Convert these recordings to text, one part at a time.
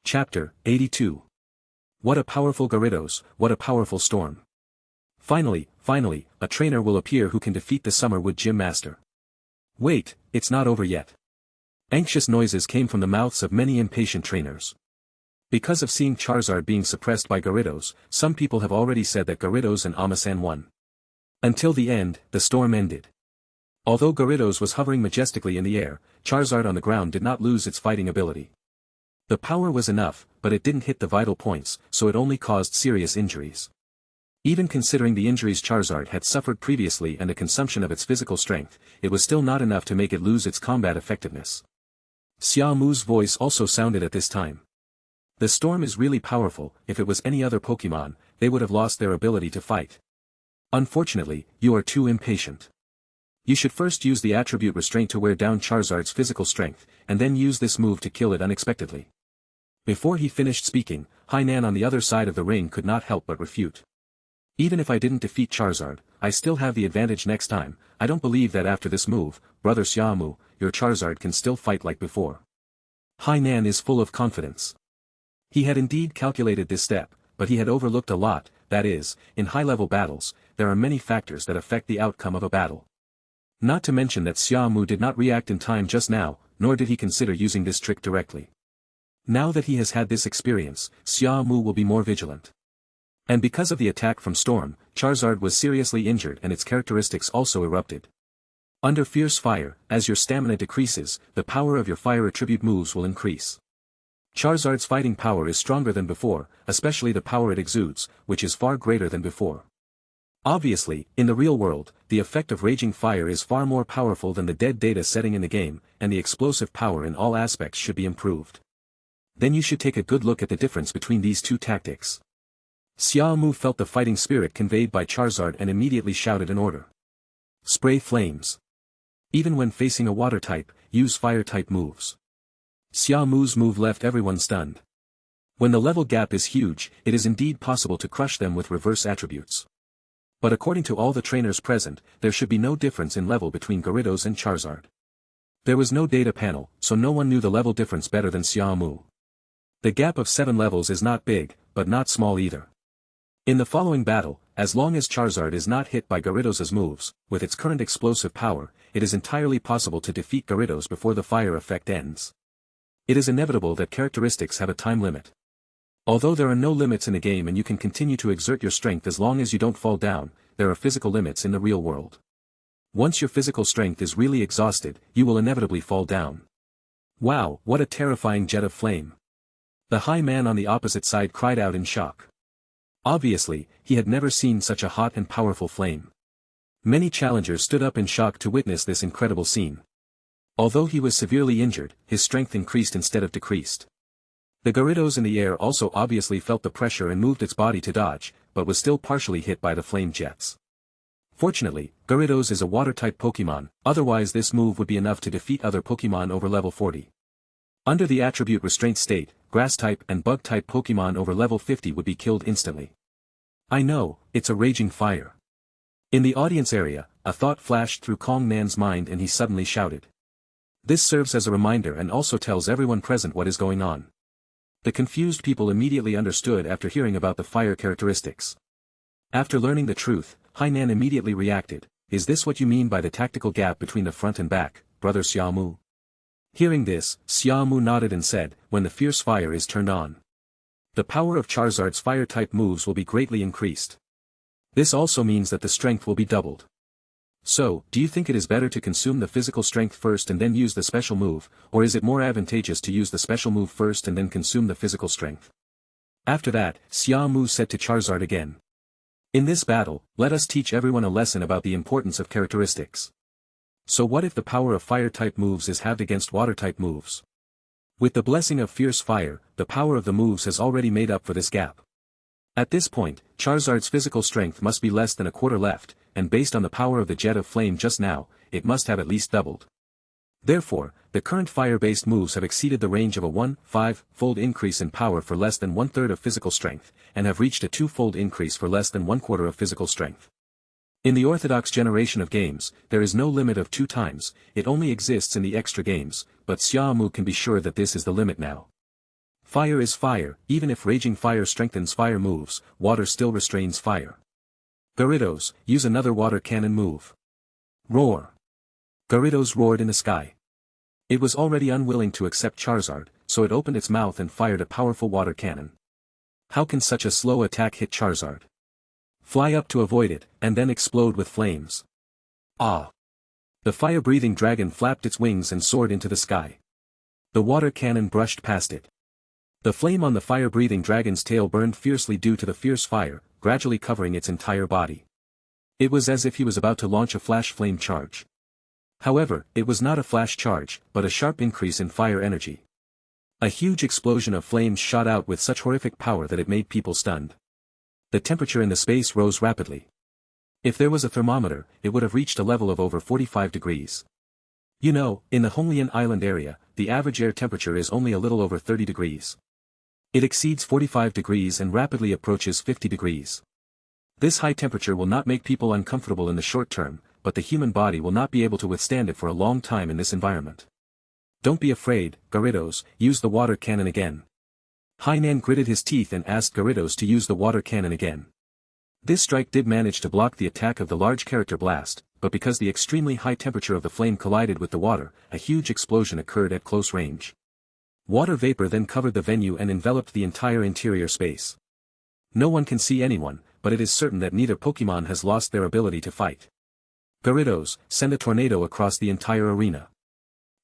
Chapter 82. What a powerful Gyarados, what a powerful storm. Finally, a trainer will appear who can defeat the Summerwood Gym Master. Wait, it's not over yet. Anxious noises came from the mouths of many impatient trainers. Because of seeing Charizard being suppressed by Gyarados, some people have already said that Gyarados and Amasan won. Until the end, the storm ended. Although Gyarados was hovering majestically in the air, Charizard on the ground did not lose its fighting ability. The power was enough, but it didn't hit the vital points, so it only caused serious injuries. Even considering the injuries Charizard had suffered previously and the consumption of its physical strength, it was still not enough to make it lose its combat effectiveness. Xia Mu's voice also sounded at this time. The storm is really powerful. If it was any other Pokémon, they would have lost their ability to fight. Unfortunately, you are too impatient. You should first use the attribute restraint to wear down Charizard's physical strength, and then use this move to kill it unexpectedly. Before he finished speaking, Hainan on the other side of the ring could not help but refute. Even if I didn't defeat Charizard, I still have the advantage next time. I don't believe that after this move, brother Xia Mu, your Charizard can still fight like before. Hainan is full of confidence. He had indeed calculated this step, but he had overlooked a lot. That is, in high-level battles, there are many factors that affect the outcome of a battle. Not to mention that Xia Mu did not react in time just now, nor did he consider using this trick directly. Now that he has had this experience, Xia Mu will be more vigilant. And because of the attack from Storm, Charizard was seriously injured and its characteristics also erupted. Under Fierce Fire, as your stamina decreases, the power of your fire attribute moves will increase. Charizard's fighting power is stronger than before, especially the power it exudes, which is far greater than before. Obviously, in the real world, the effect of Raging Fire is far more powerful than the dead data setting in the game, and the explosive power in all aspects should be improved. Then you should take a good look at the difference between these two tactics. Xia Mu felt the fighting spirit conveyed by Charizard and immediately shouted an order. Spray flames. Even when facing a water type, use fire type moves. Xia Mu's move left everyone stunned. When the level gap is huge, it is indeed possible to crush them with reverse attributes. But according to all the trainers present, there should be no difference in level between Gyarados and Charizard. There was no data panel, so no one knew the level difference better than Xia Mu. The gap of 7 levels is not big, but not small either. In the following battle, as long as Charizard is not hit by Gyarados' moves, with its current explosive power, it is entirely possible to defeat Gyarados before the fire effect ends. It is inevitable that characteristics have a time limit. Although there are no limits in the game and you can continue to exert your strength as long as you don't fall down, there are physical limits in the real world. Once your physical strength is really exhausted, you will inevitably fall down. Wow, what a terrifying jet of flame! The high man on the opposite side cried out in shock. Obviously, he had never seen such a hot and powerful flame. Many challengers stood up in shock to witness this incredible scene. Although he was severely injured, his strength increased instead of decreased. The Gyarados in the air also obviously felt the pressure and moved its body to dodge, but was still partially hit by the flame jets. Fortunately, Gyarados is a water-type Pokémon, otherwise this move would be enough to defeat other Pokémon over level 40. Under the attribute restraint state, Grass-type and Bug-type Pokémon over level 50 would be killed instantly. I know, it's a Raging Fire. In the audience area, a thought flashed through Kong Nan's mind and he suddenly shouted. This serves as a reminder and also tells everyone present what is going on. The confused people immediately understood after hearing about the fire characteristics. After learning the truth, Hainan immediately reacted. Is this what you mean by the tactical gap between the front and back, brother Xia Mu? Hearing this, Xia Mu nodded and said, when the fierce fire is turned on, the power of Charizard's fire-type moves will be greatly increased. This also means that the strength will be doubled. So, do you think it is better to consume the physical strength first and then use the special move, or is it more advantageous to use the special move first and then consume the physical strength? After that, Xia Mu said to Charizard again. In this battle, let us teach everyone a lesson about the importance of characteristics. So what if the power of fire-type moves is halved against water-type moves? With the blessing of Fierce Fire, the power of the moves has already made up for this gap. At this point, Charizard's physical strength must be less than a quarter left, and based on the power of the jet of flame just now, it must have at least doubled. Therefore, the current fire-based moves have exceeded the range of a 1/5-fold increase in power for less than 1/3 of physical strength, and have reached a 2-fold increase for less than 1/4 of physical strength. In the orthodox generation of games, there is no limit of 2 times, it only exists in the extra games, but Xia Mu can be sure that this is the limit now. Fire is fire, even if raging fire strengthens fire moves, water still restrains fire. Gyarados, use another water cannon move. Roar. Gyarados roared in the sky. It was already unwilling to accept Charizard, so it opened its mouth and fired a powerful water cannon. How can such a slow attack hit Charizard? Fly up to avoid it, and then explode with flames. Ah! The fire-breathing dragon flapped its wings and soared into the sky. The water cannon brushed past it. The flame on the fire-breathing dragon's tail burned fiercely due to the fierce fire, gradually covering its entire body. It was as if he was about to launch a flash flame charge. However, it was not a flash charge, but a sharp increase in fire energy. A huge explosion of flames shot out with such horrific power that it made people stunned. The temperature in the space rose rapidly. If there was a thermometer, it would have reached a level of over 45 degrees. You know, in the Vermillion Island area, the average air temperature is only a little over 30 degrees. It exceeds 45 degrees and rapidly approaches 50 degrees. This high temperature will not make people uncomfortable in the short term, but the human body will not be able to withstand it for a long time in this environment. Don't be afraid, Gyarados, use the water cannon again. Hainan gritted his teeth and asked Gyarados to use the water cannon again. This strike did manage to block the attack of the large character blast, but because the extremely high temperature of the flame collided with the water, a huge explosion occurred at close range. Water vapor then covered the venue and enveloped the entire interior space. No one can see anyone, but it is certain that neither Pokémon has lost their ability to fight. Gyarados, send a tornado across the entire arena.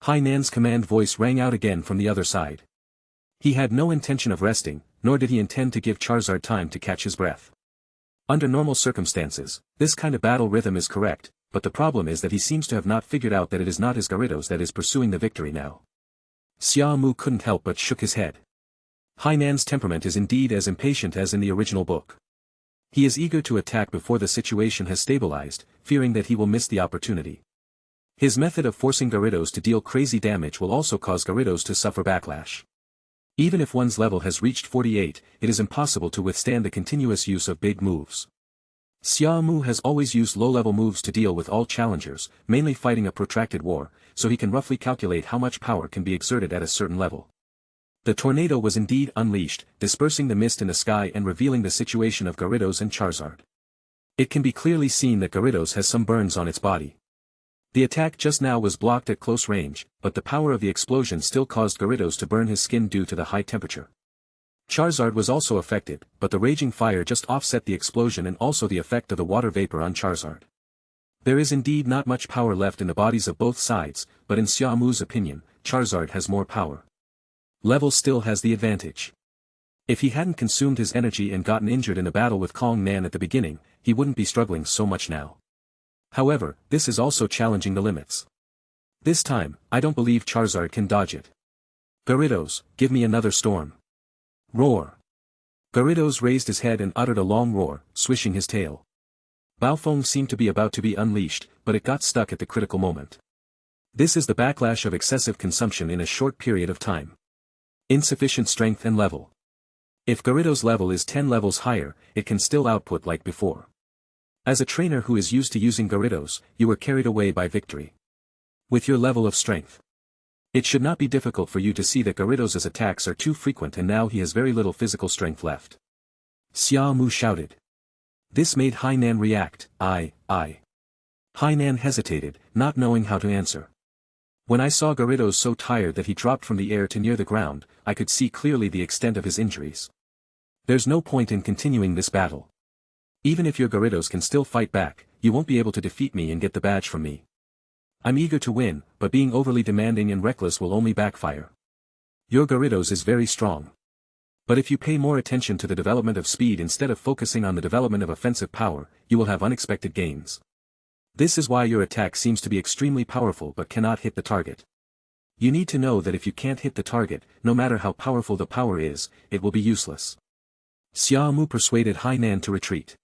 Hainan's command voice rang out again from the other side. He had no intention of resting, nor did he intend to give Charizard time to catch his breath. Under normal circumstances, this kind of battle rhythm is correct, but the problem is that he seems to have not figured out that it is not his Gyarados that is pursuing the victory now. Xia Mu couldn't help but shook his head. Hainan's temperament is indeed as impatient as in the original book. He is eager to attack before the situation has stabilized, fearing that he will miss the opportunity. His method of forcing Gyarados to deal crazy damage will also cause Gyarados to suffer backlash. Even if one's level has reached 48, it is impossible to withstand the continuous use of big moves. Xia Mu has always used low-level moves to deal with all challengers, mainly fighting a protracted war, so he can roughly calculate how much power can be exerted at a certain level. The tornado was indeed unleashed, dispersing the mist in the sky and revealing the situation of Gyarados and Charizard. It can be clearly seen that Gyarados has some burns on its body. The attack just now was blocked at close range, but the power of the explosion still caused Gyarados to burn his skin due to the high temperature. Charizard was also affected, but the raging fire just offset the explosion and also the effect of the water vapor on Charizard. There is indeed not much power left in the bodies of both sides, but in Xia Mu's opinion, Charizard has more power. Level still has the advantage. If he hadn't consumed his energy and gotten injured in a battle with Kong Nan at the beginning, he wouldn't be struggling so much now. However, this is also challenging the limits. This time, I don't believe Charizard can dodge it. Gyarados, give me another storm. Roar. Gyarados raised his head and uttered a long roar, swishing his tail. Baofeng seemed to be about to be unleashed, but it got stuck at the critical moment. This is the backlash of excessive consumption in a short period of time. Insufficient strength and level. If Gyarados' level is 10 levels higher, it can still output like before. As a trainer who is used to using Gyarados, you were carried away by victory. With your level of strength, it should not be difficult for you to see that Gyarados' attacks are too frequent and now he has very little physical strength left. Xia Mu shouted. This made Hainan react. I. Hainan hesitated, not knowing how to answer. When I saw Gyarados so tired that he dropped from the air to near the ground, I could see clearly the extent of his injuries. There's no point in continuing this battle. Even if your Gyarados can still fight back, you won't be able to defeat me and get the badge from me. I'm eager to win, but being overly demanding and reckless will only backfire. Your Gyarados is very strong. But if you pay more attention to the development of speed instead of focusing on the development of offensive power, you will have unexpected gains. This is why your attack seems to be extremely powerful but cannot hit the target. You need to know that if you can't hit the target, no matter how powerful the power is, it will be useless. Xia Mu persuaded Hainan to retreat.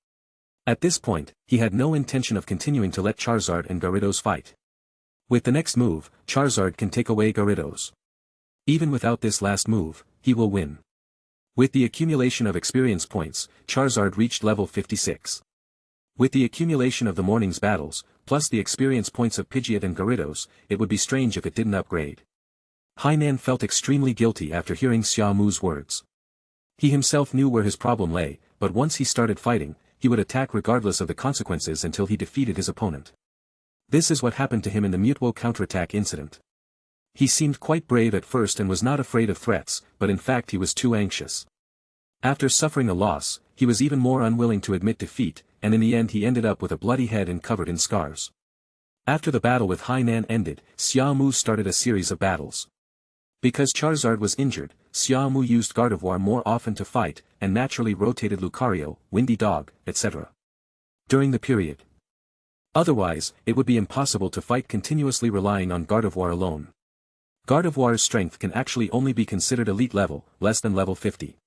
At this point, he had no intention of continuing to let Charizard and Gyarados fight. With the next move, Charizard can take away Gyarados. Even without this last move, he will win. With the accumulation of experience points, Charizard reached level 56. With the accumulation of the morning's battles, plus the experience points of Pidgeot and Gyarados, it would be strange if it didn't upgrade. Hainan felt extremely guilty after hearing Xia Mu's words. He himself knew where his problem lay, but once he started fighting, he would attack regardless of the consequences until he defeated his opponent. This is what happened to him in the Mewtwo counterattack incident. He seemed quite brave at first and was not afraid of threats, but in fact he was too anxious. After suffering a loss, he was even more unwilling to admit defeat, and in the end he ended up with a bloody head and covered in scars. After the battle with Hainan ended, Xia Mu started a series of battles. Because Charizard was injured, Xia Mu used Gardevoir more often to fight, and naturally rotated Lucario, Windy Dog, etc. during the period. Otherwise, it would be impossible to fight continuously relying on Gardevoir alone. Gardevoir's strength can actually only be considered elite level, less than level 50.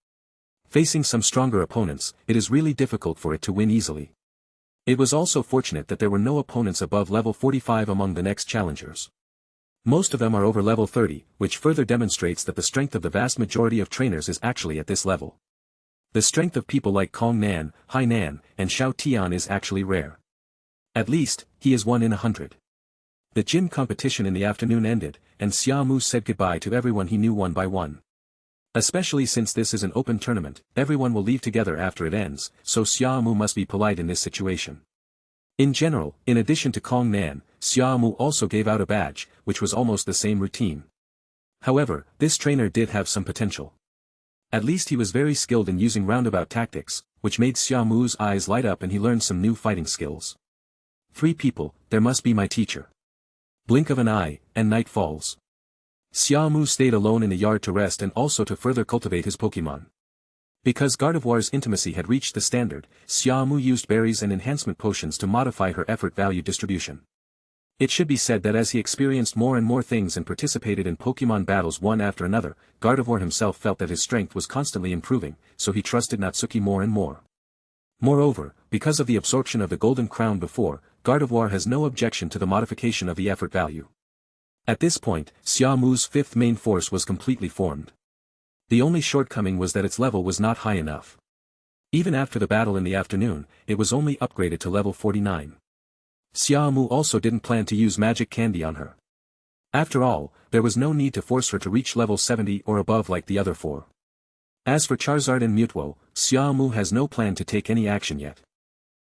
Facing some stronger opponents, it is really difficult for it to win easily. It was also fortunate that there were no opponents above level 45 among the next challengers. Most of them are over level 30, which further demonstrates that the strength of the vast majority of trainers is actually at this level. The strength of people like Kong Nan, Hainan, and Xiao Tian is actually rare. At least, he is 1 in 100. The gym competition in the afternoon ended, and Xia Mu said goodbye to everyone he knew one by one. Especially since this is an open tournament, everyone will leave together after it ends, so Xia Mu must be polite in this situation. In general, in addition to Kong Nan, Xia Mu also gave out a badge, which was almost the same routine. However, this trainer did have some potential. At least he was very skilled in using roundabout tactics, which made Xia Mu's eyes light up and he learned some new fighting skills. 3 people, there must be my teacher. Blink of an eye, and night falls. Xia Mu stayed alone in the yard to rest and also to further cultivate his Pokémon. Because Gardevoir's intimacy had reached the standard, Xia Mu used berries and enhancement potions to modify her effort value distribution. It should be said that as he experienced more and more things and participated in Pokémon battles one after another, Gardevoir himself felt that his strength was constantly improving, so he trusted Natsuki more and more. Moreover, because of the absorption of the Golden Crown before, Gardevoir has no objection to the modification of the effort value. At this point, Xia Mu's 5th main force was completely formed. The only shortcoming was that its level was not high enough. Even after the battle in the afternoon, it was only upgraded to level 49. Xia Mu also didn't plan to use magic candy on her. After all, there was no need to force her to reach level 70 or above like the other 4. As for Charizard and Mewtwo, Xia Mu has no plan to take any action yet.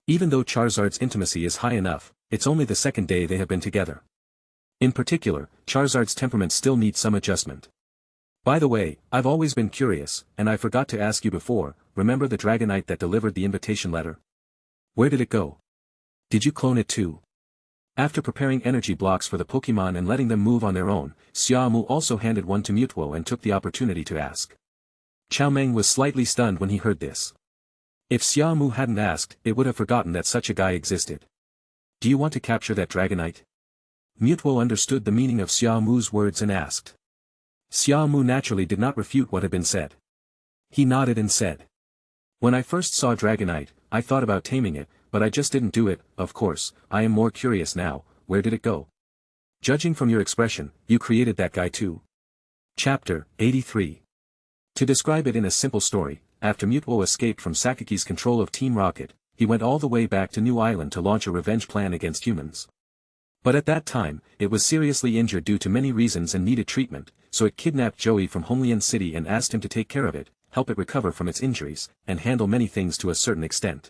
Even though Charizard's intimacy is high enough, it's only the 2nd day they have been together. In particular, Charizard's temperament still needs some adjustment. By the way, I've always been curious, and I forgot to ask you before, remember the Dragonite that delivered the invitation letter? Where did it go? Did you clone it too? After preparing energy blocks for the Pokémon and letting them move on their own, Xia Mu also handed one to Mewtwo and took the opportunity to ask. Chao Meng was slightly stunned when he heard this. If Xia Mu hadn't asked, it would have forgotten that such a guy existed. Do you want to capture that Dragonite? Mewtwo understood the meaning of Xia Mu's words and asked. Xia Mu naturally did not refute what had been said. He nodded and said. When I first saw Dragonite, I thought about taming it, but I just didn't do it. Of course, I am more curious now, where did it go? Judging from your expression, you created that guy too. Chapter 83. To describe it in a simple story, after Mewtwo escaped from Sakiki's control of Team Rocket, he went all the way back to New Island to launch a revenge plan against humans. But at that time, it was seriously injured due to many reasons and needed treatment, so it kidnapped Joey from Homelian City and asked him to take care of it, help it recover from its injuries, and handle many things to a certain extent.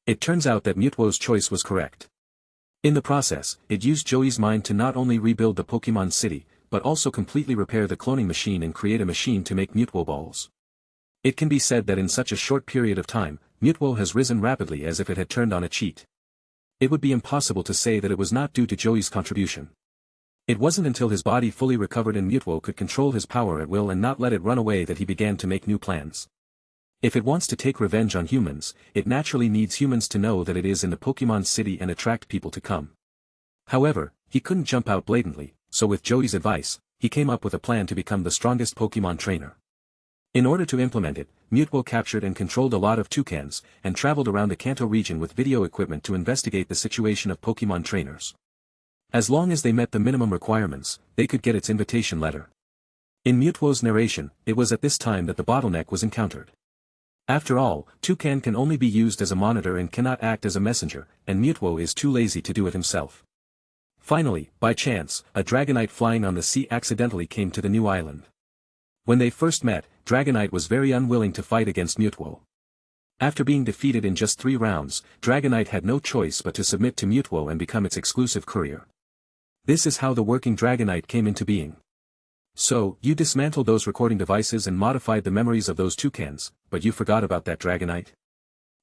It turns out that Mewtwo's choice was correct. In the process, it used Joey's mind to not only rebuild the Pokémon City, but also completely repair the cloning machine and create a machine to make Mewtwo balls. It can be said that in such a short period of time, Mewtwo has risen rapidly as if it had turned on a cheat. It would be impossible to say that it was not due to Joey's contribution. It wasn't until his body fully recovered and Mewtwo could control his power at will and not let it run away that he began to make new plans. If it wants to take revenge on humans, it naturally needs humans to know that it is in the Pokémon City and attract people to come. However, he couldn't jump out blatantly, so with Joey's advice, he came up with a plan to become the strongest Pokémon trainer. In order to implement it, Mewtwo captured and controlled a lot of toucans, and traveled around the Kanto region with video equipment to investigate the situation of Pokémon trainers. As long as they met the minimum requirements, they could get its invitation letter. In Mewtwo's narration, it was at this time that the bottleneck was encountered. After all, toucan can only be used as a monitor and cannot act as a messenger, and Mewtwo is too lazy to do it himself. Finally, by chance, a Dragonite flying on the sea accidentally came to the new island. When they first met, Dragonite was very unwilling to fight against Mewtwo. After being defeated in just 3 rounds, Dragonite had no choice but to submit to Mewtwo and become its exclusive courier. This is how the working Dragonite came into being. So, you dismantled those recording devices and modified the memories of those toucans, but you forgot about that Dragonite?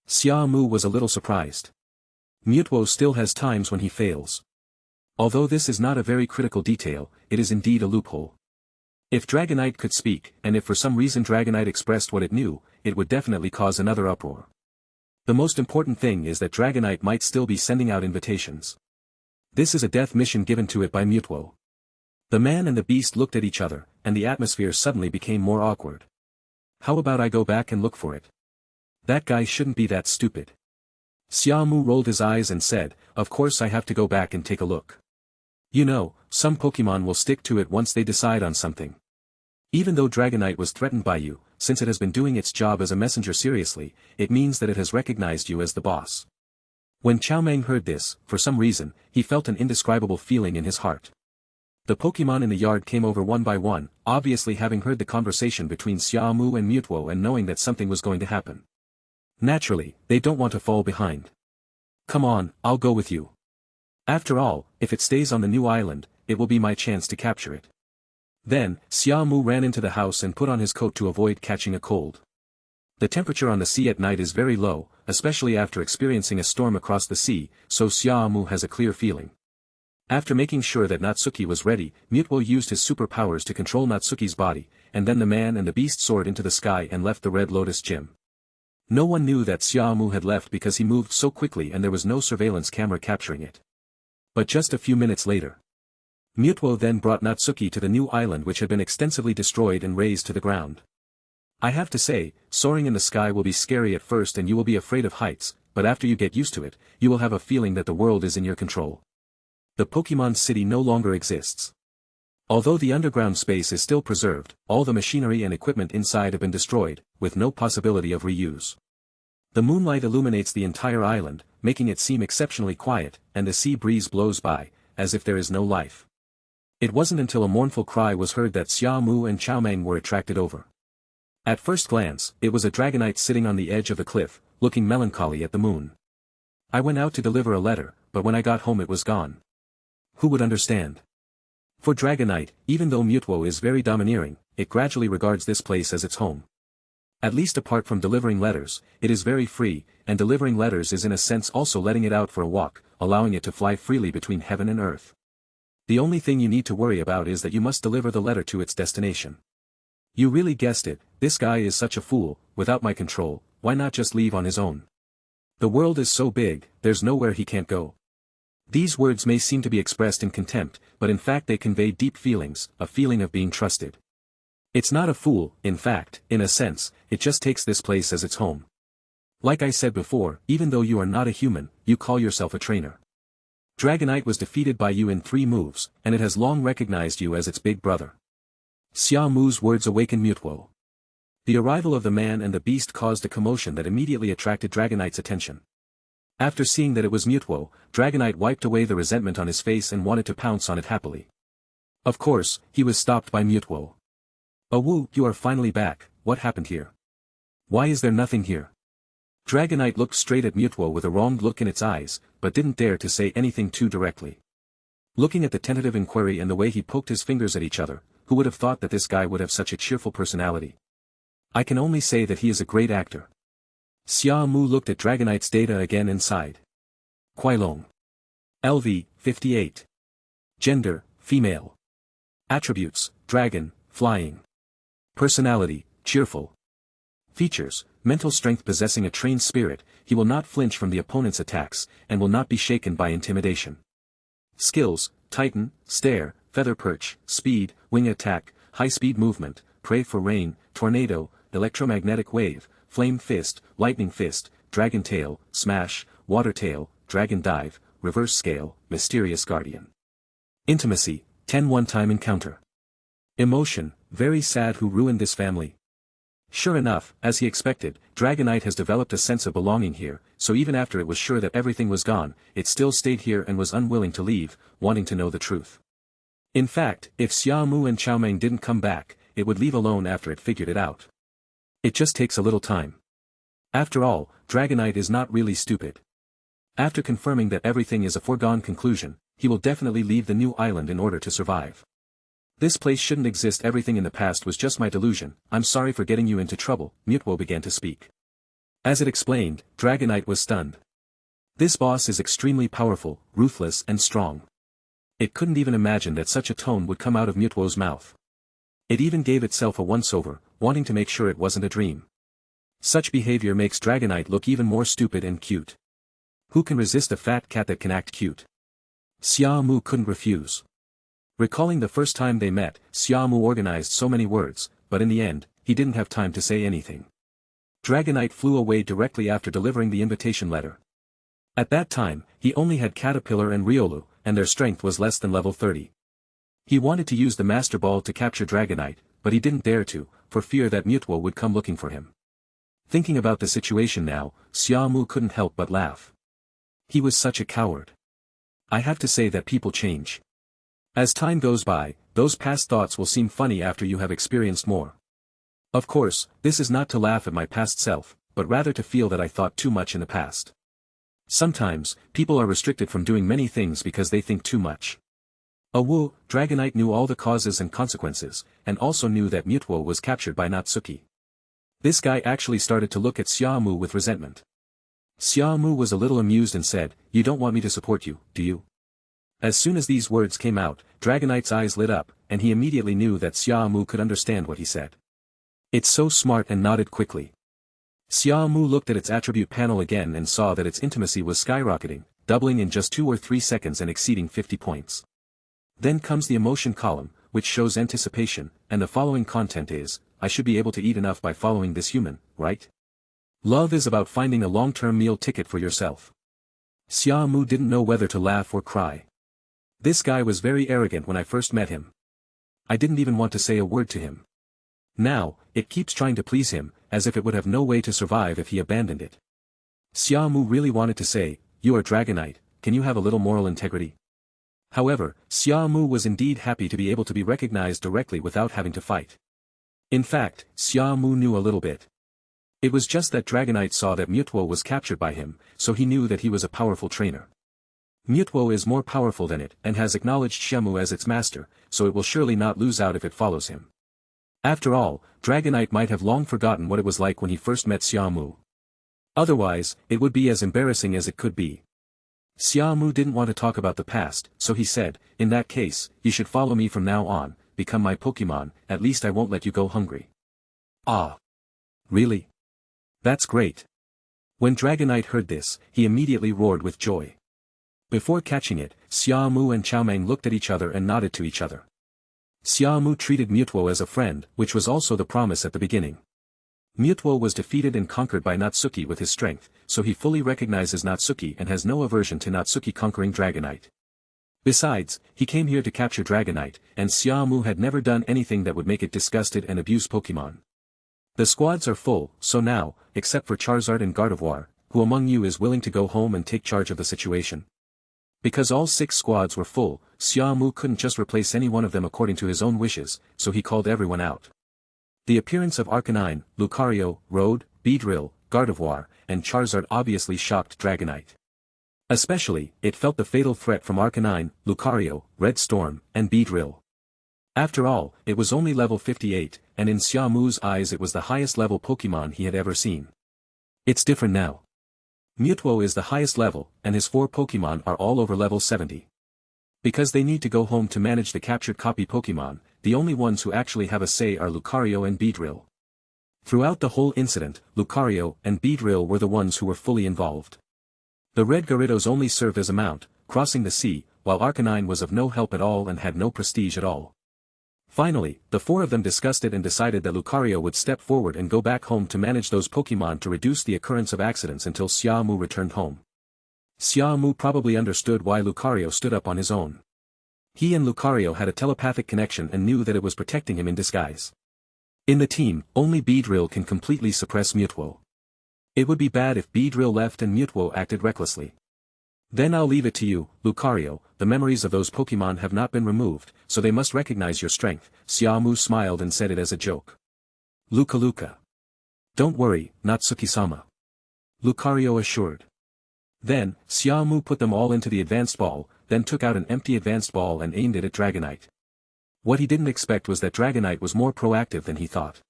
Xia Mu was a little surprised. Mewtwo still has times when he fails. Although this is not a very critical detail, it is indeed a loophole. If Dragonite could speak, and if for some reason Dragonite expressed what it knew, it would definitely cause another uproar. The most important thing is that Dragonite might still be sending out invitations. This is a death mission given to it by Mewtwo. The man and the beast looked at each other, and the atmosphere suddenly became more awkward. How about I go back and look for it? That guy shouldn't be that stupid. Xia Mu rolled his eyes and said, of course I have to go back and take a look. You know, some Pokémon will stick to it once they decide on something. Even though Dragonite was threatened by you, since it has been doing its job as a messenger seriously, it means that it has recognized you as the boss. When Xiaomeng heard this, for some reason, he felt an indescribable feeling in his heart. The Pokémon in the yard came over one by one, obviously having heard the conversation between Xia Mu and Mewtwo and knowing that something was going to happen. Naturally, they don't want to fall behind. Come on, I'll go with you. After all, if it stays on the new island, it will be my chance to capture it. Then, Xia Mu ran into the house and put on his coat to avoid catching a cold. The temperature on the sea at night is very low, especially after experiencing a storm across the sea, so Xia Mu has a clear feeling. After making sure that Natsuki was ready, Mewtwo used his superpowers to control Natsuki's body, and then the man and the beast soared into the sky and left the Red Lotus Gym. No one knew that Xia Mu had left because he moved so quickly and there was no surveillance camera capturing it. But just a few minutes later, Mewtwo then brought Natsuki to the new island which had been extensively destroyed and razed to the ground. I have to say, soaring in the sky will be scary at first and you will be afraid of heights, but after you get used to it, you will have a feeling that the world is in your control. The Pokémon City no longer exists. Although the underground space is still preserved, all the machinery and equipment inside have been destroyed, with no possibility of reuse. The moonlight illuminates the entire island, making it seem exceptionally quiet, and the sea breeze blows by, as if there is no life. It wasn't until a mournful cry was heard that Xia Mu and Xiaomeng were attracted over. At first glance, it was a Dragonite sitting on the edge of the cliff, looking melancholy at the moon. I went out to deliver a letter, but when I got home it was gone. Who would understand? For Dragonite, even though Mewtwo is very domineering, it gradually regards this place as its home. At least apart from delivering letters, it is very free, and delivering letters is in a sense also letting it out for a walk, allowing it to fly freely between heaven and earth. The only thing you need to worry about is that you must deliver the letter to its destination. You really guessed it, this guy is such a fool, without my control, why not just leave on his own? The world is so big, there's nowhere he can't go. These words may seem to be expressed in contempt, but in fact they convey deep feelings, a feeling of being trusted. It's not a fool, in fact, in a sense, it just takes this place as its home. Like I said before, even though you are not a human, you call yourself a trainer. Dragonite was defeated by you in 3 moves, and it has long recognized you as its big brother. Xia Mu's words awakened Mewtwo. The arrival of the man and the beast caused a commotion that immediately attracted Dragonite's attention. After seeing that it was Mewtwo, Dragonite wiped away the resentment on his face and wanted to pounce on it happily. Of course, he was stopped by Mewtwo. "Oh woo, you are finally back, what happened here? Why is there nothing here?" Dragonite looked straight at Mewtwo with a wronged look in its eyes, but didn't dare to say anything too directly. Looking at the tentative inquiry and the way he poked his fingers at each other, who would have thought that this guy would have such a cheerful personality? I can only say that he is a great actor. Xia Mu looked at Dragonite's data again and sighed. Quailong. LV, 58. Gender, female. Attributes, dragon, flying. Personality, cheerful. Features, mental strength possessing a trained spirit, he will not flinch from the opponent's attacks, and will not be shaken by intimidation. Skills, Titan, Stare, Feather Perch, Speed, Wing Attack, High-Speed Movement, Pray for Rain, Tornado, Electromagnetic Wave, Flame Fist, Lightning Fist, Dragon Tail, Smash, Water Tail, Dragon Dive, Reverse Scale, Mysterious Guardian. Intimacy, 10 one-time encounter. Emotion, very sad who ruined this family. Sure enough, as he expected, Dragonite has developed a sense of belonging here, so even after it was sure that everything was gone, it still stayed here and was unwilling to leave, wanting to know the truth. In fact, if Xia Mu and Xiao Meng didn't come back, it would leave alone after it figured it out. It just takes a little time. After all, Dragonite is not really stupid. After confirming that everything is a foregone conclusion, he will definitely leave the new island in order to survive. This place shouldn't exist. Everything in the past was just my delusion. I'm sorry for getting you into trouble, Mewtwo began to speak. As it explained, Dragonite was stunned. This boss is extremely powerful, ruthless and strong. It couldn't even imagine that such a tone would come out of Mewtwo's mouth. It even gave itself a once-over, wanting to make sure it wasn't a dream. Such behavior makes Dragonite look even more stupid and cute. Who can resist a fat cat that can act cute? Xia Mu couldn't refuse. Recalling the first time they met, Xia Mu organized so many words, but in the end, he didn't have time to say anything. Dragonite flew away directly after delivering the invitation letter. At that time, he only had Caterpillar and Riolu, and their strength was less than level 30. He wanted to use the Master Ball to capture Dragonite, but he didn't dare to, for fear that Mewtwo would come looking for him. Thinking about the situation now, Xia Mu couldn't help but laugh. He was such a coward. I have to say that people change. As time goes by, those past thoughts will seem funny after you have experienced more. Of course, this is not to laugh at my past self, but rather to feel that I thought too much in the past. Sometimes, people are restricted from doing many things because they think too much. Dragonite knew all the causes and consequences, and also knew that Mewtwo was captured by Natsuki. This guy actually started to look at Xia Mu with resentment. Xia Mu was a little amused and said, "You don't want me to support you, do you?" As soon as these words came out, Dragonite's eyes lit up, and he immediately knew that Xia Mu could understand what he said. It's so smart, and nodded quickly. Xia Mu looked at its attribute panel again and saw that its intimacy was skyrocketing, doubling in just 2 or 3 seconds and exceeding 50 points. Then comes the emotion column, which shows anticipation, and the following content is, I should be able to eat enough by following this human, right? Love is about finding a long-term meal ticket for yourself. Xia Mu didn't know whether to laugh or cry. This guy was very arrogant when I first met him. I didn't even want to say a word to him. Now, it keeps trying to please him, as if it would have no way to survive if he abandoned it. Xia Mu really wanted to say, "You are Dragonite, can you have a little moral integrity?" However, Xia Mu was indeed happy to be able to be recognized directly without having to fight. In fact, Xia Mu knew a little bit. It was just that Dragonite saw that Mewtwo was captured by him, so he knew that he was a powerful trainer. Mewtwo is more powerful than it, and has acknowledged Xia Mu as its master, so it will surely not lose out if it follows him. After all, Dragonite might have long forgotten what it was like when he first met Xia Mu. Otherwise, it would be as embarrassing as it could be. Xia Mu didn't want to talk about the past, so he said, "In that case, you should follow me from now on, become my Pokémon, at least I won't let you go hungry." Ah! Really? That's great. When Dragonite heard this, he immediately roared with joy. Before catching it, Xia Mu and Xiao Meng looked at each other and nodded to each other. Xia Mu treated Mewtwo as a friend, which was also the promise at the beginning. Mewtwo was defeated and conquered by Natsuki with his strength, so he fully recognizes Natsuki and has no aversion to Natsuki conquering Dragonite. Besides, he came here to capture Dragonite, and Xia Mu had never done anything that would make it disgusted and abuse Pokémon. The squads are full, so now, except for Charizard and Gardevoir, who among you is willing to go home and take charge of the situation? Because all 6 squads were full, Xia Mu couldn't just replace any one of them according to his own wishes, so he called everyone out. The appearance of Arcanine, Lucario, Road, Beedrill, Gardevoir, and Charizard obviously shocked Dragonite. Especially, it felt the fatal threat from Arcanine, Lucario, Red Storm, and Beedrill. After all, it was only level 58, and in Xia Mu's eyes it was the highest level Pokémon he had ever seen. It's different now. Mewtwo is the highest level, and his 4 Pokémon are all over level 70. Because they need to go home to manage the captured copy Pokémon, the only ones who actually have a say are Lucario and Beedrill. Throughout the whole incident, Lucario and Beedrill were the ones who were fully involved. The red Gyarados only served as a mount, crossing the sea, while Arcanine was of no help at all and had no prestige at all. Finally, the 4 of them discussed it and decided that Lucario would step forward and go back home to manage those Pokémon to reduce the occurrence of accidents until Xia Mu returned home. Xia Mu probably understood why Lucario stood up on his own. He and Lucario had a telepathic connection and knew that it was protecting him in disguise. In the team, only Beedrill can completely suppress Mewtwo. It would be bad if Beedrill left and Mewtwo acted recklessly. Then I'll leave it to you, Lucario. The memories of those Pokémon have not been removed, so they must recognize your strength. Xia Mu smiled and said it as a joke. Luca. Don't worry, Natsuki-sama. Lucario assured. Then, Xia Mu put them all into the advanced ball, then took out an empty advanced ball and aimed it at Dragonite. What he didn't expect was that Dragonite was more proactive than he thought.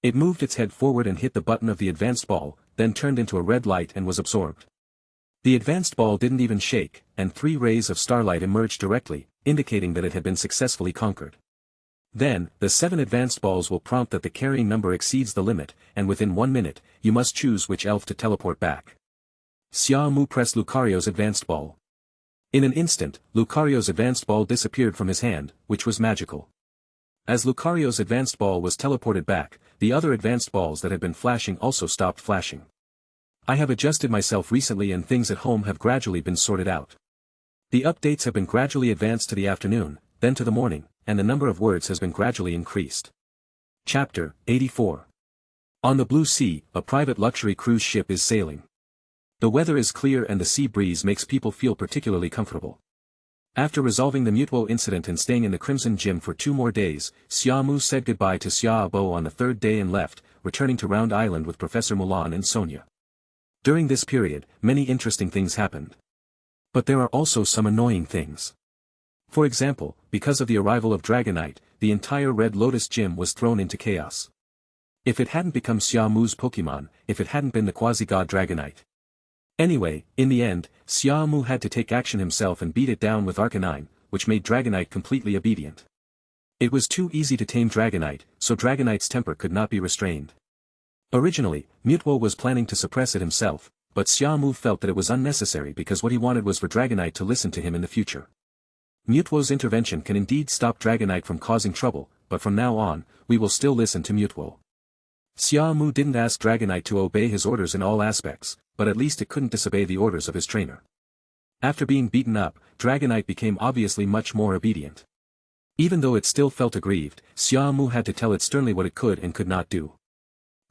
It moved its head forward and hit the button of the advanced ball, then turned into a red light and was absorbed. The advanced ball didn't even shake, and 3 rays of starlight emerged directly, indicating that it had been successfully conquered. Then, the 7 advanced balls will prompt that the carrying number exceeds the limit, and within 1 minute, you must choose which elf to teleport back. Xia Mu pressed Lucario's advanced ball. In an instant, Lucario's advanced ball disappeared from his hand, which was magical. As Lucario's advanced ball was teleported back, the other advanced balls that had been flashing also stopped flashing. I have adjusted myself recently and things at home have gradually been sorted out. The updates have been gradually advanced to the afternoon, then to the morning, and the number of words has been gradually increased. Chapter 84. On the Blue Sea, a private luxury cruise ship is sailing. The weather is clear and the sea breeze makes people feel particularly comfortable. After resolving the Mewtwo incident and staying in the Crimson Gym for 2 more days, Xia Mu said goodbye to Xia Bo on the 3rd day and left, returning to Round Island with Professor Mulan and Sonia. During this period, many interesting things happened. But there are also some annoying things. For example, because of the arrival of Dragonite, the entire Red Lotus Gym was thrown into chaos. If it hadn't become Xia Mu's Pokémon, if it hadn't been the quasi-god Dragonite. Anyway, in the end, Xia Mu had to take action himself and beat it down with Arcanine, which made Dragonite completely obedient. It was too easy to tame Dragonite, so Dragonite's temper could not be restrained. Originally, Mewtwo was planning to suppress it himself, but Xia Mu felt that it was unnecessary because what he wanted was for Dragonite to listen to him in the future. Mewtwo's intervention can indeed stop Dragonite from causing trouble, but from now on, we will still listen to Mewtwo. Xia Mu didn't ask Dragonite to obey his orders in all aspects, but at least it couldn't disobey the orders of his trainer. After being beaten up, Dragonite became obviously much more obedient. Even though it still felt aggrieved, Xia Mu had to tell it sternly what it could and could not do.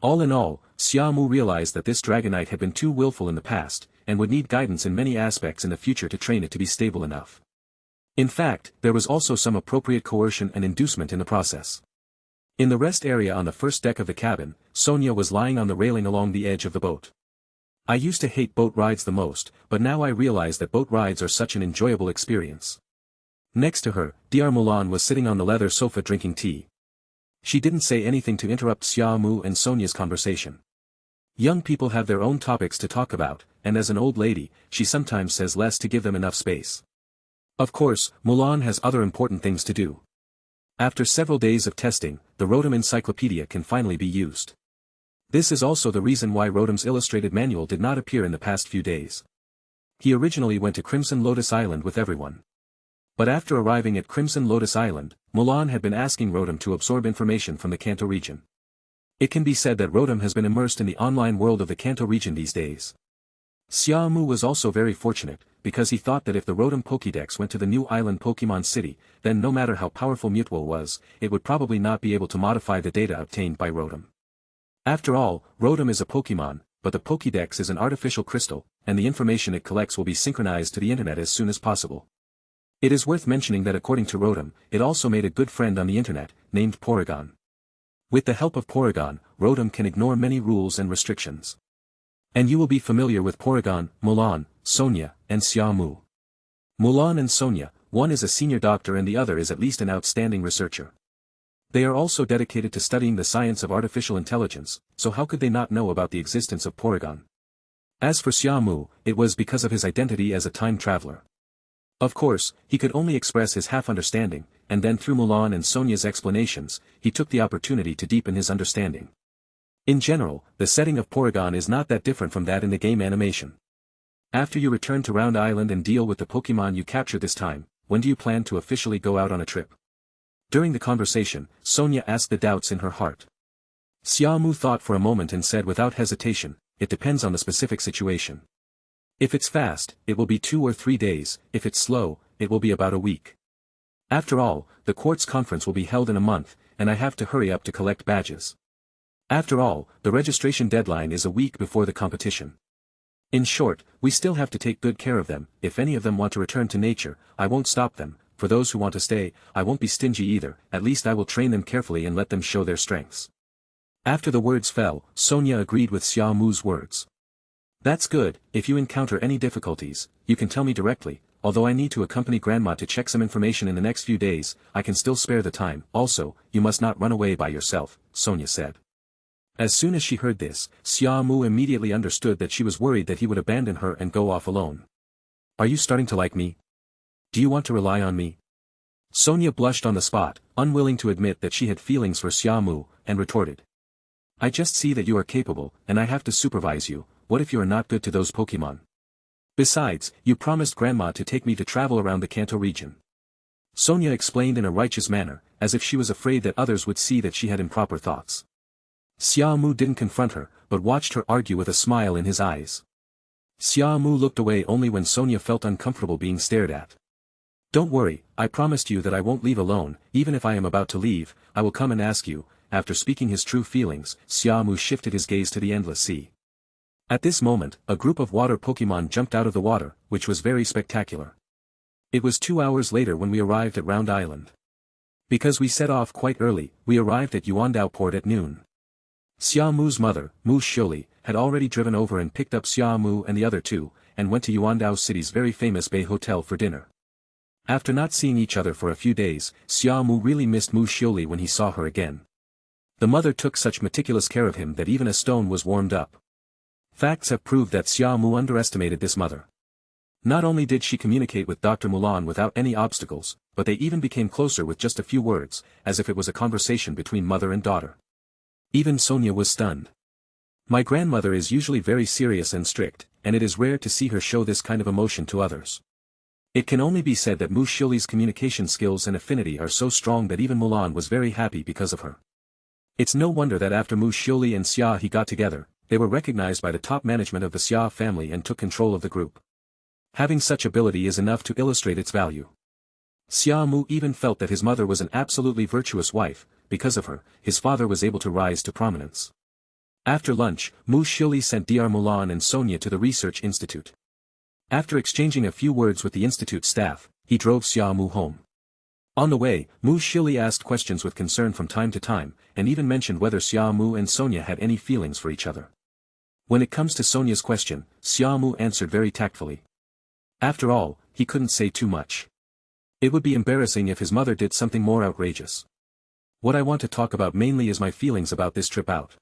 All in all, Xia Mu realized that this Dragonite had been too willful in the past, and would need guidance in many aspects in the future to train it to be stable enough. In fact, there was also some appropriate coercion and inducement in the process. In the rest area on the first deck of the cabin, Sonia was lying on the railing along the edge of the boat. I used to hate boat rides the most, but now I realize that boat rides are such an enjoyable experience. Next to her, Dr. Mulan was sitting on the leather sofa drinking tea. She didn't say anything to interrupt Xia Mu and Sonia's conversation. Young people have their own topics to talk about, and as an old lady, she sometimes says less to give them enough space. Of course, Mulan has other important things to do. After several days of testing, the Rotom Encyclopedia can finally be used. This is also the reason why Rotom's illustrated manual did not appear in the past few days. He originally went to Crimson Lotus Island with everyone. But after arriving at Crimson Lotus Island, Mulan had been asking Rotom to absorb information from the Kanto region. It can be said that Rotom has been immersed in the online world of the Kanto region these days. Xia Mu was also very fortunate, because he thought that if the Rotom Pokédex went to the new island Pokemon City, then no matter how powerful Mewtwo was, it would probably not be able to modify the data obtained by Rotom. After all, Rotom is a Pokemon, but the Pokédex is an artificial crystal, and the information it collects will be synchronized to the internet as soon as possible. It is worth mentioning that according to Rotom, it also made a good friend on the internet, named Porygon. With the help of Porygon, Rotom can ignore many rules and restrictions. And you will be familiar with Porygon, Mulan, Sonia, and Xia Mu. Mulan and Sonia, one is a senior doctor and the other is at least an outstanding researcher. They are also dedicated to studying the science of artificial intelligence, so how could they not know about the existence of Porygon? As for Xia Mu, it was because of his identity as a time traveler. Of course, he could only express his half-understanding, and then through Mulan and Sonia's explanations, he took the opportunity to deepen his understanding. In general, the setting of Porygon is not that different from that in the game animation. After you return to Round Island and deal with the Pokemon you captured this time, when do you plan to officially go out on a trip? During the conversation, Sonia asked the doubts in her heart. Xia Mu thought for a moment and said without hesitation, it depends on the specific situation. If it's fast, it will be 2 or 3 days, if it's slow, it will be about a week. After all, the Quartz Conference will be held in a month, and I have to hurry up to collect badges. After all, the registration deadline is a week before the competition. In short, we still have to take good care of them. If any of them want to return to nature, I won't stop them. For those who want to stay, I won't be stingy either, at least I will train them carefully and let them show their strengths. After the words fell, Sonia agreed with Xia Mu's words. That's good. If you encounter any difficulties, you can tell me directly. Although I need to accompany Grandma to check some information in the next few days, I can still spare the time. Also, you must not run away by yourself, Sonia said. As soon as she heard this, Xia Mu immediately understood that she was worried that he would abandon her and go off alone. Are you starting to like me? Do you want to rely on me? Sonia blushed on the spot, unwilling to admit that she had feelings for Xia Mu, and retorted. I just see that you are capable, and I have to supervise you. What if you are not good to those Pokémon? Besides, you promised Grandma to take me to travel around the Kanto region. Sonia explained in a righteous manner, as if she was afraid that others would see that she had improper thoughts. Xia Mu didn't confront her, but watched her argue with a smile in his eyes. Xia Mu looked away only when Sonia felt uncomfortable being stared at. Don't worry, I promised you that I won't leave alone. Even if I am about to leave, I will come and ask you. After speaking his true feelings, Xia Mu shifted his gaze to the endless sea. At this moment, a group of water Pokémon jumped out of the water, which was very spectacular. It was 2 hours later when we arrived at Round Island. Because we set off quite early, we arrived at Yuandao Port at noon. Xia Mu's mother, Mu Xiuli, had already driven over and picked up Xia Mu and the other two, and went to Yuandao City's very famous Bay Hotel for dinner. After not seeing each other for a few days, Xia Mu really missed Mu Xiuli when he saw her again. The mother took such meticulous care of him that even a stone was warmed up. Facts have proved that Xia Mu underestimated this mother. Not only did she communicate with Dr. Mulan without any obstacles, but they even became closer with just a few words, as if it was a conversation between mother and daughter. Even Sonia was stunned. My grandmother is usually very serious and strict, and it is rare to see her show this kind of emotion to others. It can only be said that Mu Xiuli's communication skills and affinity are so strong that even Mulan was very happy because of her. It's no wonder that after Mu Xiuli and Xia He got together, they were recognized by the top management of the Xia family and took control of the group. Having such ability is enough to illustrate its value. Xia Mu even felt that his mother was an absolutely virtuous wife. Because of her, his father was able to rise to prominence. After lunch, Mu Xiuli sent Dr. Mulan and Sonia to the research institute. After exchanging a few words with the institute staff, he drove Xia Mu home. On the way, Mu Xiuli asked questions with concern from time to time, and even mentioned whether Xia Mu and Sonia had any feelings for each other. When it comes to Sonia's question, Xia Mu answered very tactfully. After all, he couldn't say too much. It would be embarrassing if his mother did something more outrageous. What I want to talk about mainly is my feelings about this trip out.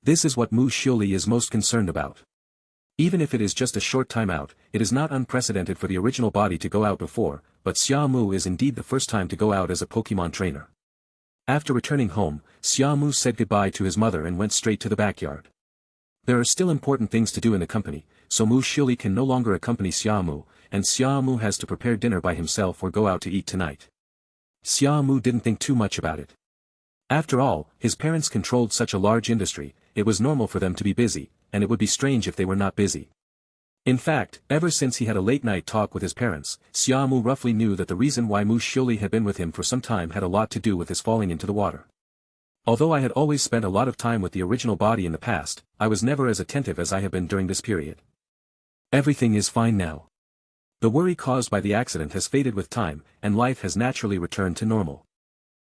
This is what Mu Xiuli is most concerned about. Even if it is just a short time out, it is not unprecedented for the original body to go out before, but Xia Mu is indeed the first time to go out as a Pokémon trainer. After returning home, Xia Mu said goodbye to his mother and went straight to the backyard. There are still important things to do in the company, so Mu Xiuli can no longer accompany Xia Mu, and Xia Mu has to prepare dinner by himself or go out to eat tonight. Xia Mu didn't think too much about it. After all, his parents controlled such a large industry, it was normal for them to be busy, and it would be strange if they were not busy. In fact, ever since he had a late-night talk with his parents, Xia Mu roughly knew that the reason why Mu Xiuli had been with him for some time had a lot to do with his falling into the water. Although I had always spent a lot of time with the original body in the past, I was never as attentive as I have been during this period. Everything is fine now. The worry caused by the accident has faded with time, and life has naturally returned to normal.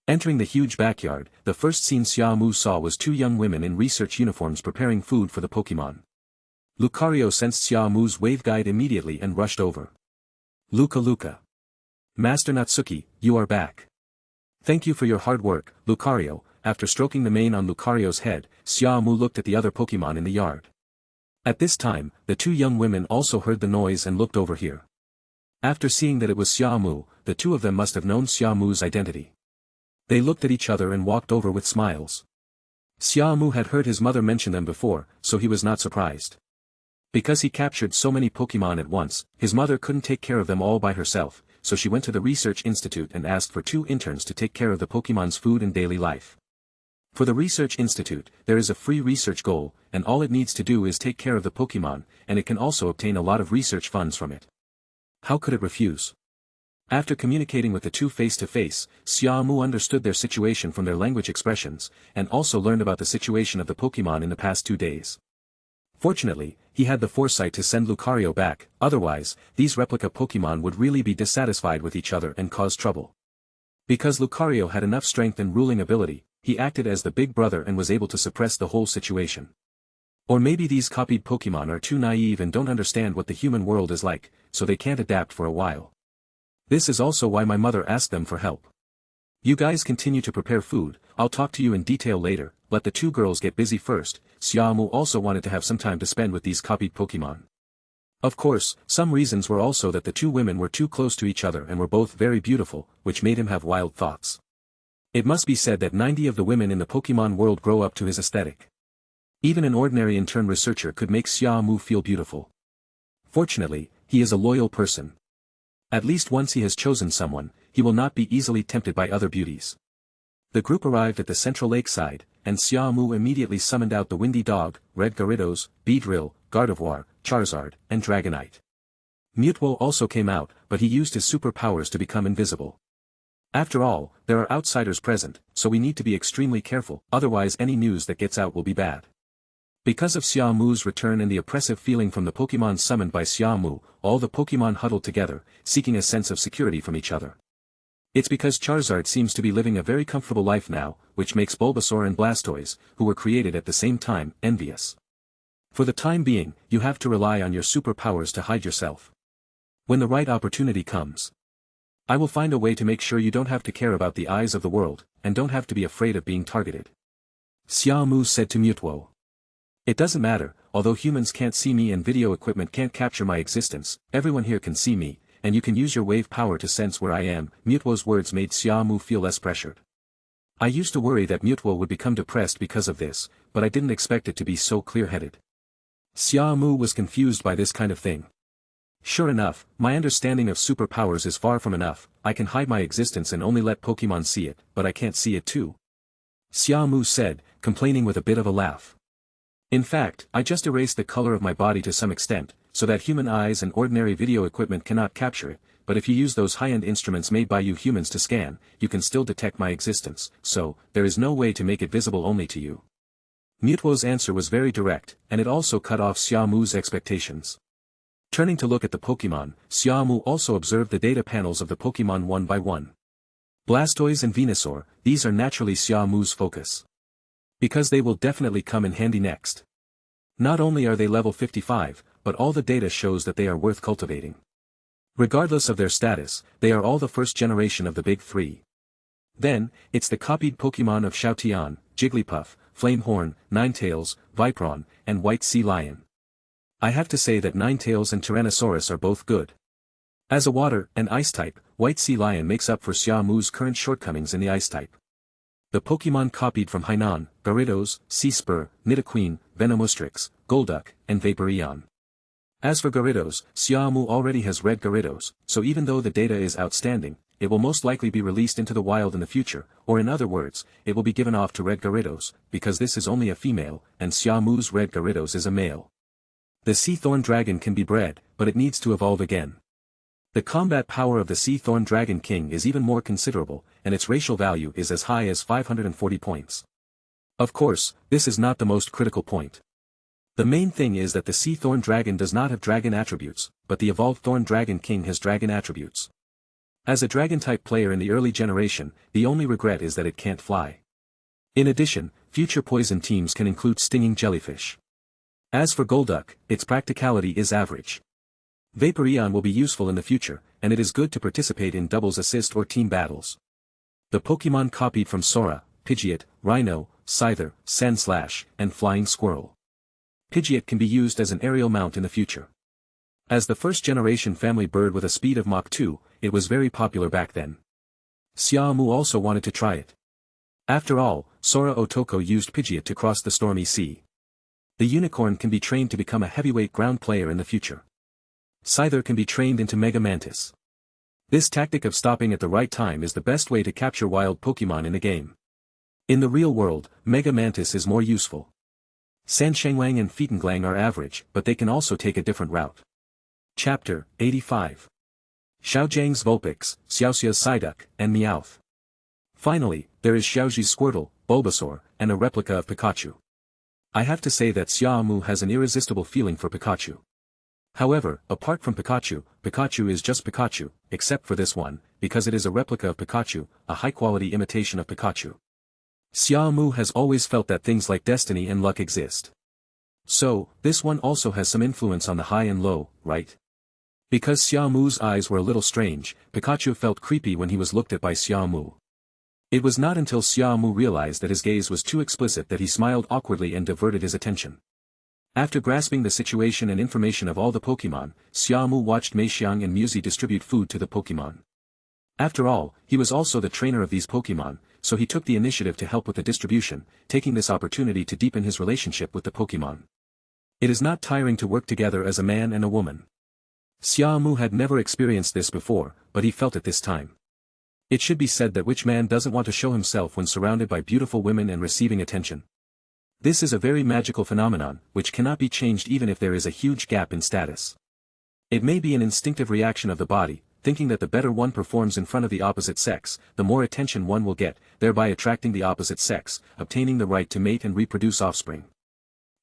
Entering the huge backyard, the first scene Xia Mu saw was two young women in research uniforms preparing food for the Pokémon. Lucario sensed Xia Mu's wave guide immediately and rushed over. Luca. Master Natsuki, you are back. Thank you for your hard work, Lucario. After stroking the mane on Lucario's head, Xia Mu looked at the other Pokémon in the yard. At this time, the two young women also heard the noise and looked over here. After seeing that it was Xia Mu, the two of them must have known Xia Mu's identity. They looked at each other and walked over with smiles. Xia Mu had heard his mother mention them before, so he was not surprised. Because he captured so many Pokémon at once, his mother couldn't take care of them all by herself, so she went to the research institute and asked for 2 interns to take care of the Pokémon's food and daily life. For the research institute, there is a free research goal, and all it needs to do is take care of the Pokémon, and it can also obtain a lot of research funds from it. How could it refuse? After communicating with the two face-to-face, Xia Mu understood their situation from their language expressions, and also learned about the situation of the Pokémon in the past 2 days. Fortunately, he had the foresight to send Lucario back, otherwise, these replica Pokémon would really be dissatisfied with each other and cause trouble. Because Lucario had enough strength and ruling ability, he acted as the big brother and was able to suppress the whole situation. Or maybe these copied Pokémon are too naive and don't understand what the human world is like, so they can't adapt for a while. This is also why my mother asked them for help. You guys continue to prepare food, I'll talk to you in detail later, let the two girls get busy first. Xia Mu also wanted to have some time to spend with these copied Pokémon. Of course, some reasons were also that the two women were too close to each other and were both very beautiful, which made him have wild thoughts. It must be said that 90 of the women in the Pokémon world grow up to his aesthetic. Even an ordinary intern researcher could make Xia Mu feel beautiful. Fortunately, he is a loyal person. At least once he has chosen someone, he will not be easily tempted by other beauties. The group arrived at the central lakeside, and Xia Mu immediately summoned out the Windy Dog, Red Gyarados, Beedrill, Gardevoir, Charizard, and Dragonite. Mewtwo also came out, but he used his superpowers to become invisible. After all, there are outsiders present, so we need to be extremely careful, otherwise any news that gets out will be bad. Because of Xia Mu's return and the oppressive feeling from the Pokémon summoned by Xia Mu, all the Pokémon huddled together, seeking a sense of security from each other. It's because Charizard seems to be living a very comfortable life now, which makes Bulbasaur and Blastoise, who were created at the same time, envious. For the time being, you have to rely on your superpowers to hide yourself. When the right opportunity comes, I will find a way to make sure you don't have to care about the eyes of the world, and don't have to be afraid of being targeted. Xia Mu said to Mewtwo. It doesn't matter, although humans can't see me and video equipment can't capture my existence, everyone here can see me, and you can use your wave power to sense where I am. Mewtwo's words made Xia Mu feel less pressured. I used to worry that Mewtwo would become depressed because of this, but I didn't expect it to be so clear-headed. Xia Mu was confused by this kind of thing. Sure enough, my understanding of superpowers is far from enough, I can hide my existence and only let Pokémon see it, but I can't see it too. Xia Mu said, complaining with a bit of a laugh. In fact, I just erased the color of my body to some extent, so that human eyes and ordinary video equipment cannot capture it, but if you use those high-end instruments made by you humans to scan, you can still detect my existence, so, there is no way to make it visible only to you. Mewtwo's answer was very direct, and it also cut off Xia Mu's expectations. Turning to look at the Pokémon, Xia Mu also observed the data panels of the Pokémon one by one. Blastoise and Venusaur, these are naturally Xia Mu's focus. Because they will definitely come in handy next. Not only are they level 55, but all the data shows that they are worth cultivating. Regardless of their status, they are all the first generation of the big three. Then, it's the copied Pokémon of Xiaotian, Jigglypuff, Flamehorn, Ninetales, Viperon, and White Sea Lion. I have to say that Ninetales and Tyrannosaurus are both good. As a water and ice type, White Sea Lion makes up for Xia Mu's current shortcomings in the ice type. The Pokémon copied from Hainan, Gyarados, Seaspur, Nidoqueen, Venomostrix, Golduck, and Vaporeon. As for Gyarados, Xia Mu already has Red Gyarados, so even though the data is outstanding, it will most likely be released into the wild in the future, or in other words, it will be given off to Red Gyarados, because this is only a female, and Xia Mu's Red Gyarados is a male. The Sea Thorn Dragon can be bred, but it needs to evolve again. The combat power of the Sea Thorn Dragon King is even more considerable, and its racial value is as high as 540 points. Of course, this is not the most critical point. The main thing is that the Sea Thorn Dragon does not have dragon attributes, but the evolved Thorn Dragon King has dragon attributes. As a dragon-type player in the early generation, the only regret is that it can't fly. In addition, future poison teams can include stinging jellyfish. As for Golduck, its practicality is average. Vaporeon will be useful in the future, and it is good to participate in doubles assist or team battles. The Pokémon copied from Sora, Pidgeot, Rhino, Scyther, Sandslash, and Flying Squirrel. Pidgeot can be used as an aerial mount in the future. As the first-generation family bird with a speed of Mach 2, it was very popular back then. Xia Mu also wanted to try it. After all, Sora Otoko used Pidgeot to cross the stormy sea. The unicorn can be trained to become a heavyweight ground player in the future. Scyther can be trained into Mega Mantis. This tactic of stopping at the right time is the best way to capture wild Pokémon in a game. In the real world, Mega Mantis is more useful. Sandshangwang and Feetenglang are average, but they can also take a different route. Chapter 85. Xiaojiang's Vulpix, Xiaoxia's Psyduck, and Meowth. Finally, there is Xiaoji's Squirtle, Bulbasaur, and a replica of Pikachu. I have to say that Xia Mu has an irresistible feeling for Pikachu. However, apart from Pikachu, Pikachu is just Pikachu, except for this one, because it is a replica of Pikachu, a high-quality imitation of Pikachu. Xia Mu has always felt that things like destiny and luck exist. So, this one also has some influence on the high and low, right? Because Xia Mu's eyes were a little strange, Pikachu felt creepy when he was looked at by Xia Mu. It was not until Xia Mu realized that his gaze was too explicit that he smiled awkwardly and diverted his attention. After grasping the situation and information of all the Pokémon, Xia Mu watched Meixiang and Mewtwo distribute food to the Pokémon. After all, he was also the trainer of these Pokémon, so he took the initiative to help with the distribution, taking this opportunity to deepen his relationship with the Pokémon. It is not tiring to work together as a man and a woman. Xia Mu had never experienced this before, but he felt it this time. It should be said that which man doesn't want to show himself when surrounded by beautiful women and receiving attention? This is a very magical phenomenon, which cannot be changed even if there is a huge gap in status. It may be an instinctive reaction of the body, thinking that the better one performs in front of the opposite sex, the more attention one will get, thereby attracting the opposite sex, obtaining the right to mate and reproduce offspring.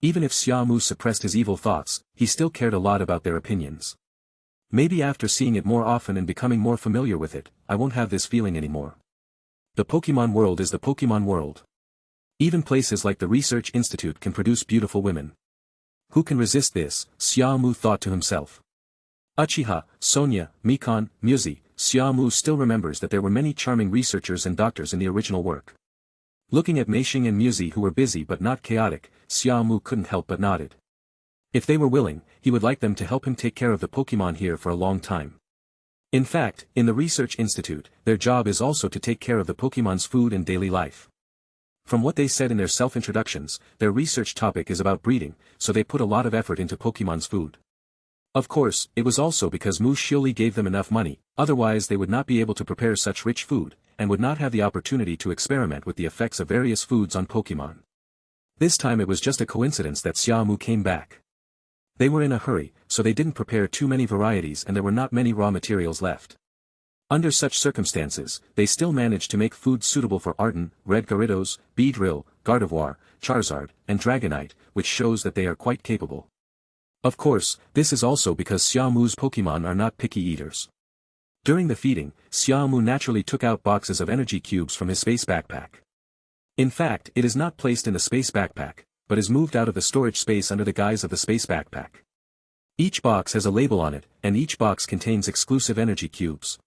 Even if Xia Mu suppressed his evil thoughts, he still cared a lot about their opinions. Maybe after seeing it more often and becoming more familiar with it, I won't have this feeling anymore. The Pokémon world is the Pokémon world. Even places like the Research Institute can produce beautiful women. Who can resist this? Xia Mu thought to himself. Uchiha, Sonia, Mikon, Mewtwo, Xia Mu still remembers that there were many charming researchers and doctors in the original work. Looking at Meixiang and Mewtwo who were busy but not chaotic, Xia Mu couldn't help but nodded. If they were willing, he would like them to help him take care of the Pokémon here for a long time. In fact, in the Research Institute, their job is also to take care of the Pokémon's food and daily life. From what they said in their self-introductions, their research topic is about breeding, so they put a lot of effort into Pokémon's food. Of course, it was also because Mu Xiuli gave them enough money, otherwise they would not be able to prepare such rich food, and would not have the opportunity to experiment with the effects of various foods on Pokémon. This time it was just a coincidence that Xia Mu came back. They were in a hurry, so they didn't prepare too many varieties and there were not many raw materials left. Under such circumstances, they still managed to make food suitable for Ardent, Red Gyarados, Beedrill, Gardevoir, Charizard, and Dragonite, which shows that they are quite capable. Of course, this is also because Xia Mu's Pokémon are not picky eaters. During the feeding, Xia Mu naturally took out boxes of energy cubes from his space backpack. In fact, it is not placed in the space backpack, but is moved out of the storage space under the guise of the space backpack. Each box has a label on it, and each box contains exclusive energy cubes.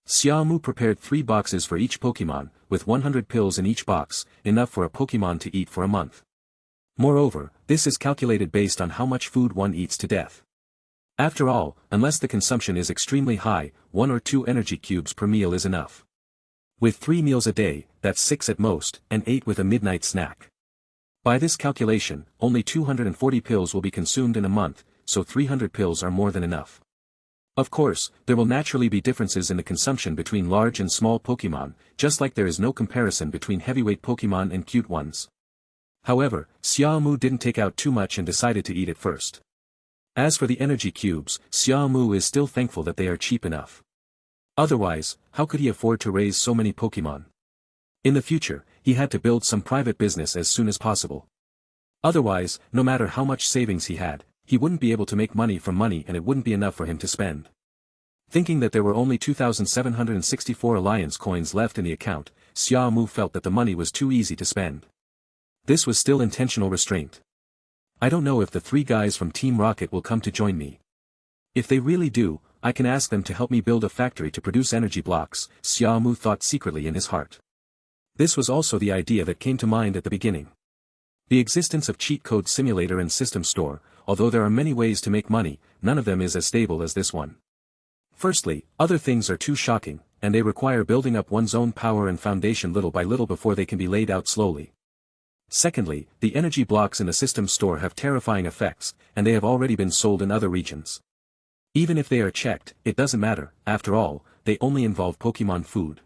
Xia Mu prepared 3 boxes for each Pokémon, with 100 pills in each box, enough for a Pokémon to eat for a month. Moreover, this is calculated based on how much food one eats to death. After all, unless the consumption is extremely high, 1 or 2 energy cubes per meal is enough. With 3 meals a day, that's 6 at most, and 8 with a midnight snack. By this calculation, only 240 pills will be consumed in a month, so 300 pills are more than enough. Of course, there will naturally be differences in the consumption between large and small Pokémon, just like there is no comparison between heavyweight Pokémon and cute ones. However, Xia Mu didn't take out too much and decided to eat it first. As for the energy cubes, Xia Mu is still thankful that they are cheap enough. Otherwise, how could he afford to raise so many Pokémon? In the future, he had to build some private business as soon as possible. Otherwise, no matter how much savings he had, he wouldn't be able to make money from money and it wouldn't be enough for him to spend. Thinking that there were only 2,764 alliance coins left in the account, Xia Mu felt that the money was too easy to spend. This was still intentional restraint. I don't know if the 3 guys from Team Rocket will come to join me. If they really do, I can ask them to help me build a factory to produce energy blocks, Xia Mu thought secretly in his heart. This was also the idea that came to mind at the beginning. The existence of cheat code simulator and system store, although there are many ways to make money, none of them is as stable as this one. Firstly, other things are too shocking, and they require building up one's own power and foundation little by little before they can be laid out slowly. Secondly, the energy blocks in the system store have terrifying effects, and they have already been sold in other regions. Even if they are checked, it doesn't matter, after all, they only involve Pokémon food.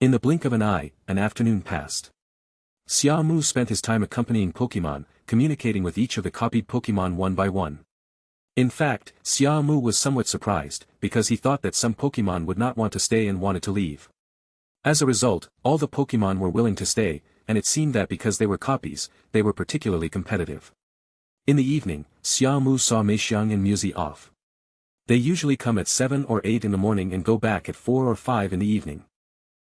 In the blink of an eye, an afternoon passed. Xia Mu spent his time accompanying Pokémon, communicating with each of the copied Pokémon one by one. In fact, Xia Mu was somewhat surprised, because he thought that some Pokémon would not want to stay and wanted to leave. As a result, all the Pokémon were willing to stay, and it seemed that because they were copies, they were particularly competitive. In the evening, Xia Mu saw Meixiang and Muzi off. They usually come at 7 or 8 in the morning and go back at 4 or 5 in the evening.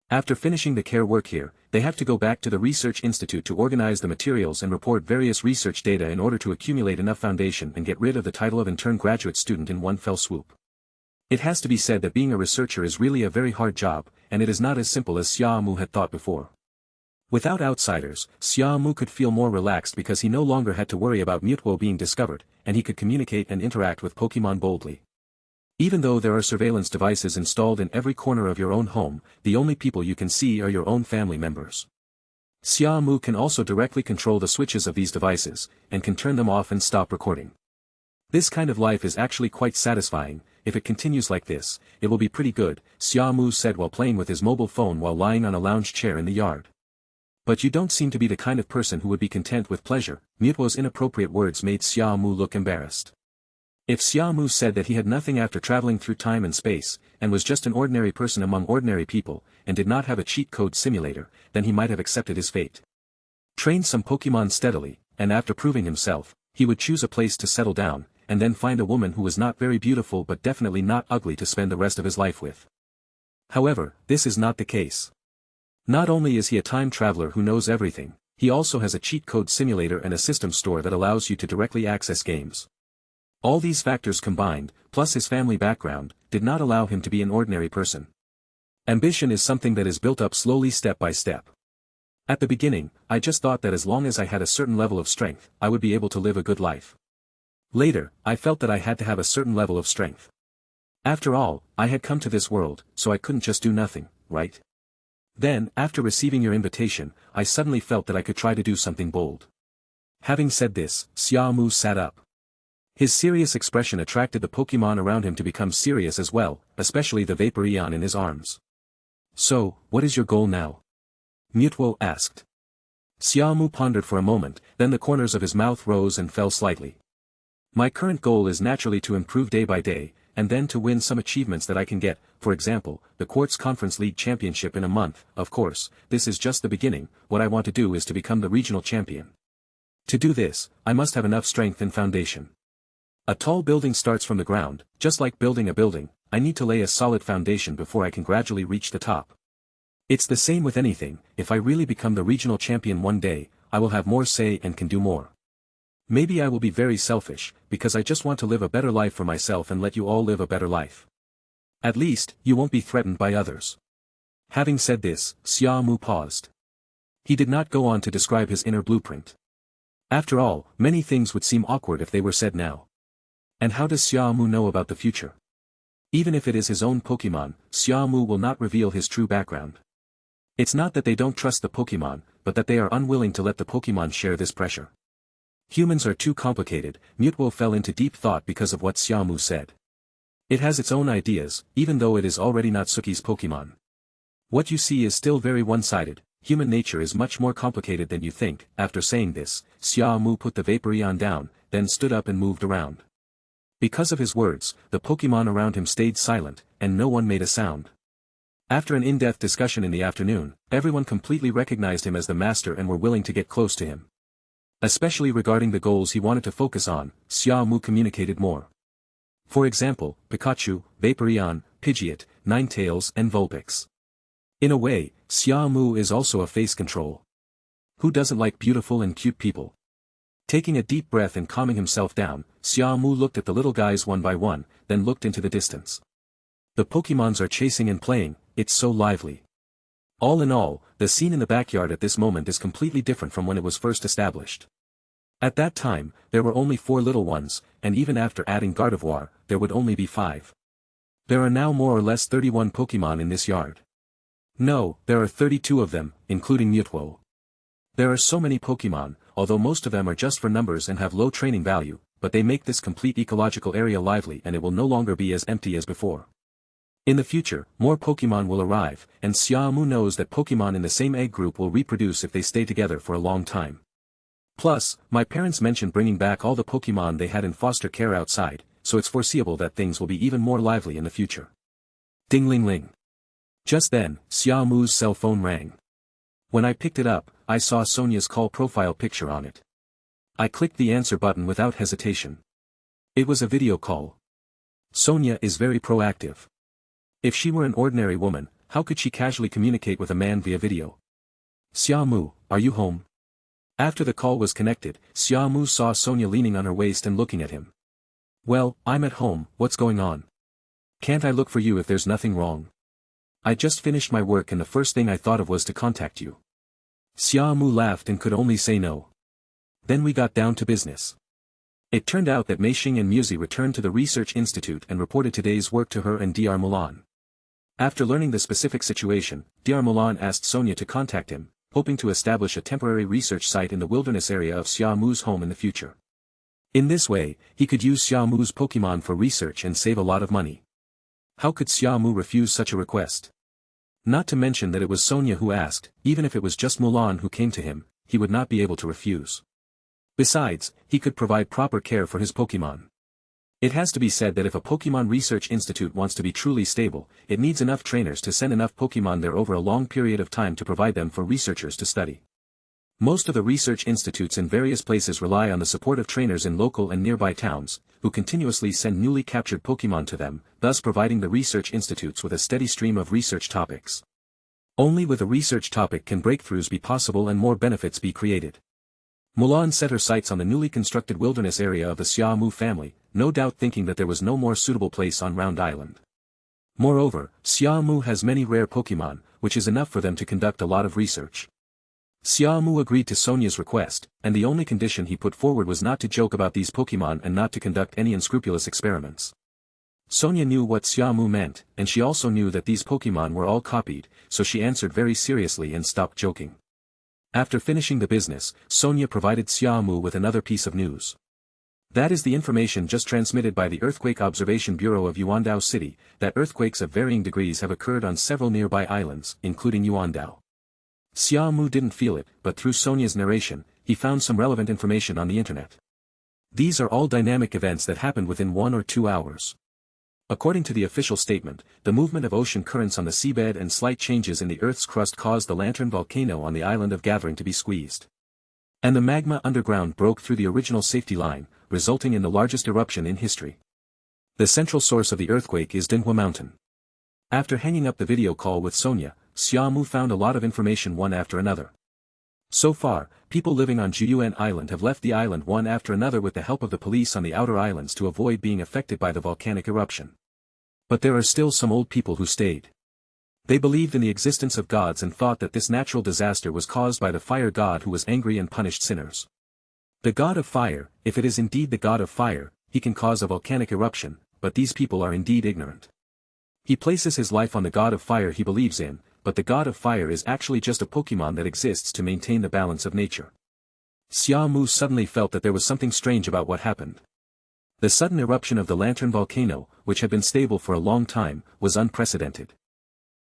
After finishing the care work here, they have to go back to the research institute to organize the materials and report various research data in order to accumulate enough foundation and get rid of the title of intern graduate student in one fell swoop. It has to be said that being a researcher is really a very hard job, and it is not as simple as Xia Mu had thought before. Without outsiders, Xia Mu could feel more relaxed because he no longer had to worry about Mewtwo being discovered, and he could communicate and interact with Pokémon boldly. Even though there are surveillance devices installed in every corner of your own home, the only people you can see are your own family members. Xia Mu can also directly control the switches of these devices, and can turn them off and stop recording. This kind of life is actually quite satisfying. If it continues like this, it will be pretty good, Xia Mu said while playing with his mobile phone while lying on a lounge chair in the yard. But you don't seem to be the kind of person who would be content with pleasure. Mewtwo's inappropriate words made Xia Mu look embarrassed. If Xia Mu said that he had nothing after traveling through time and space, and was just an ordinary person among ordinary people, and did not have a cheat code simulator, then he might have accepted his fate. Train some Pokémon steadily, and after proving himself, he would choose a place to settle down, and then find a woman who was not very beautiful but definitely not ugly to spend the rest of his life with. However, this is not the case. Not only is he a time traveler who knows everything, he also has a cheat code simulator and a system store that allows you to directly access games. All these factors combined, plus his family background, did not allow him to be an ordinary person. Ambition is something that is built up slowly step by step. At the beginning, I just thought that as long as I had a certain level of strength, I would be able to live a good life. Later, I felt that I had to have a certain level of strength. After all, I had come to this world, so I couldn't just do nothing, right? Then, after receiving your invitation, I suddenly felt that I could try to do something bold. Having said this, Xia Mu sat up. His serious expression attracted the Pokémon around him to become serious as well, especially the Vaporeon in his arms. So, what is your goal now? Mewtwo asked. Xia Mu pondered for a moment, then the corners of his mouth rose and fell slightly. My current goal is naturally to improve day by day, and then to win some achievements that I can get, for example, the Quartz Conference League Championship in a month. Of course, this is just the beginning. What I want to do is to become the regional champion. To do this, I must have enough strength and foundation. A tall building starts from the ground. Just like building a building, I need to lay a solid foundation before I can gradually reach the top. It's the same with anything. If I really become the regional champion one day, I will have more say and can do more. Maybe I will be very selfish, because I just want to live a better life for myself and let you all live a better life. At least, you won't be threatened by others. Having said this, Xia Mu paused. He did not go on to describe his inner blueprint. After all, many things would seem awkward if they were said now. And how does Xia Mu know about the future? Even if it is his own Pokémon, Xia Mu will not reveal his true background. It's not that they don't trust the Pokémon, but that they are unwilling to let the Pokémon share this pressure. Humans are too complicated. Mewtwo fell into deep thought because of what Xia Mu said. It has its own ideas, even though it is already Natsuki's Pokémon. What you see is still very one-sided. Human nature is much more complicated than you think. After saying this, Xia Mu put the Vaporeon down, then stood up and moved around. Because of his words, the Pokémon around him stayed silent, and no one made a sound. After an in-depth discussion in the afternoon, everyone completely recognized him as the master and were willing to get close to him. Especially regarding the goals he wanted to focus on, Xia Mu communicated more. For example, Pikachu, Vaporeon, Pidgeot, Ninetales and Vulpix. In a way, Xia Mu is also a face control. Who doesn't like beautiful and cute people? Taking a deep breath and calming himself down, Xia Mu looked at the little guys one by one, then looked into the distance. The Pokémons are chasing and playing. It's so lively. All in all, the scene in the backyard at this moment is completely different from when it was first established. At that time, there were only 4 little ones, and even after adding Gardevoir, there would only be 5. There are now more or less 31 Pokémon in this yard. No, there are 32 of them, including Mewtwo. There are so many Pokémon, although most of them are just for numbers and have low training value, but they make this complete ecological area lively and it will no longer be as empty as before. In the future, more Pokémon will arrive, and Xia Mu knows that Pokémon in the same egg group will reproduce if they stay together for a long time. Plus, my parents mentioned bringing back all the Pokémon they had in foster care outside, so it's foreseeable that things will be even more lively in the future. Ding-ling-ling. Just then, Xia Mu's cell phone rang. When I picked it up, I saw Sonia's call profile picture on it. I clicked the answer button without hesitation. It was a video call. Sonia is very proactive. If she were an ordinary woman, how could she casually communicate with a man via video? Xia Mu, are you home? After the call was connected, Xia Mu saw Sonia leaning on her waist and looking at him. Well, I'm at home, what's going on? Can't I look for you if there's nothing wrong? I just finished my work and the first thing I thought of was to contact you. Xia Mu laughed and could only say no. Then we got down to business. It turned out that Meishing and Muzi returned to the research institute and reported today's work to her and Dr. Mulan. After learning the specific situation, Dr. Mulan asked Sonia to contact him, hoping to establish a temporary research site in the wilderness area of Xia Mu's home in the future. In this way, he could use Xia Mu's Pokémon for research and save a lot of money. How could Xia Mu refuse such a request? Not to mention that it was Sonia who asked, even if it was just Mulan who came to him, he would not be able to refuse. Besides, he could provide proper care for his Pokémon. It has to be said that if a Pokémon Research Institute wants to be truly stable, it needs enough trainers to send enough Pokémon there over a long period of time to provide them for researchers to study. Most of the research institutes in various places rely on the support of trainers in local and nearby towns, who continuously send newly captured Pokémon to them, thus providing the research institutes with a steady stream of research topics. Only with a research topic can breakthroughs be possible and more benefits be created. Mulan set her sights on the newly constructed wilderness area of the Xia Mu family, no doubt thinking that there was no more suitable place on Round Island. Moreover, Xia Mu has many rare Pokémon, which is enough for them to conduct a lot of research. Xia Mu agreed to Sonia's request, and the only condition he put forward was not to joke about these Pokémon and not to conduct any unscrupulous experiments. Sonia knew what Xia Mu meant, and she also knew that these Pokémon were all copied, so she answered very seriously and stopped joking. After finishing the business, Sonia provided Xia Mu with another piece of news. That is the information just transmitted by the Earthquake Observation Bureau of Yuandao City, that earthquakes of varying degrees have occurred on several nearby islands, including Yuandao. Xia Mu didn't feel it, but through Sonia's narration, he found some relevant information on the internet. These are all dynamic events that happened within 1 or 2 hours. According to the official statement, the movement of ocean currents on the seabed and slight changes in the Earth's crust caused the Lantern volcano on the island of Gathering to be squeezed. And the magma underground broke through the original safety line, resulting in the largest eruption in history. The central source of the earthquake is Dinhua Mountain. After hanging up the video call with Sonia, Xia Mu found a lot of information one after another. So far, people living on Juyuan Island have left the island one after another with the help of the police on the outer islands to avoid being affected by the volcanic eruption. But there are still some old people who stayed. They believed in the existence of gods and thought that this natural disaster was caused by the fire god who was angry and punished sinners. The god of fire, if it is indeed the god of fire, he can cause a volcanic eruption, but these people are indeed ignorant. He places his life on the god of fire he believes in, but the god of fire is actually just a Pokémon that exists to maintain the balance of nature. Xia Mu suddenly felt that there was something strange about what happened. The sudden eruption of the Lantern volcano, which had been stable for a long time, was unprecedented.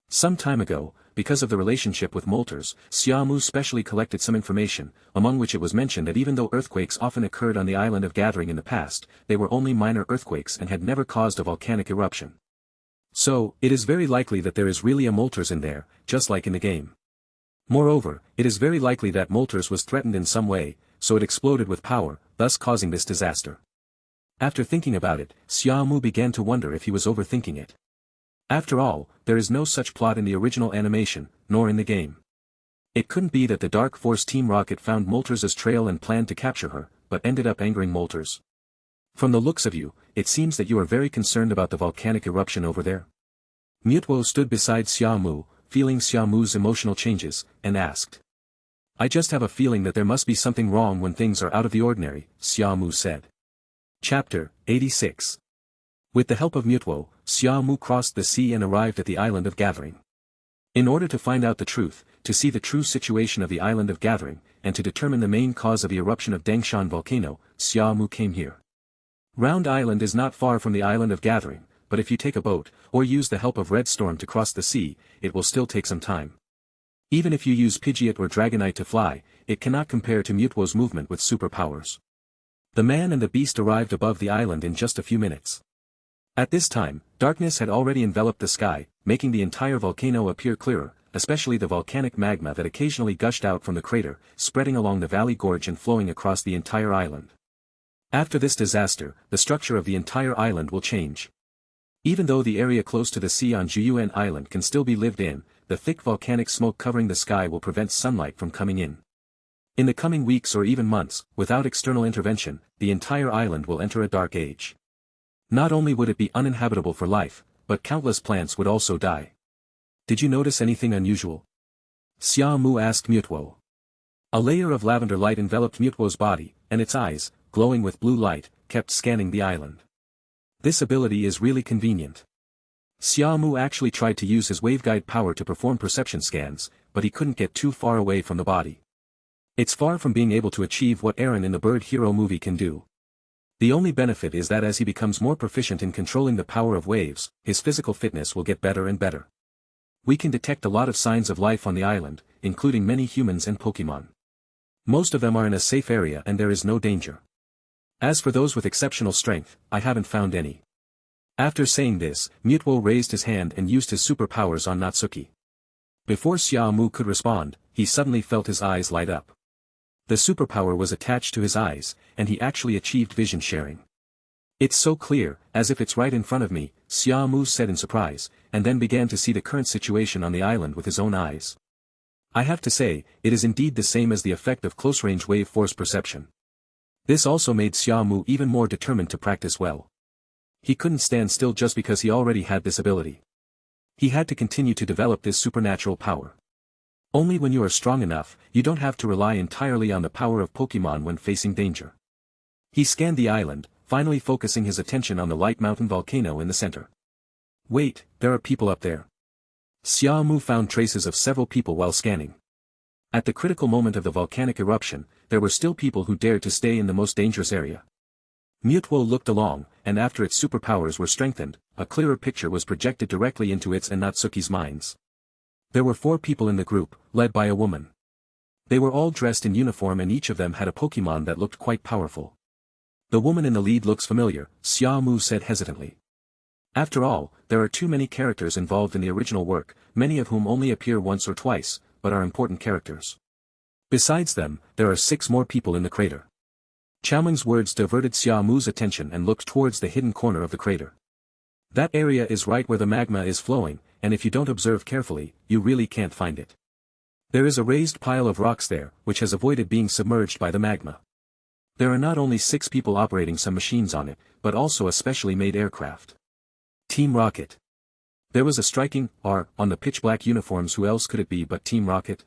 Some time ago, because of the relationship with Moltres, Xia Mu specially collected some information, among which it was mentioned that even though earthquakes often occurred on the island of Gathering in the past, they were only minor earthquakes and had never caused a volcanic eruption. So, it is very likely that there is really a Moltres in there, just like in the game. Moreover, it is very likely that Moltres was threatened in some way, so it exploded with power, thus causing this disaster. After thinking about it, Xia Mu began to wonder if he was overthinking it. After all, there is no such plot in the original animation, nor in the game. It couldn't be that the Dark Force Team Rocket found Moltres' trail and planned to capture her, but ended up angering Moltres. From the looks of you, it seems that you are very concerned about the volcanic eruption over there. Mewtwo stood beside Xia Mu, feeling Xia Mu's emotional changes, and asked. I just have a feeling that there must be something wrong when things are out of the ordinary, Xia Mu said. Chapter 86. With the help of Mewtwo, Xia Mu crossed the sea and arrived at the island of Gathering. In order to find out the truth, to see the true situation of the island of Gathering, and to determine the main cause of the eruption of Dangshan volcano, Xia Mu came here. Round Island is not far from the island of Gathering, but if you take a boat, or use the help of Red Storm to cross the sea, it will still take some time. Even if you use Pidgeot or Dragonite to fly, it cannot compare to Mewtwo's movement with superpowers. The man and the beast arrived above the island in just a few minutes. At this time, darkness had already enveloped the sky, making the entire volcano appear clearer, especially the volcanic magma that occasionally gushed out from the crater, spreading along the valley gorge and flowing across the entire island. After this disaster, the structure of the entire island will change. Even though the area close to the sea on Juyuan Island can still be lived in, the thick volcanic smoke covering the sky will prevent sunlight from coming in. In the coming weeks or even months, without external intervention, the entire island will enter a dark age. Not only would it be uninhabitable for life, but countless plants would also die. Did you notice anything unusual? Xia Mu asked Mewtwo. A layer of lavender light enveloped Mewtwo's body, and its eyes, glowing with blue light, kept scanning the island. This ability is really convenient. Xia Mu actually tried to use his waveguide power to perform perception scans, but he couldn't get too far away from the body. It's far from being able to achieve what Eren in the Bird Hero movie can do. The only benefit is that as he becomes more proficient in controlling the power of waves, his physical fitness will get better and better. We can detect a lot of signs of life on the island, including many humans and Pokémon. Most of them are in a safe area and there is no danger. As for those with exceptional strength, I haven't found any. After saying this, Mewtwo raised his hand and used his superpowers on Natsuki. Before Xia Mu could respond, he suddenly felt his eyes light up. The superpower was attached to his eyes, and he actually achieved vision sharing. It's so clear, as if it's right in front of me, Xia Mu said in surprise, and then began to see the current situation on the island with his own eyes. I have to say, it is indeed the same as the effect of close-range wave force perception. This also made Xia Mu even more determined to practice well. He couldn't stand still just because he already had this ability. He had to continue to develop this supernatural power. Only when you are strong enough, you don't have to rely entirely on the power of Pokémon when facing danger. He scanned the island, finally focusing his attention on the light mountain volcano in the center. Wait, there are people up there. Xia Mu found traces of several people while scanning. At the critical moment of the volcanic eruption, there were still people who dared to stay in the most dangerous area. Mewtwo looked along, and after its superpowers were strengthened, a clearer picture was projected directly into its and Natsuki's minds. There were 4 people in the group, led by a woman. They were all dressed in uniform and each of them had a Pokémon that looked quite powerful. The woman in the lead looks familiar, Xia Mu said hesitantly. After all, there are too many characters involved in the original work, many of whom only appear once or twice, but are important characters. Besides them, there are 6 more people in the crater. Xiaoming's words diverted Xia Mu's attention and looked towards the hidden corner of the crater. That area is right where the magma is flowing, and if you don't observe carefully, you really can't find it. There is a raised pile of rocks there, which has avoided being submerged by the magma. There are not only 6 people operating some machines on it, but also a specially made aircraft. Team Rocket. There was a striking R on the pitch-black uniforms. Who else could it be but Team Rocket?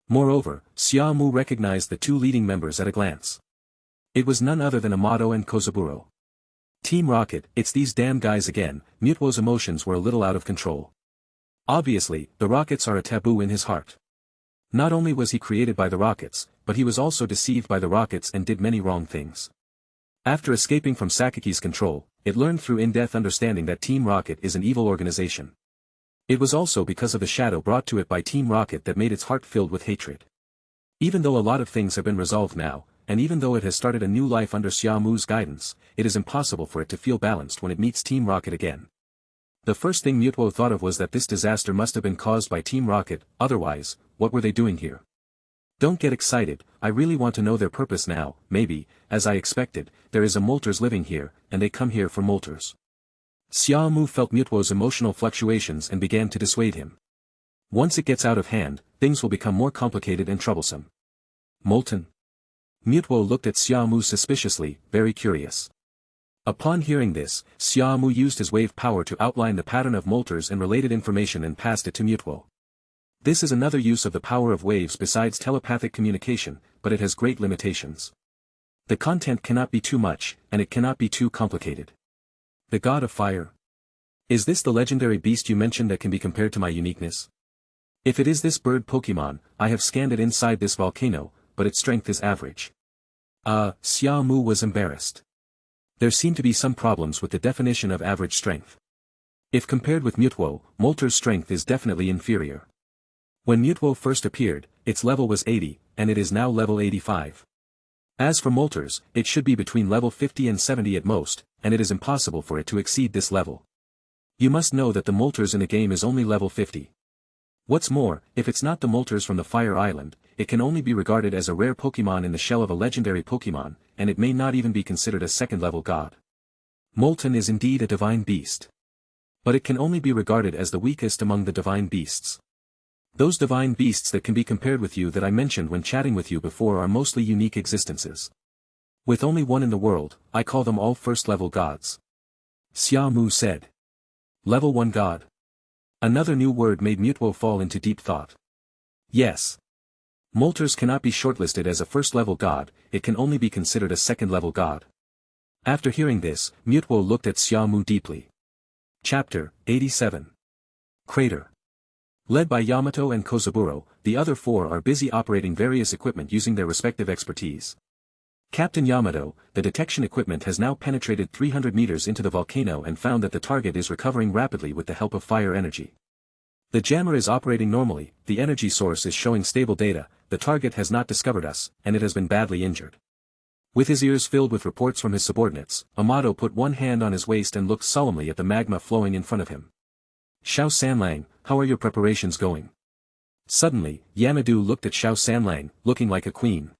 Moreover, Xia Mu recognized the 2 leading members at a glance. It was none other than Amato and Kozaburo. Team Rocket, it's these damn guys again. Mewtwo's emotions were a little out of control. Obviously, the rockets are a taboo in his heart. Not only was he created by the rockets, but he was also deceived by the rockets and did many wrong things. After escaping from Sakiki's control, it learned through in-depth understanding that Team Rocket is an evil organization. It was also because of the shadow brought to it by Team Rocket that made its heart filled with hatred. Even though a lot of things have been resolved now, and even though it has started a new life under Xia Mu's guidance, it is impossible for it to feel balanced when it meets Team Rocket again. The first thing Mewtwo thought of was that this disaster must have been caused by Team Rocket, otherwise, what were they doing here? Don't get excited, I really want to know their purpose now. Maybe, as I expected, there is a Moltres living here, and they come here for Moltres. Xia Mu felt Mewtwo's emotional fluctuations and began to dissuade him. Once it gets out of hand, things will become more complicated and troublesome. Molten? Mewtwo looked at Xia Mu suspiciously, very curious. Upon hearing this, Xia Mu used his wave power to outline the pattern of Moltres and related information and passed it to Mewtwo. This is another use of the power of waves besides telepathic communication, but it has great limitations. The content cannot be too much, and it cannot be too complicated. The God of Fire. Is this the legendary beast you mentioned that can be compared to my uniqueness? If it is this bird Pokémon, I have scanned it inside this volcano, but its strength is average. Xia Mu was embarrassed. There seemed to be some problems with the definition of average strength. If compared with Mewtwo, Moltres' strength is definitely inferior. When Mewtwo first appeared, its level was 80, and it is now level 85. As for Moltres, it should be between level 50 and 70 at most, and it is impossible for it to exceed this level. You must know that the Moltres in the game is only level 50. What's more, if it's not the Moltres from the Fire Island, it can only be regarded as a rare Pokémon in the shell of a legendary Pokémon, and it may not even be considered a second-level god. Molten is indeed a divine beast. But it can only be regarded as the weakest among the divine beasts. Those divine beasts that can be compared with you that I mentioned when chatting with you before are mostly unique existences. With only one in the world, I call them all first-level gods. Xia Mu said. Level 1 god. Another new word made Mewtwo fall into deep thought. Yes. Moltres cannot be shortlisted as a first-level god, it can only be considered a second-level god. After hearing this, Mewtwo looked at Xia Mu deeply. Chapter 87. Crater. Led by Yamato and Kozaburo, the other four are busy operating various equipment using their respective expertise. Captain Yamato, the detection equipment has now penetrated 300 meters into the volcano and found that the target is recovering rapidly with the help of fire energy. The jammer is operating normally, the energy source is showing stable data, the target has not discovered us, and it has been badly injured. With his ears filled with reports from his subordinates, Amato put one hand on his waist and looked solemnly at the magma flowing in front of him. Xiao Sanlang, how are your preparations going? Suddenly, Yamadu looked at Xiao Sanlang, looking like a queen.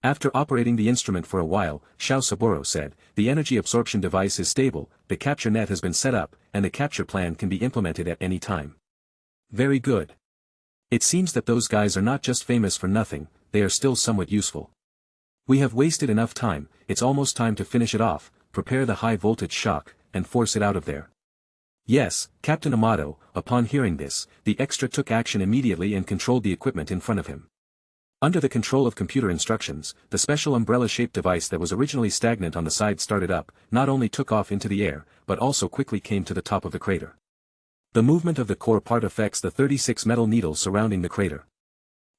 After operating the instrument for a while, Xiao Saburo said, the energy absorption device is stable, the capture net has been set up, and the capture plan can be implemented at any time. Very good. It seems that those guys are not just famous for nothing, they are still somewhat useful. We have wasted enough time, it's almost time to finish it off, prepare the high voltage shock, and force it out of there. Yes, Captain Amato, upon hearing this, the extra took action immediately and controlled the equipment in front of him. Under the control of computer instructions, the special umbrella-shaped device that was originally stagnant on the side started up, not only took off into the air, but also quickly came to the top of the crater. The movement of the core part affects the 36 metal needles surrounding the crater.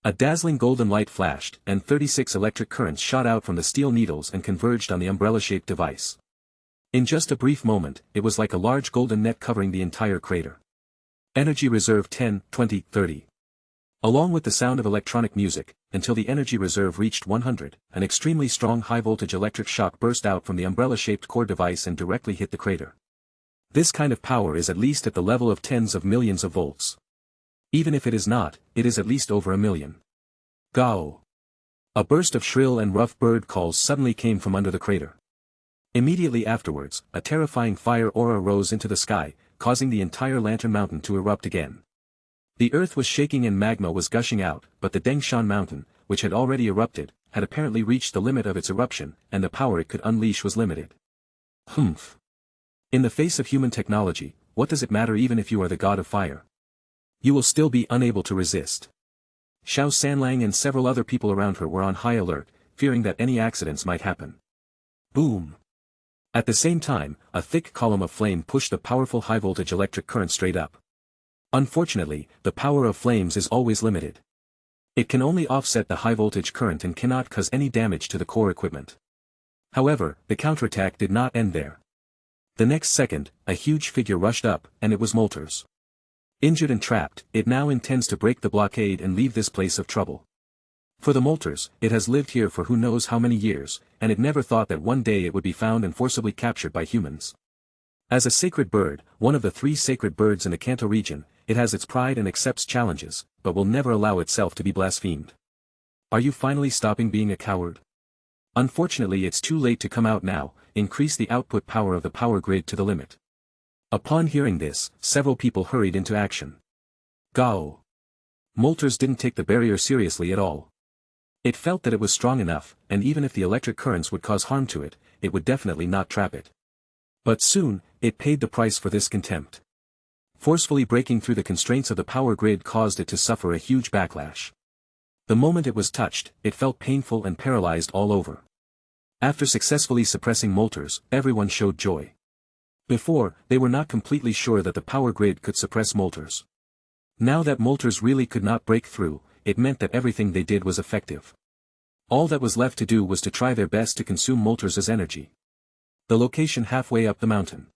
A dazzling golden light flashed, and 36 electric currents shot out from the steel needles and converged on the umbrella-shaped device. In just a brief moment, it was like a large golden net covering the entire crater. Energy reserve 10, 20, 30. Along with the sound of electronic music, until the energy reserve reached 100, an extremely strong high-voltage electric shock burst out from the umbrella-shaped core device and directly hit the crater. This kind of power is at least at the level of tens of millions of volts. Even if it is not, it is at least over 1 million. Gao! A burst of shrill and rough bird calls suddenly came from under the crater. Immediately afterwards, a terrifying fire aura rose into the sky, causing the entire Lantern Mountain to erupt again. The earth was shaking and magma was gushing out, but the Dengshan Mountain, which had already erupted, had apparently reached the limit of its eruption, and the power it could unleash was limited. Humph! In the face of human technology, what does it matter even if you are the god of fire? You will still be unable to resist. Xiao Sanlang and several other people around her were on high alert, fearing that any accidents might happen. Boom! At the same time, a thick column of flame pushed the powerful high-voltage electric current straight up. Unfortunately, the power of flames is always limited. It can only offset the high-voltage current and cannot cause any damage to the core equipment. However, the counterattack did not end there. The next second, a huge figure rushed up, and it was Moltres. Injured and trapped, it now intends to break the blockade and leave this place of trouble. For the Moltres, it has lived here for who knows how many years, and it never thought that one day it would be found and forcibly captured by humans. As a sacred bird, one of the 3 sacred birds in the Kanto region, it has its pride and accepts challenges, but will never allow itself to be blasphemed. Are you finally stopping being a coward? Unfortunately, it's too late to come out now, increase the output power of the power grid to the limit. Upon hearing this, several people hurried into action. Gao! Moltres didn't take the barrier seriously at all. It felt that it was strong enough, and even if the electric currents would cause harm to it, it would definitely not trap it. But soon, it paid the price for this contempt. Forcefully breaking through the constraints of the power grid caused it to suffer a huge backlash. The moment it was touched, it felt painful and paralyzed all over. After successfully suppressing Moltres, everyone showed joy. Before, they were not completely sure that the power grid could suppress Moltres. Now that Moltres really could not break through, it meant that everything they did was effective. All that was left to do was to try their best to consume Moltres' energy. The location halfway up the mountain.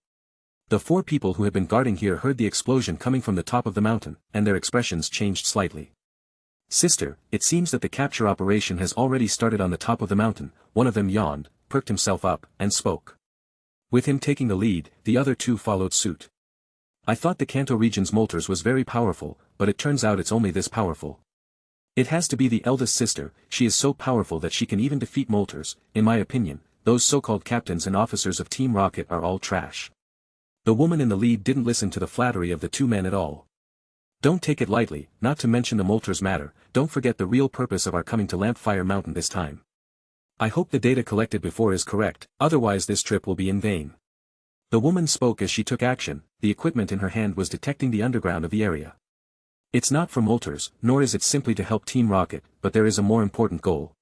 The 4 people who had been guarding here heard the explosion coming from the top of the mountain, and their expressions changed slightly. Sister, it seems that the capture operation has already started on the top of the mountain. One of them yawned, perked himself up, and spoke. With him taking the lead, the other two followed suit. I thought the Kanto region's Moltres was very powerful, but it turns out it's only this powerful. It has to be the eldest sister. She is so powerful that she can even defeat Moltres. In my opinion, those so-called captains and officers of Team Rocket are all trash. The woman in the lead didn't listen to the flattery of the two men at all. Don't take it lightly, not to mention the Moltres matter. Don't forget the real purpose of our coming to Lampfire Mountain this time. I hope the data collected before is correct, otherwise this trip will be in vain. The woman spoke as she took action. The equipment in her hand was detecting the underground of the area. It's not for Moltres, nor is it simply to help Team Rocket, but there is a more important goal.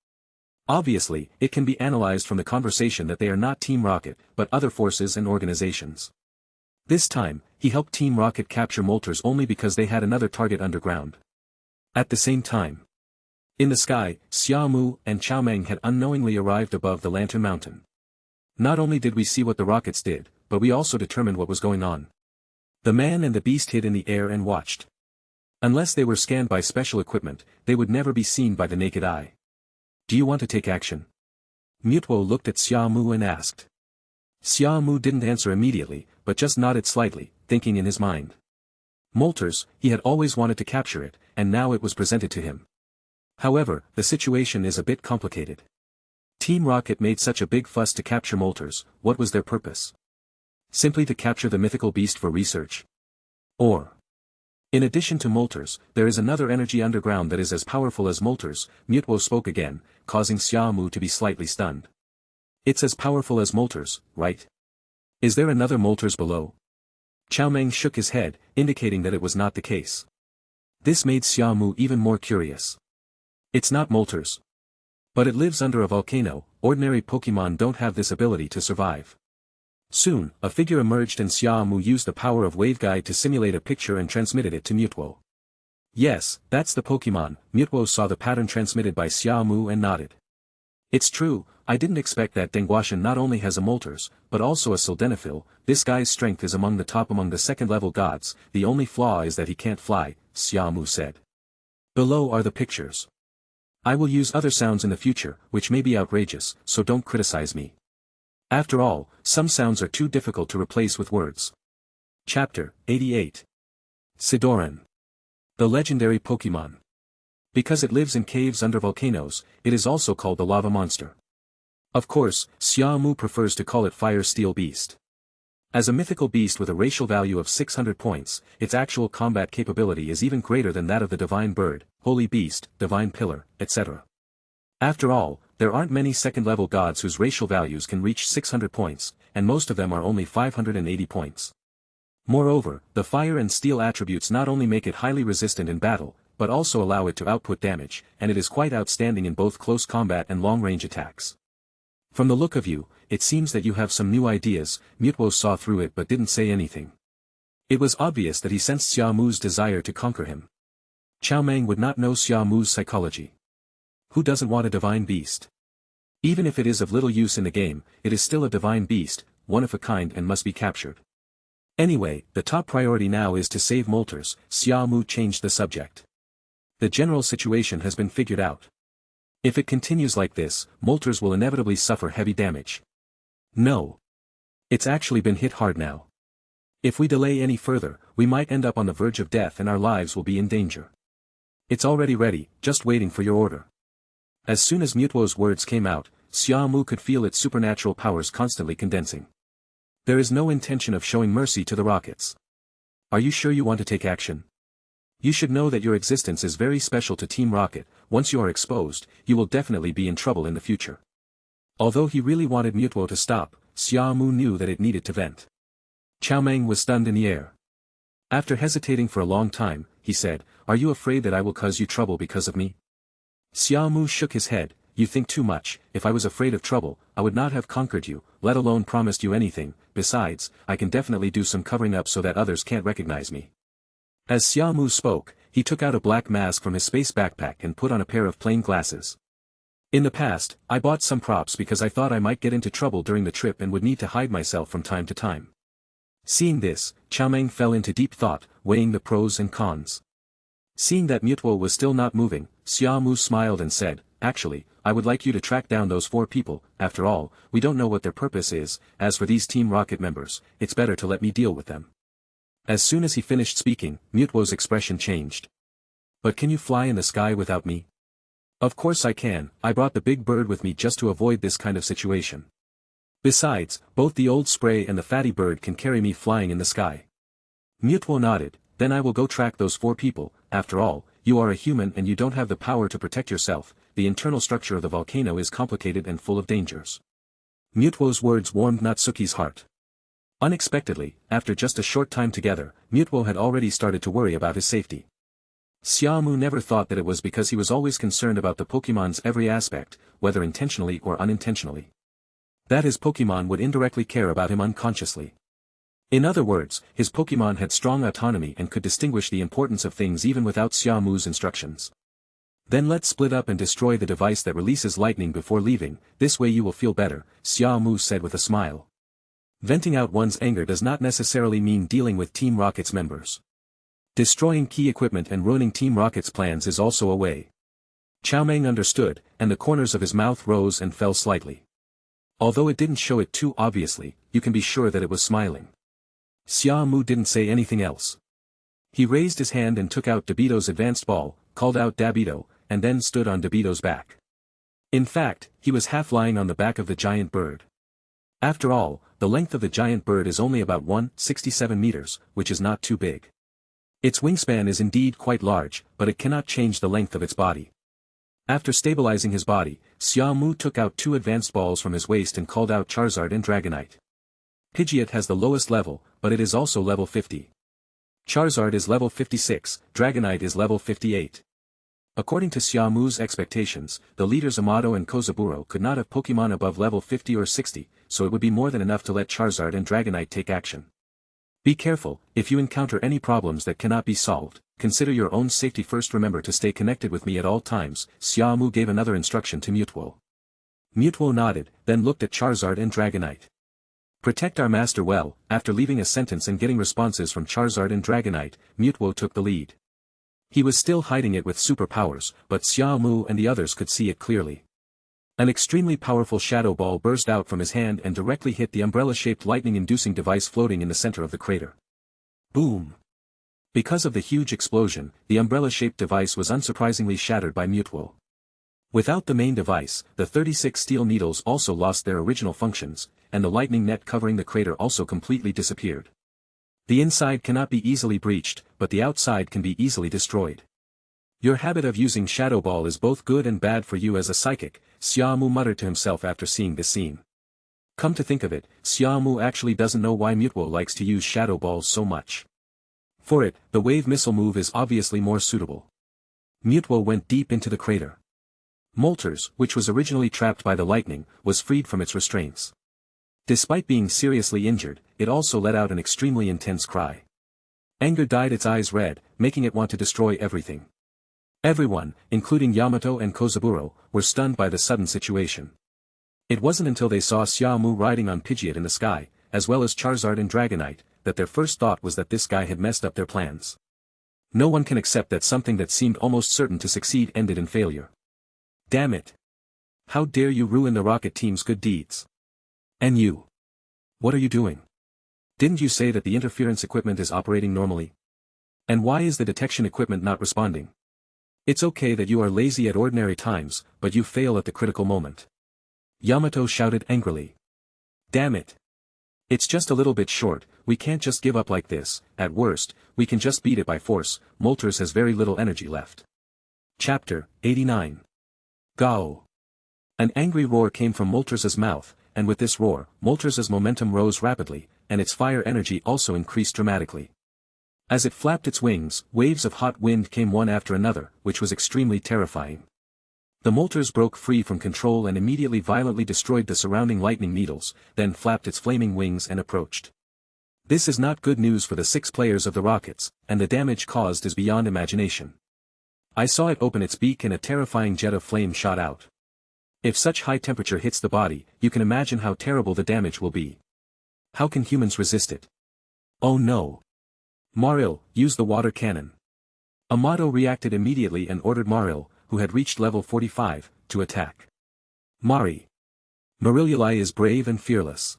Obviously, it can be analyzed from the conversation that they are not Team Rocket, but other forces and organizations. This time, he helped Team Rocket capture Moltres only because they had another target underground. At the same time, in the sky, Xia Mu and Chao Meng had unknowingly arrived above the Lantern Mountain. Not only did we see what the rockets did, but we also determined what was going on. The man and the beast hid in the air and watched. Unless they were scanned by special equipment, they would never be seen by the naked eye. Do you want to take action? Mewtwo looked at Xia Mu and asked. Xia Mu didn't answer immediately, but just nodded slightly, thinking in his mind. Moltres, he had always wanted to capture it, and now it was presented to him. However, the situation is a bit complicated. Team Rocket made such a big fuss to capture Moltres. What was their purpose? Simply to capture the mythical beast for research? Or, in addition to Moltres, there is another energy underground that is as powerful as Moltres. Mewtwo spoke again, causing Xia Mu to be slightly stunned. It's as powerful as Moltres, right? Is there another Moltres below? Chao Meng shook his head, indicating that it was not the case. This made Xia Mu even more curious. It's not Moltres. But it lives under a volcano. Ordinary Pokémon don't have this ability to survive. Soon, a figure emerged and Xia Mu used the power of waveguide to simulate a picture and transmitted it to Mewtwo. Yes, that's the Pokémon. Mewtwo saw the pattern transmitted by Xia Mu and nodded. It's true, I didn't expect that Denguashan not only has a Moltres, but also a Sildenafil. This guy's strength is among the top among the second-level gods. The only flaw is that he can't fly, Xia Mu said. Below are the pictures. I will use other sounds in the future, which may be outrageous, so don't criticize me. After all, some sounds are too difficult to replace with words. Chapter 88. Sidoran. The legendary Pokémon. Because it lives in caves under volcanoes, it is also called the lava monster. Of course, Xia Mu prefers to call it Fire Steel Beast. As a mythical beast with a racial value of 600 points, its actual combat capability is even greater than that of the Divine Bird, Holy Beast, Divine Pillar, etc. After all, there aren't many second-level gods whose racial values can reach 600 points, and most of them are only 580 points. Moreover, the fire and steel attributes not only make it highly resistant in battle, but also allow it to output damage, and it is quite outstanding in both close combat and long-range attacks. From the look of you, it seems that you have some new ideas. Mewtwo saw through it but didn't say anything. It was obvious that he sensed Xia Mu's desire to conquer him. Chao Meng would not know Xia Mu's psychology. Who doesn't want a divine beast? Even if it is of little use in the game, it is still a divine beast, one of a kind and must be captured. Anyway, the top priority now is to save Moltres. Xia Mu changed the subject. The general situation has been figured out. If it continues like this, Moltres will inevitably suffer heavy damage. No. It's actually been hit hard now. If we delay any further, we might end up on the verge of death and our lives will be in danger. It's already ready, just waiting for your order. As soon as Mewtwo's words came out, Xia Mu could feel its supernatural powers constantly condensing. There is no intention of showing mercy to the rockets. Are you sure you want to take action? You should know that your existence is very special to Team Rocket. Once you are exposed, you will definitely be in trouble in the future. Although he really wanted Mewtwo to stop, Xia Mu knew that it needed to vent. Chao Meng was stunned in the air. After hesitating for a long time, he said, "Are you afraid that I will cause you trouble because of me?" Xia Mu shook his head. "You think too much. If I was afraid of trouble, I would not have conquered you, let alone promised you anything. Besides, I can definitely do some covering up so that others can't recognize me." As Xia Mu spoke, he took out a black mask from his space backpack and put on a pair of plain glasses. "In the past, I bought some props because I thought I might get into trouble during the trip and would need to hide myself from time to time." Seeing this, Chao Meng fell into deep thought, weighing the pros and cons. Seeing that Mewtwo was still not moving, Xia Mu smiled and said, "Actually, I would like you to track down those 4 people. After all, we don't know what their purpose is. As for these Team Rocket members, it's better to let me deal with them." As soon as he finished speaking, Mewtwo's expression changed. "But can you fly in the sky without me?" "Of course I can. I brought the big bird with me just to avoid this kind of situation. Besides, both the old spray and the fatty bird can carry me flying in the sky." Mewtwo nodded. "Then I will go track those 4 people. After all, you are a human and you don't have the power to protect yourself. The internal structure of the volcano is complicated and full of dangers." Mewtwo's words warmed Natsuki's heart. Unexpectedly, after just a short time together, Mewtwo had already started to worry about his safety. Xia Mu never thought that it was because he was always concerned about the Pokémon's every aspect, whether intentionally or unintentionally. That his Pokémon would indirectly care about him unconsciously. In other words, his Pokémon had strong autonomy and could distinguish the importance of things even without Xia Mu's instructions. "Then let's split up and destroy the device that releases lightning before leaving, this way you will feel better," Xia Mu said with a smile. Venting out one's anger does not necessarily mean dealing with Team Rocket's members. Destroying key equipment and ruining Team Rocket's plans is also a way. Xiaomeng understood, and the corners of his mouth rose and fell slightly. Although it didn't show it too obviously, you can be sure that it was smiling. Xia Mu didn't say anything else. He raised his hand and took out Dabito's advanced ball, called out Dabito, and then stood on Dabito's back. In fact, he was half lying on the back of the giant bird. After all, the length of the giant bird is only about 167 meters, which is not too big. Its wingspan is indeed quite large, but it cannot change the length of its body. After stabilizing his body, Xia Mu took out 2 advanced balls from his waist and called out Charizard and Dragonite. Pidgeot has the lowest level, but it is also level 50. Charizard is level 56, Dragonite is level 58. According to Xia Mu's expectations, the leaders Amato and Kozaburo could not have Pokémon above level 50 or 60, so it would be more than enough to let Charizard and Dragonite take action. "Be careful, if you encounter any problems that cannot be solved, consider your own safety first. Remember to stay connected with me at all times," Xia Mu gave another instruction to Mewtwo. Mewtwo nodded, then looked at Charizard and Dragonite. "Protect our master well." After leaving a sentence and getting responses from Charizard and Dragonite, Mewtwo took the lead. He was still hiding it with superpowers, but Xia Mu and the others could see it clearly. An extremely powerful shadow ball burst out from his hand and directly hit the umbrella-shaped lightning-inducing device floating in the center of the crater. Boom! Because of the huge explosion, the umbrella-shaped device was unsurprisingly shattered by Mewtwo. Without the main device, the 36 steel needles also lost their original functions, and the lightning net covering the crater also completely disappeared. The inside cannot be easily breached, but the outside can be easily destroyed. "Your habit of using Shadow Ball is both good and bad for you as a psychic," Xia Mu muttered to himself after seeing this scene. Come to think of it, Xia Mu actually doesn't know why Mewtwo likes to use Shadow Balls so much. For it, the Wave Missile move is obviously more suitable. Mewtwo went deep into the crater. Moltres, which was originally trapped by the lightning, was freed from its restraints. Despite being seriously injured, it also let out an extremely intense cry. Anger dyed its eyes red, making it want to destroy everything. Everyone, including Yamato and Kozaburo, were stunned by the sudden situation. It wasn't until they saw Xia Mu riding on Pidgeot in the sky, as well as Charizard and Dragonite, that their first thought was that this guy had messed up their plans. No one can accept that something that seemed almost certain to succeed ended in failure. Damn it! How dare you ruin the Rocket Team's good deeds? And you? What are you doing? Didn't you say that the interference equipment is operating normally? And why is the detection equipment not responding? It's okay that you are lazy at ordinary times, but you fail at the critical moment. Yamato shouted angrily. Damn it! It's just a little bit short, we can't just give up like this. At worst, we can just beat it by force. Moltres has very little energy left. Chapter 89. Gao. An angry roar came from Moltres' mouth, and with this roar, Moltres' momentum rose rapidly, and its fire energy also increased dramatically. As it flapped its wings, waves of hot wind came one after another, which was extremely terrifying. The Moltres broke free from control and immediately violently destroyed the surrounding lightning needles, then flapped its flaming wings and approached. This is not good news for the 6 players of the Rockets, and the damage caused is beyond imagination. I saw it open its beak and a terrifying jet of flame shot out. If such high temperature hits the body, you can imagine how terrible the damage will be. How can humans resist it? Oh no! Mario, use the water cannon. Amato reacted immediately and ordered Maril, who had reached level 45, to attack. Mari. Marilluli is brave and fearless.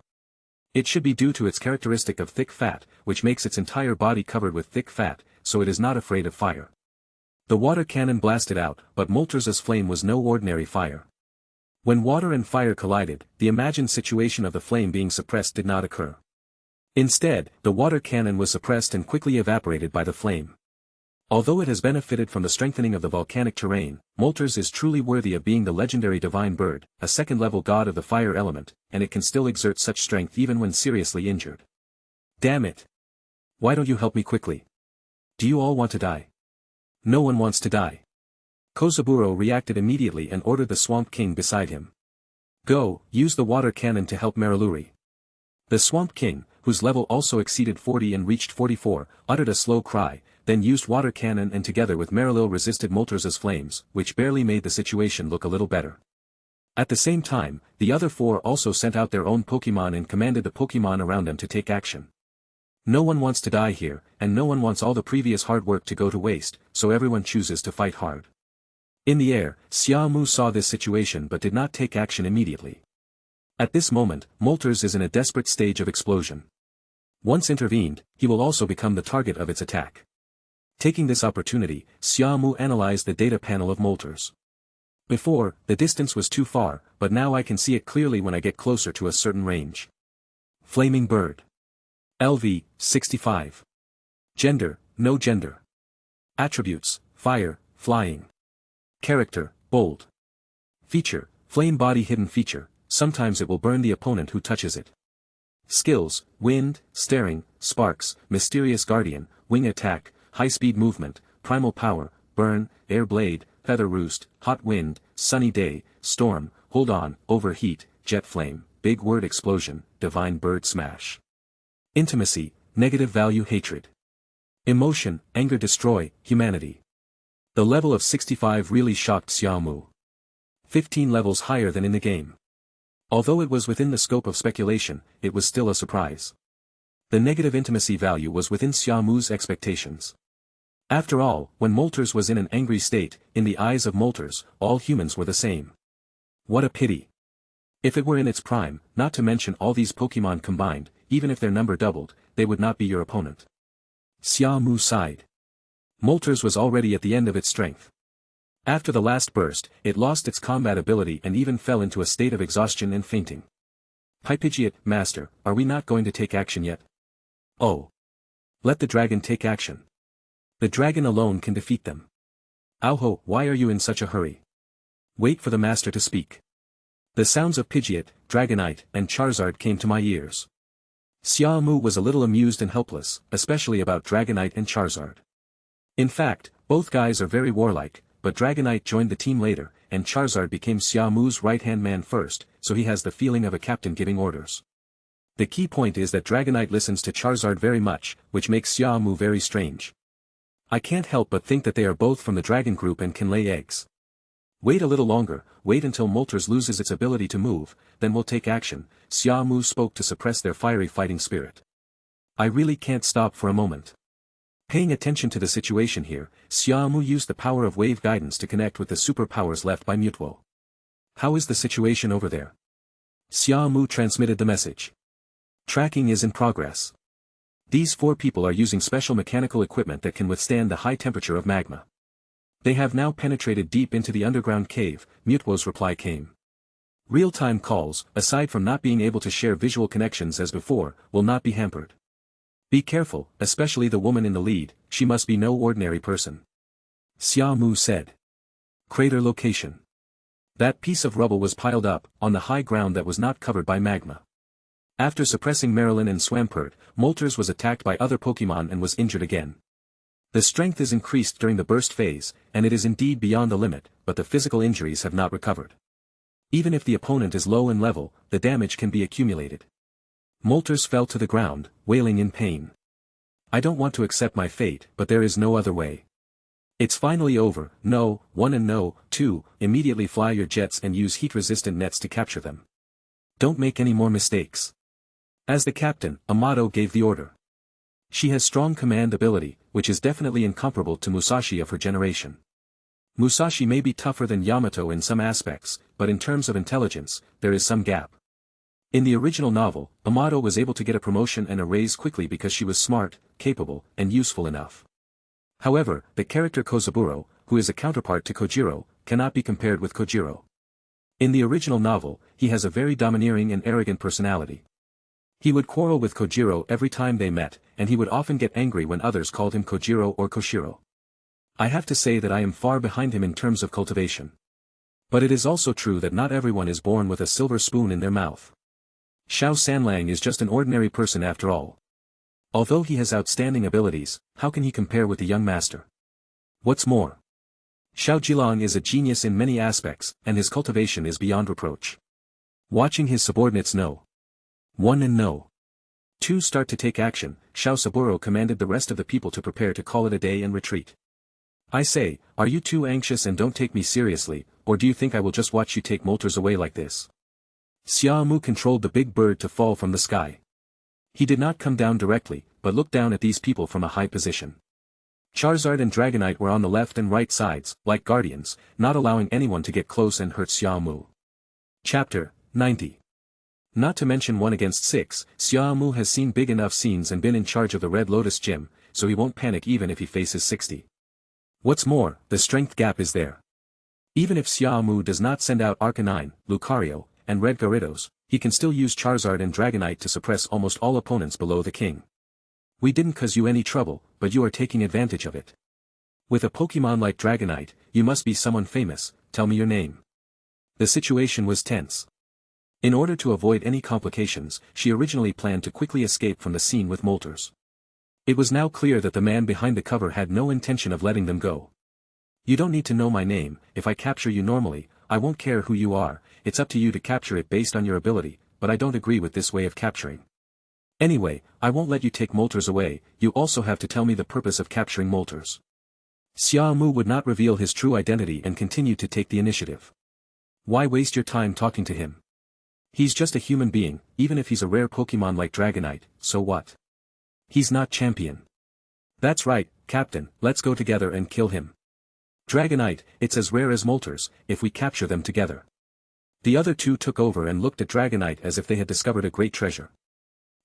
It should be due to its characteristic of thick fat, which makes its entire body covered with thick fat, so it is not afraid of fire. The water cannon blasted out, but Moltres' flame was no ordinary fire. When water and fire collided, the imagined situation of the flame being suppressed did not occur. Instead, the water cannon was suppressed and quickly evaporated by the flame. Although it has benefited from the strengthening of the volcanic terrain, Moltres is truly worthy of being the legendary divine bird, a second-level god of the fire element, and it can still exert such strength even when seriously injured. Damn it! Why don't you help me quickly? Do you all want to die? No one wants to die. Kozaburo reacted immediately and ordered the Swamp King beside him. Go, use the water cannon to help Mariluri. The Swamp King, whose level also exceeded 40 and reached 44, uttered a slow cry, then used water cannon and together with Marilil resisted Moltres' flames, which barely made the situation look a little better. At the same time, the other four also sent out their own Pokémon and commanded the Pokémon around them to take action. No one wants to die here, and no one wants all the previous hard work to go to waste, so everyone chooses to fight hard. In the air, Xia Mu saw this situation but did not take action immediately. At this moment, Moltres is in a desperate stage of explosion. Once intervened, he will also become the target of its attack. Taking this opportunity, Xia Mu analyzed the data panel of Moltres. Before, the distance was too far, but now I can see it clearly when I get closer to a certain range. Flaming Bird. LV, 65. Gender, no gender. Attributes, fire, flying. Character, bold. Feature, flame body hidden feature, sometimes it will burn the opponent who touches it. Skills, wind, staring, sparks, mysterious guardian, wing attack, high-speed movement, primal power, burn, air blade, feather roost, hot wind, sunny day, storm, hold on, overheat, jet flame, big word explosion, divine bird smash. Intimacy, negative value hatred. Emotion, anger destroy, humanity. The level of 65 really shocked Xia Mu. 15 levels higher than in the game. Although it was within the scope of speculation, it was still a surprise. The negative intimacy value was within Xia Mu's expectations. After all, when Moltres was in an angry state, in the eyes of Moltres, all humans were the same. What a pity. If it were in its prime, not to mention all these Pokémon combined, even if their number doubled, they would not be your opponent. Xia Mu sighed. Moltres was already at the end of its strength. After the last burst, it lost its combat ability and even fell into a state of exhaustion and fainting. Pidgeot, Master, are we not going to take action yet? Oh. Let the dragon take action. The dragon alone can defeat them. Auho, why are you in such a hurry? Wait for the master to speak. The sounds of Pidgeot, Dragonite, and Charizard came to my ears. Xia Mu was a little amused and helpless, especially about Dragonite and Charizard. In fact, both guys are very warlike, but Dragonite joined the team later, and Charizard became Xia Mu's right-hand man first, so he has the feeling of a captain giving orders. The key point is that Dragonite listens to Charizard very much, which makes Xia Mu very strange. I can't help but think that they are both from the dragon group and can lay eggs. Wait a little longer, wait until Moltres loses its ability to move, then we'll take action, Xia Mu spoke to suppress their fiery fighting spirit. I really can't stop for a moment. Paying attention to the situation here, Xia Mu used the power of wave guidance to connect with the superpowers left by Mewtwo. How is the situation over there? Xia Mu transmitted the message. Tracking is in progress. These four people are using special mechanical equipment that can withstand the high temperature of magma. They have now penetrated deep into the underground cave, Mewtwo's reply came. Real-time calls, aside from not being able to share visual connections as before, will not be hampered. Be careful, especially the woman in the lead, she must be no ordinary person. Xia Mu said. Crater location. That piece of rubble was piled up, on the high ground that was not covered by magma. After suppressing Marilyn and Swampert, Moltres was attacked by other Pokémon and was injured again. The strength is increased during the burst phase, and it is indeed beyond the limit, but the physical injuries have not recovered. Even if the opponent is low in level, the damage can be accumulated. Moltres fell to the ground, wailing in pain. I don't want to accept my fate, but there is no other way. It's finally over, no, 1 and no, 2, immediately fly your jets and use heat-resistant nets to capture them. Don't make any more mistakes. As the captain, Amato gave the order. She has strong command ability, which is definitely incomparable to Musashi of her generation. Musashi may be tougher than Yamato in some aspects, but in terms of intelligence, there is some gap. In the original novel, Amato was able to get a promotion and a raise quickly because she was smart, capable, and useful enough. However, the character Kozaburo, who is a counterpart to Kojiro, cannot be compared with Kojiro. In the original novel, he has a very domineering and arrogant personality. He would quarrel with Kojiro every time they met, and he would often get angry when others called him Kojiro or Koshiro. I have to say that I am far behind him in terms of cultivation. But it is also true that not everyone is born with a silver spoon in their mouth. Xiao Sanlang is just an ordinary person after all. Although he has outstanding abilities, how can he compare with the young master? What's more, Xiao Jilang is a genius in many aspects, and his cultivation is beyond reproach. Watching his subordinates know 1 and know 2 start to take action, Xiao Saburo commanded the rest of the people to prepare to call it a day and retreat. I say, are you too anxious and don't take me seriously, or do you think I will just watch you take Moltres away like this? Xia Mu controlled the big bird to fall from the sky. He did not come down directly, but looked down at these people from a high position. Charizard and Dragonite were on the left and right sides, like guardians, not allowing anyone to get close and hurt Xia Mu. Chapter 90. Not to mention 1 against 6, Xia Mu has seen big enough scenes and been in charge of the Red Lotus Gym, so he won't panic even if he faces 60. What's more, the strength gap is there. Even if Xia Mu does not send out Arcanine, Lucario, and Red Gyarados, he can still use Charizard and Dragonite to suppress almost all opponents below the king. We didn't cause you any trouble, but you are taking advantage of it. With a Pokémon like Dragonite, you must be someone famous, tell me your name. The situation was tense. In order to avoid any complications, she originally planned to quickly escape from the scene with Moltres. It was now clear that the man behind the cover had no intention of letting them go. You don't need to know my name, if I capture you normally, I won't care who you are, it's up to you to capture it based on your ability, but I don't agree with this way of capturing. Anyway, I won't let you take Moltres away, you also have to tell me the purpose of capturing Moltres. Xia Mu would not reveal his true identity and continued to take the initiative. Why waste your time talking to him? He's just a human being, even if he's a rare Pokémon like Dragonite, so what? He's not champion. That's right, Captain, let's go together and kill him. Dragonite, it's as rare as Moltres, if we capture them together. The other two took over and looked at Dragonite as if they had discovered a great treasure.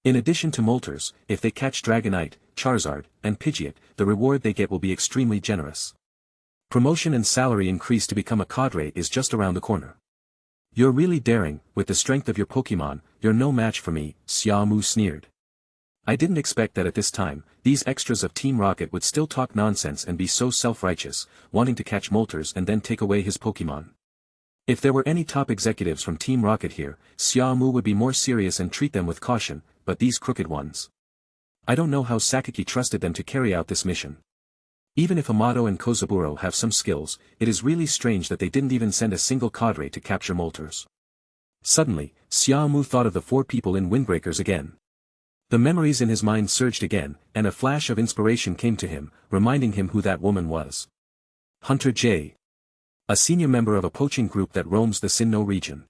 In addition to Moltres, if they catch Dragonite, Charizard, and Pidgeot, the reward they get will be extremely generous. Promotion and salary increase to become a cadre is just around the corner. You're really daring, with the strength of your Pokémon, you're no match for me, Xia Mu sneered. I didn't expect that at this time, these extras of Team Rocket would still talk nonsense and be so self-righteous, wanting to catch Moltres and then take away his Pokémon. If there were any top executives from Team Rocket here, Xia Mu would be more serious and treat them with caution, but these crooked ones. I don't know how Sakaki trusted them to carry out this mission. Even if Amato and Kozaburo have some skills, it is really strange that they didn't even send a single cadre to capture Moltres. Suddenly, Xia Mu thought of the 4 people in Windbreakers again. The memories in his mind surged again, and a flash of inspiration came to him, reminding him who that woman was. Hunter J. A senior member of a poaching group that roams the Sinnoh region.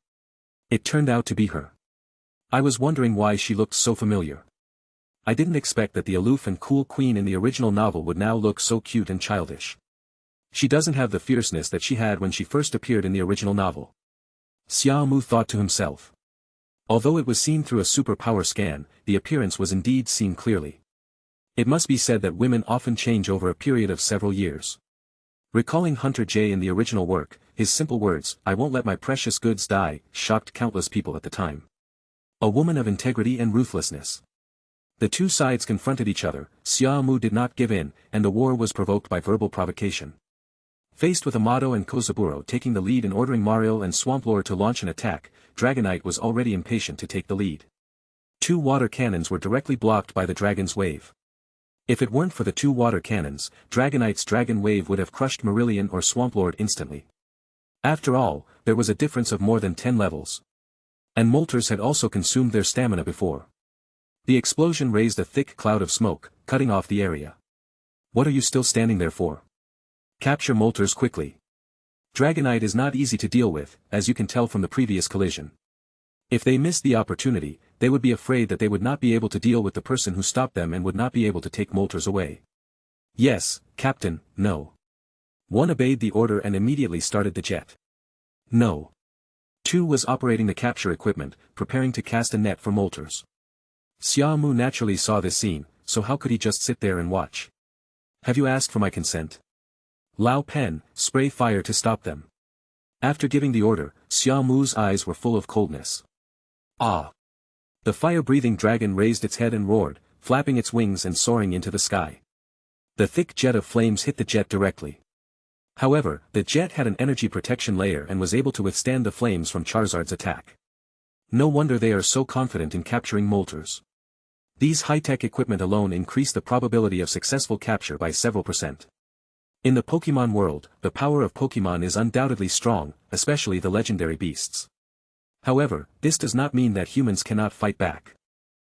It turned out to be her. I was wondering why she looked so familiar. I didn't expect that the aloof and cool queen in the original novel would now look so cute and childish. She doesn't have the fierceness that she had when she first appeared in the original novel. Xia Mu thought to himself. Although it was seen through a superpower scan, the appearance was indeed seen clearly. It must be said that women often change over a period of several years. Recalling Hunter J in the original work, his simple words, "I won't let my precious goods die," shocked countless people at the time. A woman of integrity and ruthlessness. The two sides confronted each other, Xia Mu did not give in, and the war was provoked by verbal provocation. Faced with Amato and Kozaburo taking the lead and ordering Mario and Swamplord to launch an attack, Dragonite was already impatient to take the lead. 2 water cannons were directly blocked by the dragon's wave. If it weren't for the 2 water cannons, Dragonite's dragon wave would have crushed Vermillion or Swamplord instantly. After all, there was a difference of more than 10 levels. And Moltres had also consumed their stamina before. The explosion raised a thick cloud of smoke, cutting off the area. What are you still standing there for? Capture Moltres quickly. Dragonite is not easy to deal with, as you can tell from the previous collision. If they missed the opportunity, they would be afraid that they would not be able to deal with the person who stopped them and would not be able to take Moltres away. Yes, Captain, no. One obeyed the order and immediately started the jet. No. Two was operating the capture equipment, preparing to cast a net for Moltres. Xia Mu naturally saw this scene, so how could he just sit there and watch? Have you asked for my consent? Lao Pen, spray fire to stop them. After giving the order, Xia Mu's eyes were full of coldness. Ah! The fire-breathing dragon raised its head and roared, flapping its wings and soaring into the sky. The thick jet of flames hit the jet directly. However, the jet had an energy protection layer and was able to withstand the flames from Charizard's attack. No wonder they are so confident in capturing Moltres. These high-tech equipment alone increase the probability of successful capture by several %. In the Pokémon world, the power of Pokémon is undoubtedly strong, especially the legendary beasts. However, this does not mean that humans cannot fight back.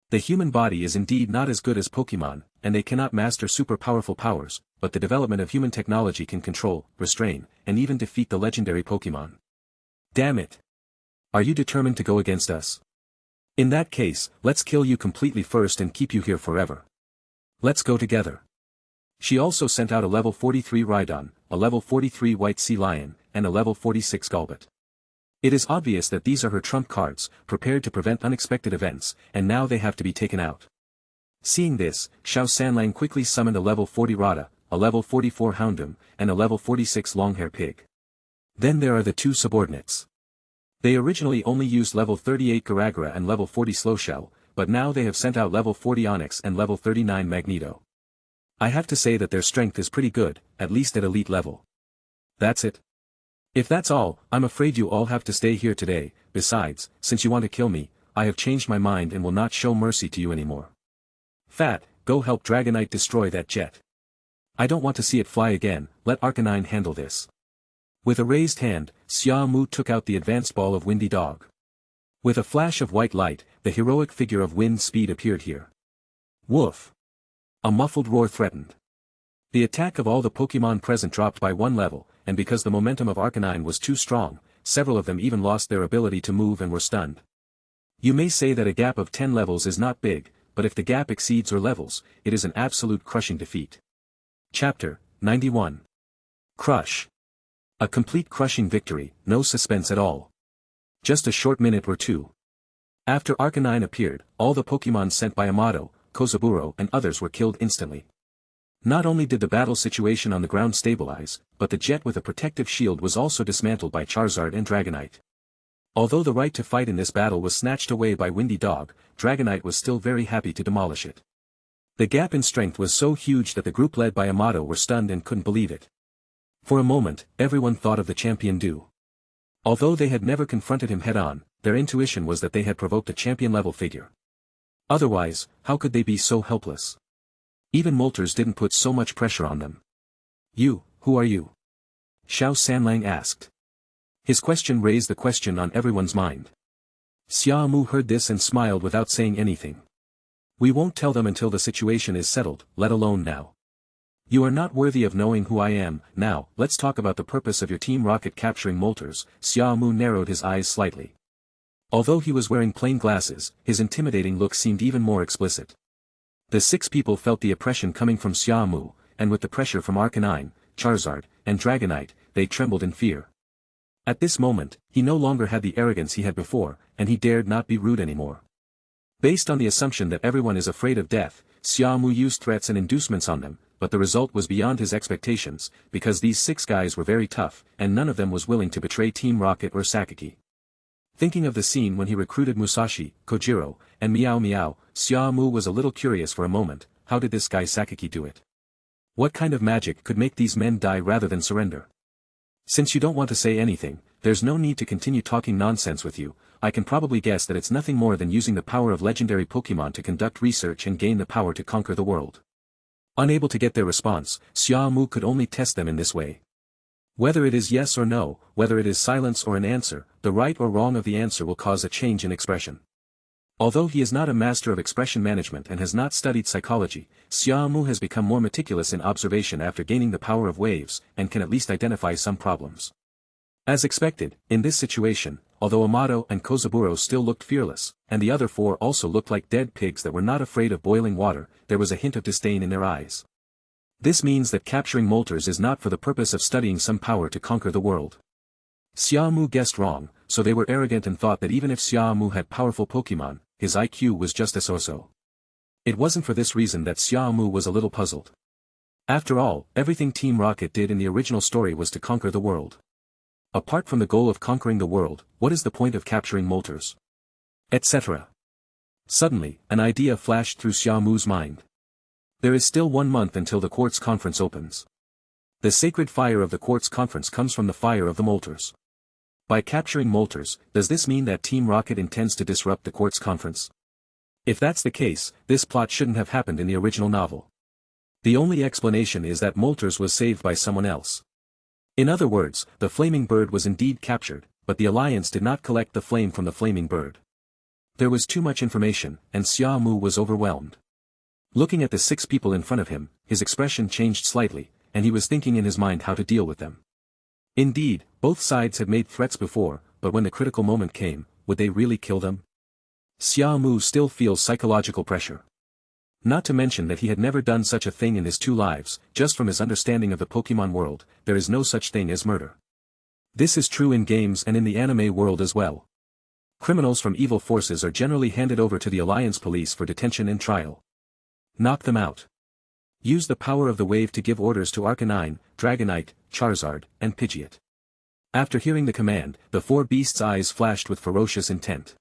The human body is indeed not as good as Pokémon, and they cannot master super powerful powers, but the development of human technology can control, restrain, and even defeat the legendary Pokémon. Damn it! Are you determined to go against us? In that case, let's kill you completely first and keep you here forever. Let's go together. She also sent out a level 43 Rhydon, a level 43 White Sea Lion, and a level 46 Golbat. It is obvious that these are her trump cards, prepared to prevent unexpected events, and now they have to be taken out. Seeing this, Xiao Sanlang quickly summoned a level 40 Rada, a level 44 Houndoom, and a level 46 Longhair Pig. Then there are the two subordinates. They originally only used level 38 Garagara and level 40 Slowshell, but now they have sent out level 40 Onyx and level 39 Magneto. I have to say that their strength is pretty good, at least at elite level. That's it. If that's all, I'm afraid you all have to stay here today. Besides, since you want to kill me, I have changed my mind and will not show mercy to you anymore. Fat, go help Dragonite destroy that jet. I don't want to see it fly again, let Arcanine handle this. With a raised hand, Xia Mu took out the advanced ball of Windy Dog. With a flash of white light, the heroic figure of Wind Speed appeared here. Woof! A muffled roar threatened. The attack of all the Pokémon present dropped by one level, and because the momentum of Arcanine was too strong, several of them even lost their ability to move and were stunned. You may say that a gap of 10 levels is not big, but if the gap exceeds or levels, it is an absolute crushing defeat. Chapter 91. Crush. A complete crushing victory, no suspense at all. Just a short minute or two. After Arcanine appeared, all the Pokémon sent by Amato, Kozaburo and others were killed instantly. Not only did the battle situation on the ground stabilize, but the jet with a protective shield was also dismantled by Charizard and Dragonite. Although the right to fight in this battle was snatched away by Windy Dog, Dragonite was still very happy to demolish it. The gap in strength was so huge that the group led by Amato were stunned and couldn't believe it. For a moment, everyone thought of the champion Du. Although they had never confronted him head-on, their intuition was that they had provoked a champion-level figure. Otherwise, how could they be so helpless? Even Moltres didn't put so much pressure on them. You, who are you? Xiao Sanlang asked. His question raised the question on everyone's mind. Xia Mu heard this and smiled without saying anything. We won't tell them until the situation is settled, let alone now. You are not worthy of knowing who I am. Now, let's talk about the purpose of your Team Rocket capturing Moltres. Xia Mu narrowed his eyes slightly. Although he was wearing plain glasses, his intimidating look seemed even more explicit. The 6 people felt the oppression coming from Xia Mu, and with the pressure from Arcanine, Charizard, and Dragonite, they trembled in fear. At this moment, he no longer had the arrogance he had before, and he dared not be rude anymore. Based on the assumption that everyone is afraid of death, Xia Mu used threats and inducements on them, but the result was beyond his expectations, because these 6 guys were very tough, and none of them was willing to betray Team Rocket or Sakaki. Thinking of the scene when he recruited Musashi, Kojiro, and Meow Meow, Xia Mu was a little curious for a moment. How did this guy Sakaki do it? What kind of magic could make these men die rather than surrender? Since you don't want to say anything, there's no need to continue talking nonsense with you. I can probably guess that it's nothing more than using the power of legendary Pokémon to conduct research and gain the power to conquer the world. Unable to get their response, Xia Mu could only test them in this way. Whether it is yes or no, whether it is silence or an answer, the right or wrong of the answer will cause a change in expression. Although he is not a master of expression management and has not studied psychology, Xia Mu has become more meticulous in observation after gaining the power of waves, and can at least identify some problems. As expected, in this situation, although Amato and Kozaburo still looked fearless, and the other four also looked like dead pigs that were not afraid of boiling water, there was a hint of disdain in their eyes. This means that capturing Moltres is not for the purpose of studying some power to conquer the world. Xia Mu guessed wrong, so they were arrogant and thought that even if Xia Mu had powerful Pokémon, his IQ was just a so-so. It wasn't for this reason that Xia Mu was a little puzzled. After all, everything Team Rocket did in the original story was to conquer the world. Apart from the goal of conquering the world, what is the point of capturing Moltres? Etc. Suddenly, an idea flashed through Xia Mu's mind. There is still 1 month until the Quartz Conference opens. The sacred fire of the Quartz Conference comes from the fire of the Moltres. By capturing Moltres, does this mean that Team Rocket intends to disrupt the Quartz Conference? If that's the case, this plot shouldn't have happened in the original novel. The only explanation is that Moltres was saved by someone else. In other words, the flaming bird was indeed captured, but the Alliance did not collect the flame from the flaming bird. There was too much information, and Xia Mu was overwhelmed. Looking at the 6 people in front of him, his expression changed slightly, and he was thinking in his mind how to deal with them. Indeed, both sides had made threats before, but when the critical moment came, would they really kill them? Xia Mu still feels psychological pressure. Not to mention that he had never done such a thing in his 2 lives, just from his understanding of the Pokémon world, there is no such thing as murder. This is true in games and in the anime world as well. Criminals from evil forces are generally handed over to the Alliance police for detention and trial. Knock them out. Use the power of the wave to give orders to Arcanine, Dragonite, Charizard, and Pidgeot. After hearing the command, the 4 beasts' eyes flashed with ferocious intent.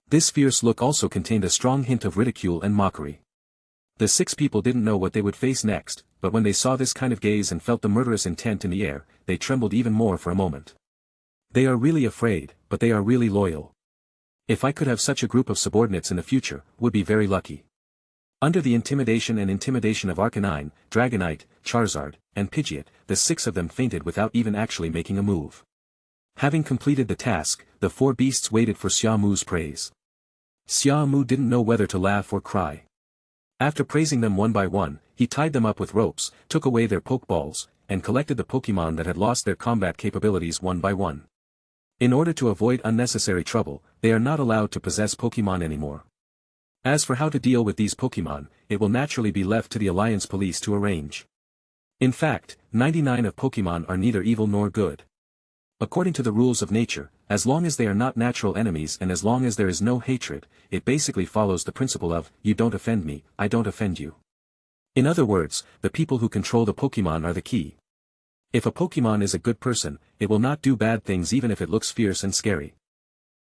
This fierce look also contained a strong hint of ridicule and mockery. The 6 people didn't know what they would face next, but when they saw this kind of gaze and felt the murderous intent in the air, they trembled even more for a moment. They are really afraid, but they are really loyal. If I could have such a group of subordinates in the future, would be very lucky. Under the intimidation of Arcanine, Dragonite, Charizard, and Pidgeot, the 6 of them fainted without even actually making a move. Having completed the task, the 4 beasts waited for Xia Mu's praise. Xia Mu didn't know whether to laugh or cry. After praising them one by one, he tied them up with ropes, took away their Pokeballs, and collected the Pokémon that had lost their combat capabilities one by one. In order to avoid unnecessary trouble, they are not allowed to possess Pokémon anymore. As for how to deal with these Pokémon, it will naturally be left to the Alliance police to arrange. In fact, 99 of Pokémon are neither evil nor good. According to the rules of nature, as long as they are not natural enemies and as long as there is no hatred, it basically follows the principle of, you don't offend me, I don't offend you. In other words, the people who control the Pokémon are the key. If a Pokémon is a good person, it will not do bad things even if it looks fierce and scary.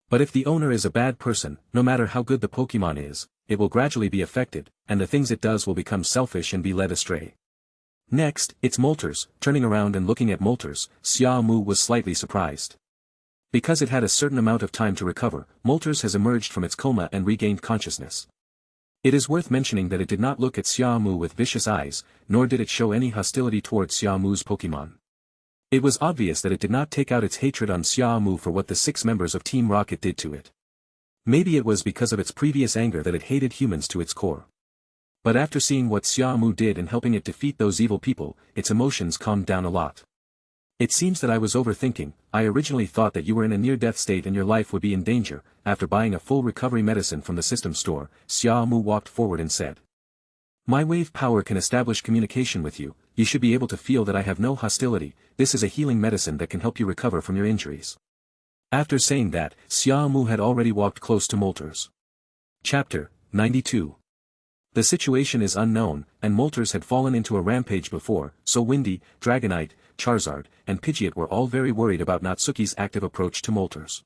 But if the owner is a bad person, no matter how good the Pokémon is, it will gradually be affected, and the things it does will become selfish and be led astray. Next, it's Moltres. Turning around and looking at Moltres, Xia Mu was slightly surprised. Because it had a certain amount of time to recover, Moltres has emerged from its coma and regained consciousness. It is worth mentioning that it did not look at Xia Mu with vicious eyes, nor did it show any hostility towards Xia Mu's Pokémon. It was obvious that it did not take out its hatred on Xia Mu for what the 6 members of Team Rocket did to it. Maybe it was because of its previous anger that it hated humans to its core. But after seeing what Xia Mu did and helping it defeat those evil people, its emotions calmed down a lot. It seems that I was overthinking. I originally thought that you were in a near-death state and your life would be in danger. After buying a full recovery medicine from the system store, Xia Mu walked forward and said, "My wave power can establish communication with you. You should be able to feel that I have no hostility. This is a healing medicine that can help you recover from your injuries." After saying that, Xia Mu had already walked close to Moltres. Chapter 92. The situation is unknown, and Moltres had fallen into a rampage before, so Windy, Dragonite, Charizard, and Pidgeot were all very worried about Natsuki's active approach to Moltres.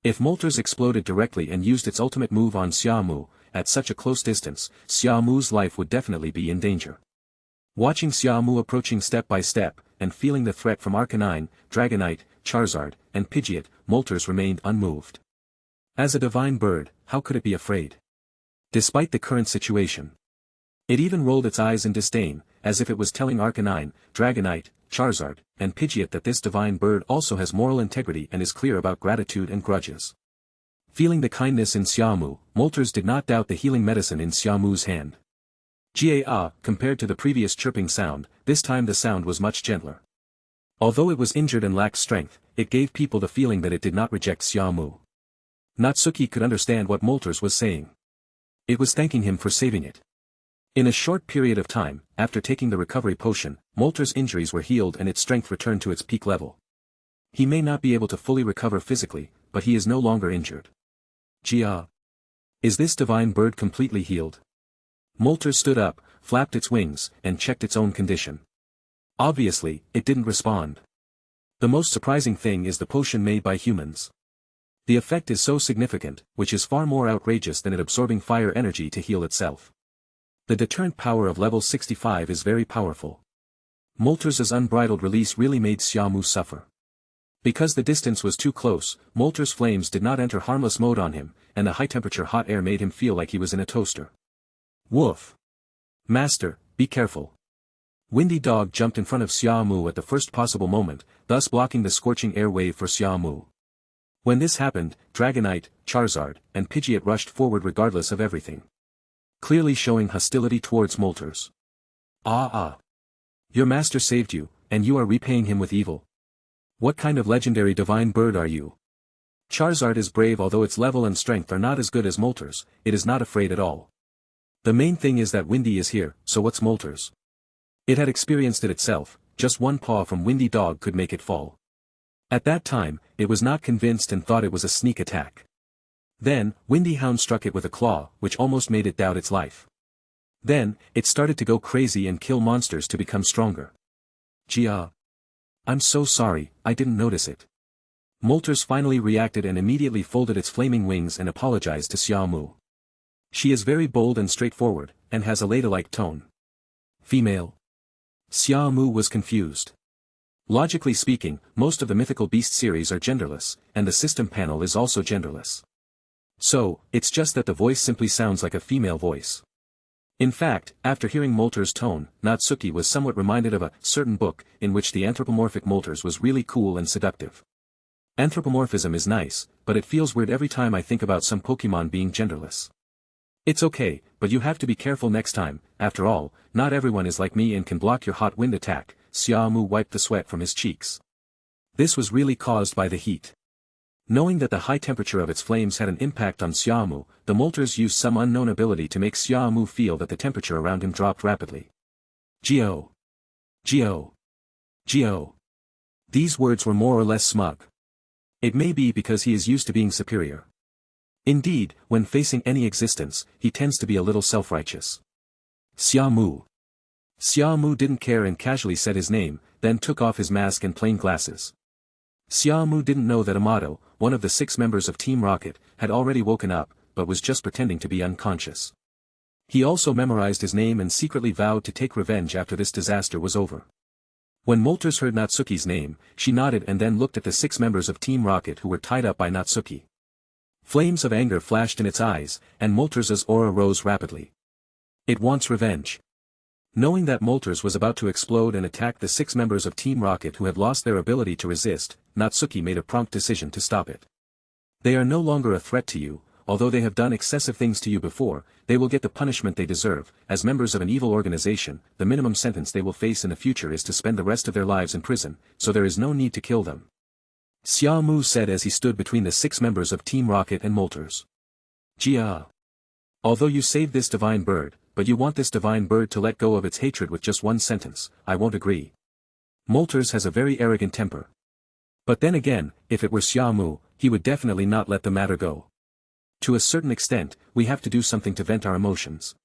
If Moltres exploded directly and used its ultimate move on Xia Mu, at such a close distance, Xia Mu's life would definitely be in danger. Watching Xia Mu approaching step by step, and feeling the threat from Arcanine, Dragonite, Charizard, and Pidgeot, Moltres remained unmoved. As a divine bird, how could it be afraid? Despite the current situation. It even rolled its eyes in disdain, as if it was telling Arcanine, Dragonite, Charizard, and Pidgeot that this divine bird also has moral integrity and is clear about gratitude and grudges. Feeling the kindness in Xia Mu, Moltres did not doubt the healing medicine in Xia Mu's hand. Compared to the previous chirping sound, this time the sound was much gentler. Although it was injured and lacked strength, it gave people the feeling that it did not reject Xia Mu. Natsuki could understand what Moltres was saying. It was thanking him for saving it. In a short period of time, after taking the recovery potion, Moltres' injuries were healed and its strength returned to its peak level. He may not be able to fully recover physically, but he is no longer injured. Gia. Is this divine bird completely healed? Moltres stood up, flapped its wings, and checked its own condition. Obviously, it didn't respond. The most surprising thing is the potion made by humans. The effect is so significant, which is far more outrageous than it absorbing fire energy to heal itself. The deterrent power of level 65 is very powerful. Moltres' unbridled release really made Xia Mu suffer. Because the distance was too close, Moltres' flames did not enter harmless mode on him, and the high-temperature hot air made him feel like he was in a toaster. Woof! Master, be careful. Windy Dog jumped in front of Xia Mu at the first possible moment, thus blocking the scorching air wave for Xia Mu. When this happened, Dragonite, Charizard, and Pidgeot rushed forward regardless of everything. Clearly showing hostility towards Moltres. Your master saved you, and you are repaying him with evil. What kind of legendary divine bird are you? Charizard is brave, although its level and strength are not as good as Moltres, it is not afraid at all. The main thing is that Windy is here, so what's Moltres? It had experienced it itself, just one paw from Windy Dog could make it fall. At that time, it was not convinced and thought it was a sneak attack. Then, Windy Hound struck it with a claw, which almost made it doubt its life. Then, it started to go crazy and kill monsters to become stronger. Gia. I'm so sorry, I didn't notice it. Moltres finally reacted and immediately folded its flaming wings and apologized to Xia Mu. She is very bold and straightforward, and has a ladylike tone. Female. Xia Mu was confused. Logically speaking, most of the Mythical Beast series are genderless, and the system panel is also genderless. So, it's just that the voice simply sounds like a female voice. In fact, after hearing Moltres' tone, Natsuki was somewhat reminded of a certain book, in which the anthropomorphic Moltres was really cool and seductive. Anthropomorphism is nice, but it feels weird every time I think about some Pokémon being genderless. It's okay, but you have to be careful next time. After all, not everyone is like me and can block your hot wind attack. Xia Mu wiped the sweat from his cheeks. This was really caused by the heat. Knowing that the high temperature of its flames had an impact on Xia Mu, the Moltres used some unknown ability to make Xia Mu feel that the temperature around him dropped rapidly. Geo. Geo. Geo. These words were more or less smug. It may be because he is used to being superior. Indeed, when facing any existence, he tends to be a little self-righteous. Xia Mu. Xia Mu didn't care and casually said his name, then took off his mask and plain glasses. Xia Mu didn't know that Amato, one of the 6 members of Team Rocket, had already woken up, but was just pretending to be unconscious. He also memorized his name and secretly vowed to take revenge after this disaster was over. When Moltres heard Natsuki's name, she nodded and then looked at the 6 members of Team Rocket who were tied up by Natsuki. Flames of anger flashed in its eyes, and Moltres' aura rose rapidly. It wants revenge. Knowing that Moltres was about to explode and attack the 6 members of Team Rocket who had lost their ability to resist, Natsuki made a prompt decision to stop it. They are no longer a threat to you, although they have done excessive things to you before, they will get the punishment they deserve. As members of an evil organization, the minimum sentence they will face in the future is to spend the rest of their lives in prison, so there is no need to kill them. Xia Mu said as he stood between the 6 members of Team Rocket and Moltres. Gia. Although you saved this divine bird, but you want this divine bird to let go of its hatred with just one sentence, I won't agree. Moltres has a very arrogant temper. But then again, if it were Xia Mu, he would definitely not let the matter go. To a certain extent, we have to do something to vent our emotions.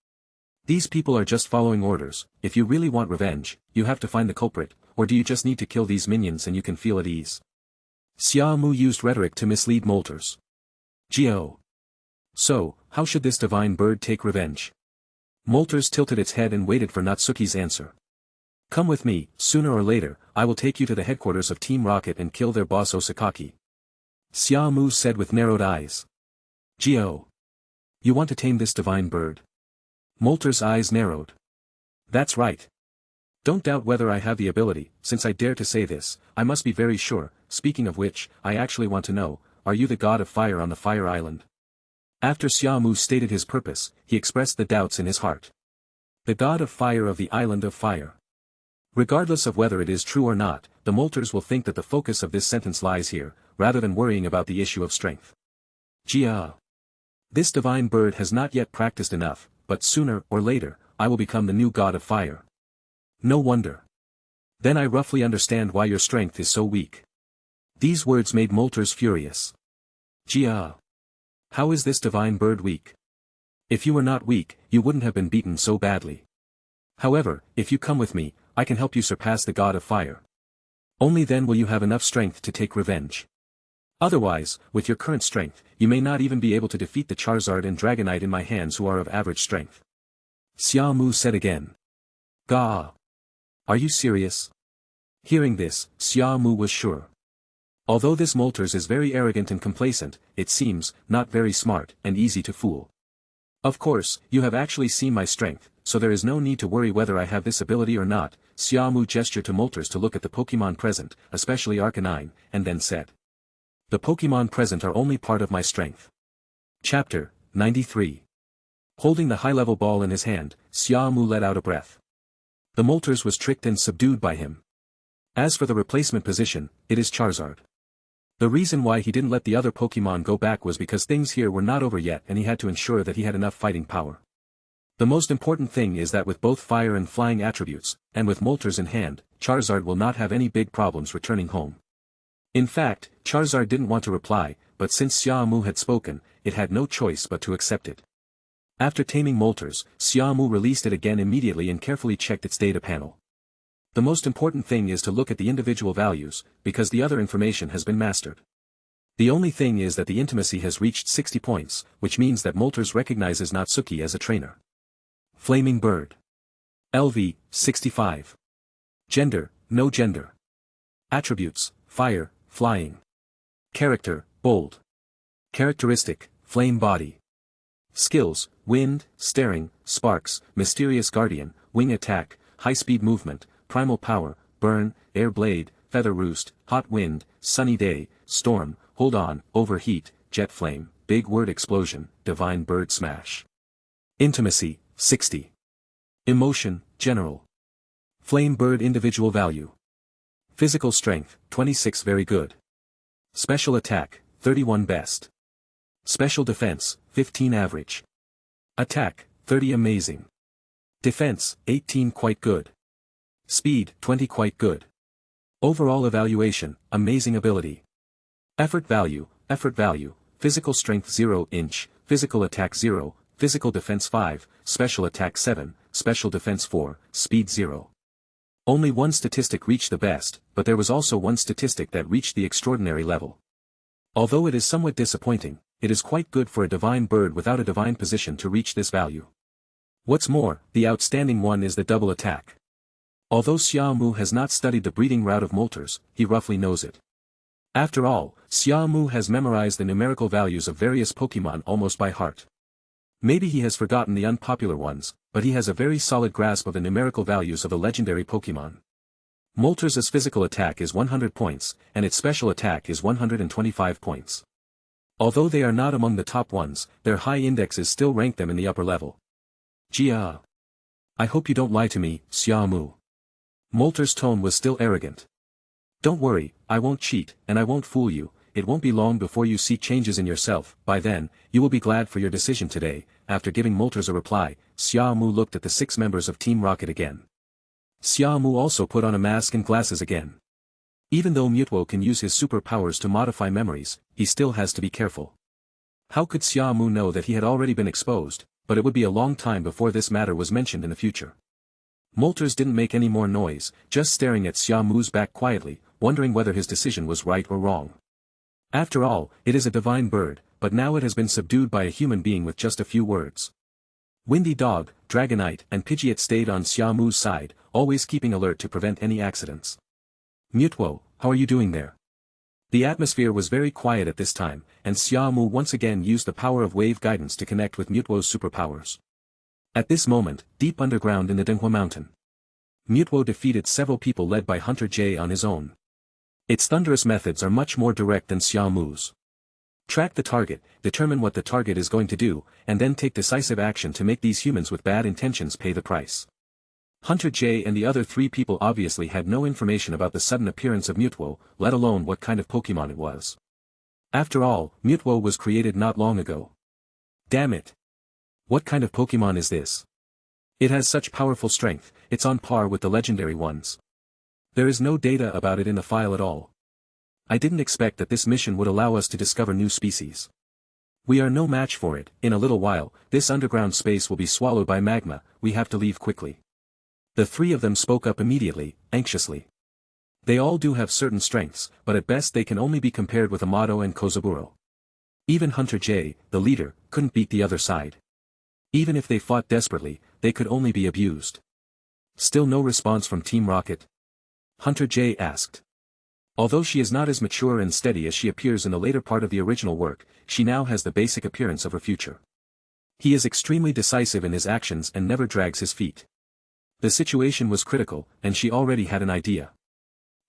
These people are just following orders. If you really want revenge, you have to find the culprit, or do you just need to kill these minions and you can feel at ease? Xia Mu used rhetoric to mislead Moltres. Geo. So, how should this divine bird take revenge? Moltres tilted its head and waited for Natsuki's answer. Come with me, sooner or later, I will take you to the headquarters of Team Rocket and kill their boss Osakaki. Xia Mu said with narrowed eyes. Geo. You want to tame this divine bird? Moltres' eyes narrowed. That's right. Don't doubt whether I have the ability. Since I dare to say this, I must be very sure. Speaking of which, I actually want to know, are you the god of fire on the Fire Island? After Xia Mu stated his purpose, he expressed the doubts in his heart. The god of fire of the Island of Fire. Regardless of whether it is true or not, the Moltres will think that the focus of this sentence lies here, rather than worrying about the issue of strength. Xia. This divine bird has not yet practiced enough, but sooner or later, I will become the new god of fire. No wonder. Then I roughly understand why your strength is so weak. These words made Moltres furious. Xia. How is this divine bird weak? If you were not weak, you wouldn't have been beaten so badly. However, if you come with me, I can help you surpass the god of fire. Only then will you have enough strength to take revenge. Otherwise, with your current strength, you may not even be able to defeat the Charizard and Dragonite in my hands who are of average strength. Xia Mu said again. Gah! Are you serious? Hearing this, Xia Mu was sure. Although this Moltres is very arrogant and complacent, it seems, not very smart, and easy to fool. Of course, you have actually seen my strength, so there is no need to worry whether I have this ability or not. Xia Mu gestured to Moltres to look at the Pokémon present, especially Arcanine, and then said. The Pokémon present are only part of my strength. Chapter 93. Holding the high-level ball in his hand, Xia Mu let out a breath. The Moltres was tricked and subdued by him. As for the replacement position, it is Charizard. The reason why he didn't let the other Pokémon go back was because things here were not over yet and he had to ensure that he had enough fighting power. The most important thing is that with both fire and flying attributes, and with Moltres in hand, Charizard will not have any big problems returning home. In fact, Charizard didn't want to reply, but since Xia Mu had spoken, it had no choice but to accept it. After taming Moltres, Xia Mu released it again immediately and carefully checked its data panel. The most important thing is to look at the individual values, because the other information has been mastered. The only thing is that the intimacy has reached 60 points, which means that Moltres recognizes Natsuki as a trainer. Flaming Bird. LV, 65. Gender, no gender. Attributes, fire, flying. Character, bold. Characteristic, flame body. Skills, wind, staring, sparks, mysterious guardian, wing attack, high-speed movement, primal power, burn, air blade, feather roost, hot wind, sunny day, storm, hold on, overheat, jet flame, big word explosion, divine bird smash. Intimacy, 60. Emotion, general. Flame bird individual value. Physical strength, 26 very good. Special attack, 31 best. Special defense, 15 average. Attack, 30 amazing. Defense, 18 quite good. Speed, 20 quite good. Overall evaluation, amazing ability. Effort value, physical strength 0 inch, physical attack 0, physical defense 5, special attack 7, special defense 4, speed 0. Only one statistic reached the best, but there was also one statistic that reached the extraordinary level. Although it is somewhat disappointing, it is quite good for a divine bird without a divine position to reach this value. What's more, the outstanding one is the double attack. Although Xia Mu has not studied the breeding route of Moltres, he roughly knows it. After all, Xia Mu has memorized the numerical values of various Pokémon almost by heart. Maybe he has forgotten the unpopular ones, but he has a very solid grasp of the numerical values of the legendary Pokémon. Moltres' physical attack is 100 points, and its special attack is 125 points. Although they are not among the top ones, their high indexes still rank them in the upper level. Xia. I hope you don't lie to me, Xia Mu. Moltres' tone was still arrogant. Don't worry, I won't cheat, and I won't fool you. It won't be long before you see changes in yourself. By then, you will be glad for your decision today. After giving Moltres a reply, Xia Mu looked at the 6 members of Team Rocket again. Xia Mu also put on a mask and glasses again. Even though Mewtwo can use his superpowers to modify memories, he still has to be careful. How could Xia Mu know that he had already been exposed, but it would be a long time before this matter was mentioned in the future. Moltres didn't make any more noise, just staring at Xia Mu's back quietly, wondering whether his decision was right or wrong. After all, it is a divine bird, but now it has been subdued by a human being with just a few words. Windy Dog, Dragonite and Pidgeot stayed on Xia Mu's side, always keeping alert to prevent any accidents. Mewtwo, how are you doing there? The atmosphere was very quiet at this time, and Xia Mu once again used the power of wave guidance to connect with Mewtwo's superpowers. At this moment, deep underground in the Denghua Mountain, Mewtwo defeated several people led by Hunter J on his own. Its thunderous methods are much more direct than Xia Mu's. Track the target, determine what the target is going to do, and then take decisive action to make these humans with bad intentions pay the price. Hunter J and the other 3 people obviously had no information about the sudden appearance of Mewtwo, let alone what kind of Pokémon it was. After all, Mewtwo was created not long ago. Damn it! What kind of Pokémon is this? It has such powerful strength, it's on par with the legendary ones. There is no data about it in the file at all. I didn't expect that this mission would allow us to discover new species. We are no match for it. In a little while, this underground space will be swallowed by magma, we have to leave quickly. The 3 of them spoke up immediately, anxiously. They all do have certain strengths, but at best they can only be compared with Amato and Kozaburo. Even Hunter J, the leader, couldn't beat the other side. Even if they fought desperately, they could only be abused. Still no response from Team Rocket? Hunter J asked. Although she is not as mature and steady as she appears in the later part of the original work, she now has the basic appearance of her future. He is extremely decisive in his actions and never drags his feet. The situation was critical, and she already had an idea.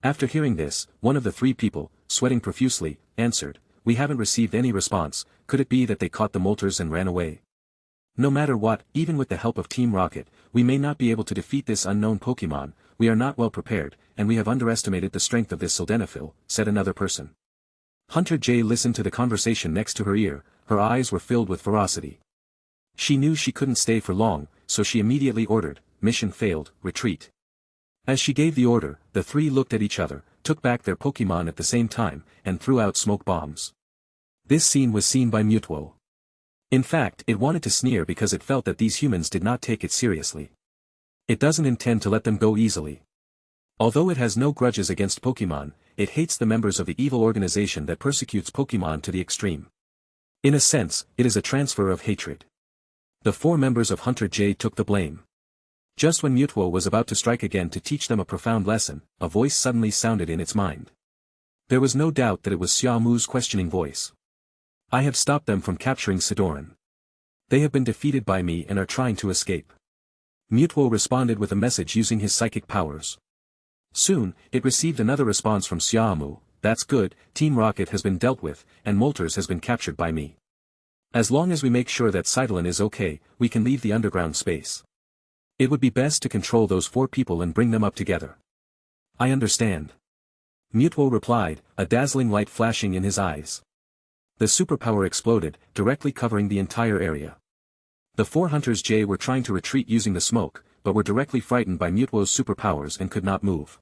After hearing this, one of the 3 people, sweating profusely, answered, "We haven't received any response. Could it be that they caught the Moltres and ran away? No matter what, even with the help of Team Rocket, we may not be able to defeat this unknown Pokémon. We are not well prepared, and we have underestimated the strength of this sildenafil," said another person. Hunter J listened to the conversation next to her ear, her eyes were filled with ferocity. She knew she couldn't stay for long, so she immediately ordered, "Mission failed, retreat." As she gave the order, the 3 looked at each other, took back their Pokémon at the same time, and threw out smoke bombs. This scene was seen by Mewtwo. In fact, it wanted to sneer because it felt that these humans did not take it seriously. It doesn't intend to let them go easily. Although it has no grudges against Pokémon, it hates the members of the evil organization that persecutes Pokémon to the extreme. In a sense, it is a transfer of hatred. The 4 members of Hunter J took the blame. Just when Mewtwo was about to strike again to teach them a profound lesson, a voice suddenly sounded in its mind. There was no doubt that it was Xia Mu's questioning voice. "I have stopped them from capturing Sidoran. They have been defeated by me and are trying to escape." Mewtwo responded with a message using his psychic powers. Soon, it received another response from Xia Mu, "That's good, Team Rocket has been dealt with, and Moltres has been captured by me. As long as we make sure that Sidoran is okay, we can leave the underground space. It would be best to control those 4 people and bring them up together." "I understand." Mewtwo replied, a dazzling light flashing in his eyes. The superpower exploded, directly covering the entire area. The 4 Hunters J were trying to retreat using the smoke, but were directly frightened by Mewtwo's superpowers and could not move.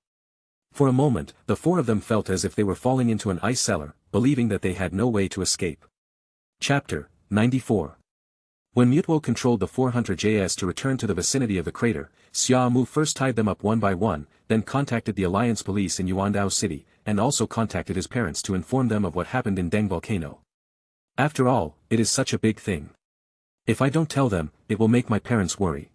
For a moment, the 4 of them felt as if they were falling into an ice cellar, believing that they had no way to escape. Chapter 94. When Mewtwo controlled the 4 Hunter Js to return to the vicinity of the crater, Xia Mu first tied them up one by one, then contacted the Alliance police in Yuandao City, and also contacted his parents to inform them of what happened in Deng Volcano. After all, it is such a big thing. If I don't tell them, it will make my parents worry.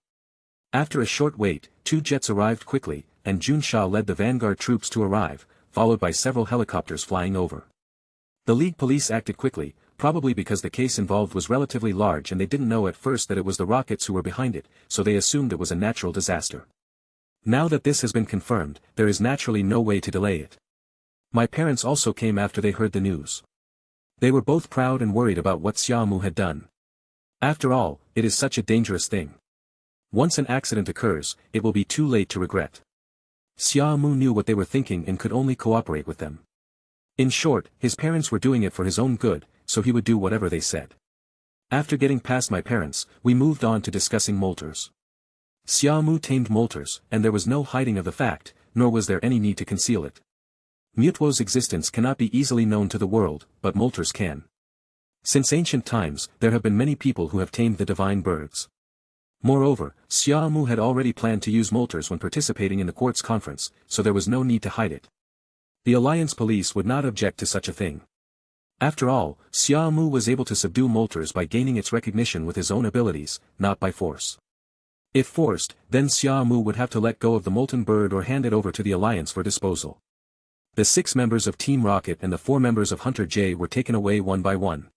After a short wait, 2 jets arrived quickly, and Junsha led the vanguard troops to arrive, followed by several helicopters flying over. The League police acted quickly, probably because the case involved was relatively large and they didn't know at first that it was the Rockets who were behind it, so they assumed it was a natural disaster. Now that this has been confirmed, there is naturally no way to delay it. My parents also came after they heard the news. They were both proud and worried about what Xia Mu had done. After all, it is such a dangerous thing. Once an accident occurs, it will be too late to regret. Xia Mu knew what they were thinking and could only cooperate with them. In short, his parents were doing it for his own good, so he would do whatever they said. After getting past my parents, we moved on to discussing Moltres. Xia Mu tamed Moltres, and there was no hiding of the fact, nor was there any need to conceal it. Mewtwo's existence cannot be easily known to the world, but Moltres can. Since ancient times, there have been many people who have tamed the divine birds. Moreover, Xia Mu had already planned to use Moltres when participating in the Quartz Conference, so there was no need to hide it. The Alliance police would not object to such a thing. After all, Xia Mu was able to subdue Moltres by gaining its recognition with his own abilities, not by force. If forced, then Xia Mu would have to let go of the molten bird or hand it over to the Alliance for disposal. The 6 members of Team Rocket and the 4 members of Hunter J were taken away one by one.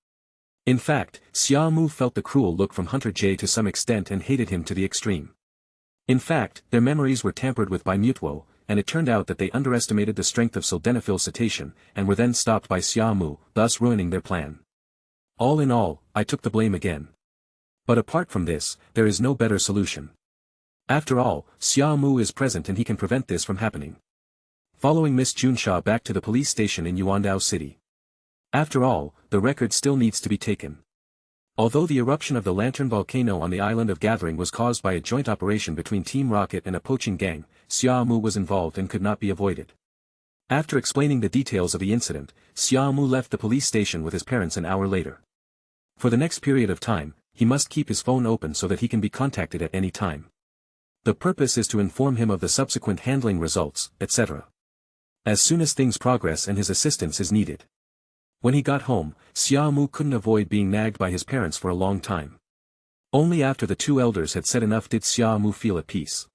In fact, Xia Mu felt the cruel look from Hunter J to some extent and hated him to the extreme. In fact, their memories were tampered with by Mewtwo, and it turned out that they underestimated the strength of sildenafil cetacean, and were then stopped by Xia Mu, thus ruining their plan. All in all, I took the blame again. But apart from this, there is no better solution. After all, Xia Mu is present and he can prevent this from happening. Following Miss Junsha back to the police station in Yuandao City. After all, the record still needs to be taken. Although the eruption of the Lantern Volcano on the island of Gathering was caused by a joint operation between Team Rocket and a poaching gang, Xia Mu was involved and could not be avoided. After explaining the details of the incident, Xia Mu left the police station with his parents an hour later. For the next period of time, he must keep his phone open so that he can be contacted at any time. The purpose is to inform him of the subsequent handling results, etc. as soon as things progress and his assistance is needed. When he got home, Xia Mu couldn't avoid being nagged by his parents for a long time. Only after the two elders had said enough did Xia Mu feel at peace.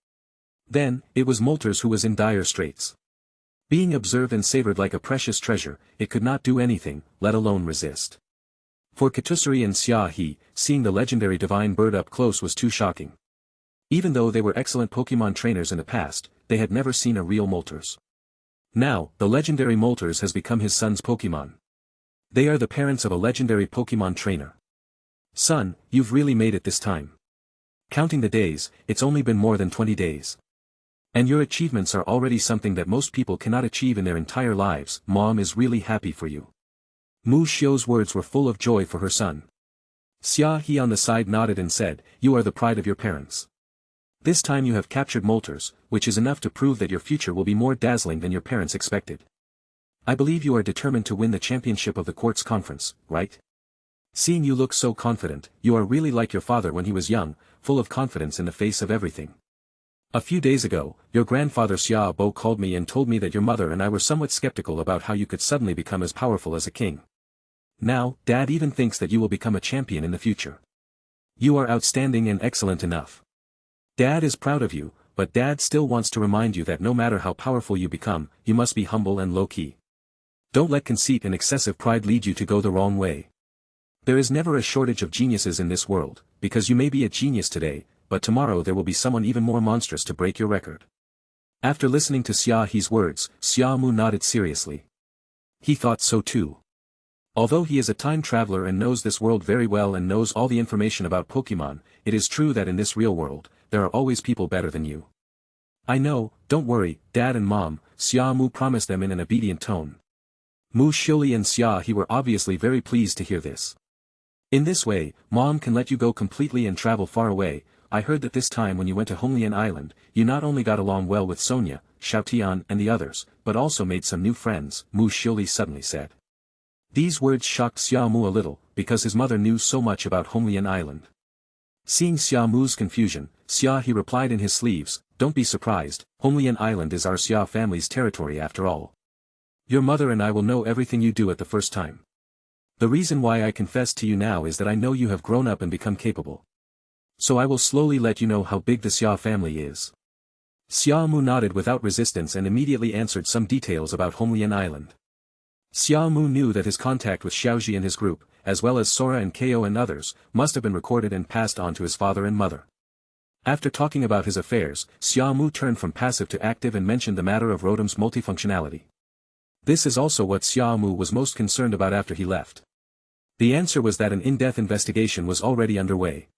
Then, it was Moltres who was in dire straits. Being observed and savored like a precious treasure, it could not do anything, let alone resist. For Katusari and Xia He, seeing the legendary divine bird up close was too shocking. Even though they were excellent Pokémon trainers in the past, they had never seen a real Moltres. Now, the legendary Moltres has become his son's Pokémon. They are the parents of a legendary Pokémon trainer. Son, you've really made it this time. Counting the days, it's only been more than 20 days. And your achievements are already something that most people cannot achieve in their entire lives. Mom is really happy for you. Mu Xiu's words were full of joy for her son. Xia He on the side nodded and said, "You are the pride of your parents. This time you have captured Moltres, which is enough to prove that your future will be more dazzling than your parents expected. I believe you are determined to win the championship of the Quartz Conference, right? Seeing you look so confident, you are really like your father when he was young, full of confidence in the face of everything. A few days ago, your grandfather Xia Bo called me and told me that your mother and I were somewhat skeptical about how you could suddenly become as powerful as a king. Now, Dad even thinks that you will become a champion in the future. You are outstanding and excellent enough. Dad is proud of you, but Dad still wants to remind you that no matter how powerful you become, you must be humble and low-key. Don't let conceit and excessive pride lead you to go the wrong way. There is never a shortage of geniuses in this world, because you may be a genius today, but tomorrow there will be someone even more monstrous to break your record." After listening to Xia He's words, Xia Mu nodded seriously. He thought so too. Although he is a time traveler and knows this world very well and knows all the information about Pokémon, it is true that in this real world, there are always people better than you. "I know, don't worry, Dad and Mom," Xia Mu promised them in an obedient tone. Mu Xiuli and Xia He were obviously very pleased to hear this. "In this way, Mom can let you go completely and travel far away. I heard that this time when you went to Honglian Island, you not only got along well with Sonia, Xiaotian and the others, but also made some new friends," Mu Xiuli suddenly said. These words shocked Xia Mu a little, because his mother knew so much about Honglian Island. Seeing Xia Mu's confusion, Xia He replied in his sleeves, "Don't be surprised, Honglian Island is our Xia family's territory after all. Your mother and I will know everything you do at the first time. The reason why I confess to you now is that I know you have grown up and become capable. So I will slowly let you know how big the Xia family is." Xia Mu nodded without resistance and immediately answered some details about Honglian Island. Xia Mu knew that his contact with Xiaoji and his group, as well as Sora and Ko and others, must have been recorded and passed on to his father and mother. After talking about his affairs, Xia Mu turned from passive to active and mentioned the matter of Rotom's multifunctionality. This is also what Xia Mu was most concerned about after he left. The answer was that an in-depth investigation was already underway.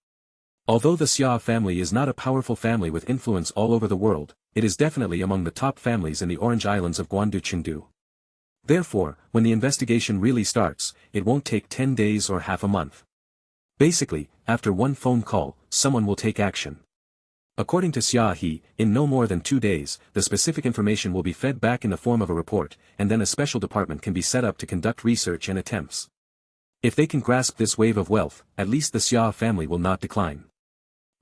Although the Xia family is not a powerful family with influence all over the world, it is definitely among the top families in the Orange Islands of Guandu Chengdu. Therefore, when the investigation really starts, it won't take 10 days or half a month. Basically, after one phone call, someone will take action. According to Xia He, in no more than 2 days, the specific information will be fed back in the form of a report, and then a special department can be set up to conduct research and attempts. If they can grasp this wave of wealth, at least the Xia family will not decline.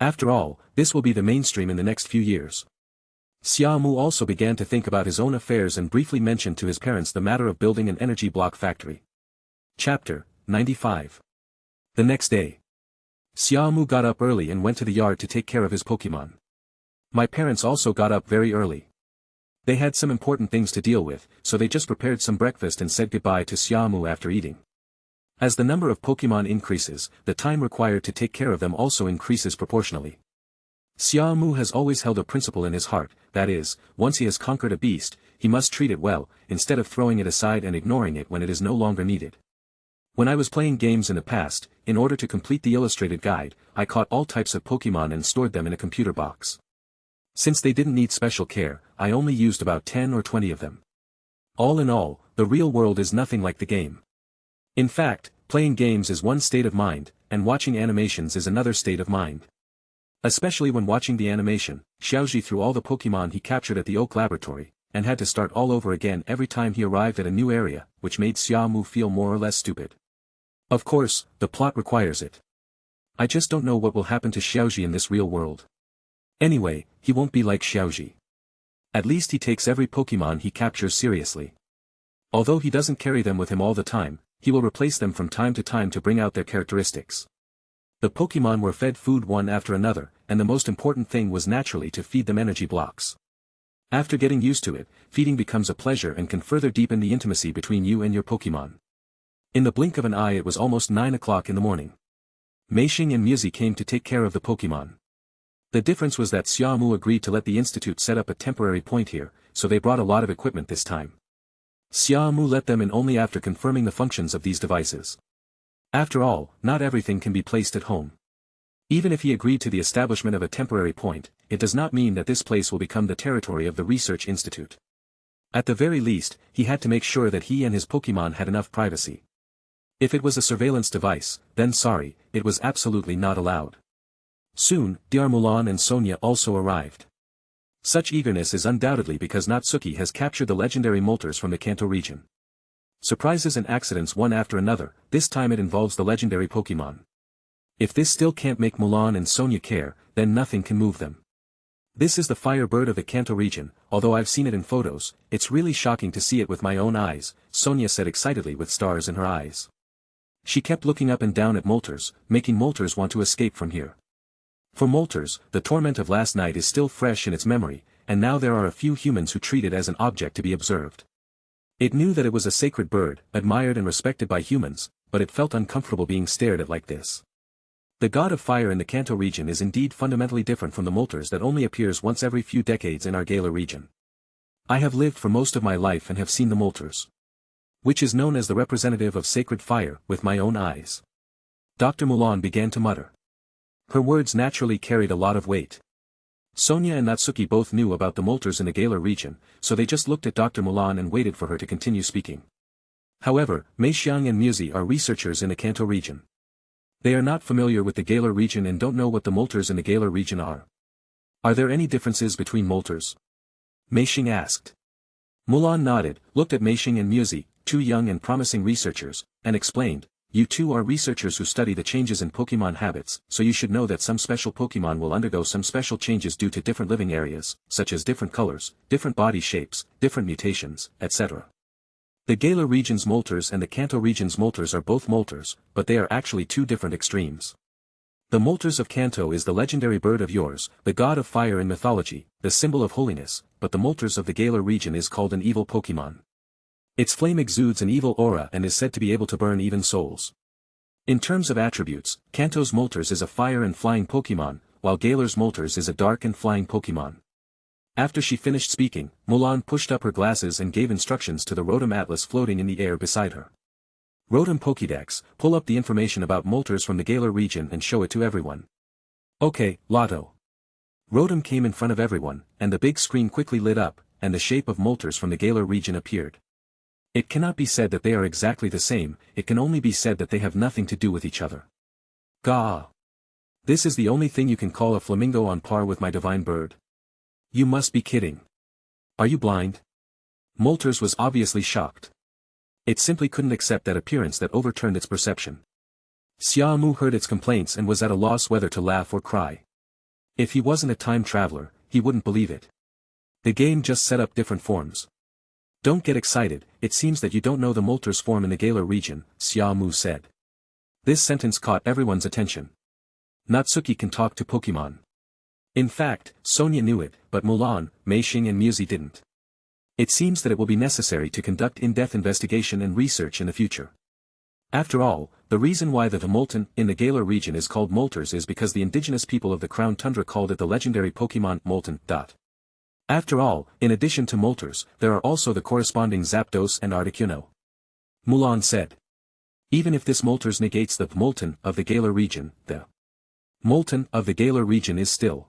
After all, this will be the mainstream in the next few years. Xia Mu also began to think about his own affairs and briefly mentioned to his parents the matter of building an energy block factory. Chapter 95. The next day. Xia Mu got up early and went to the yard to take care of his Pokémon. My parents also got up very early. They had some important things to deal with, so they just prepared some breakfast and said goodbye to Xia Mu after eating. As the number of Pokémon increases, the time required to take care of them also increases proportionally. Xia Mu has always held a principle in his heart, that is, once he has conquered a beast, he must treat it well, instead of throwing it aside and ignoring it when it is no longer needed. When I was playing games in the past, in order to complete the illustrated guide, I caught all types of Pokémon and stored them in a computer box. Since they didn't need special care, I only used about 10 or 20 of them. All in all, the real world is nothing like the game. In fact, playing games is one state of mind, and watching animations is another state of mind. Especially when watching the animation, Xiaoji threw all the Pokémon he captured at the Oak Laboratory, and had to start all over again every time he arrived at a new area, which made Xia Mu feel more or less stupid. Of course, the plot requires it. I just don't know what will happen to Xiaoji in this real world. Anyway, he won't be like Xiaoji. At least he takes every Pokémon he captures seriously. Although he doesn't carry them with him all the time, he will replace them from time to time to bring out their characteristics. The Pokémon were fed food one after another, and the most important thing was naturally to feed them energy blocks. After getting used to it, feeding becomes a pleasure and can further deepen the intimacy between you and your Pokémon. In the blink of an eye it was almost 9 o'clock in the morning. Meishing and Mewtwo came to take care of the Pokémon. The difference was that Xia Mu agreed to let the Institute set up a temporary point here, so they brought a lot of equipment this time. Xia Mu let them in only after confirming the functions of these devices. After all, not everything can be placed at home. Even if he agreed to the establishment of a temporary point, it does not mean that this place will become the territory of the Research Institute. At the very least, he had to make sure that he and his Pokémon had enough privacy. If it was a surveillance device, then sorry, it was absolutely not allowed. Soon, Mulan and Sonia also arrived. Such eagerness is undoubtedly because Natsuki has captured the legendary Moltres from the Kanto region. Surprises and accidents one after another, this time it involves the legendary Pokémon. If this still can't make Mulan and Sonia care, then nothing can move them. This is the fire bird of the Kanto region, although I've seen it in photos, it's really shocking to see it with my own eyes, Sonia said excitedly with stars in her eyes. She kept looking up and down at Moltres, making Moltres want to escape from here. For Moltres, the torment of last night is still fresh in its memory, and now there are a few humans who treat it as an object to be observed. It knew that it was a sacred bird, admired and respected by humans, but it felt uncomfortable being stared at like this. The god of fire in the Kanto region is indeed fundamentally different from the Moltres that only appears once every few decades in our Galar region. I have lived for most of my life and have seen the Moltres, which is known as the representative of sacred fire, with my own eyes. Dr. Mulan began to mutter. Her words naturally carried a lot of weight. Sonia and Natsuki both knew about the Moltres in the Galar region, so they just looked at Dr. Mulan and waited for her to continue speaking. However, Meixiang and Mewtwo are researchers in the Kanto region. They are not familiar with the Galar region and don't know what the Moltres in the Galar region are. Are there any differences between Moltres? Meishing asked. Mulan nodded, looked at Meishing and Mewtwo, two young and promising researchers, and explained, "You two are researchers who study the changes in Pokémon habits, so you should know that some special Pokémon will undergo some special changes due to different living areas, such as different colors, different body shapes, different mutations, etc. The Galar region's Moltres and the Kanto region's Moltres are both Moltres, but they are actually two different extremes. The Moltres of Kanto is the legendary bird of yours, the god of fire in mythology, the symbol of holiness, but the Moltres of the Galar region is called an evil Pokémon. Its flame exudes an evil aura and is said to be able to burn even souls. In terms of attributes, Kanto's Moltres is a fire and flying Pokémon, while Galar's Moltres is a dark and flying Pokémon." After she finished speaking, Mulan pushed up her glasses and gave instructions to the Rotom Atlas floating in the air beside her. "Rotom Pokédex, pull up the information about Moltres from the Galar region and show it to everyone." "Okay, Lotto." Rotom came in front of everyone, and the big screen quickly lit up, and the shape of Moltres from the Galar region appeared. It cannot be said that they are exactly the same, it can only be said that they have nothing to do with each other. Gah! This is the only thing you can call a flamingo on par with my divine bird? You must be kidding. Are you blind? Moltres was obviously shocked. It simply couldn't accept that appearance that overturned its perception. Xia Mu heard its complaints and was at a loss whether to laugh or cry. If he wasn't a time traveler, he wouldn't believe it. The game just set up different forms. "Don't get excited, it seems that you don't know the Moltres form in the Galar region," Xia Mu said. This sentence caught everyone's attention. Natsuki can talk to Pokémon. In fact, Sonia knew it, but Mulan, Meishing and Mewtwo didn't. It seems that it will be necessary to conduct in-depth investigation and research in the future. After all, the reason why the Molten in the Galar region is called Moltres is because the indigenous people of the Crown Tundra called it the legendary Pokémon Molten. After all, in addition to Moltres, there are also the corresponding Zapdos and Articuno. Mulan said. Even if this Moltres negates the Molten of the Galar region, the Molten of the Galar region is still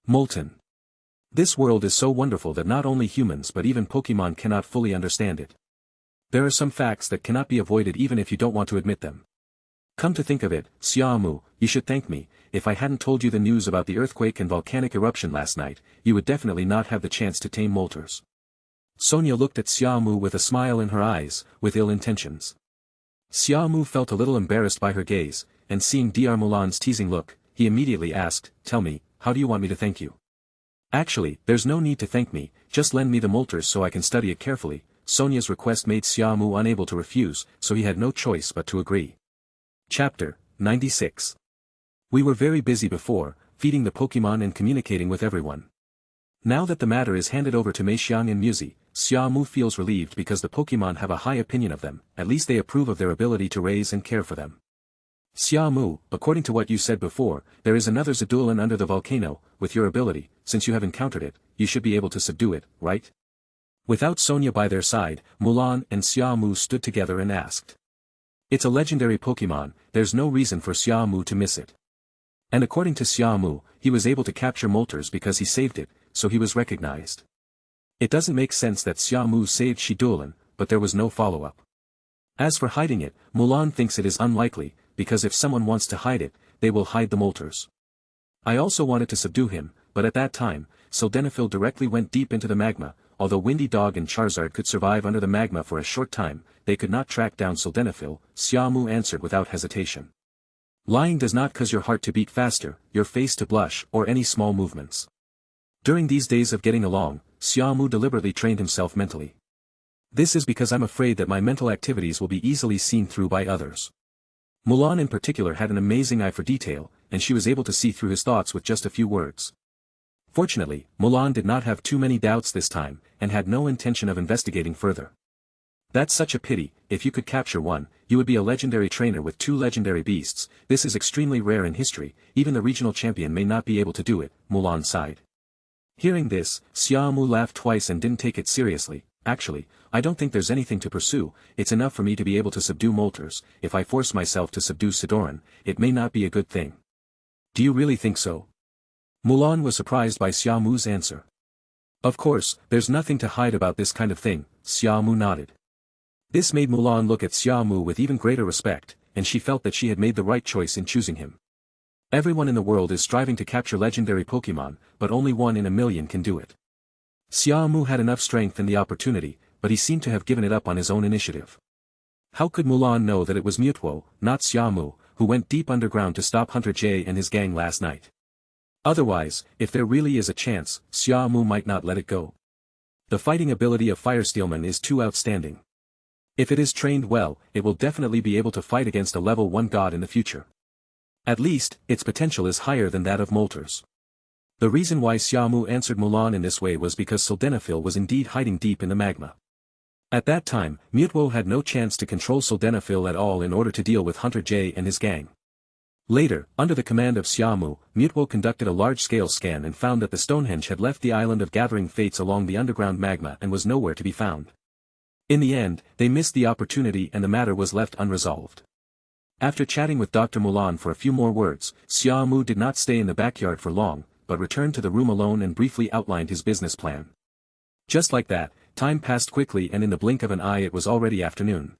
Molten. This world is so wonderful that not only humans but even Pokémon cannot fully understand it. There are some facts that cannot be avoided even if you don't want to admit them. Come to think of it, Xia Mu, you should thank me. If I hadn't told you the news about the earthquake and volcanic eruption last night, you would definitely not have the chance to tame Moltres. Sonia looked at Xia Mu with a smile in her eyes, with ill intentions. Xia Mu felt a little embarrassed by her gaze, and seeing Dr. Mulan's teasing look, he immediately asked, "Tell me, how do you want me to thank you?" "Actually, there's no need to thank me, just lend me the Moltres so I can study it carefully." Sonia's request made Xia Mu unable to refuse, so he had no choice but to agree. Chapter 96. We were very busy before, feeding the Pokémon and communicating with everyone. Now that the matter is handed over to Meixiang and Muzi, Xia Mu feels relieved because the Pokémon have a high opinion of them, at least they approve of their ability to raise and care for them. "Xia Mu, according to what you said before, there is another Zudulan under the volcano. With your ability, since you have encountered it, you should be able to subdue it, right?" Without Sonia by their side, Mulan and Xia Mu stood together and asked. It's a legendary Pokémon, there's no reason for Xia Mu to miss it. And according to Xia Mu, he was able to capture Moltres because he saved it, so he was recognized. It doesn't make sense that Xia Mu saved Shidulan, but there was no follow-up. As for hiding it, Mulan thinks it is unlikely, because if someone wants to hide it, they will hide the Moltres. I also wanted to subdue him, but at that time, Sildenafil directly went deep into the magma. Although Windy Dog and Charizard could survive under the magma for a short time, they could not track down Sildenafil, Xia Mu answered without hesitation. Lying does not cause your heart to beat faster, your face to blush, or any small movements. During these days of getting along, Xia Mu deliberately trained himself mentally. This is because I'm afraid that my mental activities will be easily seen through by others. Mulan in particular had an amazing eye for detail, and she was able to see through his thoughts with just a few words. Fortunately, Mulan did not have too many doubts this time, and had no intention of investigating further. That's such a pity, if you could capture one, you would be a legendary trainer with 2 legendary beasts. This is extremely rare in history, even the regional champion may not be able to do it, Mulan sighed. Hearing this, Xia Mu laughed twice and didn't take it seriously. Actually, I don't think there's anything to pursue, it's enough for me to be able to subdue Moltres. If I force myself to subdue Sidoran, it may not be a good thing. Do you really think so? Mulan was surprised by Xia Mu's answer. Of course, there's nothing to hide about this kind of thing, Xia Mu nodded. This made Mulan look at Xia Mu with even greater respect, and she felt that she had made the right choice in choosing him. Everyone in the world is striving to capture legendary Pokémon, but only 1 in a million can do it. Xia Mu had enough strength and the opportunity, but he seemed to have given it up on his own initiative. How could Mulan know that it was Mewtwo, not Xia Mu, who went deep underground to stop Hunter J and his gang last night? Otherwise, if there really is a chance, Xia Mu might not let it go. The fighting ability of Fire Steelman is too outstanding. If it is trained well, it will definitely be able to fight against a level 1 god in the future. At least, its potential is higher than that of Moltres. The reason why Xia Mu answered Mulan in this way was because Sildenafil was indeed hiding deep in the magma. At that time, Mewtwo had no chance to control Sildenafil at all in order to deal with Hunter J and his gang. Later, under the command of Xia Mu, Mewtwo conducted a large-scale scan and found that the Stonehenge had left the island of Gathering Fates along the underground magma and was nowhere to be found. In the end, they missed the opportunity and the matter was left unresolved. After chatting with Dr. Mulan for a few more words, Xia Mu did not stay in the backyard for long, but returned to the room alone and briefly outlined his business plan. Just like that, time passed quickly and in the blink of an eye it was already afternoon.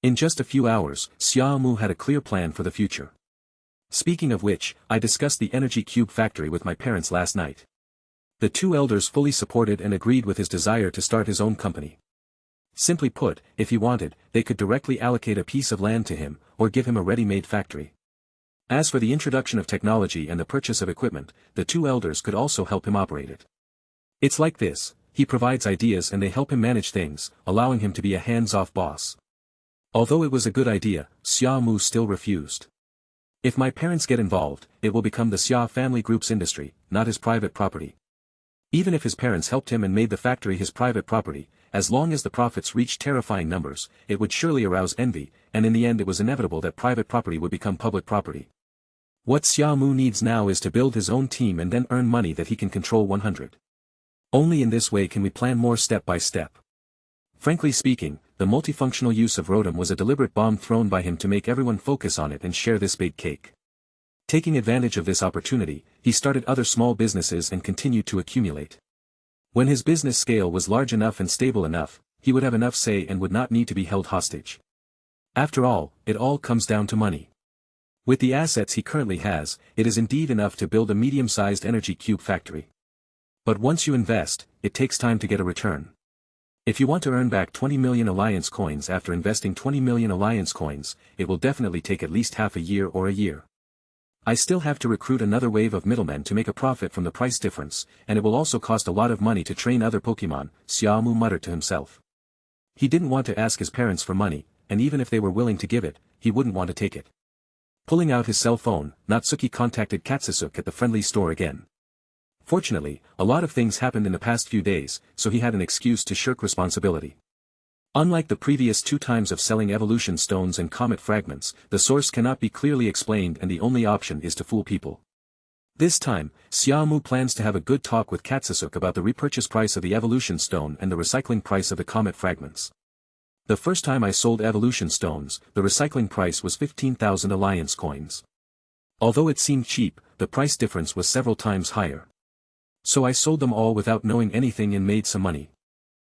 In just a few hours, Xia Mu had a clear plan for the future. Speaking of which, I discussed the energy cube factory with my parents last night. The 2 elders fully supported and agreed with his desire to start his own company. Simply put, if he wanted, they could directly allocate a piece of land to him, or give him a ready-made factory. As for the introduction of technology and the purchase of equipment, the 2 elders could also help him operate it. It's like this, he provides ideas and they help him manage things, allowing him to be a hands-off boss. Although it was a good idea, Xia Mu still refused. If my parents get involved, it will become the Xia family group's industry, not his private property. Even if his parents helped him and made the factory his private property, as long as the profits reached terrifying numbers, it would surely arouse envy, and in the end it was inevitable that private property would become public property. What Xia Mu needs now is to build his own team and then earn money that he can control 100. Only in this way can we plan more step by step. Frankly speaking, the multifunctional use of Rotom was a deliberate bomb thrown by him to make everyone focus on it and share this big cake. Taking advantage of this opportunity, he started other small businesses and continued to accumulate. When his business scale was large enough and stable enough, he would have enough say and would not need to be held hostage. After all, it all comes down to money. With the assets he currently has, it is indeed enough to build a medium-sized energy cube factory. But once you invest, it takes time to get a return. If you want to earn back 20 million Alliance coins after investing 20 million Alliance coins, it will definitely take at least half a year or a year. I still have to recruit another wave of middlemen to make a profit from the price difference, and it will also cost a lot of money to train other Pokémon, Xia Mu muttered to himself. He didn't want to ask his parents for money, and even if they were willing to give it, he wouldn't want to take it. Pulling out his cell phone, Natsuki contacted Katsusuk at the friendly store again. Fortunately, a lot of things happened in the past few days, so he had an excuse to shirk responsibility. Unlike the previous 2 times of selling evolution stones and comet fragments, the source cannot be clearly explained and the only option is to fool people. This time, Xia Mu plans to have a good talk with Katsusuk about the repurchase price of the evolution stone and the recycling price of the comet fragments. The first time I sold evolution stones, the recycling price was 15,000 Alliance coins. Although it seemed cheap, the price difference was several times higher. So I sold them all without knowing anything and made some money.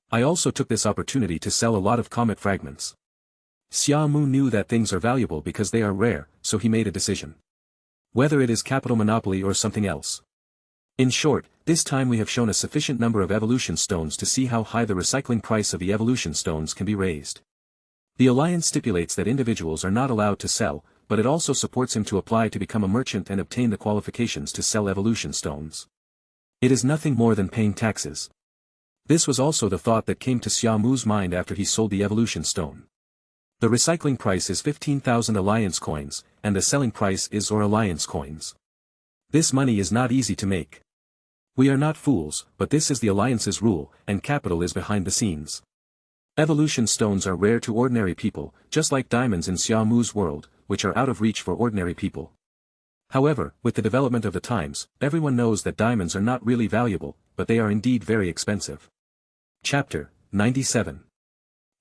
I also took this opportunity to sell a lot of comet fragments. Xia Mu knew that things are valuable because they are rare, so he made a decision. Whether it is capital monopoly or something else. In short, this time we have shown a sufficient number of evolution stones to see how high the recycling price of the evolution stones can be raised. The Alliance stipulates that individuals are not allowed to sell, but it also supports him to apply to become a merchant and obtain the qualifications to sell evolution stones. It is nothing more than paying taxes. This was also the thought that came to Xia Mu's mind after he sold the evolution stone. The recycling price is 15,000 Alliance coins, and the selling price is or Alliance coins. This money is not easy to make. We are not fools, but this is the Alliance's rule, and capital is behind the scenes. Evolution stones are rare to ordinary people, just like diamonds in Xia Mu's world, which are out of reach for ordinary people. However, with the development of the times, everyone knows that diamonds are not really valuable, but they are indeed very expensive. Chapter 97.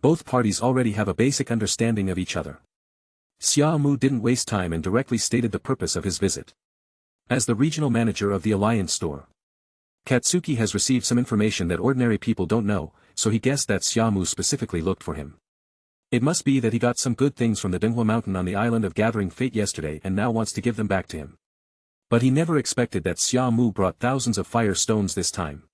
Both parties already have a basic understanding of each other. Xia Mu didn't waste time and directly stated the purpose of his visit. As the regional manager of the Alliance store, Katsuki has received some information that ordinary people don't know, so he guessed that Xia Mu specifically looked for him. It must be that he got some good things from the Donghua mountain on the island of Gathering Fate yesterday and now wants to give them back to him. But he never expected that Xia Mu brought thousands of fire stones this time.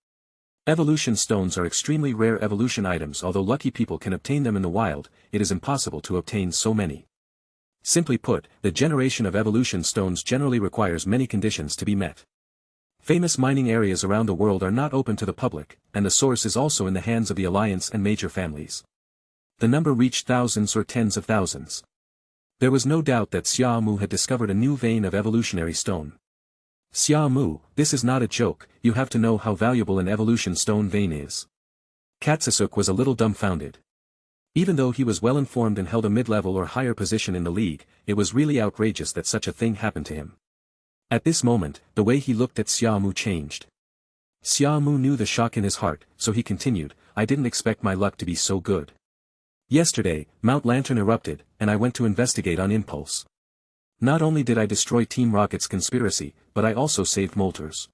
Evolution stones are extremely rare evolution items. Although lucky people can obtain them in the wild, it is impossible to obtain so many. Simply put, the generation of evolution stones generally requires many conditions to be met. Famous mining areas around the world are not open to the public, and the source is also in the hands of the Alliance and major families. The number reached thousands or tens of thousands. There was no doubt that Xia Mu had discovered a new vein of evolutionary stone. Xia Mu, this is not a joke, you have to know how valuable an evolution stone vein is. Katsusuk was a little dumbfounded. Even though he was well informed and held a mid-level or higher position in the league, it was really outrageous that such a thing happened to him. At this moment, the way he looked at Xia Mu changed. Xia Mu knew the shock in his heart, so he continued, I didn't expect my luck to be so good. Yesterday, Mount Lantern erupted, and I went to investigate on impulse. Not only did I destroy Team Rocket's conspiracy, but I also saved Moltres.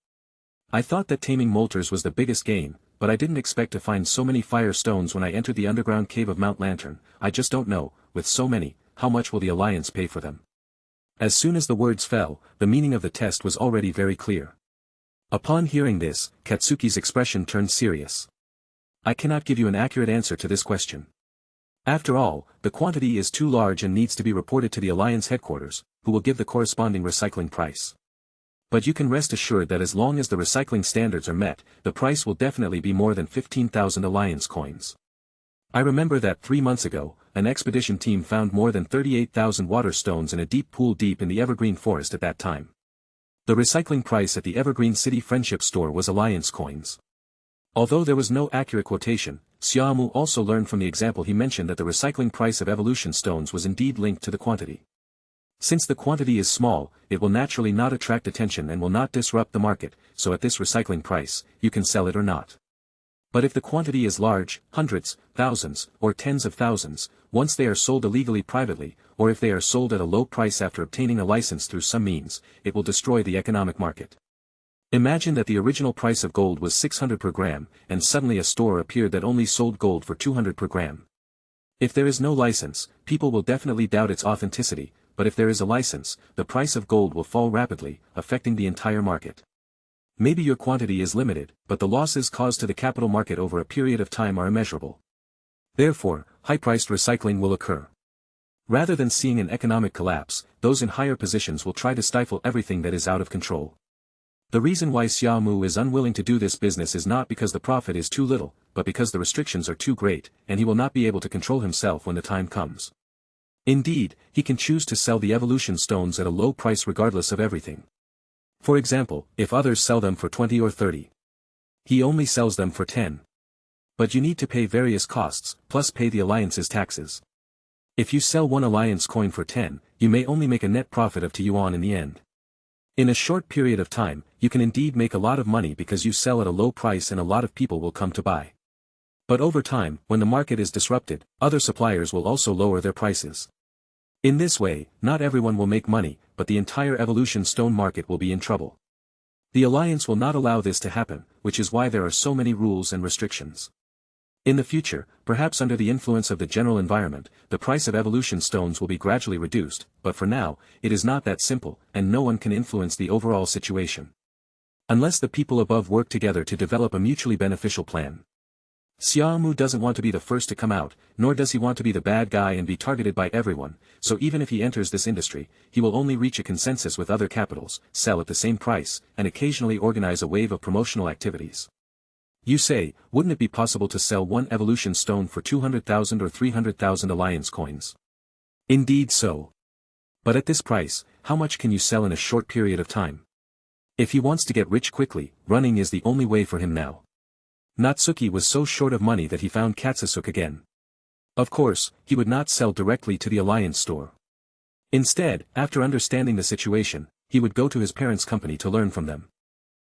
I thought that taming Moltres was the biggest gain, but I didn't expect to find so many fire stones when I entered the underground cave of Mount Lantern. I just don't know, with so many, how much will the Alliance pay for them? As soon as the words fell, the meaning of the test was already very clear. Upon hearing this, Katsuki's expression turned serious. I cannot give you an accurate answer to this question. After all, the quantity is too large and needs to be reported to the Alliance headquarters, who will give the corresponding recycling price. But you can rest assured that as long as the recycling standards are met, the price will definitely be more than 15,000 Alliance coins. I remember that 3 months ago, an expedition team found more than 38,000 water stones in a deep pool deep in the Evergreen Forest at that time. The recycling price at the Evergreen City Friendship Store was Alliance coins. Although there was no accurate quotation, Xia Mu also learned from the example he mentioned that the recycling price of evolution stones was indeed linked to the quantity. Since the quantity is small, it will naturally not attract attention and will not disrupt the market, so at this recycling price, you can sell it or not. But if the quantity is large, hundreds, thousands, or tens of thousands, once they are sold illegally privately, or if they are sold at a low price after obtaining a license through some means, it will destroy the economic market. Imagine that the original price of gold was 600 per gram, and suddenly a store appeared that only sold gold for 200 per gram. If there is no license, people will definitely doubt its authenticity, but if there is a license, the price of gold will fall rapidly, affecting the entire market. Maybe your quantity is limited, but the losses caused to the capital market over a period of time are immeasurable. Therefore, high-priced recycling will occur. Rather than seeing an economic collapse, those in higher positions will try to stifle everything that is out of control. The reason why Xia Mu is unwilling to do this business is not because the profit is too little, but because the restrictions are too great, and he will not be able to control himself when the time comes. Indeed, he can choose to sell the evolution stones at a low price regardless of everything. For example, if others sell them for 20 or 30. He only sells them for 10. But you need to pay various costs, plus pay the alliance's taxes. If you sell one alliance coin for 10, you may only make a net profit of 2 yuan in the end. In a short period of time, you can indeed make a lot of money because you sell at a low price and a lot of people will come to buy. But over time, when the market is disrupted, other suppliers will also lower their prices. In this way, not everyone will make money, but the entire evolution stone market will be in trouble. The alliance will not allow this to happen, which is why there are so many rules and restrictions. In the future, perhaps under the influence of the general environment, the price of evolution stones will be gradually reduced, but for now, it is not that simple, and no one can influence the overall situation. Unless the people above work together to develop a mutually beneficial plan. Xia Mu doesn't want to be the first to come out, nor does he want to be the bad guy and be targeted by everyone, so even if he enters this industry, he will only reach a consensus with other capitals, sell at the same price, and occasionally organize a wave of promotional activities. You say, wouldn't it be possible to sell one evolution stone for 200,000 or 300,000 alliance coins? Indeed so. But at this price, how much can you sell in a short period of time? If he wants to get rich quickly, running is the only way for him now. Natsuki was so short of money that he found Katsusuk again. Of course, he would not sell directly to the alliance store. Instead, after understanding the situation, he would go to his parents' company to learn from them.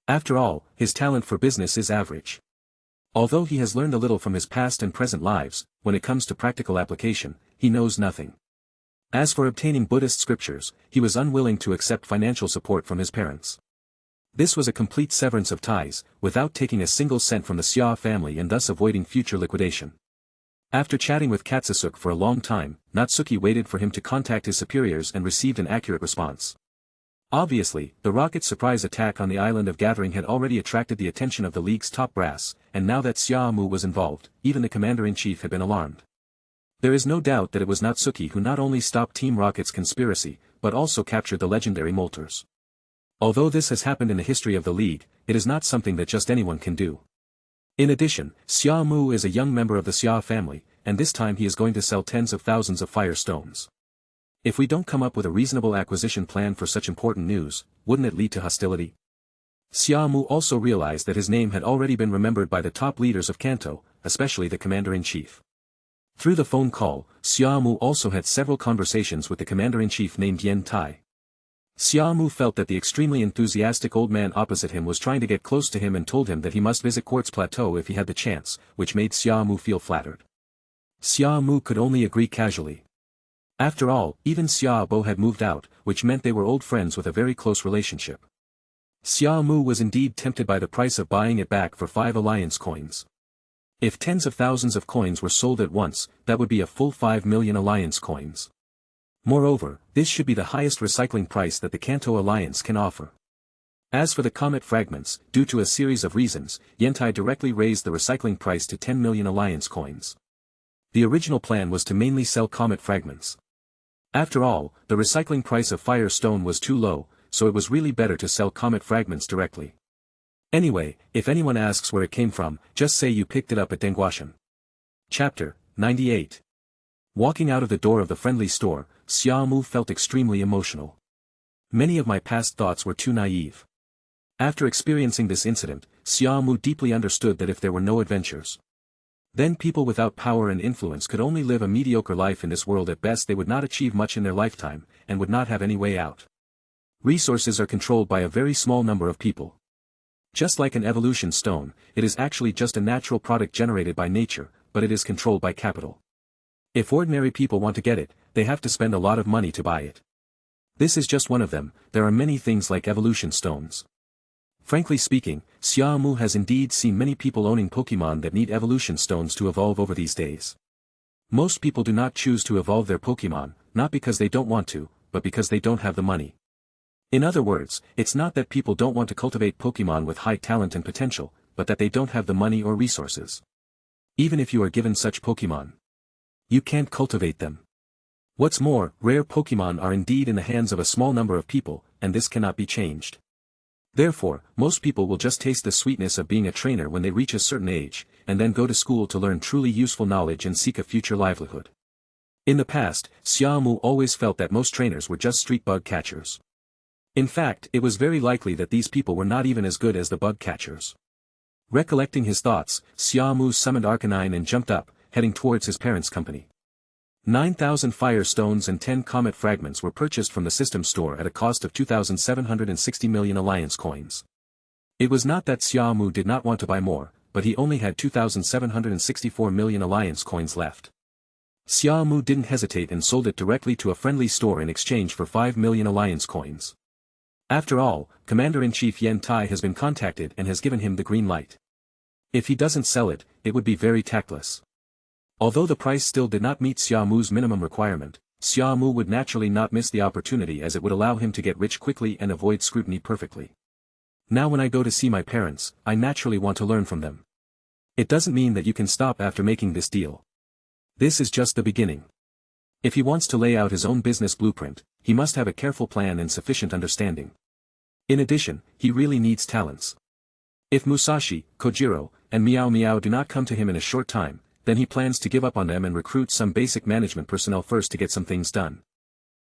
After all, his talent for business is average. Although he has learned a little from his past and present lives, when it comes to practical application, he knows nothing. As for obtaining Buddhist scriptures, he was unwilling to accept financial support from his parents. This was a complete severance of ties, without taking a single cent from the Xia family and thus avoiding future liquidation. After chatting with Katsusuk for a long time, Natsuki waited for him to contact his superiors and received an accurate response. Obviously, the rocket surprise attack on the island of Gathering had already attracted the attention of the League's top brass, and now that Xia Mu was involved, even the commander-in-chief had been alarmed. There is no doubt that it was Natsuki who not only stopped Team Rocket's conspiracy, but also captured the legendary Moltres. Although this has happened in the history of the League, it is not something that just anyone can do. In addition, Xia Mu is a young member of the Xia family, and this time he is going to sell tens of thousands of fire stones. If we don't come up with a reasonable acquisition plan for such important news, wouldn't it lead to hostility? Xia Mu also realized that his name had already been remembered by the top leaders of Kanto, especially the commander-in-chief. Through the phone call, Xia Mu also had several conversations with the commander-in-chief named Yen Tai. Xia Mu felt that the extremely enthusiastic old man opposite him was trying to get close to him and told him that he must visit Quartz Plateau if he had the chance, which made Xia Mu feel flattered. Xia Mu could only agree casually. After all, even Xia Bo had moved out, which meant they were old friends with a very close relationship. Xia Mu was indeed tempted by the price of buying it back for 5 alliance coins. If tens of thousands of coins were sold at once, that would be a full 5 million alliance coins. Moreover, this should be the highest recycling price that the Kanto Alliance can offer. As for the comet fragments, due to a series of reasons, Yentai directly raised the recycling price to 10 million alliance coins. The original plan was to mainly sell comet fragments. After all, the recycling price of fire stone was too low, so it was really better to sell comet fragments directly. Anyway, if anyone asks where it came from, just say you picked it up at Dengguashan. Chapter 98. Walking out of the door of the friendly store, Xia Mu felt extremely emotional. Many of my past thoughts were too naive. After experiencing this incident, Xia Mu deeply understood that if there were no adventures, then people without power and influence could only live a mediocre life in this world. At best they would not achieve much in their lifetime, and would not have any way out. Resources are controlled by a very small number of people. Just like an evolution stone, it is actually just a natural product generated by nature, but it is controlled by capital. If ordinary people want to get it, they have to spend a lot of money to buy it. This is just one of them. There are many things like evolution stones. Frankly speaking, Xia Mu has indeed seen many people owning Pokémon that need evolution stones to evolve over these days. Most people do not choose to evolve their Pokémon, not because they don't want to, but because they don't have the money. In other words, it's not that people don't want to cultivate Pokémon with high talent and potential, but that they don't have the money or resources. Even if you are given such Pokémon, you can't cultivate them. What's more, rare Pokémon are indeed in the hands of a small number of people, and this cannot be changed. Therefore, most people will just taste the sweetness of being a trainer when they reach a certain age, and then go to school to learn truly useful knowledge and seek a future livelihood. In the past, Xia Mu always felt that most trainers were just street bug catchers. In fact, it was very likely that these people were not even as good as the bug catchers. Recollecting his thoughts, Xia Mu summoned Arcanine and jumped up, heading towards his parents' company. 9,000 fire stones and 10 comet fragments were purchased from the system store at a cost of 2,760 million alliance coins. It was not that Xia Mu did not want to buy more, but he only had 2,764 million alliance coins left. Xia Mu didn't hesitate and sold it directly to a friendly store in exchange for 5 million alliance coins. After all, Commander-in-Chief Yen Tai has been contacted and has given him the green light. If he doesn't sell it, it would be very tactless. Although the price still did not meet Xia Mu's minimum requirement, Xia Mu would naturally not miss the opportunity as it would allow him to get rich quickly and avoid scrutiny perfectly. Now when I go to see my parents, I naturally want to learn from them. It doesn't mean that you can stop after making this deal. This is just the beginning. If he wants to lay out his own business blueprint, he must have a careful plan and sufficient understanding. In addition, he really needs talents. If Musashi, Kojiro, and Meow Meow do not come to him in a short time, then he plans to give up on them and recruit some basic management personnel first to get some things done.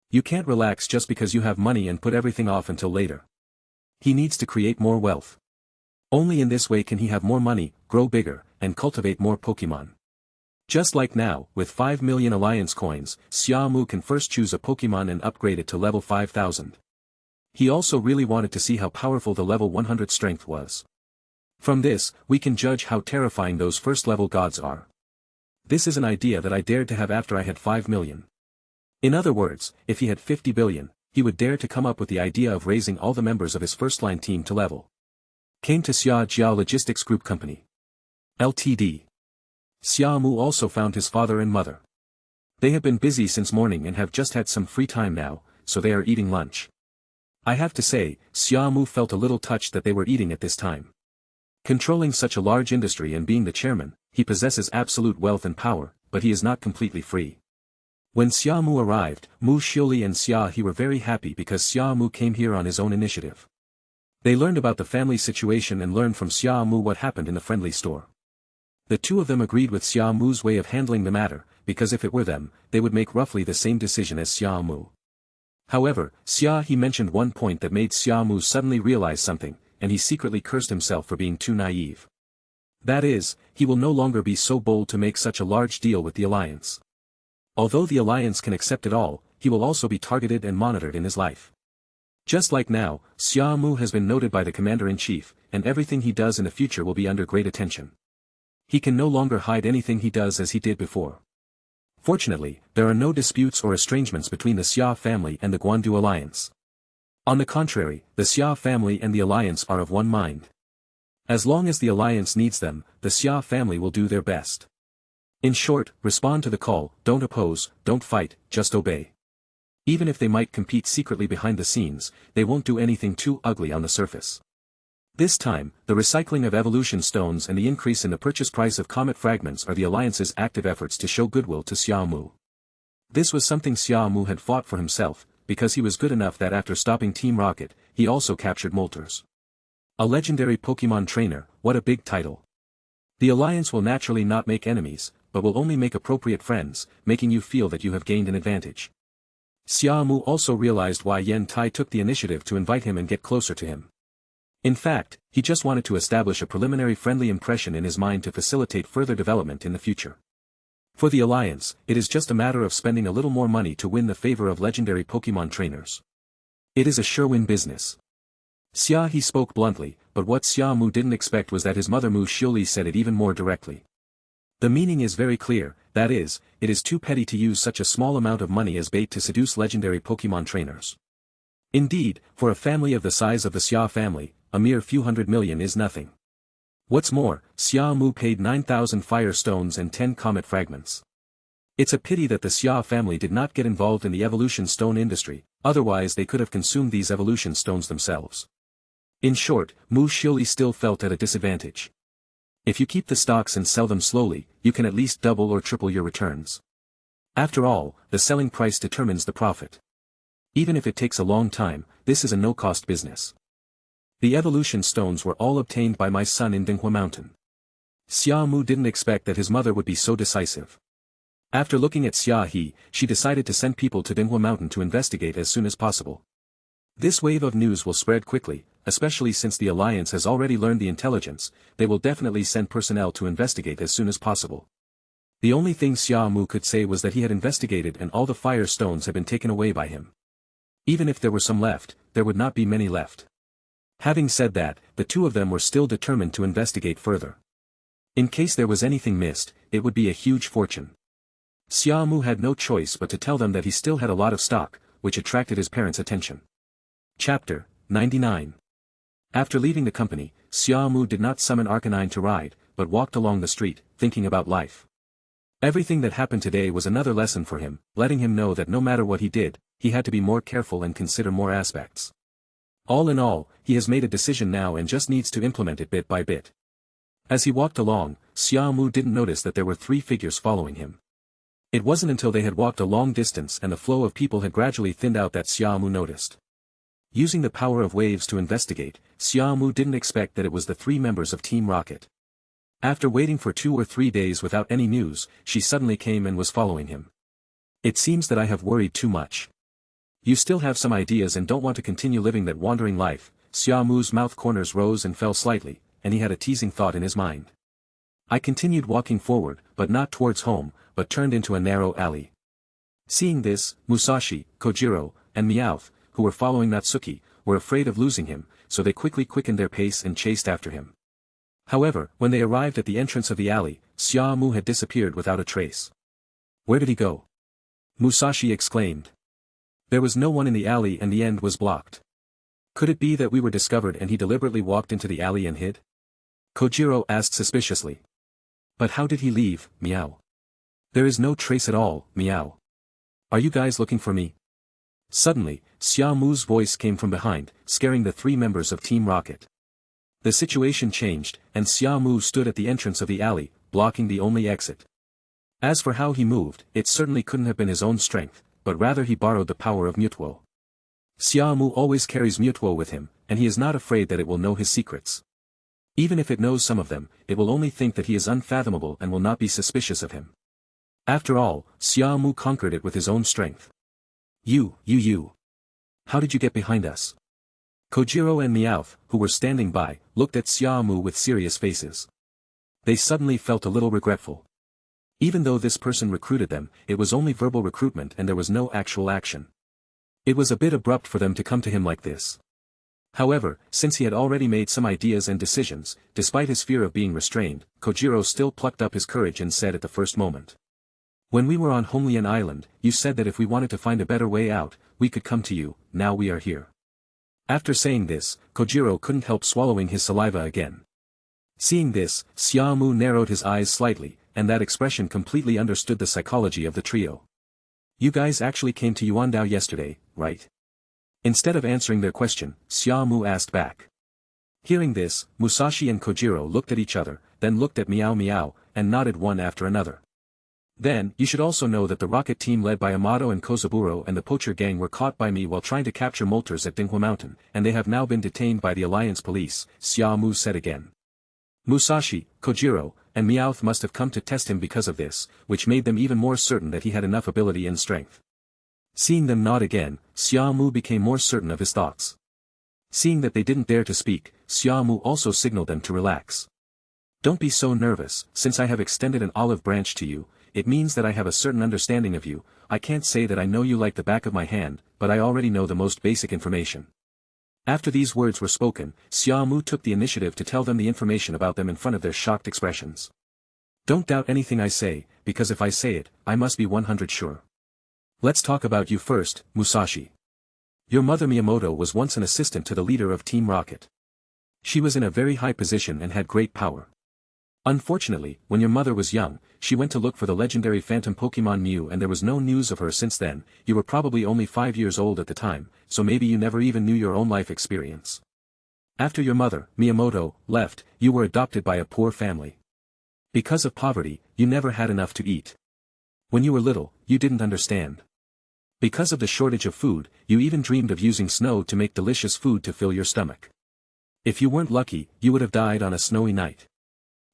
You can't relax just because you have money and put everything off until later. He needs to create more wealth. Only in this way can he have more money, grow bigger, and cultivate more Pokémon. Just like now, with 5 million alliance coins, Xia Mu can first choose a Pokémon and upgrade it to level 5000. He also really wanted to see how powerful the level 100 strength was. From this, we can judge how terrifying those first-level gods are. This is an idea that I dared to have after I had 5 million. In other words, if he had 50 billion, he would dare to come up with the idea of raising all the members of his first-line team to level. Came to Xia Jiao Logistics Group Company Ltd. Xia Mu also found his father and mother. They have been busy since morning and have just had some free time now, so they are eating lunch. I have to say, Xia Mu felt a little touched that they were eating at this time. Controlling such a large industry and being the chairman, he possesses absolute wealth and power, but he is not completely free. When Xia Mu arrived, Mu Xiuli and Xia He were very happy because Xia Mu came here on his own initiative. They learned about the family situation and learned from Xia Mu what happened in the friendly store. The two of them agreed with Xia Mu's way of handling the matter, because if it were them, they would make roughly the same decision as Xia Mu. However, Xia He mentioned one point that made Xia Mu suddenly realize something, and he secretly cursed himself for being too naive. That is, he will no longer be so bold to make such a large deal with the Alliance. Although the Alliance can accept it all, he will also be targeted and monitored in his life. Just like now, Xia Mu has been noted by the Commander-in-Chief, and everything he does in the future will be under great attention. He can no longer hide anything he does as he did before. Fortunately, there are no disputes or estrangements between the Xia family and the Guandu Alliance. On the contrary, the Xia family and the Alliance are of one mind. As long as the Alliance needs them, the Xia family will do their best. In short, respond to the call, don't oppose, don't fight, just obey. Even if they might compete secretly behind the scenes, they won't do anything too ugly on the surface. This time, the recycling of evolution stones and the increase in the purchase price of comet fragments are the Alliance's active efforts to show goodwill to Xia Mu. This was something Xia Mu had fought for himself, because he was good enough that after stopping Team Rocket, he also captured Moltres. A legendary Pokémon trainer, what a big title. The Alliance will naturally not make enemies, but will only make appropriate friends, making you feel that you have gained an advantage. Xia Mu also realized why Yen Tai took the initiative to invite him and get closer to him. In fact, he just wanted to establish a preliminary friendly impression in his mind to facilitate further development in the future. For the Alliance, it is just a matter of spending a little more money to win the favor of legendary Pokémon trainers. It is a sure-win business. Xia He spoke bluntly, but what Xia Mu didn't expect was that his mother Mu Xiuli said it even more directly. The meaning is very clear, that is, it is too petty to use such a small amount of money as bait to seduce legendary Pokémon trainers. Indeed, for a family of the size of the Xia family, a mere few hundred million is nothing. What's more, Xia Mu paid 9,000 fire stones and 10 comet fragments. It's a pity that the Xia family did not get involved in the evolution stone industry, otherwise they could have consumed these evolution stones themselves. In short, Mu Xiuli still felt at a disadvantage. If you keep the stocks and sell them slowly, you can at least double or triple your returns. After all, the selling price determines the profit. Even if it takes a long time, this is a no-cost business. The evolution stones were all obtained by my son in Dinghua Mountain. Xia Mu didn't expect that his mother would be so decisive. After looking at Xia He, she decided to send people to Dinghua Mountain to investigate as soon as possible. This wave of news will spread quickly, especially since the Alliance has already learned the intelligence. They will definitely send personnel to investigate as soon as possible. The only thing Xia Mu could say was that he had investigated and all the fire stones had been taken away by him. Even if there were some left, there would not be many left. Having said that, the two of them were still determined to investigate further. In case there was anything missed, it would be a huge fortune. Xia Mu had no choice but to tell them that he still had a lot of stock, which attracted his parents' attention. Chapter 99. After leaving the company, Xia Mu did not summon Arcanine to ride, but walked along the street, thinking about life. Everything that happened today was another lesson for him, letting him know that no matter what he did, he had to be more careful and consider more aspects. All in all, he has made a decision now and just needs to implement it bit by bit. As he walked along, Xia Mu didn't notice that there were 3 figures following him. It wasn't until they had walked a long distance and the flow of people had gradually thinned out that Xia Mu noticed. Using the power of waves to investigate, Xia Mu didn't expect that it was the 3 members of Team Rocket. After waiting for 2 or 3 days without any news, she suddenly came and was following him. It seems that I have worried too much. You still have some ideas and don't want to continue living that wandering life. Xia Mu's mouth corners rose and fell slightly, and he had a teasing thought in his mind. I continued walking forward, but not towards home, but turned into a narrow alley. Seeing this, Musashi, Kojiro, and Meowth, who were following Natsuki, were afraid of losing him, so they quickly quickened their pace and chased after him. However, when they arrived at the entrance of the alley, Xia Mu had disappeared without a trace. Where did he go? Musashi exclaimed. There was no one in the alley and the end was blocked. Could it be that we were discovered and he deliberately walked into the alley and hid? Kojiro asked suspiciously. But how did he leave, Meow? There is no trace at all, Meow. Are you guys looking for me? Suddenly, Xia Mu's voice came from behind, scaring the 3 members of Team Rocket. The situation changed, and Xia Mu stood at the entrance of the alley, blocking the only exit. As for how he moved, it certainly couldn't have been his own strength, but rather he borrowed the power of Mewtwo. Xia Mu always carries Mewtwo with him, and he is not afraid that it will know his secrets. Even if it knows some of them, it will only think that he is unfathomable and will not be suspicious of him. After all, Xia Mu conquered it with his own strength. You. How did you get behind us? Kojiro and Meowth, who were standing by, looked at Xia Mu with serious faces. They suddenly felt a little regretful. Even though this person recruited them, it was only verbal recruitment and there was no actual action. It was a bit abrupt for them to come to him like this. However, since he had already made some ideas and decisions, despite his fear of being restrained, Kojiro still plucked up his courage and said at the first moment. When we were on Homelian Island, you said that if we wanted to find a better way out, we could come to you. Now we are here. After saying this, Kojiro couldn't help swallowing his saliva again. Seeing this, Xia Mu narrowed his eyes slightly, and that expression completely understood the psychology of the trio. You guys actually came to Yuandao yesterday, right? Instead of answering their question, Xia Mu asked back. Hearing this, Musashi and Kojiro looked at each other, then looked at Meow, and nodded one after another. Then, you should also know that the rocket team led by Amato and Kozaburo and the poacher gang were caught by me while trying to capture Moltres at Dinghua Mountain, and they have now been detained by the Alliance police, Xia Mu said again. Musashi, Kojiro, and Meowth must have come to test him because of this, which made them even more certain that he had enough ability and strength. Seeing them nod again, Xia Mu became more certain of his thoughts. Seeing that they didn't dare to speak, Xia Mu also signaled them to relax. Don't be so nervous, since I have extended an olive branch to you. It means that I have a certain understanding of you. I can't say that I know you like the back of my hand, but I already know the most basic information. After these words were spoken, Xia Mu took the initiative to tell them the information about them in front of their shocked expressions. Don't doubt anything I say, because if I say it, I must be 100 sure. Let's talk about you first, Musashi. Your mother Miyamoto was once an assistant to the leader of Team Rocket. She was in a very high position and had great power. Unfortunately, when your mother was young, she went to look for the legendary phantom Pokémon Mew and there was no news of her since then. You were probably only 5 years old at the time, so maybe you never even knew your own life experience. After your mother, Miyamoto, left, you were adopted by a poor family. Because of poverty, you never had enough to eat. When you were little, you didn't understand. Because of the shortage of food, you even dreamed of using snow to make delicious food to fill your stomach. If you weren't lucky, you would have died on a snowy night.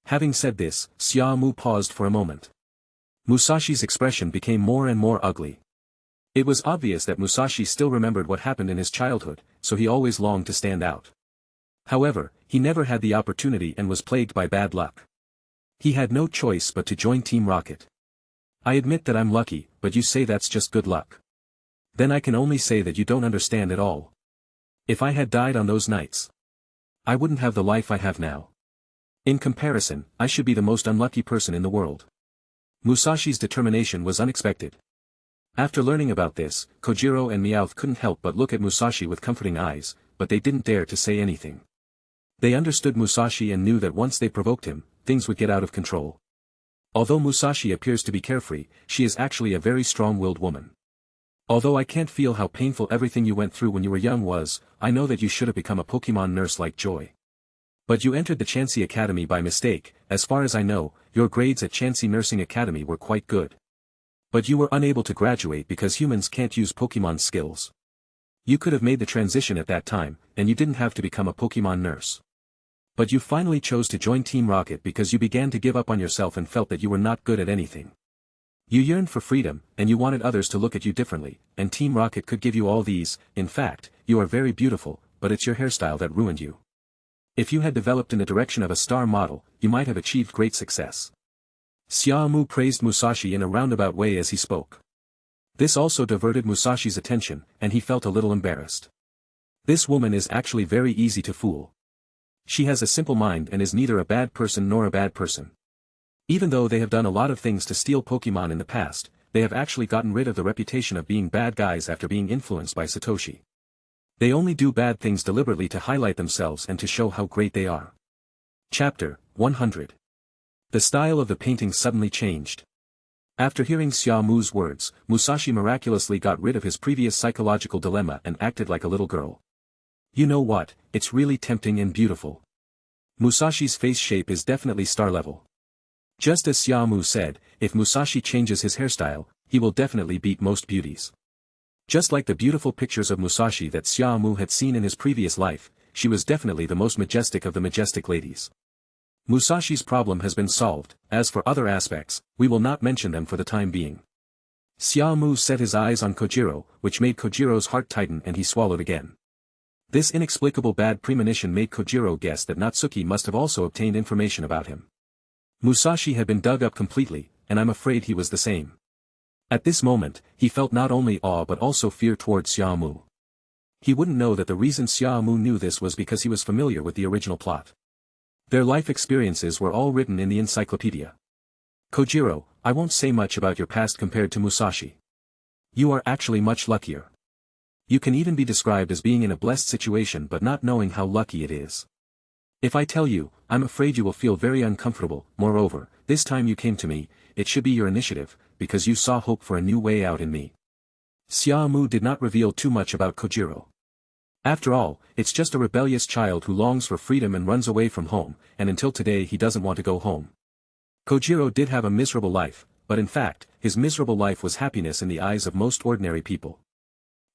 Having said this, Xia Mu paused for a moment. Musashi's expression became more and more ugly. It was obvious that Musashi still remembered what happened in his childhood, so he always longed to stand out. However, he never had the opportunity and was plagued by bad luck. He had no choice but to join Team Rocket. I admit that I'm lucky, but you say that's just good luck. Then I can only say that you don't understand at all. If I had died on those nights, I wouldn't have the life I have now. In comparison, I should be the most unlucky person in the world. Musashi's determination was unexpected. After learning about this, Kojiro and Meowth couldn't help but look at Musashi with comforting eyes, but they didn't dare to say anything. They understood Musashi and knew that once they provoked him, things would get out of control. Although Musashi appears to be carefree, she is actually a very strong-willed woman. Although I can't feel how painful everything you went through when you were young was, I know that you should have become a Pokémon nurse like Joy. But you entered the Chansey Academy by mistake. As far as I know, your grades at Chansey Nursing Academy were quite good. But you were unable to graduate because humans can't use Pokémon skills. You could have made the transition at that time, and you didn't have to become a Pokémon nurse. But you finally chose to join Team Rocket because you began to give up on yourself and felt that you were not good at anything. You yearned for freedom, and you wanted others to look at you differently, and Team Rocket could give you all these. In fact, you are very beautiful, but it's your hairstyle that ruined you. If you had developed in the direction of a star model, you might have achieved great success. Xia Mu praised Musashi in a roundabout way as he spoke. This also diverted Musashi's attention, and he felt a little embarrassed. This woman is actually very easy to fool. She has a simple mind and is neither a bad person nor a bad person. Even though they have done a lot of things to steal Pokémon in the past, they have actually gotten rid of the reputation of being bad guys after being influenced by Satoshi. They only do bad things deliberately to highlight themselves and to show how great they are. Chapter 100. The style of the painting suddenly changed. After hearing Xia Mu's words, Musashi miraculously got rid of his previous psychological dilemma and acted like a little girl. You know what, it's really tempting and beautiful. Musashi's face shape is definitely star level. Just as Xia Mu said, if Musashi changes his hairstyle, he will definitely beat most beauties. Just like the beautiful pictures of Musashi that Xia Mu had seen in his previous life, she was definitely the most majestic of the majestic ladies. Musashi's problem has been solved. As for other aspects, we will not mention them for the time being. Xia Mu set his eyes on Kojiro, which made Kojiro's heart tighten and he swallowed again. This inexplicable bad premonition made Kojiro guess that Natsuki must have also obtained information about him. Musashi had been dug up completely, and I'm afraid he was the same. At this moment, he felt not only awe but also fear towards Xia Mu. He wouldn't know that the reason Xia Mu knew this was because he was familiar with the original plot. Their life experiences were all written in the encyclopedia. Kojiro, I won't say much about your past compared to Musashi. You are actually much luckier. You can even be described as being in a blessed situation but not knowing how lucky it is. If I tell you, I'm afraid you will feel very uncomfortable. Moreover, this time you came to me, it should be your initiative, because you saw hope for a new way out in me. Xia Mu did not reveal too much about Kojiro. After all, it's just a rebellious child who longs for freedom and runs away from home, and until today he doesn't want to go home. Kojiro did have a miserable life, but in fact, his miserable life was happiness in the eyes of most ordinary people.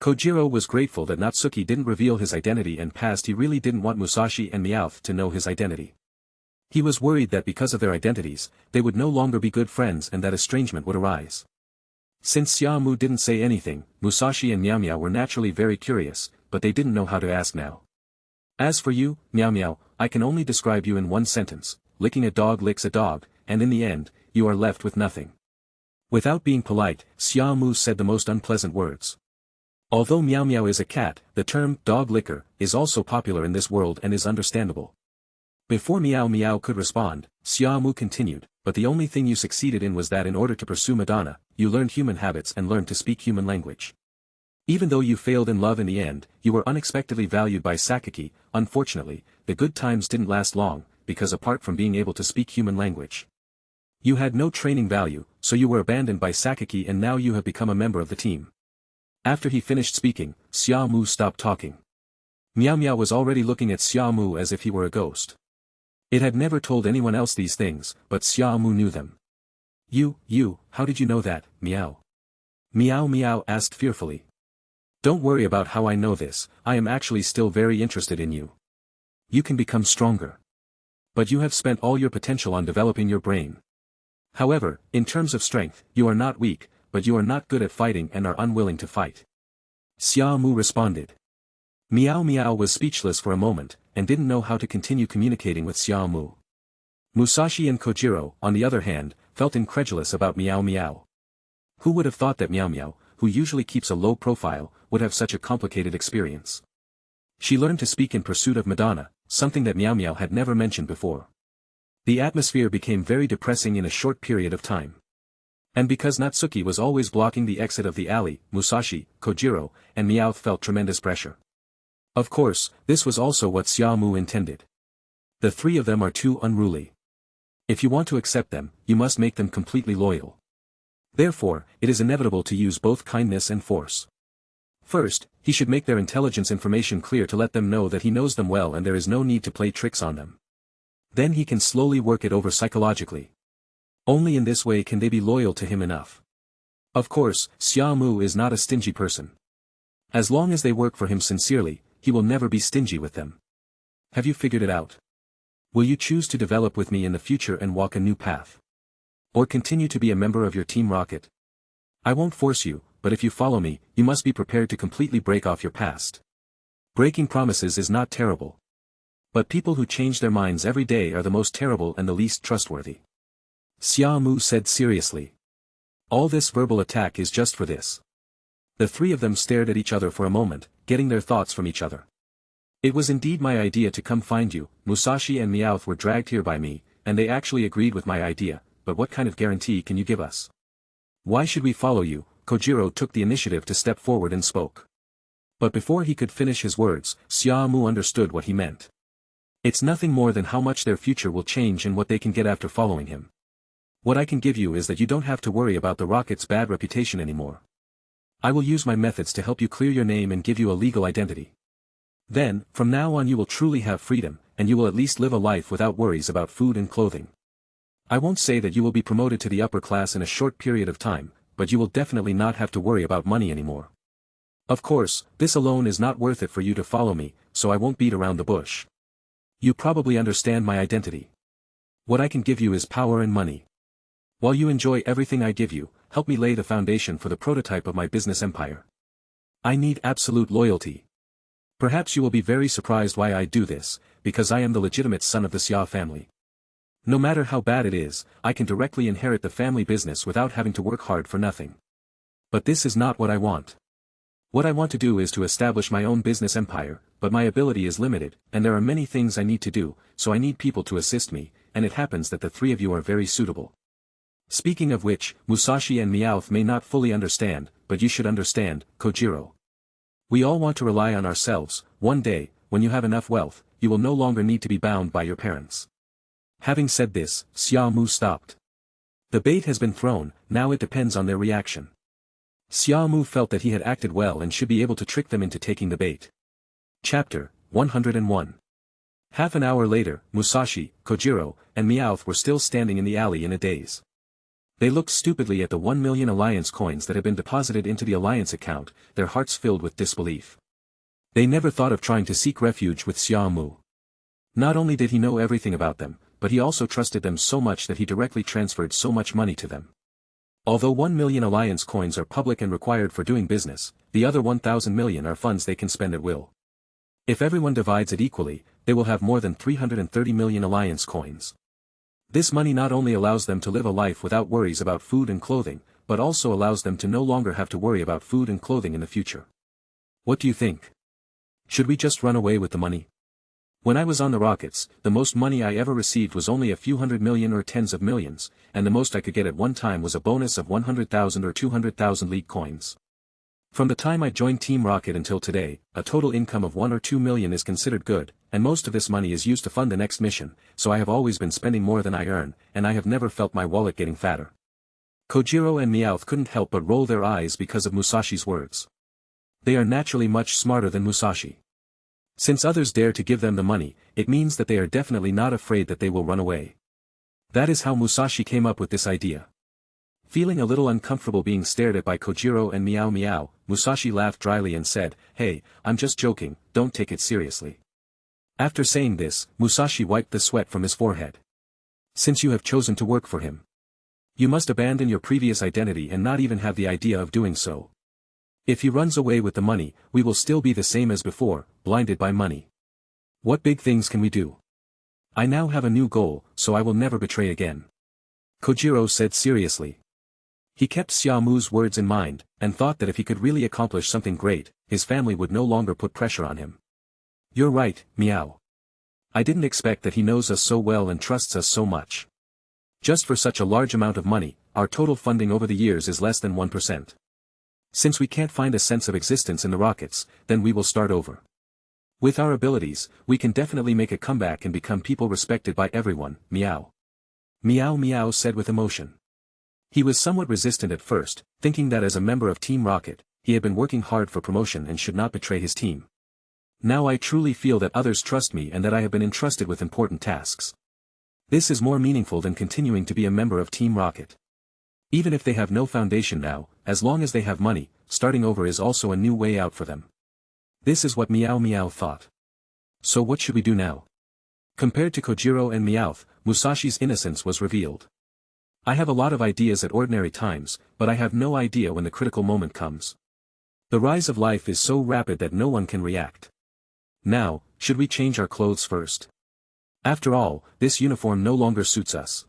Kojiro was grateful that Natsuki didn't reveal his identity and past. He really didn't want Musashi and Meowth to know his identity. He was worried that because of their identities, they would no longer be good friends and that estrangement would arise. Since Xia Mu didn't say anything, Musashi and Meow Meow were naturally very curious, but they didn't know how to ask now. As for you, Meow Meow, I can only describe you in one sentence: licking a dog licks a dog, and in the end, you are left with nothing. Without being polite, Xia Mu said the most unpleasant words. Although Meow Meow is a cat, the term dog licker is also popular in this world and is understandable. Before Meow Meow could respond, Xia Mu continued, but the only thing you succeeded in was that in order to pursue Madonna, you learned human habits and learned to speak human language. Even though you failed in love in the end, you were unexpectedly valued by Sakaki. Unfortunately, the good times didn't last long, because apart from being able to speak human language, you had no training value, so you were abandoned by Sakaki and now you have become a member of the team. After he finished speaking, Xia Mu stopped talking. Meow Meow was already looking at Xia Mu as if he were a ghost. It had never told anyone else these things, but Xia Mu knew them. You, how did you know that, Meow? Meow Meow asked fearfully. Don't worry about how I know this, I am actually still very interested in you. You can become stronger. But you have spent all your potential on developing your brain. However, in terms of strength, you are not weak, but you are not good at fighting and are unwilling to fight. Xia Mu responded. Meow Meow was speechless for a moment, and didn't know how to continue communicating with Xia Mu. Musashi and Kojiro, on the other hand, felt incredulous about Meow Meow. Who would have thought that Meow Meow, who usually keeps a low profile, would have such a complicated experience? She learned to speak in pursuit of Madonna, something that Meow Meow had never mentioned before. The atmosphere became very depressing in a short period of time. And because Natsuki was always blocking the exit of the alley, Musashi, Kojiro, and Meowth felt tremendous pressure. Of course, this was also what Xia Mu intended. The three of them are too unruly. If you want to accept them, you must make them completely loyal. Therefore, it is inevitable to use both kindness and force. First, he should make their intelligence information clear to let them know that he knows them well and there is no need to play tricks on them. Then he can slowly work it over psychologically. Only in this way can they be loyal to him enough. Of course, Xia Mu is not a stingy person. As long as they work for him sincerely, he will never be stingy with them. Have you figured it out? Will you choose to develop with me in the future and walk a new path? Or continue to be a member of your Team Rocket? I won't force you, but if you follow me, you must be prepared to completely break off your past. Breaking promises is not terrible. But people who change their minds every day are the most terrible and the least trustworthy. Xia Mu said seriously. All this verbal attack is just for this. The three of them stared at each other for a moment, getting their thoughts from each other. It was indeed my idea to come find you. Musashi and Meowth were dragged here by me, and they actually agreed with my idea, but what kind of guarantee can you give us? Why should we follow you? Kojiro took the initiative to step forward and spoke. But before he could finish his words, Xia Mu understood what he meant. It's nothing more than how much their future will change and what they can get after following him. What I can give you is that you don't have to worry about the Rocket's bad reputation anymore. I will use my methods to help you clear your name and give you a legal identity. Then, from now on you will truly have freedom, and you will at least live a life without worries about food and clothing. I won't say that you will be promoted to the upper class in a short period of time, but you will definitely not have to worry about money anymore. Of course, this alone is not worth it for you to follow me, so I won't beat around the bush. You probably understand my identity. What I can give you is power and money. While you enjoy everything I give you, help me lay the foundation for the prototype of my business empire. I need absolute loyalty. Perhaps you will be very surprised why I do this, because I am the legitimate son of the Xia family. No matter how bad it is, I can directly inherit the family business without having to work hard for nothing. But this is not what I want. What I want to do is to establish my own business empire, but my ability is limited, and there are many things I need to do, so I need people to assist me, and it happens that the three of you are very suitable. Speaking of which, Musashi and Meowth may not fully understand, but you should understand, Kojiro. We all want to rely on ourselves. One day, when you have enough wealth, you will no longer need to be bound by your parents. Having said this, Xia Mu stopped. The bait has been thrown, now it depends on their reaction. Xia Mu felt that he had acted well and should be able to trick them into taking the bait. Chapter 101. Half an hour later, Musashi, Kojiro, and Meowth were still standing in the alley in a daze. They looked stupidly at the 1 million alliance coins that had been deposited into the alliance account, their hearts filled with disbelief. They never thought of trying to seek refuge with Xia Mu. Not only did he know everything about them, but he also trusted them so much that he directly transferred so much money to them. Although 1 million alliance coins are public and required for doing business, the other 1,000 million are funds they can spend at will. If everyone divides it equally, they will have more than 330 million alliance coins. This money not only allows them to live a life without worries about food and clothing, but also allows them to no longer have to worry about food and clothing in the future. What do you think? Should we just run away with the money? When I was on the rockets, the most money I ever received was only a few 100 million or tens of millions, and the most I could get at one time was a bonus of 100,000 or 200,000 league coins. From the time I joined Team Rocket until today, a total income of 1 or 2 million is considered good, and most of this money is used to fund the next mission, so I have always been spending more than I earn, and I have never felt my wallet getting fatter. Kojiro and Meowth couldn't help but roll their eyes because of Musashi's words. They are naturally much smarter than Musashi. Since others dare to give them the money, it means that they are definitely not afraid that they will run away. That is how Musashi came up with this idea. Feeling a little uncomfortable being stared at by Kojiro and Meow Meow, Musashi laughed dryly and said, "Hey, I'm just joking, don't take it seriously." After saying this, Musashi wiped the sweat from his forehead. "Since you have chosen to work for him, you must abandon your previous identity and not even have the idea of doing so. If he runs away with the money, we will still be the same as before, blinded by money. What big things can we do? I now have a new goal, so I will never betray again," Kojiro said seriously. He kept Xia Mu's words in mind, and thought that if he could really accomplish something great, his family would no longer put pressure on him. "You're right, Meow. I didn't expect that he knows us so well and trusts us so much. Just for such a large amount of money, our total funding over the years is less than 1%. Since we can't find a sense of existence in the rockets, then we will start over. With our abilities, we can definitely make a comeback and become people respected by everyone, Meow." Meow Meow said with emotion. He was somewhat resistant at first, thinking that as a member of Team Rocket, he had been working hard for promotion and should not betray his team. "Now I truly feel that others trust me and that I have been entrusted with important tasks. This is more meaningful than continuing to be a member of Team Rocket. Even if they have no foundation now, as long as they have money, starting over is also a new way out for them." This is what Meow Meow thought. So what should we do now? Compared to Kojiro and Meowth, Musashi's innocence was revealed. "I have a lot of ideas at ordinary times, but I have no idea when the critical moment comes. The rise of life is so rapid that no one can react. Now, should we change our clothes first? After all, this uniform no longer suits us."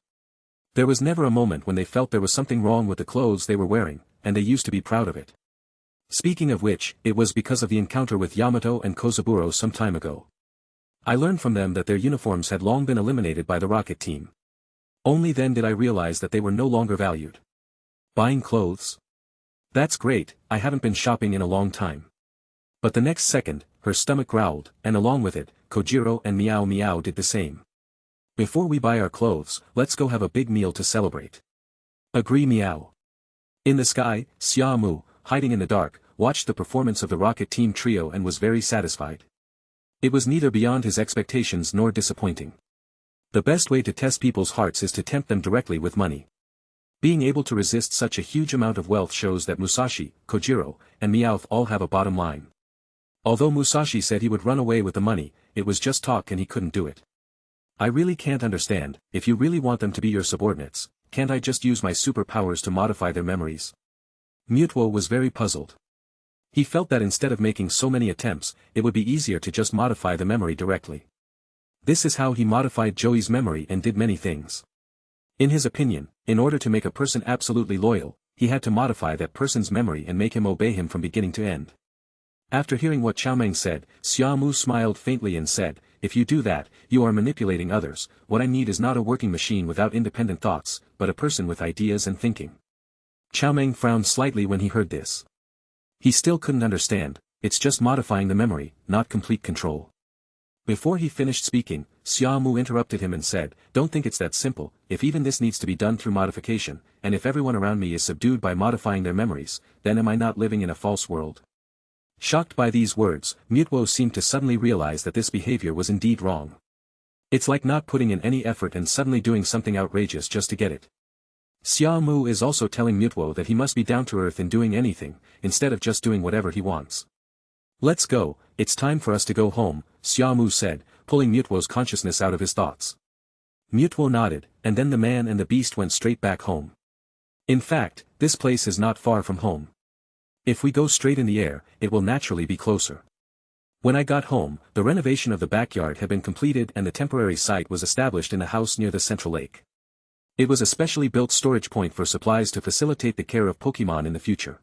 There was never a moment when they felt there was something wrong with the clothes they were wearing, and they used to be proud of it. Speaking of which, it was because of the encounter with Yamato and Kozaburo some time ago. I learned from them that their uniforms had long been eliminated by the rocket team. Only then did I realize that they were no longer valued. Buying clothes? That's great, I haven't been shopping in a long time. But the next second, her stomach growled, and along with it, Kojiro and Meow Meow did the same. "Before we buy our clothes, let's go have a big meal to celebrate." Agree Meow. In the sky, Xia Mu, hiding in the dark, watched the performance of the rocket team trio and was very satisfied. It was neither beyond his expectations nor disappointing. The best way to test people's hearts is to tempt them directly with money. Being able to resist such a huge amount of wealth shows that Musashi, Kojiro, and Meowth all have a bottom line. Although Musashi said he would run away with the money, it was just talk and he couldn't do it. "I really can't understand, if you really want them to be your subordinates, can't I just use my superpowers to modify their memories?" Mewtwo was very puzzled. He felt that instead of making so many attempts, it would be easier to just modify the memory directly. This is how he modified Joey's memory and did many things. In his opinion, in order to make a person absolutely loyal, he had to modify that person's memory and make him obey him from beginning to end. After hearing what Xiaomeng said, Xia Mu smiled faintly and said, "If you do that, you are manipulating others. What I need is not a working machine without independent thoughts, but a person with ideas and thinking." Xiaomeng frowned slightly when he heard this. He still couldn't understand, it's just modifying the memory, not complete control. Before he finished speaking, Xia Mu interrupted him and said, "Don't think it's that simple, if even this needs to be done through modification, and if everyone around me is subdued by modifying their memories, then am I not living in a false world?" Shocked by these words, Mewtwo seemed to suddenly realize that this behavior was indeed wrong. It's like not putting in any effort and suddenly doing something outrageous just to get it. Xia Mu is also telling Mewtwo that he must be down to earth in doing anything, instead of just doing whatever he wants. "Let's go, it's time for us to go home," Xia Mu said, pulling Mewtwo's consciousness out of his thoughts. Mewtwo nodded, and then the man and the beast went straight back home. In fact, this place is not far from home. If we go straight in the air, it will naturally be closer. When I got home, the renovation of the backyard had been completed and the temporary site was established in a house near the central lake. It was a specially built storage point for supplies to facilitate the care of Pokémon in the future.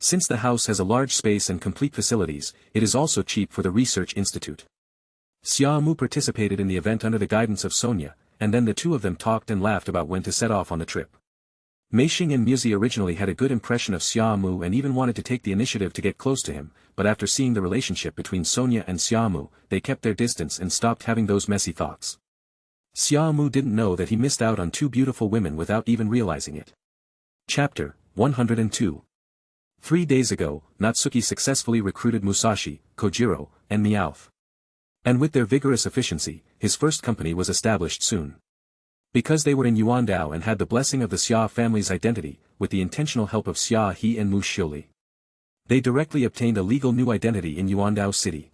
Since the house has a large space and complete facilities, it is also cheap for the research institute. Xia Mu participated in the event under the guidance of Sonia, and then the two of them talked and laughed about when to set off on the trip. Meishing and Muzi originally had a good impression of Xia Mu and even wanted to take the initiative to get close to him, but after seeing the relationship between Sonia and Xia Mu, they kept their distance and stopped having those messy thoughts. Xia Mu didn't know that he missed out on two beautiful women without even realizing it. Chapter 102. 3 days ago, Natsuki successfully recruited Musashi, Kojiro, and Meowth. And with their vigorous efficiency, his first company was established soon. Because they were in Yuandao and had the blessing of the Xia family's identity, with the intentional help of Xia He and Mu Shioli, they directly obtained a legal new identity in Yuandao City.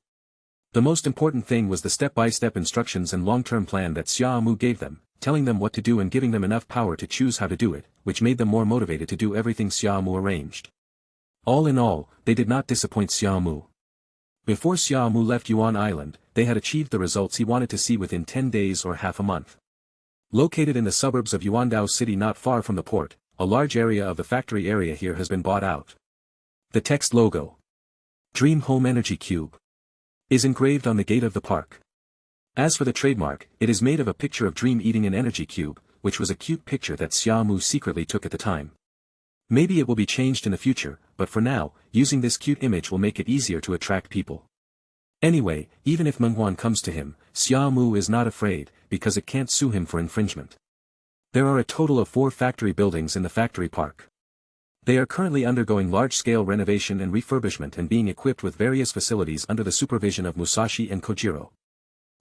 The most important thing was the step-by-step instructions and long-term plan that Xia Mu gave them, telling them what to do and giving them enough power to choose how to do it, which made them more motivated to do everything Xia Mu arranged. All in all, they did not disappoint Xia Mu. Before Xia Mu left Yuan Island, they had achieved the results he wanted to see within 10 days or half a month. Located in the suburbs of Yuandao City not far from the port, a large area of the factory area here has been bought out. The text logo, Dream Home Energy Cube, is engraved on the gate of the park. As for the trademark, it is made of a picture of Dream eating an energy cube, which was a cute picture that Xia Mu secretly took at the time. Maybe it will be changed in the future, but for now, using this cute image will make it easier to attract people. Anyway, even if Menghuan comes to him, Xia Mu is not afraid, because it can't sue him for infringement. There are a total of 4 factory buildings in the factory park. They are currently undergoing large-scale renovation and refurbishment and being equipped with various facilities under the supervision of Musashi and Kojiro.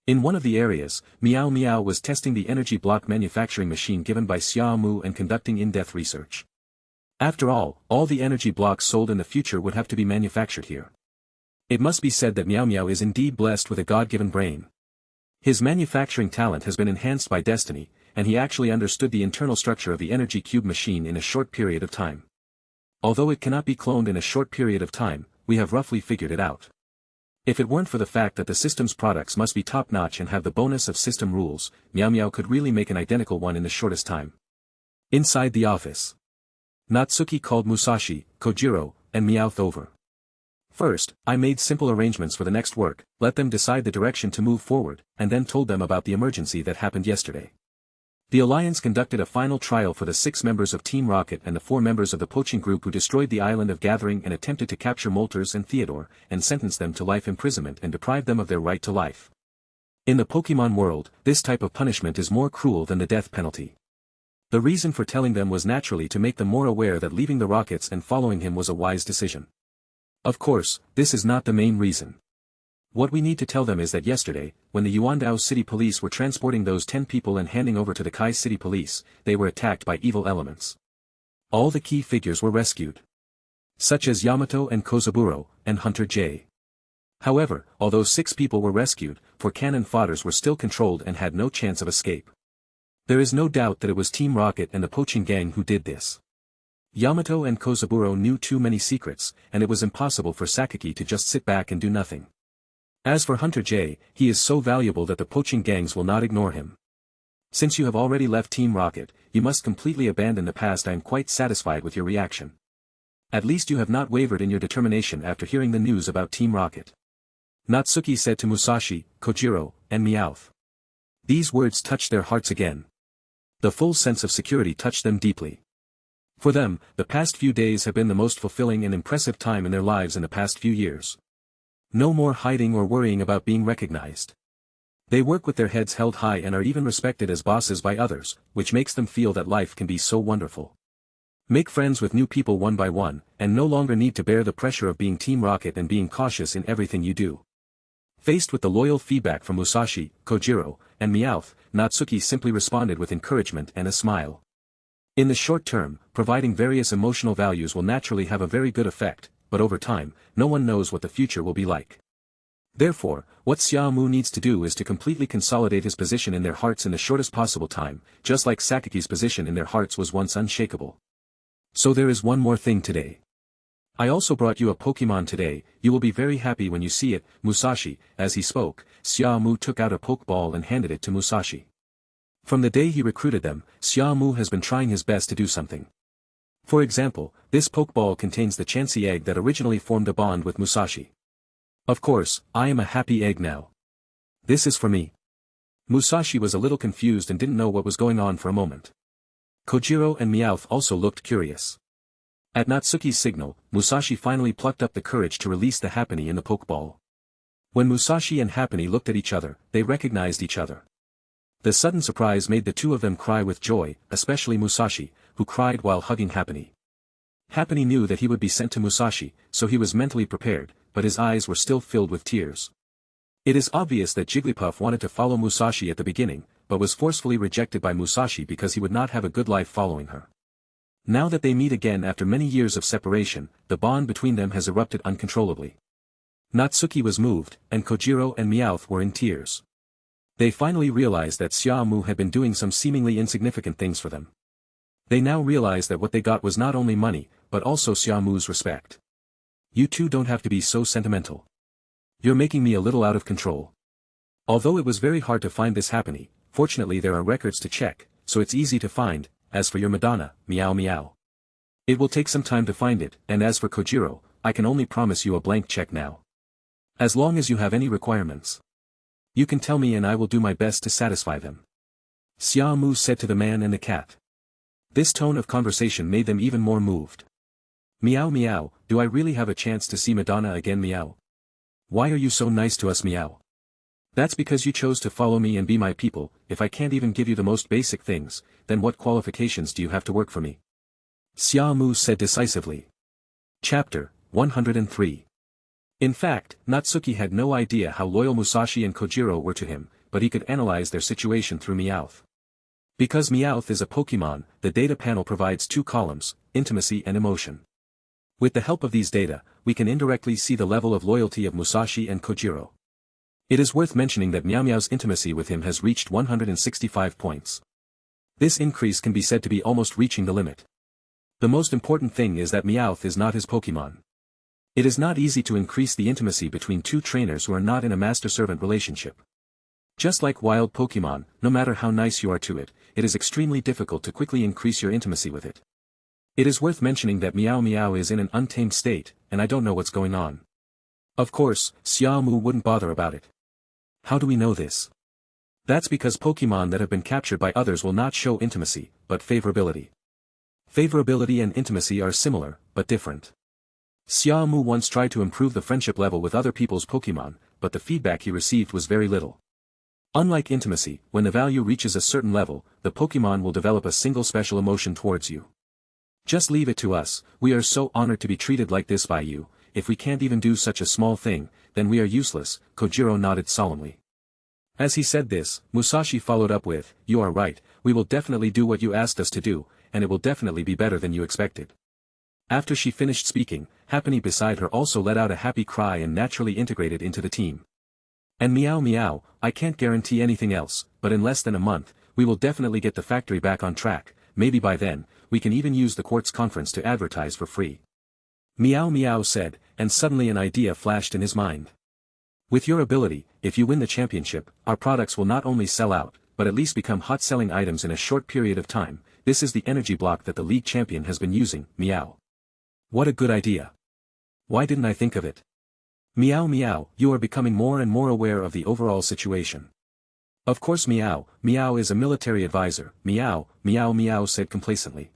In one of the areas, Meow Meow was testing the energy block manufacturing machine given by Xia Mu and conducting in-depth research. After all the energy blocks sold in the future would have to be manufactured here. It must be said that Meow Meow is indeed blessed with a God-given brain. His manufacturing talent has been enhanced by destiny, and he actually understood the internal structure of the energy cube machine in a short period of time. Although it cannot be cloned in a short period of time, we have roughly figured it out. If it weren't for the fact that the system's products must be top-notch and have the bonus of system rules, Meow Meow could really make an identical one in the shortest time. Inside the office, Natsuki called Musashi, Kojiro, and Meowth over. First, I made simple arrangements for the next work, let them decide the direction to move forward, and then told them about the emergency that happened yesterday. The Alliance conducted a final trial for the 6 members of Team Rocket and the 4 members of the poaching group who destroyed the island of Gathering and attempted to capture Moltres and Theodore, and sentenced them to life imprisonment and deprived them of their right to life. In the Pokémon world, this type of punishment is more cruel than the death penalty. The reason for telling them was naturally to make them more aware that leaving the Rockets and following him was a wise decision. Of course, this is not the main reason. What we need to tell them is that yesterday, when the Yuandao City Police were transporting those 10 people and handing over to the Kai City Police, they were attacked by evil elements. All the key figures were rescued, such as Yamato and Kozaburo, and Hunter J. However, although 6 people were rescued, 4 cannon fodders were still controlled and had no chance of escape. There is no doubt that it was Team Rocket and the poaching gang who did this. Yamato and Kozaburo knew too many secrets, and it was impossible for Sakaki to just sit back and do nothing. As for Hunter J, he is so valuable that the poaching gangs will not ignore him. Since you have already left Team Rocket, you must completely abandon the past. I am quite satisfied with your reaction. At least you have not wavered in your determination after hearing the news about Team Rocket. Natsuki said to Musashi, Kojiro, and Meowth. These words touched their hearts again. The full sense of security touched them deeply. For them, the past few days have been the most fulfilling and impressive time in their lives in the past few years. No more hiding or worrying about being recognized. They work with their heads held high and are even respected as bosses by others, which makes them feel that life can be so wonderful. Make friends with new people one by one, and no longer need to bear the pressure of being Team Rocket and being cautious in everything you do. Faced with the loyal feedback from Musashi, Kojiro, and Meowth, Natsuki simply responded with encouragement and a smile. In the short term, providing various emotional values will naturally have a very good effect, but over time, no one knows what the future will be like. Therefore, what Xia Mu needs to do is to completely consolidate his position in their hearts in the shortest possible time, just like Sakaki's position in their hearts was once unshakable. So there is one more thing today. I also brought you a Pokémon today. You will be very happy when you see it, Musashi. As he spoke, Xia Mu took out a Pokeball and handed it to Musashi. From the day he recruited them, Xia Mu has been trying his best to do something. For example, this Pokeball contains the Chansey egg that originally formed a bond with Musashi. Of course, I am a happy egg now. This is for me. Musashi was a little confused and didn't know what was going on for a moment. Kojiro and Meowth also looked curious. At Natsuki's signal, Musashi finally plucked up the courage to release the Happiny in the Pokeball. When Musashi and Happiny looked at each other, they recognized each other. The sudden surprise made the two of them cry with joy, especially Musashi, who cried while hugging Happiny. Happiny knew that he would be sent to Musashi, so he was mentally prepared, but his eyes were still filled with tears. It is obvious that Jigglypuff wanted to follow Musashi at the beginning, but was forcefully rejected by Musashi because he would not have a good life following her. Now that they meet again after many years of separation, the bond between them has erupted uncontrollably. Natsuki was moved, and Kojiro and Meowth were in tears. They finally realized that Xia Mu had been doing some seemingly insignificant things for them. They now realized that what they got was not only money, but also Xia Mu's respect. You two don't have to be so sentimental. You're making me a little out of control. Although it was very hard to find this Happiny, fortunately there are records to check, so it's easy to find. As for your Madonna, meow meow. It will take some time to find it, and as for Kojiro, I can only promise you a blank check now. As long as you have any requirements, you can tell me and I will do my best to satisfy them. Xia Mu said to the man and the cat. This tone of conversation made them even more moved. Meow meow, do I really have a chance to see Madonna again meow? Why are you so nice to us meow? That's because you chose to follow me and be my people. If I can't even give you the most basic things, then what qualifications do you have to work for me? Xia Mu said decisively. Chapter 103. In fact, Natsuki had no idea how loyal Musashi and Kojiro were to him, but he could analyze their situation through Meowth. Because Meowth is a Pokémon, the data panel provides two columns, intimacy and emotion. With the help of these data, we can indirectly see the level of loyalty of Musashi and Kojiro. It is worth mentioning that Meow Meow's intimacy with him has reached 165 points. This increase can be said to be almost reaching the limit. The most important thing is that Meowth is not his Pokémon. It is not easy to increase the intimacy between two trainers who are not in a master-servant relationship. Just like wild Pokémon, no matter how nice you are to it, it is extremely difficult to quickly increase your intimacy with it. It is worth mentioning that Meow Meow is in an untamed state, and I don't know what's going on. Of course, Xia Mu wouldn't bother about it. How do we know this? That's because Pokémon that have been captured by others will not show intimacy, but favorability. Favorability and intimacy are similar, but different. Xia Mu once tried to improve the friendship level with other people's Pokémon, but the feedback he received was very little. Unlike intimacy, when the value reaches a certain level, the Pokémon will develop a single special emotion towards you. Just leave it to us, we are so honored to be treated like this by you. If we can't even do such a small thing, then we are useless, Kojiro nodded solemnly. As he said this, Musashi followed up with, you are right, we will definitely do what you asked us to do, and it will definitely be better than you expected. After she finished speaking, Happiny beside her also let out a happy cry and naturally integrated into the team. And meow meow, I can't guarantee anything else, but in less than a month, we will definitely get the factory back on track, maybe by then, we can even use the Quartz conference to advertise for free. Meow Meow said, and suddenly an idea flashed in his mind. With your ability, if you win the championship, our products will not only sell out, but at least become hot-selling items in a short period of time. This is the energy block that the league champion has been using, Meow. What a good idea. Why didn't I think of it? Meow Meow, you are becoming more and more aware of the overall situation. Of course Meow, Meow is a military advisor, Meow, Meow Meow said complacently.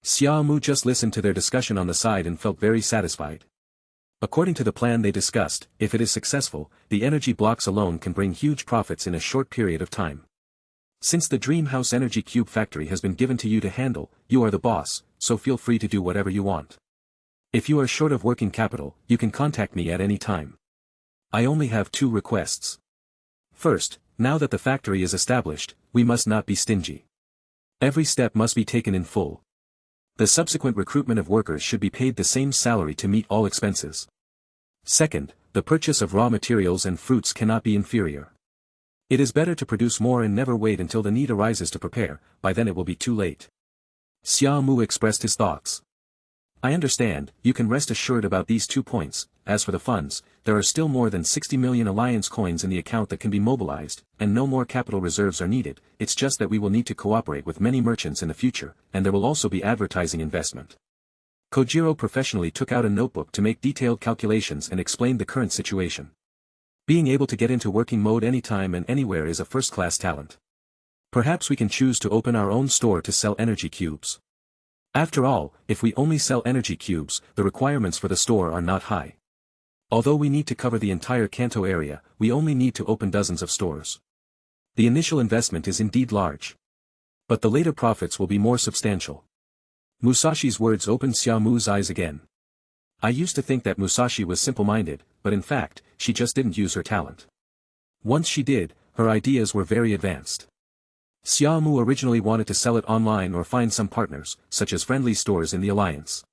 Xia Mu just listened to their discussion on the side and felt very satisfied. According to the plan they discussed, if it is successful, the energy blocks alone can bring huge profits in a short period of time. Since the Dream House Energy Cube factory has been given to you to handle, you are the boss, so feel free to do whatever you want. If you are short of working capital, you can contact me at any time. I only have 2 requests. First, now that the factory is established, we must not be stingy. Every step must be taken in full. The subsequent recruitment of workers should be paid the same salary to meet all expenses. Second, the purchase of raw materials and fruits cannot be inferior. It is better to produce more and never wait until the need arises to prepare, by then it will be too late. Xia Mu expressed his thoughts. I understand, you can rest assured about these 2 points, as for the funds, there are still more than 60 million Alliance coins in the account that can be mobilized, and no more capital reserves are needed, it's just that we will need to cooperate with many merchants in the future, and there will also be advertising investment. Kojiro professionally took out a notebook to make detailed calculations and explained the current situation. Being able to get into working mode anytime and anywhere is a first-class talent. Perhaps we can choose to open our own store to sell energy cubes. After all, if we only sell energy cubes, the requirements for the store are not high. Although we need to cover the entire Kanto area, we only need to open dozens of stores. The initial investment is indeed large. But the later profits will be more substantial. Musashi's words opened Xia Mu's eyes again. I used to think that Musashi was simple-minded, but in fact, she just didn't use her talent. Once she did, her ideas were very advanced. Xia Mu originally wanted to sell it online or find some partners, such as friendly stores in the Alliance.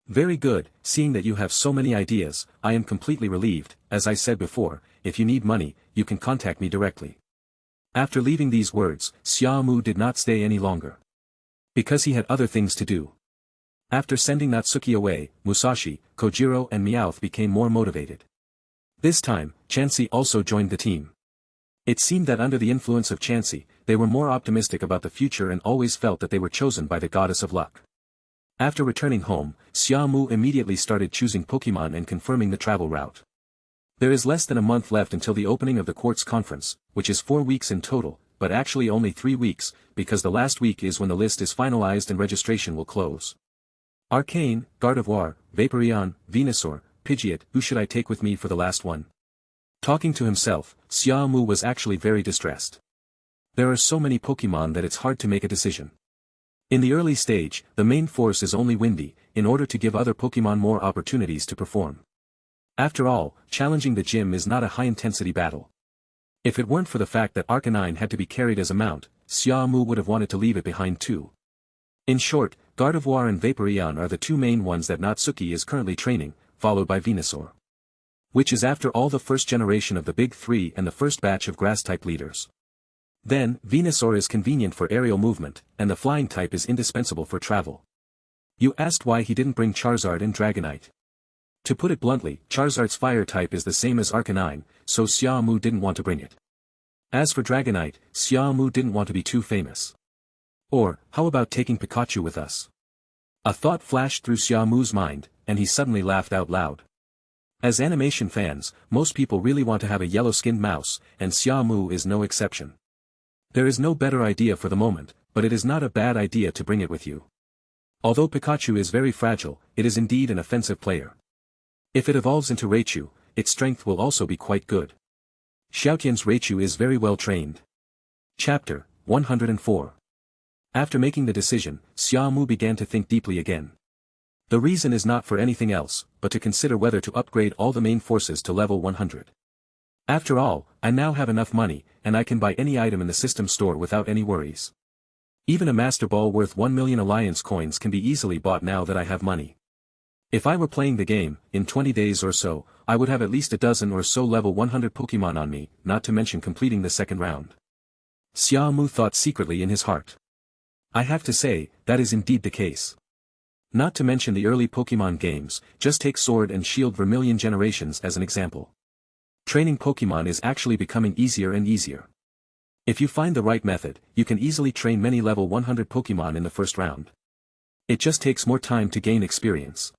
Very good, seeing that you have so many ideas, I am completely relieved. As I said before, if you need money, you can contact me directly. After leaving these words, Xia Mu did not stay any longer. Because he had other things to do. After sending Natsuki away, Musashi, Kojiro and Meowth became more motivated. This time, Chansey also joined the team. It seemed that under the influence of Chansey, they were more optimistic about the future and always felt that they were chosen by the goddess of luck. After returning home, Xia Mu immediately started choosing Pokémon and confirming the travel route. There is less than a month left until the opening of the Quartz Conference, which is 4 weeks in total, but actually only 3 weeks, because the last week is when the list is finalized and registration will close. Arcane, Gardevoir, Vaporeon, Venusaur, Pidgeot, who should I take with me for the last one? Talking to himself, Xia Mu was actually very distressed. There are so many Pokémon that it's hard to make a decision. In the early stage, the main force is only Windy, in order to give other Pokémon more opportunities to perform. After all, challenging the gym is not a high-intensity battle. If it weren't for the fact that Arcanine had to be carried as a mount, Xia Mu would have wanted to leave it behind too. In short, Gardevoir and Vaporeon are the two main ones that Natsuki is currently training, followed by Venusaur. Which is after all the first generation of the Big Three and the first batch of Grass-type leaders. Then, Venusaur is convenient for aerial movement, and the flying type is indispensable for travel. You asked why he didn't bring Charizard and Dragonite. To put it bluntly, Charizard's fire type is the same as Arcanine, so Xia Mu didn't want to bring it. As for Dragonite, Xia Mu didn't want to be too famous. Or, how about taking Pikachu with us? A thought flashed through Xia Mu's mind, and he suddenly laughed out loud. As animation fans, most people really want to have a yellow-skinned mouse, and Xia Mu is no exception. There is no better idea for the moment, but it is not a bad idea to bring it with you. Although Pikachu is very fragile, it is indeed an offensive player. If it evolves into Raichu, its strength will also be quite good. Xiaotian's Raichu is very well trained. Chapter 104. After making the decision, Xia Mu began to think deeply again. The reason is not for anything else, but to consider whether to upgrade all the main forces to level 100. After all, I now have enough money, and I can buy any item in the system store without any worries. Even a Master Ball worth 1 million Alliance coins can be easily bought now that I have money. If I were playing the game, in 20 days or so, I would have at least a dozen or so level 100 Pokémon on me, not to mention completing the second round. Xia Mu thought secretly in his heart. I have to say, that is indeed the case. Not to mention the early Pokémon games, just take Sword and Shield Vermillion generations as an example. Training Pokémon is actually becoming easier and easier. If you find the right method, you can easily train many level 100 Pokémon in the first round. It just takes more time to gain experience.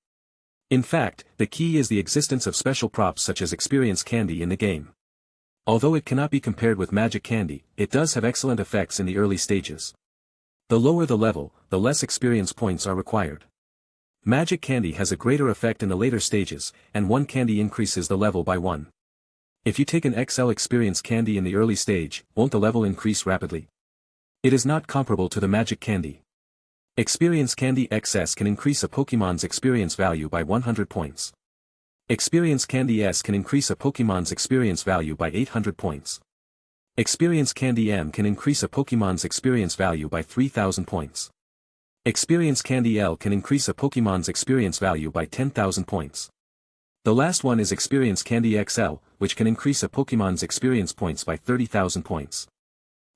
In fact, the key is the existence of special props such as experience candy in the game. Although it cannot be compared with magic candy, it does have excellent effects in the early stages. The lower the level, the less experience points are required. Magic candy has a greater effect in the later stages, and one candy increases the level by 1. If you take an XL experience candy in the early stage, won't the level increase rapidly? It is not comparable to the magic candy. Experience candy XS can increase a Pokémon's experience value by 100 points. Experience candy S can increase a Pokémon's experience value by 800 points. Experience candy M can increase a Pokémon's experience value by 3000 points. Experience candy L can increase a Pokémon's experience value by 10,000 points. The last one is experience candy XL, which can increase a Pokémon's experience points by 30,000 points.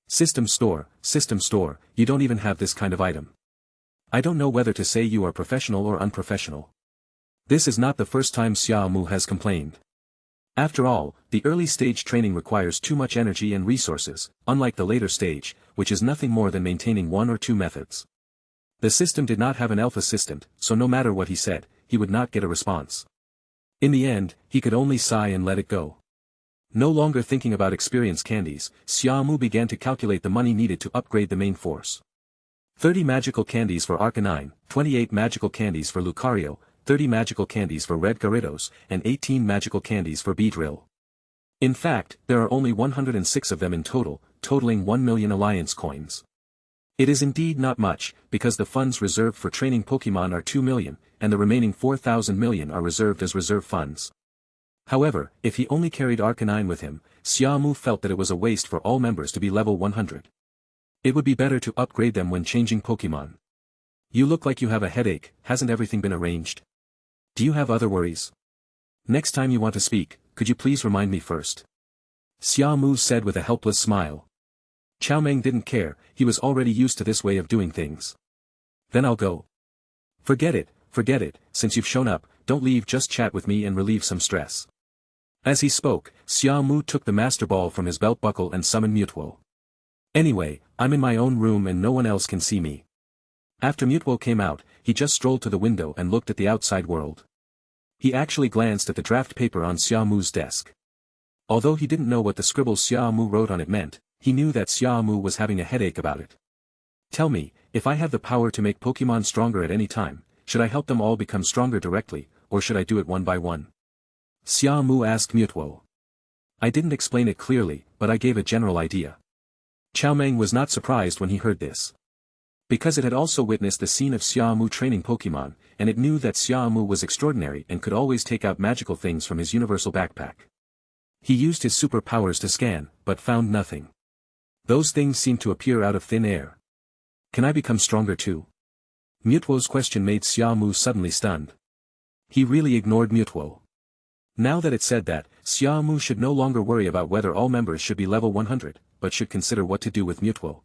System store, you don't even have this kind of item. I don't know whether to say you are professional or unprofessional. This is not the first time Xia Mu has complained. After all, the early stage training requires too much energy and resources, unlike the later stage, which is nothing more than maintaining one or two methods. The system did not have an elf assistant, so no matter what he said, he would not get a response. In the end, he could only sigh and let it go. No longer thinking about experience candies, Xia Mu began to calculate the money needed to upgrade the main force. 30 magical candies for Arcanine, 28 magical candies for Lucario, 30 magical candies for Red Gyarados, and 18 magical candies for Beedrill. In fact, there are only 106 of them in total, totaling 1 million alliance coins. It is indeed not much, because the funds reserved for training Pokémon are 2 million, and the remaining 4,000 million are reserved as reserve funds. However, if he only carried Arcanine with him, Xia Mu felt that it was a waste for all members to be level 100. It would be better to upgrade them when changing Pokémon. You look like you have a headache, hasn't everything been arranged? Do you have other worries? Next time you want to speak, could you please remind me first? Xia Mu said with a helpless smile. Chao Meng didn't care, he was already used to this way of doing things. Then I'll go. Forget it, since you've shown up, don't leave, just chat with me and relieve some stress. As he spoke, Xia Mu took the Master Ball from his belt buckle and summoned Mewtwo. Anyway, I'm in my own room and no one else can see me. After Mewtwo came out, he just strolled to the window and looked at the outside world. He actually glanced at the draft paper on Xia Mu's desk. Although he didn't know what the scribble Xia Mu wrote on it meant, he knew that Xia Mu was having a headache about it. Tell me, if I have the power to make Pokémon stronger at any time, should I help them all become stronger directly, or should I do it one by one? Xia Mu asked Mewtwo. I didn't explain it clearly, but I gave a general idea. Chao Meng was not surprised when he heard this. Because it had also witnessed the scene of Xia Mu training Pokémon, and it knew that Xia Mu was extraordinary and could always take out magical things from his universal backpack. He used his superpowers to scan, but found nothing. Those things seemed to appear out of thin air. Can I become stronger too? Mewtwo's question made Xia Mu suddenly stunned. He really ignored Mewtwo. Now that it said that, Xia Mu should no longer worry about whether all members should be level 100, but should consider what to do with Mewtwo.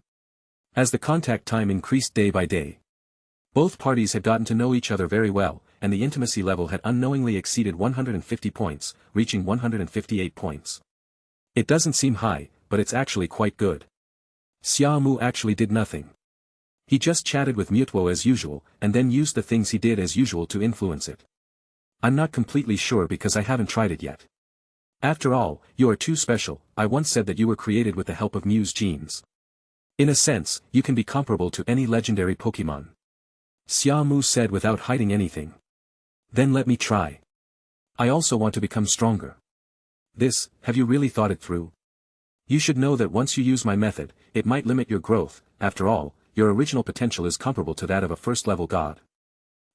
As the contact time increased day by day, both parties had gotten to know each other very well, and the intimacy level had unknowingly exceeded 150 points, reaching 158 points. It doesn't seem high, but it's actually quite good. Xia Mu actually did nothing. He just chatted with Mewtwo as usual, and then used the things he did as usual to influence it. I'm not completely sure because I haven't tried it yet. After all, you are too special. I once said that you were created with the help of Mew's genes. In a sense, you can be comparable to any legendary Pokémon. Xia Mu said without hiding anything. Then let me try. I also want to become stronger. Have you really thought it through? You should know that once you use my method, it might limit your growth. After all, your original potential is comparable to that of a first-level god.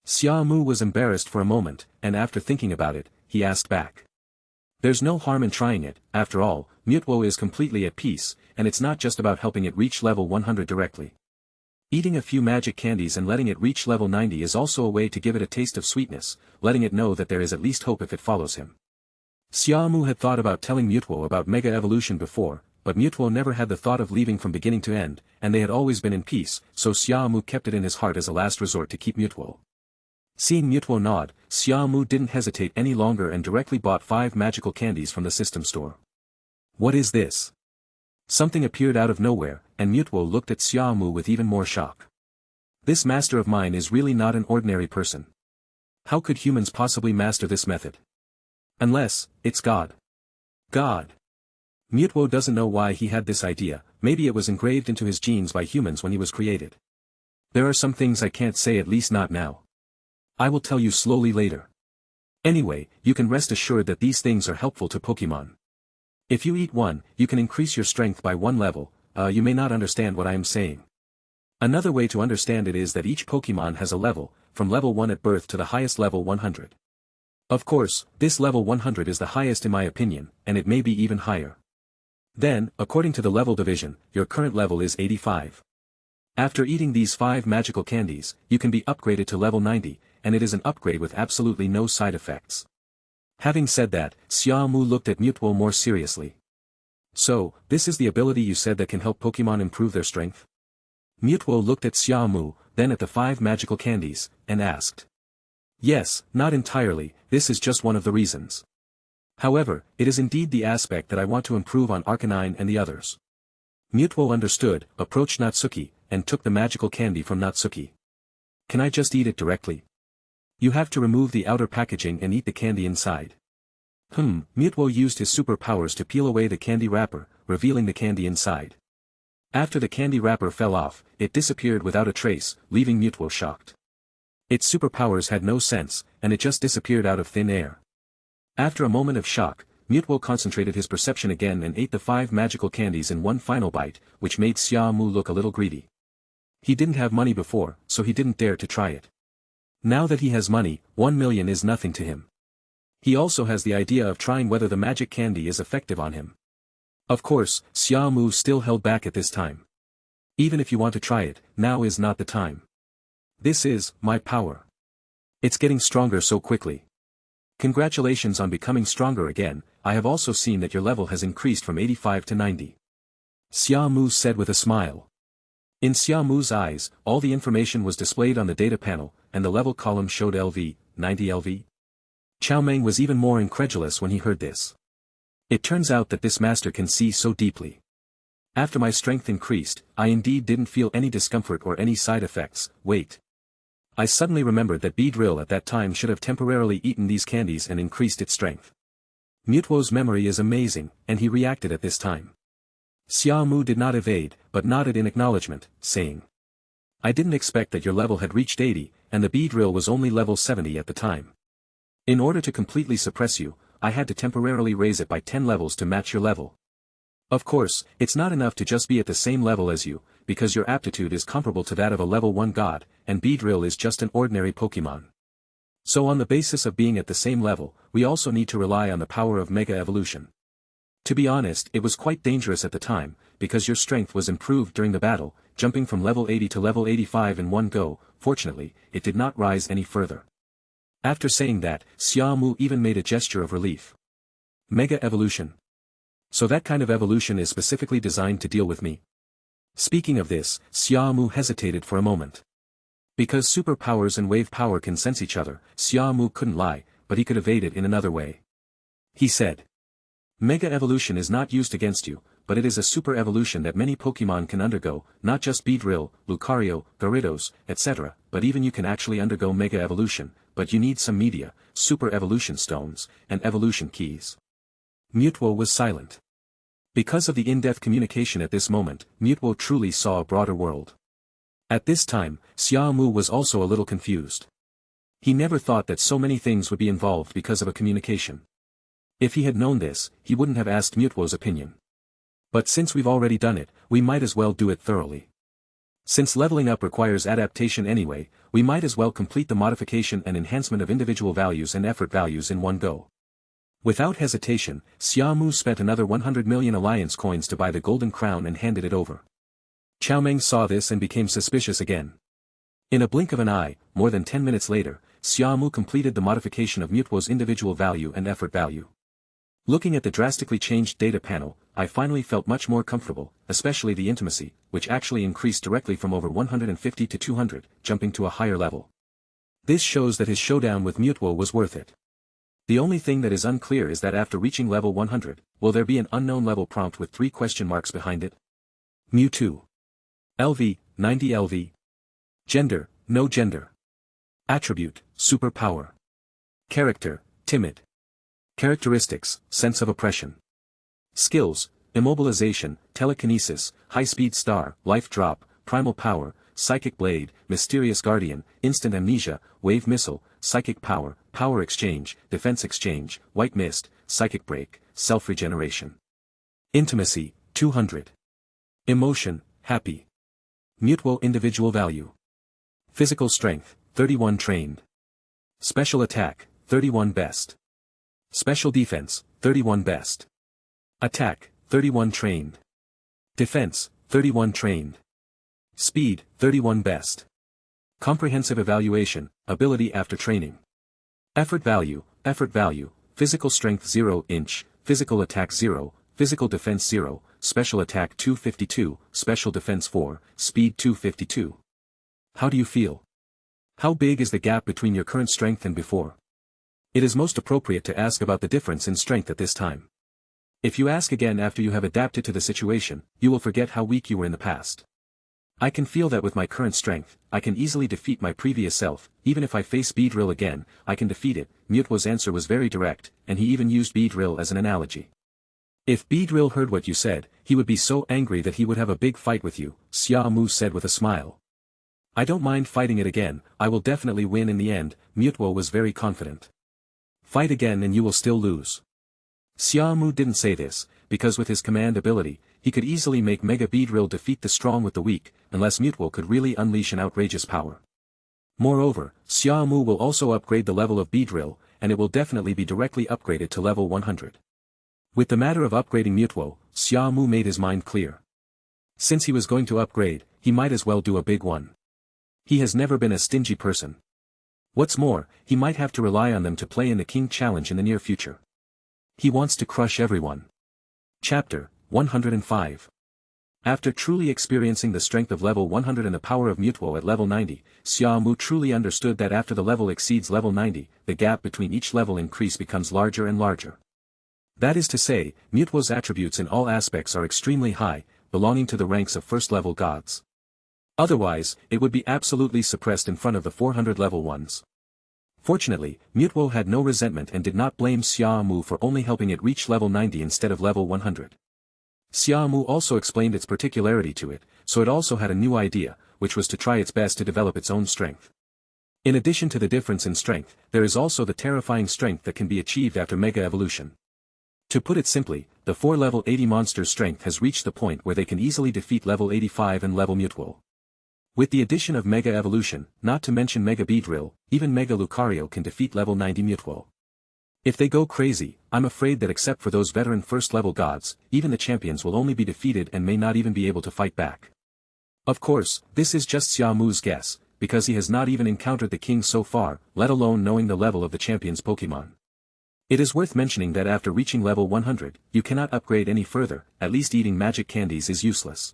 Xia Mu was embarrassed for a moment, and after thinking about it, he asked back. There's no harm in trying it. After all, Mewtwo is completely at peace, and it's not just about helping it reach level 100 directly. Eating a few magic candies and letting it reach level 90 is also a way to give it a taste of sweetness, letting it know that there is at least hope if it follows him. Xia Mu had thought about telling Mewtwo about Mega Evolution before, but Mewtwo never had the thought of leaving from beginning to end, and they had always been in peace, so Xia Mu kept it in his heart as a last resort to keep Mewtwo. Seeing Mewtwo nod, Xia Mu didn't hesitate any longer and directly bought 5 magical candies from the system store. What is this? Something appeared out of nowhere, and Mewtwo looked at Xia Mu with even more shock. This master of mine is really not an ordinary person. How could humans possibly master this method? Unless, it's God. God. Mewtwo doesn't know why he had this idea, maybe it was engraved into his genes by humans when he was created. There are some things I can't say, at least not now. I will tell you slowly later. Anyway, you can rest assured that these things are helpful to Pokémon. If you eat one, you can increase your strength by 1 level. You may not understand what I am saying. Another way to understand it is that each Pokémon has a level, from level 1 at birth to the highest level 100. Of course, this level 100 is the highest in my opinion, and it may be even higher. Then, according to the level division, your current level is 85. After eating these 5 magical candies, you can be upgraded to level 90, and it is an upgrade with absolutely no side effects. Having said that, Xia Mu looked at Mewtwo more seriously. So, this is the ability you said that can help Pokémon improve their strength? Mewtwo looked at Xia Mu, then at the 5 magical candies, and asked. Yes, not entirely, this is just one of the reasons. However, it is indeed the aspect that I want to improve on Arcanine and the others. Mewtwo understood, approached Natsuki, and took the magical candy from Natsuki. Can I just eat it directly? You have to remove the outer packaging and eat the candy inside. Mewtwo used his superpowers to peel away the candy wrapper, revealing the candy inside. After the candy wrapper fell off, it disappeared without a trace, leaving Mewtwo shocked. Its superpowers had no sense, and it just disappeared out of thin air. After a moment of shock, Mewtwo concentrated his perception again and ate the 5 magical candies in one final bite, which made Xia Mu look a little greedy. He didn't have money before, so he didn't dare to try it. Now that he has money, 1 million is nothing to him. He also has the idea of trying whether the magic candy is effective on him. Of course, Xia Mu still held back at this time. Even if you want to try it, now is not the time. This is my power. It's getting stronger so quickly. Congratulations on becoming stronger again. I have also seen that your level has increased from 85 to 90. Xia Mu said with a smile. In Xia Mu's eyes, all the information was displayed on the data panel, and the level column showed LV, 90 LV. Chao Meng was even more incredulous when he heard this. It turns out that this master can see so deeply. After my strength increased, I indeed didn't feel any discomfort or any side effects. Wait. I suddenly remembered that Beedrill at that time should have temporarily eaten these candies and increased its strength. Mewtwo's memory is amazing, and he reacted at this time. Xia Mu did not evade, but nodded in acknowledgement, saying, I didn't expect that your level had reached 80, and the Beedrill was only level 70 at the time. In order to completely suppress you, I had to temporarily raise it by 10 levels to match your level. Of course, it's not enough to just be at the same level as you, because your aptitude is comparable to that of a level 1 god, and Beedrill is just an ordinary Pokémon. So on the basis of being at the same level, we also need to rely on the power of Mega Evolution. To be honest, it was quite dangerous at the time, because your strength was improved during the battle, jumping from level 80 to level 85 in one go. Fortunately, it did not rise any further. After saying that, Xia Mu even made a gesture of relief. Mega Evolution. So that kind of evolution is specifically designed to deal with me. Speaking of this, Xia Mu hesitated for a moment. Because superpowers and wave power can sense each other, Xia Mu couldn't lie, but he could evade it in another way. He said, Mega Evolution is not used against you, but it is a super evolution that many Pokémon can undergo, not just Beedrill, Lucario, Gyarados, etc., but even you can actually undergo Mega Evolution, but you need some media, Super Evolution Stones, and Evolution Keys. Mewtwo was silent. Because of the in-depth communication at this moment, Mewtwo truly saw a broader world. At this time, Xia Mu was also a little confused. He never thought that so many things would be involved because of a communication. If he had known this, he wouldn't have asked Mewtwo's opinion. But since we've already done it, we might as well do it thoroughly. Since leveling up requires adaptation anyway, we might as well complete the modification and enhancement of individual values and effort values in one go. Without hesitation, Xia Mu spent another 100 million alliance coins to buy the golden crown and handed it over. Chao Meng saw this and became suspicious again. In a blink of an eye, more than 10 minutes later, Xia Mu completed the modification of Mewtwo's individual value and effort value. Looking at the drastically changed data panel, I finally felt much more comfortable, especially the intimacy, which actually increased directly from over 150 to 200, jumping to a higher level. This shows that his showdown with Mewtwo was worth it. The only thing that is unclear is that after reaching level 100, will there be an unknown level prompt with 3 question marks behind it? Mewtwo. LV, 90 LV. Gender, no gender. Attribute, superpower. Character, timid. Characteristics, sense of oppression. Skills, immobilization, telekinesis, high-speed star, life drop, primal power, psychic blade, mysterious guardian, instant amnesia, wave missile, psychic power, power exchange, defense exchange, white mist, psychic break, self-regeneration. Intimacy, 200. Emotion, happy. Mewtwo individual value. Physical strength, 31 trained. Special attack, 31 best. Special defense, 31 best. Attack, 31 trained. Defense, 31 trained. Speed, 31 best. Comprehensive evaluation, ability after training. Effort value, physical strength 0 inch, physical attack 0, physical defense 0, special attack 252, special defense 4, speed 252. How do you feel? How big is the gap between your current strength and before? It is most appropriate to ask about the difference in strength at this time. If you ask again after you have adapted to the situation, you will forget how weak you were in the past. I can feel that with my current strength, I can easily defeat my previous self. Even if I face Beedrill again, I can defeat it. Mewtwo's answer was very direct, and he even used Beedrill as an analogy. If Beedrill heard what you said, he would be so angry that he would have a big fight with you, Xia Mu said with a smile. I don't mind fighting it again, I will definitely win in the end, Mewtwo was very confident. Fight again and you will still lose. Xia Mu didn't say this, because with his command ability, he could easily make Mega Beedrill defeat the strong with the weak, unless Mewtwo could really unleash an outrageous power. Moreover, Xia Mu will also upgrade the level of Beedrill, and it will definitely be directly upgraded to level 100. With the matter of upgrading Mewtwo, Xia Mu made his mind clear. Since he was going to upgrade, he might as well do a big one. He has never been a stingy person. What's more, he might have to rely on them to play in the King Challenge in the near future. He wants to crush everyone. Chapter 105. After truly experiencing the strength of level 100 and the power of Mewtwo at level 90, Xia Mu truly understood that after the level exceeds level 90, the gap between each level increase becomes larger and larger. That is to say, Mewtwo's attributes in all aspects are extremely high, belonging to the ranks of first-level gods. Otherwise, it would be absolutely suppressed in front of the 400 level ones. Fortunately, Mewtwo had no resentment and did not blame Xia Mu for only helping it reach level 90 instead of level 100. Xia Mu also explained its particularity to it, so it also had a new idea, which was to try its best to develop its own strength. In addition to the difference in strength, there is also the terrifying strength that can be achieved after Mega Evolution. To put it simply, the 4 level 80 monsters' strength has reached the point where they can easily defeat level 85 and level Mewtwo. With the addition of Mega Evolution, not to mention Mega Beedrill, even Mega Lucario can defeat level 90 Mewtwo. If they go crazy, I'm afraid that except for those veteran first-level gods, even the champions will only be defeated and may not even be able to fight back. Of course, this is just Xia Mu's guess, because he has not even encountered the king so far, let alone knowing the level of the champion's Pokémon. It is worth mentioning that after reaching level 100, you cannot upgrade any further, at least eating magic candies is useless.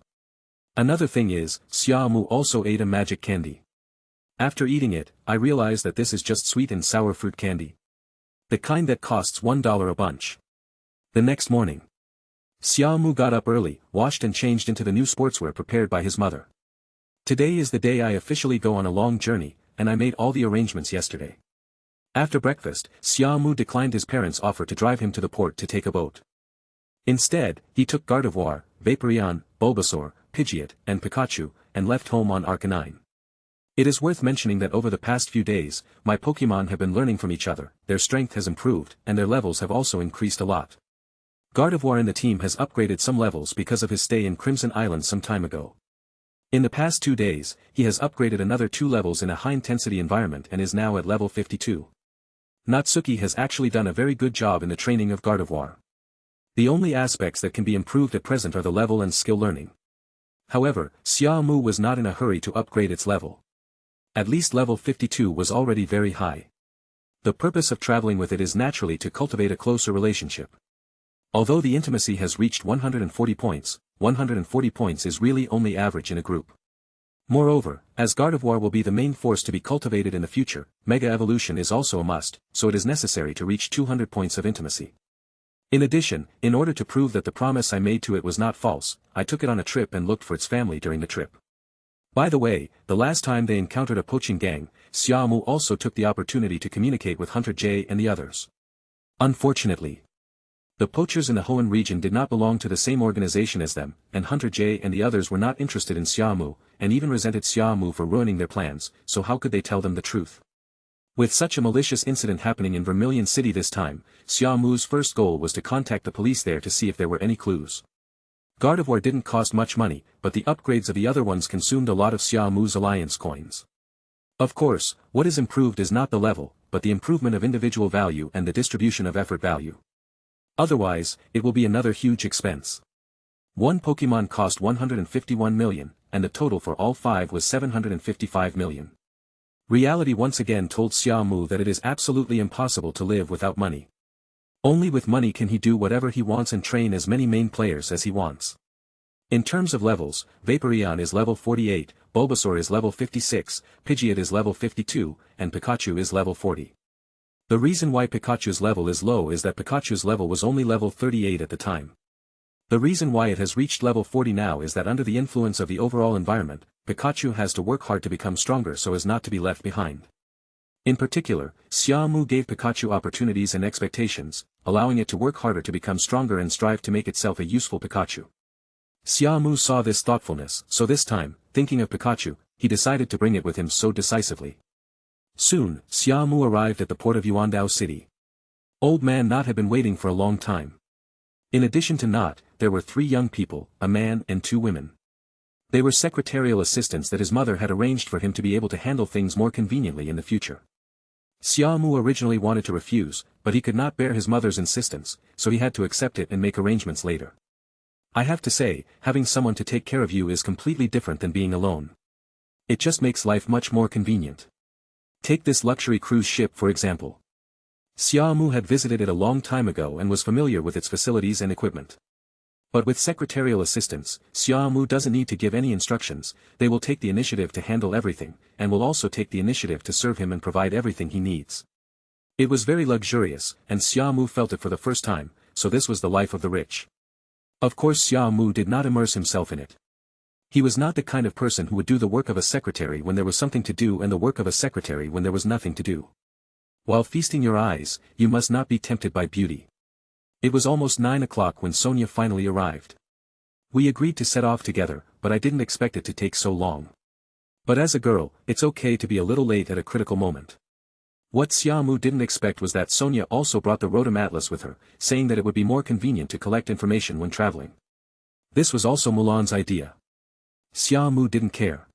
Another thing is, Xia Mu also ate a magic candy. After eating it, I realized that this is just sweet and sour fruit candy. The kind that costs $1 a bunch. The next morning, Xia Mu got up early, washed and changed into the new sportswear prepared by his mother. Today is the day I officially go on a long journey, and I made all the arrangements yesterday. After breakfast, Xia Mu declined his parents' offer to drive him to the port to take a boat. Instead, he took Gardevoir, Vaporeon, Bulbasaur, Pidgeot, and Pikachu, and left home on Arcanine. It is worth mentioning that over the past few days, my Pokémon have been learning from each other, their strength has improved, and their levels have also increased a lot. Gardevoir in the team has upgraded some levels because of his stay in Crimson Island some time ago. In the past 2 days, he has upgraded another 2 levels in a high-intensity environment and is now at level 52. Natsuki has actually done a very good job in the training of Gardevoir. The only aspects that can be improved at present are the level and skill learning. However, Xia Mu was not in a hurry to upgrade its level. At least level 52 was already very high. The purpose of traveling with it is naturally to cultivate a closer relationship. Although the intimacy has reached 140 points, 140 points is really only average in a group. Moreover, as Gardevoir will be the main force to be cultivated in the future, Mega Evolution is also a must, so it is necessary to reach 200 points of intimacy. In addition, in order to prove that the promise I made to it was not false, I took it on a trip and looked for its family during the trip. By the way, the last time they encountered a poaching gang, Xia Mu also took the opportunity to communicate with Hunter J and the others. Unfortunately, the poachers in the Hoenn region did not belong to the same organization as them, and Hunter J and the others were not interested in Xia Mu, and even resented Xia Mu for ruining their plans, so how could they tell them the truth? With such a malicious incident happening in Vermillion City this time, Xia Mu's first goal was to contact the police there to see if there were any clues. Gardevoir didn't cost much money, but the upgrades of the other ones consumed a lot of Xia Mu's alliance coins. Of course, what is improved is not the level, but the improvement of individual value and the distribution of effort value. Otherwise, it will be another huge expense. One Pokémon cost 151 million, and the total for all 5 was 755 million. Reality once again told Xia Mu that it is absolutely impossible to live without money. Only with money can he do whatever he wants and train as many main players as he wants. In terms of levels, Vaporeon is level 48, Bulbasaur is level 56, Pidgeot is level 52, and Pikachu is level 40. The reason why Pikachu's level is low is that Pikachu's level was only level 38 at the time. The reason why it has reached level 40 now is that under the influence of the overall environment, Pikachu has to work hard to become stronger so as not to be left behind. In particular, Xia Mu gave Pikachu opportunities and expectations, allowing it to work harder to become stronger and strive to make itself a useful Pikachu. Xia Mu saw this thoughtfulness, so this time, thinking of Pikachu, he decided to bring it with him so decisively. Soon, Xia Mu arrived at the port of Yuandao City. Old Man Not had been waiting for a long time. In addition to Not, there were 3 young people, a man and 2 women. They were secretarial assistants that his mother had arranged for him to be able to handle things more conveniently in the future. Xia Mu originally wanted to refuse, but he could not bear his mother's insistence, so he had to accept it and make arrangements later. I have to say, having someone to take care of you is completely different than being alone. It just makes life much more convenient. Take this luxury cruise ship for example. Xia Mu had visited it a long time ago and was familiar with its facilities and equipment. But with secretarial assistants, Xia Mu doesn't need to give any instructions, they will take the initiative to handle everything, and will also take the initiative to serve him and provide everything he needs. It was very luxurious, and Xia Mu felt it for the first time, so this was the life of the rich. Of course Xia Mu did not immerse himself in it. He was not the kind of person who would do the work of a secretary when there was something to do and the work of a secretary when there was nothing to do. While feasting your eyes, you must not be tempted by beauty. It was almost 9 o'clock when Sonia finally arrived. We agreed to set off together, but I didn't expect it to take so long. But as a girl, it's okay to be a little late at a critical moment. What Xia Mu didn't expect was that Sonia also brought the Rotom Atlas with her, saying that it would be more convenient to collect information when traveling. This was also Mulan's idea. Xia Mu didn't care.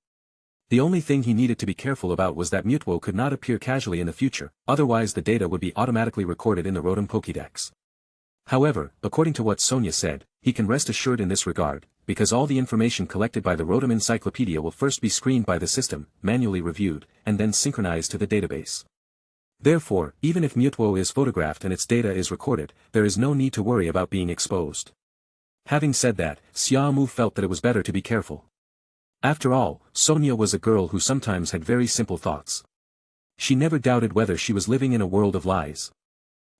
The only thing he needed to be careful about was that Mewtwo could not appear casually in the future, otherwise the data would be automatically recorded in the Rotom Pokédex. However, according to what Sonia said, he can rest assured in this regard, because all the information collected by the Rotom Encyclopedia will first be screened by the system, manually reviewed, and then synchronized to the database. Therefore, even if Mewtwo is photographed and its data is recorded, there is no need to worry about being exposed. Having said that, Xia Mu felt that it was better to be careful. After all, Sonia was a girl who sometimes had very simple thoughts. She never doubted whether she was living in a world of lies.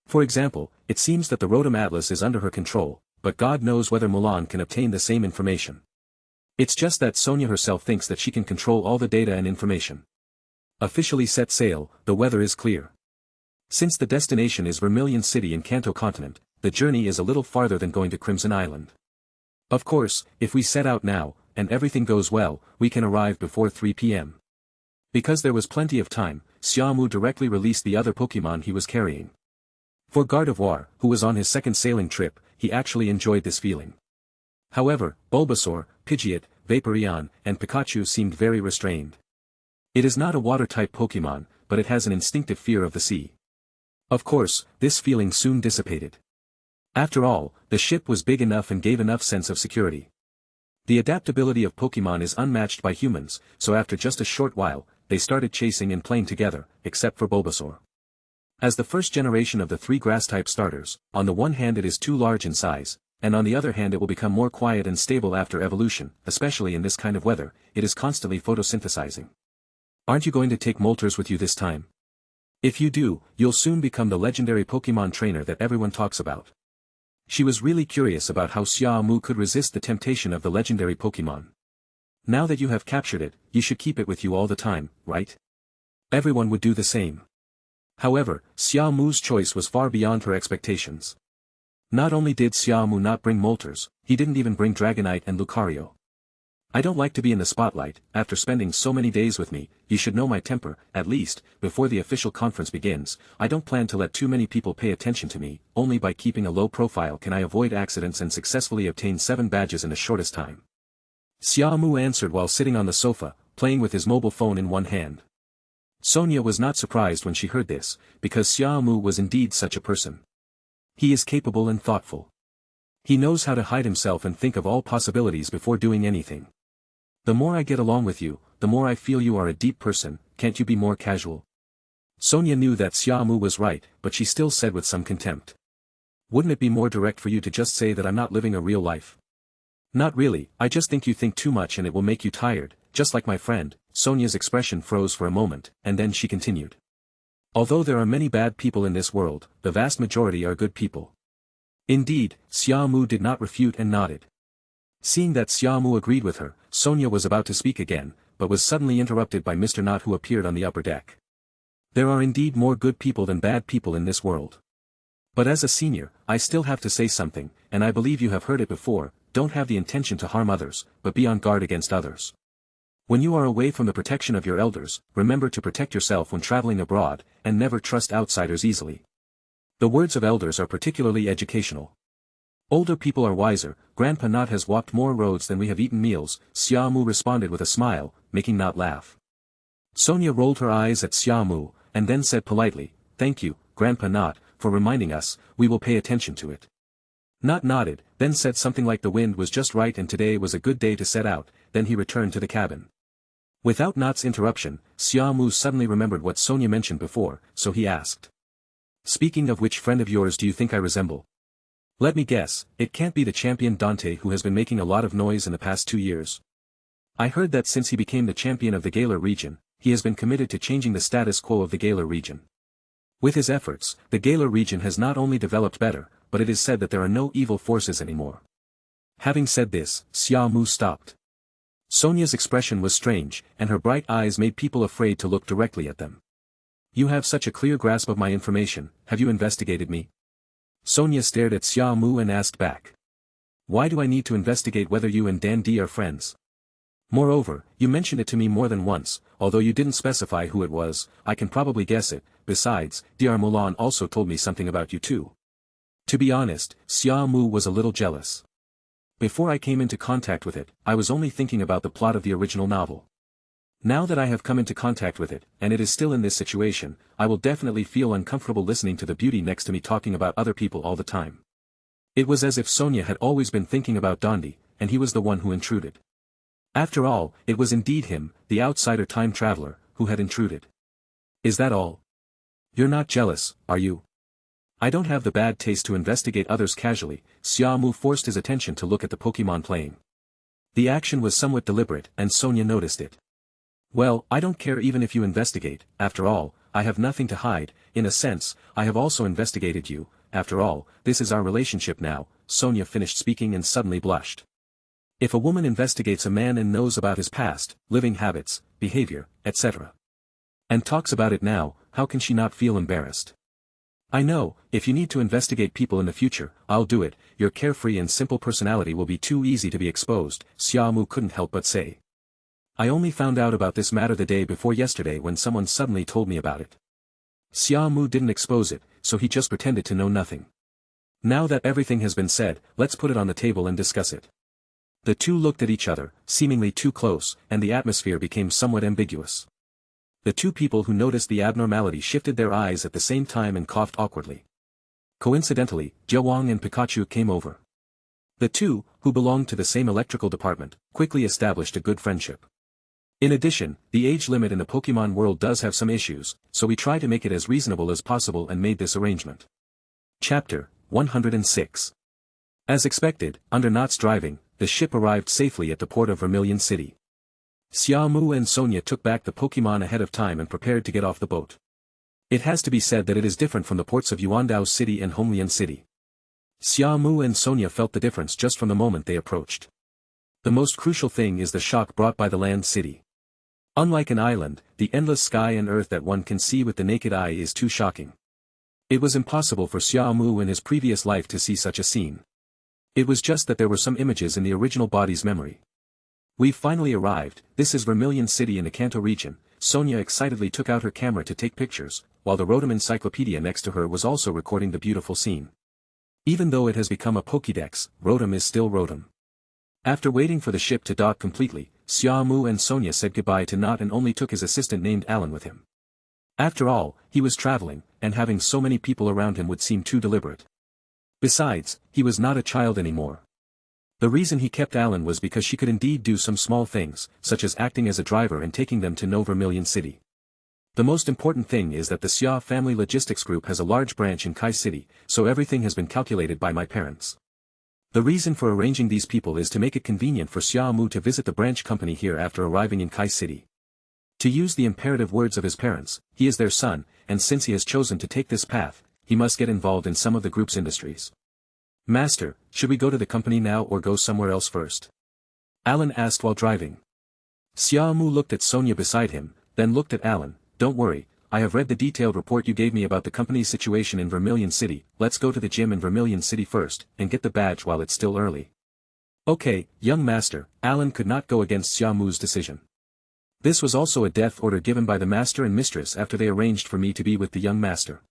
For example, it seems that the Rotom Atlas is under her control, but God knows whether Mulan can obtain the same information. It's just that Sonia herself thinks that she can control all the data and information. Officially set sail, the weather is clear. Since the destination is Vermillion City in Kanto Continent, the journey is a little farther than going to Crimson Island. Of course, if we set out now, and everything goes well, we can arrive before 3 p.m. Because there was plenty of time, Xia Mu directly released the other Pokémon he was carrying. For Gardevoir, who was on his second sailing trip, he actually enjoyed this feeling. However, Bulbasaur, Pidgeot, Vaporeon, and Pikachu seemed very restrained. It is not a water-type Pokémon, but it has an instinctive fear of the sea. Of course, this feeling soon dissipated. After all, the ship was big enough and gave enough sense of security. The adaptability of Pokémon is unmatched by humans, so after just a short while, they started chasing and playing together, except for Bulbasaur. As the first generation of the 3 grass-type starters, on the one hand it is too large in size, and on the other hand it will become more quiet and stable after evolution, especially in this kind of weather, it is constantly photosynthesizing. Aren't you going to take Moltres with you this time? If you do, you'll soon become the legendary Pokémon trainer that everyone talks about. She was really curious about how Xia Mu could resist the temptation of the legendary Pokémon. Now that you have captured it, you should keep it with you all the time, right? Everyone would do the same. However, Xia Mu's choice was far beyond her expectations. Not only did Xia Mu not bring Moltres, he didn't even bring Dragonite and Lucario. I don't like to be in the spotlight. After spending so many days with me, you should know my temper. At least, before the official conference begins, I don't plan to let too many people pay attention to me. Only by keeping a low profile can I avoid accidents and successfully obtain 7 badges in the shortest time. Xia Mu answered while sitting on the sofa, playing with his mobile phone in one hand. Sonia was not surprised when she heard this, because Xia Mu was indeed such a person. He is capable and thoughtful. He knows how to hide himself and think of all possibilities before doing anything. The more I get along with you, the more I feel you are a deep person. Can't you be more casual? Sonia knew that Xia Mu was right, but she still said with some contempt. Wouldn't it be more direct for you to just say that I'm not living a real life? Not really, I just think you think too much and it will make you tired. just like my friend. Sonia's expression froze for a moment, and then she continued. Although there are many bad people in this world, the vast majority are good people. Indeed, Xia Mu did not refute and nodded. Seeing that Xia Mu agreed with her, Sonia was about to speak again, but was suddenly interrupted by Mr. Knot, who appeared on the upper deck. There are indeed more good people than bad people in this world. But as a senior, I still have to say something, and I believe you have heard it before. Don't have the intention to harm others, but be on guard against others. When you are away from the protection of your elders, remember to protect yourself when traveling abroad, and never trust outsiders easily. The words of elders are particularly educational. Older people are wiser. Grandpa Knot has walked more roads than we have eaten meals, Xia Mu responded with a smile, making Knot laugh. Sonia rolled her eyes at Xia Mu, and then said politely, "Thank you, Grandpa Knot, for reminding us. We will pay attention to it." Knot nodded, then said something like the wind was just right and today was a good day to set out. Then he returned to the cabin. Without Knot's interruption, Xia Mu suddenly remembered what Sonia mentioned before, so he asked. "Speaking of which friend of yours do you think I resemble?" "Let me guess, it can't be the champion Dante who has been making a lot of noise in the past 2 years. I heard that since he became the champion of the Galar region, he has been committed to changing the status quo of the Galar region. With his efforts, the Galar region has not only developed better, but it is said that there are no evil forces anymore." Having said this, Xia Mu stopped. Sonia's expression was strange, and her bright eyes made people afraid to look directly at them. "You have such a clear grasp of my information, have you investigated me?" Sonia stared at Xia Mu and asked back. "Why do I need to investigate whether you and Dan D are friends? Moreover, you mentioned it to me more than once, although you didn't specify who it was. I can probably guess it. Besides, Dr. Mulan also told me something about you too." To be honest, Xia Mu was a little jealous. Before I came into contact with it, I was only thinking about the plot of the original novel. Now that I have come into contact with it, and it is still in this situation, I will definitely feel uncomfortable listening to the beauty next to me talking about other people all the time. It was as if Sonia had always been thinking about Dondi, and he was the one who intruded. After all, it was indeed him, the outsider time traveler, who had intruded. "Is that all? You're not jealous, are you?" "I don't have the bad taste to investigate others casually." Xia Mu forced his attention to look at the Pokémon playing. The action was somewhat deliberate, and Sonia noticed it. "Well, I don't care even if you investigate. After all, I have nothing to hide. In a sense, I have also investigated you. After all, this is our relationship now." Sonia finished speaking and suddenly blushed. If a woman investigates a man and knows about his past, living habits, behavior, etc., and talks about it now, how can she not feel embarrassed? "I know, if you need to investigate people in the future, I'll do it. Your carefree and simple personality will be too easy to be exposed," Xia Mu couldn't help but say. "I only found out about this matter the day before yesterday when someone suddenly told me about it." Xia Mu didn't expose it, so he just pretended to know nothing. "Now that everything has been said, let's put it on the table and discuss it." The two looked at each other, seemingly too close, and the atmosphere became somewhat ambiguous. The two people who noticed the abnormality shifted their eyes at the same time and coughed awkwardly. Coincidentally, Jiawang and Pikachu came over. The two, who belonged to the same electrical department, quickly established a good friendship. In addition, the age limit in the Pokémon world does have some issues, so we try to make it as reasonable as possible and made this arrangement. Chapter 106. As expected, under Knot's driving, the ship arrived safely at the port of Vermillion City. Xia Mu and Sonia took back the Pokémon ahead of time and prepared to get off the boat. It has to be said that it is different from the ports of Yuandao City and Honglian City. Xia Mu and Sonia felt the difference just from the moment they approached. The most crucial thing is the shock brought by the land city. Unlike an island, the endless sky and earth that one can see with the naked eye is too shocking. It was impossible for Xia Mu in his previous life to see such a scene. It was just that there were some images in the original body's memory. "We've finally arrived. This is Vermillion City in the Kanto region." Sonia excitedly took out her camera to take pictures, while the Rotom encyclopedia next to her was also recording the beautiful scene. Even though it has become a Pokédex, Rotom is still Rotom. After waiting for the ship to dock completely, Xia Mu and Sonia said goodbye to Knot and only took his assistant named Alan with him. After all, he was traveling, and having so many people around him would seem too deliberate. Besides, he was not a child anymore. The reason he kept Alan was because she could indeed do some small things, such as acting as a driver and taking them to know Vermillion City. The most important thing is that the Xia family logistics group has a large branch in Kai City, so everything has been calculated by my parents. The reason for arranging these people is to make it convenient for Xia Mu to visit the branch company here after arriving in Kai City. To use the imperative words of his parents, he is their son, and since he has chosen to take this path, he must get involved in some of the group's industries. Master, should we go to the company now or go somewhere else first? Alan asked while driving. Xia Mu looked at Sonia beside him, then looked at Alan. Don't worry, I have read the detailed report you gave me about the company's situation in Vermillion City. Let's go to the gym in Vermillion City first, and get the badge while it's still early. Okay, young master. Alan could not go against Xia Mu's decision. This was also a death order given by the master and mistress after they arranged for me to be with the young master.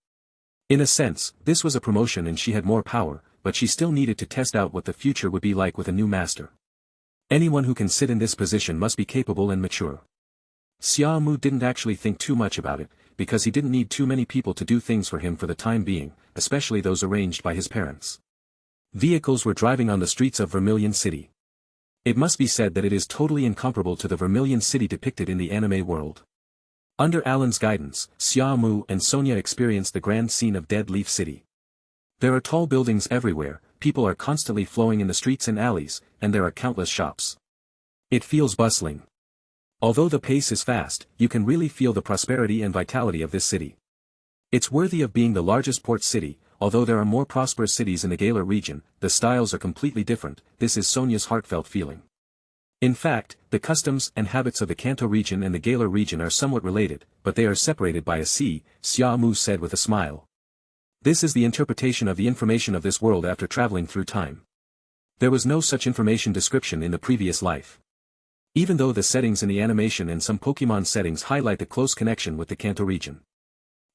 In a sense, this was a promotion and she had more power, but she still needed to test out what the future would be like with a new master. Anyone who can sit in this position must be capable and mature. Xia Mu didn't actually think too much about it, because he didn't need too many people to do things for him for the time being, especially those arranged by his parents. Vehicles were driving on the streets of Vermillion City. It must be said that it is totally incomparable to the Vermillion City depicted in the anime world. Under Alan's guidance, Xia Mu and Sonia experienced the grand scene of Dead Leaf City. There are tall buildings everywhere, people are constantly flowing in the streets and alleys, and there are countless shops. It feels bustling. Although the pace is fast, you can really feel the prosperity and vitality of this city. It's worthy of being the largest port city. Although there are more prosperous cities in the Galar region, the styles are completely different. This is Sonia's heartfelt feeling. In fact, the customs and habits of the Kanto region and the Galar region are somewhat related, but they are separated by a sea, Xia Mu said with a smile. This is the interpretation of the information of this world after traveling through time. There was no such information description in the previous life. Even though the settings in the animation and some Pokémon settings highlight the close connection with the Kanto region.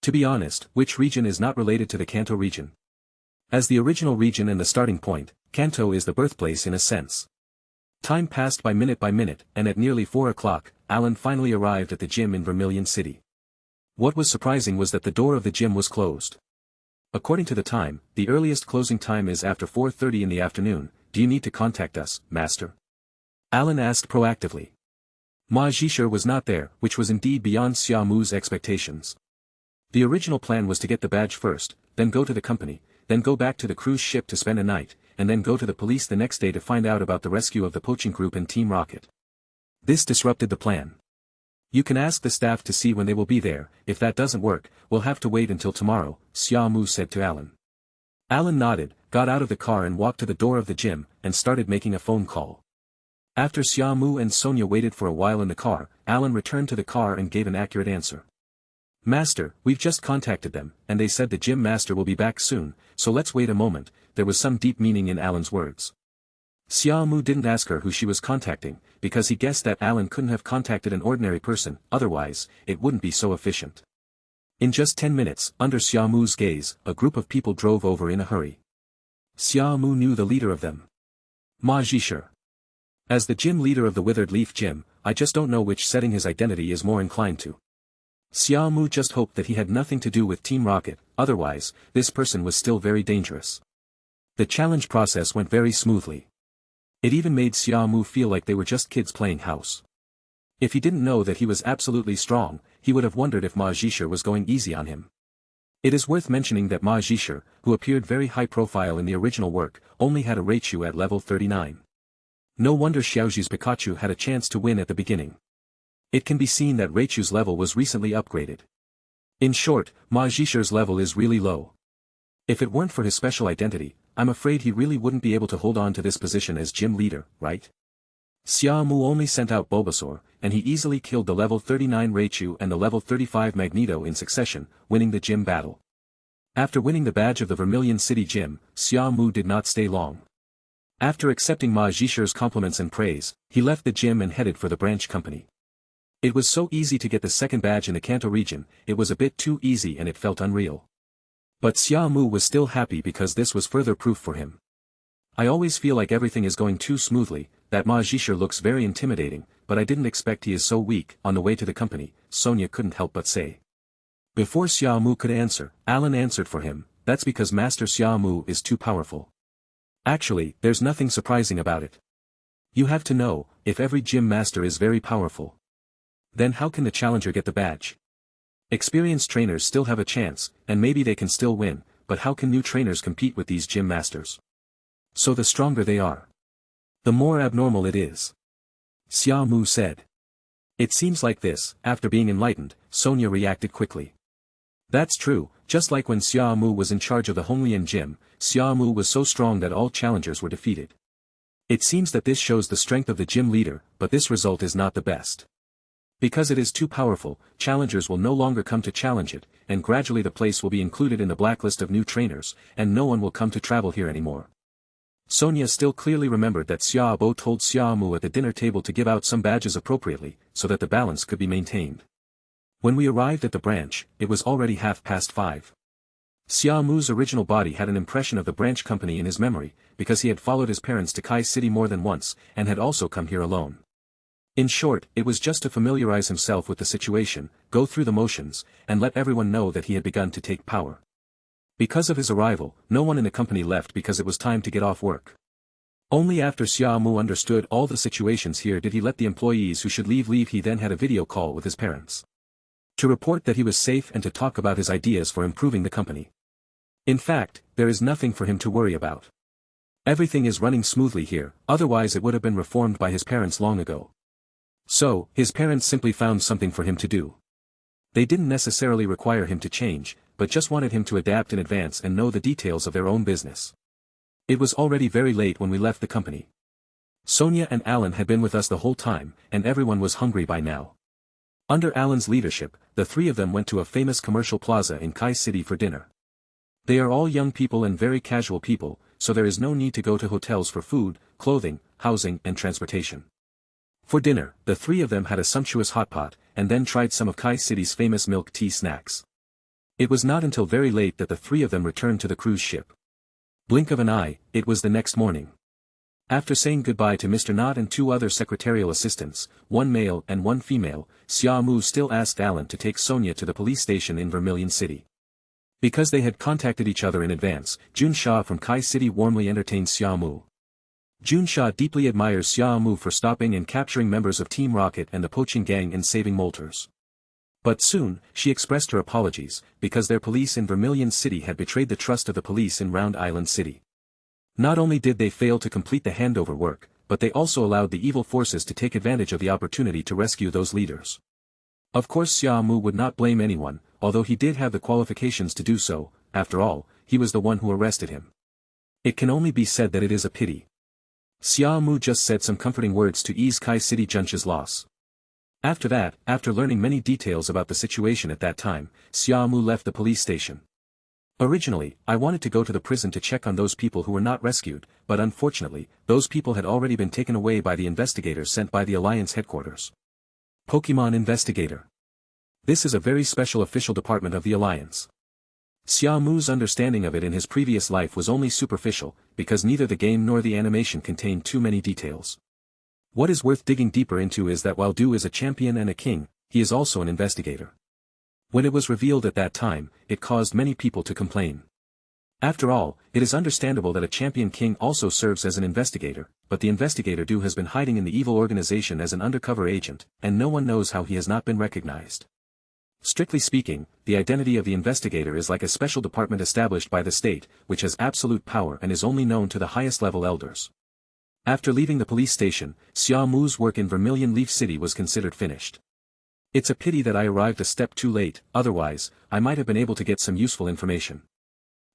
To be honest, which region is not related to the Kanto region? As the original region and the starting point, Kanto is the birthplace in a sense. Time passed by minute, and at nearly 4 o'clock, Alan finally arrived at the gym in Vermillion City. What was surprising was that the door of the gym was closed. According to the time, the earliest closing time is after 4:30 in the afternoon. Do you need to contact us, master? Alan asked proactively. Ma Zhisher was not there, which was indeed beyond Xia Mu's expectations. The original plan was to get the badge first, then go to the company, then go back to the cruise ship to spend a night, and then go to the police the next day to find out about the rescue of the poaching group and Team Rocket. This disrupted the plan. You can ask the staff to see when they will be there. If that doesn't work, we'll have to wait until tomorrow, Xia Mu said to Alan. Alan nodded, got out of the car and walked to the door of the gym, and started making a phone call. After Xia Mu and Sonia waited for a while in the car, Alan returned to the car and gave an accurate answer. Master, we've just contacted them, and they said the gym master will be back soon, so let's wait a moment. There was some deep meaning in Alan's words. Xia Mu didn't ask her who she was contacting, because he guessed that Alan couldn't have contacted an ordinary person, otherwise, it wouldn't be so efficient. In just 10 minutes, under Xia Mu's gaze, a group of people drove over in a hurry. Xia Mu knew the leader of them. Ma Zhisher. As the gym leader of the Withered Leaf Gym, I just don't know which setting his identity is more inclined to. Xia Mu just hoped that he had nothing to do with Team Rocket, otherwise, this person was still very dangerous. The challenge process went very smoothly. It even made Xia Mu feel like they were just kids playing house. If he didn't know that he was absolutely strong, he would have wondered if Ma Zhisher was going easy on him. It is worth mentioning that Ma Zhisher, who appeared very high profile in the original work, only had a Raichu at level 39. No wonder Xiaoju's Pikachu had a chance to win at the beginning. It can be seen that Raichu's level was recently upgraded. In short, Ma Zhisher's level is really low. If it weren't for his special identity, I'm afraid he really wouldn't be able to hold on to this position as gym leader, right? Xia Mu only sent out Bulbasaur, and he easily killed the level 39 Raichu and the level 35 Magneto in succession, winning the gym battle. After winning the badge of the Vermillion City Gym, Xia Mu did not stay long. After accepting Ma Zhisher's compliments and praise, he left the gym and headed for the branch company. It was so easy to get the second badge in the Kanto region, it was a bit too easy and it felt unreal. But Xia Mu was still happy because this was further proof for him. I always feel like everything is going too smoothly, that Ma Zhisher looks very intimidating, but I didn't expect he is so weak. On the way to the company, Sonia couldn't help but say. Before Xia Mu could answer, Alan answered for him, that's because Master Xia Mu is too powerful. Actually, there's nothing surprising about it. You have to know, if every gym master is very powerful, then how can the challenger get the badge? Experienced trainers still have a chance, and maybe they can still win, but how can new trainers compete with these gym masters? So the stronger they are, the more abnormal it is. Xia Mu said. It seems like this. After being enlightened, Sonia reacted quickly. That's true, just like when Xia Mu was in charge of the Honglian gym, Xia Mu was so strong that all challengers were defeated. It seems that this shows the strength of the gym leader, but this result is not the best. Because it is too powerful, challengers will no longer come to challenge it, and gradually the place will be included in the blacklist of new trainers, and no one will come to travel here anymore. Sonia still clearly remembered that Xia Bo told Xia Mu at the dinner table to give out some badges appropriately, so that the balance could be maintained. When we arrived at the branch, it was already 5:30. Xia Mu's original body had an impression of the branch company in his memory, because he had followed his parents to Kai City more than once, and had also come here alone. In short, it was just to familiarize himself with the situation, go through the motions, and let everyone know that he had begun to take power. Because of his arrival, no one in the company left because it was time to get off work. Only after Xia Mu understood all the situations here did he let the employees who should leave. He then had a video call with his parents, to report that he was safe and to talk about his ideas for improving the company. In fact, there is nothing for him to worry about. Everything is running smoothly here, otherwise it would have been reformed by his parents long ago. So, his parents simply found something for him to do. They didn't necessarily require him to change, but just wanted him to adapt in advance and know the details of their own business. It was already very late when we left the company. Sonia and Alan had been with us the whole time, and everyone was hungry by now. Under Alan's leadership, the three of them went to a famous commercial plaza in Kai City for dinner. They are all young people and very casual people, so there is no need to go to hotels for food, clothing, housing and transportation. For dinner, the three of them had a sumptuous hot pot, and then tried some of Kai City's famous milk tea snacks. It was not until very late that the three of them returned to the cruise ship. Blink of an eye, it was the next morning. After saying goodbye to Mr. Knott and two other secretarial assistants, one male and one female, Xia Mu still asked Alan to take Sonia to the police station in Vermillion City. Because they had contacted each other in advance, Jun Sha from Kai City warmly entertained Xia Mu. Jun Sha deeply admires Xia Mu for stopping and capturing members of Team Rocket and the poaching gang and saving Moltres. But soon, she expressed her apologies, because their police in Vermillion City had betrayed the trust of the police in Round Island City. Not only did they fail to complete the handover work, but they also allowed the evil forces to take advantage of the opportunity to rescue those leaders. Of course Xia Mu would not blame anyone, although he did have the qualifications to do so. After all, he was the one who arrested him. It can only be said that it is a pity. Xia Mu just said some comforting words to ease Kai City Junsh's loss. After that, after learning many details about the situation at that time, Xia Mu left the police station. Originally, I wanted to go to the prison to check on those people who were not rescued, but unfortunately, those people had already been taken away by the investigators sent by the Alliance headquarters. Pokémon Investigator. This is a very special official department of the Alliance. Xia Mu's understanding of it in his previous life was only superficial, because neither the game nor the animation contained too many details. What is worth digging deeper into is that while Du is a champion and a king, he is also an investigator. When it was revealed at that time, it caused many people to complain. After all, it is understandable that a champion king also serves as an investigator, but the investigator Du has been hiding in the evil organization as an undercover agent, and no one knows how he has not been recognized. Strictly speaking, the identity of the investigator is like a special department established by the state, which has absolute power and is only known to the highest level elders. After leaving the police station, Xia Mu's work in Vermillion Leaf City was considered finished. It's a pity that I arrived a step too late, otherwise, I might have been able to get some useful information.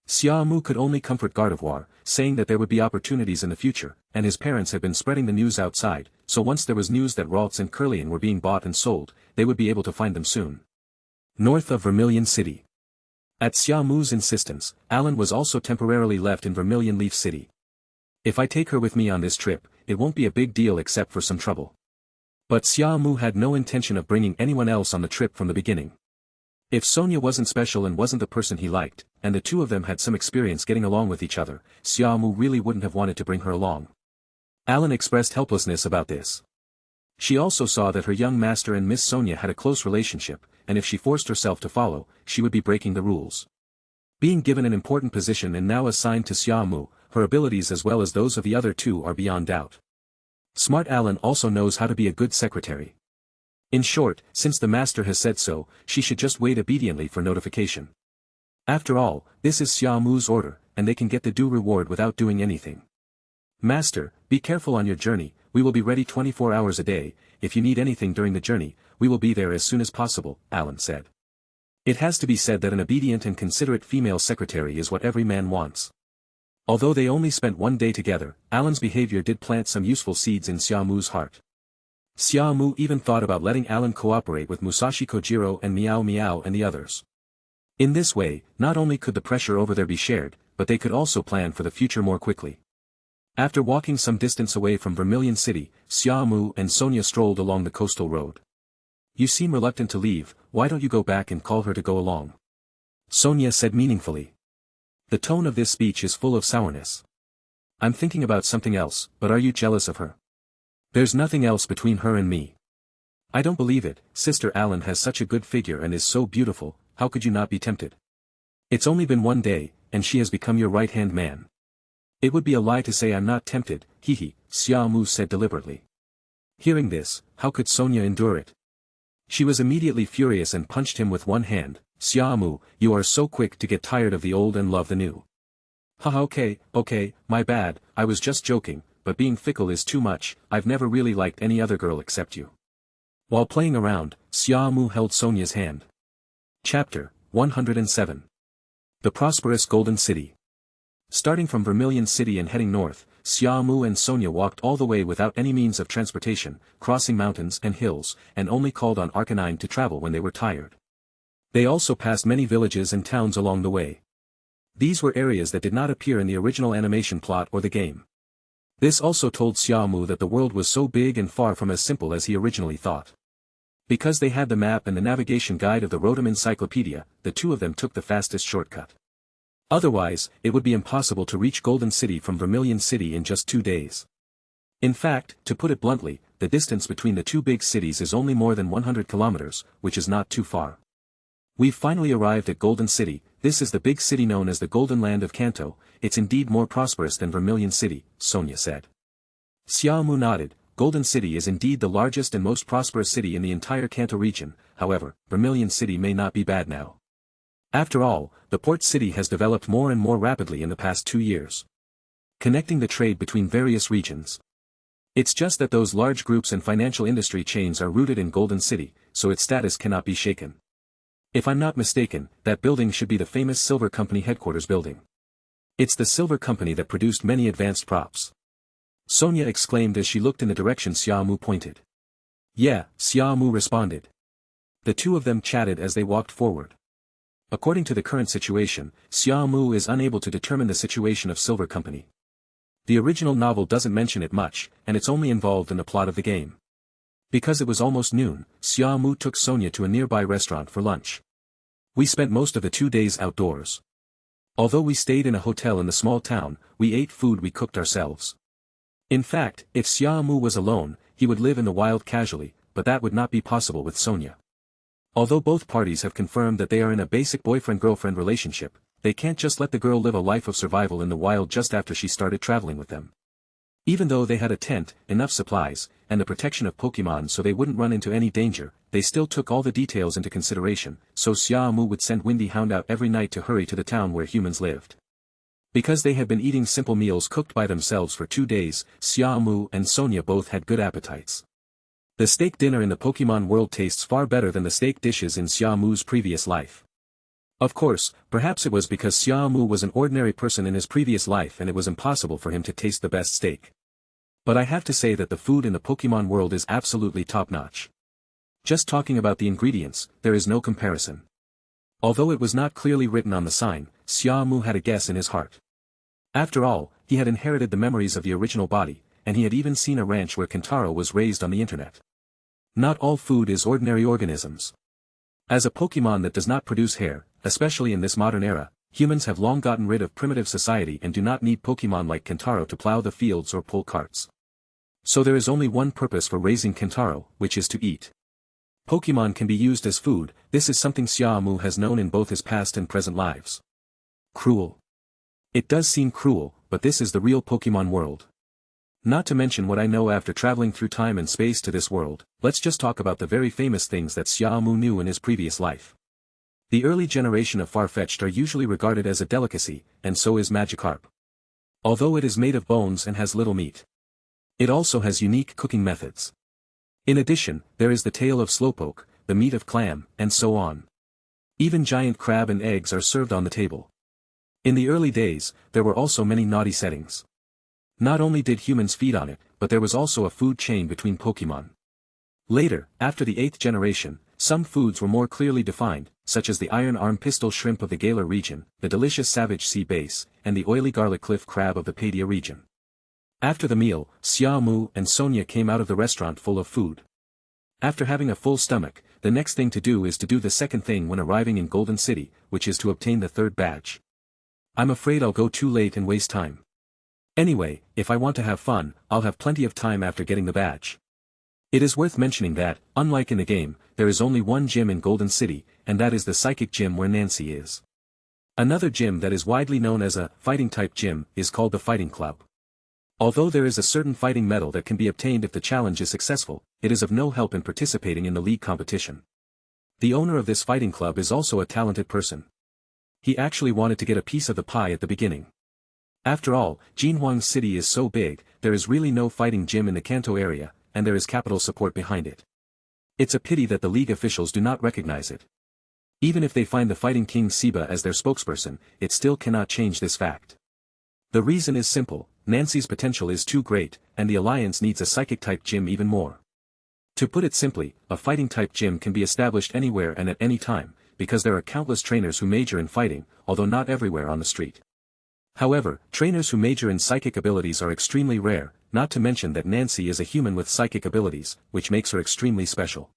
Xia Mu could only comfort Gardevoir, saying that there would be opportunities in the future, and his parents had been spreading the news outside, so once there was news that Ralts and Curlian were being bought and sold, they would be able to find them soon. North of Vermillion City. At Xia Mu's insistence, Alan was also temporarily left in Vermillion Leaf City. If I take her with me on this trip, it won't be a big deal except for some trouble. But Xia Mu had no intention of bringing anyone else on the trip from the beginning. If Sonia wasn't special and wasn't the person he liked, and the two of them had some experience getting along with each other, Xia Mu really wouldn't have wanted to bring her along. Alan expressed helplessness about this. She also saw that her young master and Miss Sonia had a close relationship, and if she forced herself to follow, she would be breaking the rules. Being given an important position and now assigned to Xia Mu, her abilities as well as those of the other two are beyond doubt. Smart Alan also knows how to be a good secretary. In short, since the master has said so, she should just wait obediently for notification. After all, this is Xia Mu's order, and they can get the due reward without doing anything. Master, be careful on your journey, we will be ready 24 hours a day, if you need anything during the journey, we will be there as soon as possible, Alan said. It has to be said that an obedient and considerate female secretary is what every man wants. Although they only spent one day together, Alan's behavior did plant some useful seeds in Xia Mu's heart. Xia Mu even thought about letting Alan cooperate with Musashi Kojiro and Meow Meow and the others. In this way, not only could the pressure over there be shared, but they could also plan for the future more quickly. After walking some distance away from Vermillion City, Xia Mu and Sonia strolled along the coastal road. You seem reluctant to leave, why don't you go back and call her to go along? Sonia said meaningfully. The tone of this speech is full of sourness. I'm thinking about something else, but are you jealous of her? There's nothing else between her and me. I don't believe it, Sister Alan has such a good figure and is so beautiful, how could you not be tempted? It's only been one day, and she has become your right-hand man. It would be a lie to say I'm not tempted, hehe, Xia Mu said deliberately. Hearing this, how could Sonia endure it? She was immediately furious and punched him with one hand. Xia Mu, you are so quick to get tired of the old and love the new. Haha, okay, my bad, I was just joking, but being fickle is too much, I've never really liked any other girl except you. While playing around, Xia Mu held Sonia's hand. Chapter 107. The Prosperous Golden City. Starting from Vermillion City and heading north, Xia Mu and Sonia walked all the way without any means of transportation, crossing mountains and hills, and only called on Arcanine to travel when they were tired. They also passed many villages and towns along the way. These were areas that did not appear in the original animation plot or the game. This also told Xia Mu that the world was so big and far from as simple as he originally thought. Because they had the map and the navigation guide of the Rotom Encyclopedia, the two of them took the fastest shortcut. Otherwise, it would be impossible to reach Golden City from Vermillion City in just 2 days. In fact, to put it bluntly, the distance between the two big cities is only more than 100 kilometers, which is not too far. We've finally arrived at Golden City, this is the big city known as the Golden Land of Kanto, it's indeed more prosperous than Vermillion City, Sonia said. Xia Mu nodded, Golden City is indeed the largest and most prosperous city in the entire Kanto region, however, Vermillion City may not be bad now. After all, the port city has developed more and more rapidly in the past 2 years, connecting the trade between various regions. It's just that those large groups and financial industry chains are rooted in Golden City, so its status cannot be shaken. If I'm not mistaken, that building should be the famous Silver Company headquarters building. It's the Silver Company that produced many advanced props. Sonia exclaimed as she looked in the direction Xia Mu pointed. Yeah, Xia Mu responded. The two of them chatted as they walked forward. According to the current situation, Xia Mu is unable to determine the situation of Silver Company. The original novel doesn't mention it much, and it's only involved in the plot of the game. Because it was almost noon, Xia Mu took Sonia to a nearby restaurant for lunch. We spent most of the 2 days outdoors. Although we stayed in a hotel in the small town, we ate food we cooked ourselves. In fact, if Xia Mu was alone, he would live in the wild casually, but that would not be possible with Sonia. Although both parties have confirmed that they are in a basic boyfriend-girlfriend relationship, they can't just let the girl live a life of survival in the wild just after she started traveling with them. Even though they had a tent, enough supplies, and the protection of Pokémon so they wouldn't run into any danger, they still took all the details into consideration, so Xia Mu would send Windy Hound out every night to hurry to the town where humans lived. Because they had been eating simple meals cooked by themselves for 2 days, Xia Mu and Sonia both had good appetites. The steak dinner in the Pokémon world tastes far better than the steak dishes in Xia Mu's previous life. Of course, perhaps it was because Xia Mu was an ordinary person in his previous life and it was impossible for him to taste the best steak. But I have to say that the food in the Pokémon world is absolutely top-notch. Just talking about the ingredients, there is no comparison. Although it was not clearly written on the sign, Xia Mu had a guess in his heart. After all, he had inherited the memories of the original body, and he had even seen a ranch where Kentaro was raised on the internet. Not all food is ordinary organisms. As a Pokémon that does not produce hair, especially in this modern era, humans have long gotten rid of primitive society and do not need Pokémon like Kentaro to plow the fields or pull carts. So there is only one purpose for raising Kentaro, which is to eat. Pokémon can be used as food, this is something Xia Mu has known in both his past and present lives. Cruel. It does seem cruel, but this is the real Pokémon world. Not to mention what I know after traveling through time and space to this world, let's just talk about the very famous things that Xia Mu knew in his previous life. The early generation of Farfetch'd are usually regarded as a delicacy, and so is Magikarp. although it is made of bones and has little meat. It also has unique cooking methods. In addition, there is the tail of slowpoke, the meat of clam, and so on. Even giant crab and eggs are served on the table. In the early days, there were also many naughty settings. Not only did humans feed on it, but there was also a food chain between Pokémon. Later, after the 8th generation, some foods were more clearly defined, such as the iron arm pistol shrimp of the Galar region, the delicious savage sea bass, and the oily garlic cliff crab of the Padia region. After the meal, Xia Mu and Sonia came out of the restaurant full of food. After having a full stomach, the next thing to do is to do the second thing when arriving in Golden City, which is to obtain the 3rd badge. I'm afraid I'll go too late and waste time. Anyway, if I want to have fun, I'll have plenty of time after getting the badge. It is worth mentioning that, unlike in the game, there is only one gym in Golden City, and that is the Psychic Gym where Nancy is. Another gym that is widely known as a fighting-type gym is called the Fighting Club. Although there is a certain fighting medal that can be obtained if the challenge is successful, it is of no help in participating in the league competition. The owner of this fighting club is also a talented person. He actually wanted to get a piece of the pie at the beginning. After all, Jinhuang City is so big, there is really no fighting gym in the Kanto area, and there is capital support behind it. It's a pity that the league officials do not recognize it. Even if they find the Fighting King Siba as their spokesperson, it still cannot change this fact. The reason is simple, Nancy's potential is too great, and the Alliance needs a psychic-type gym even more. To put it simply, a fighting-type gym can be established anywhere and at any time, because there are countless trainers who major in fighting, although not everywhere on the street. However, trainers who major in psychic abilities are extremely rare, not to mention that Nancy is a human with psychic abilities, which makes her extremely special.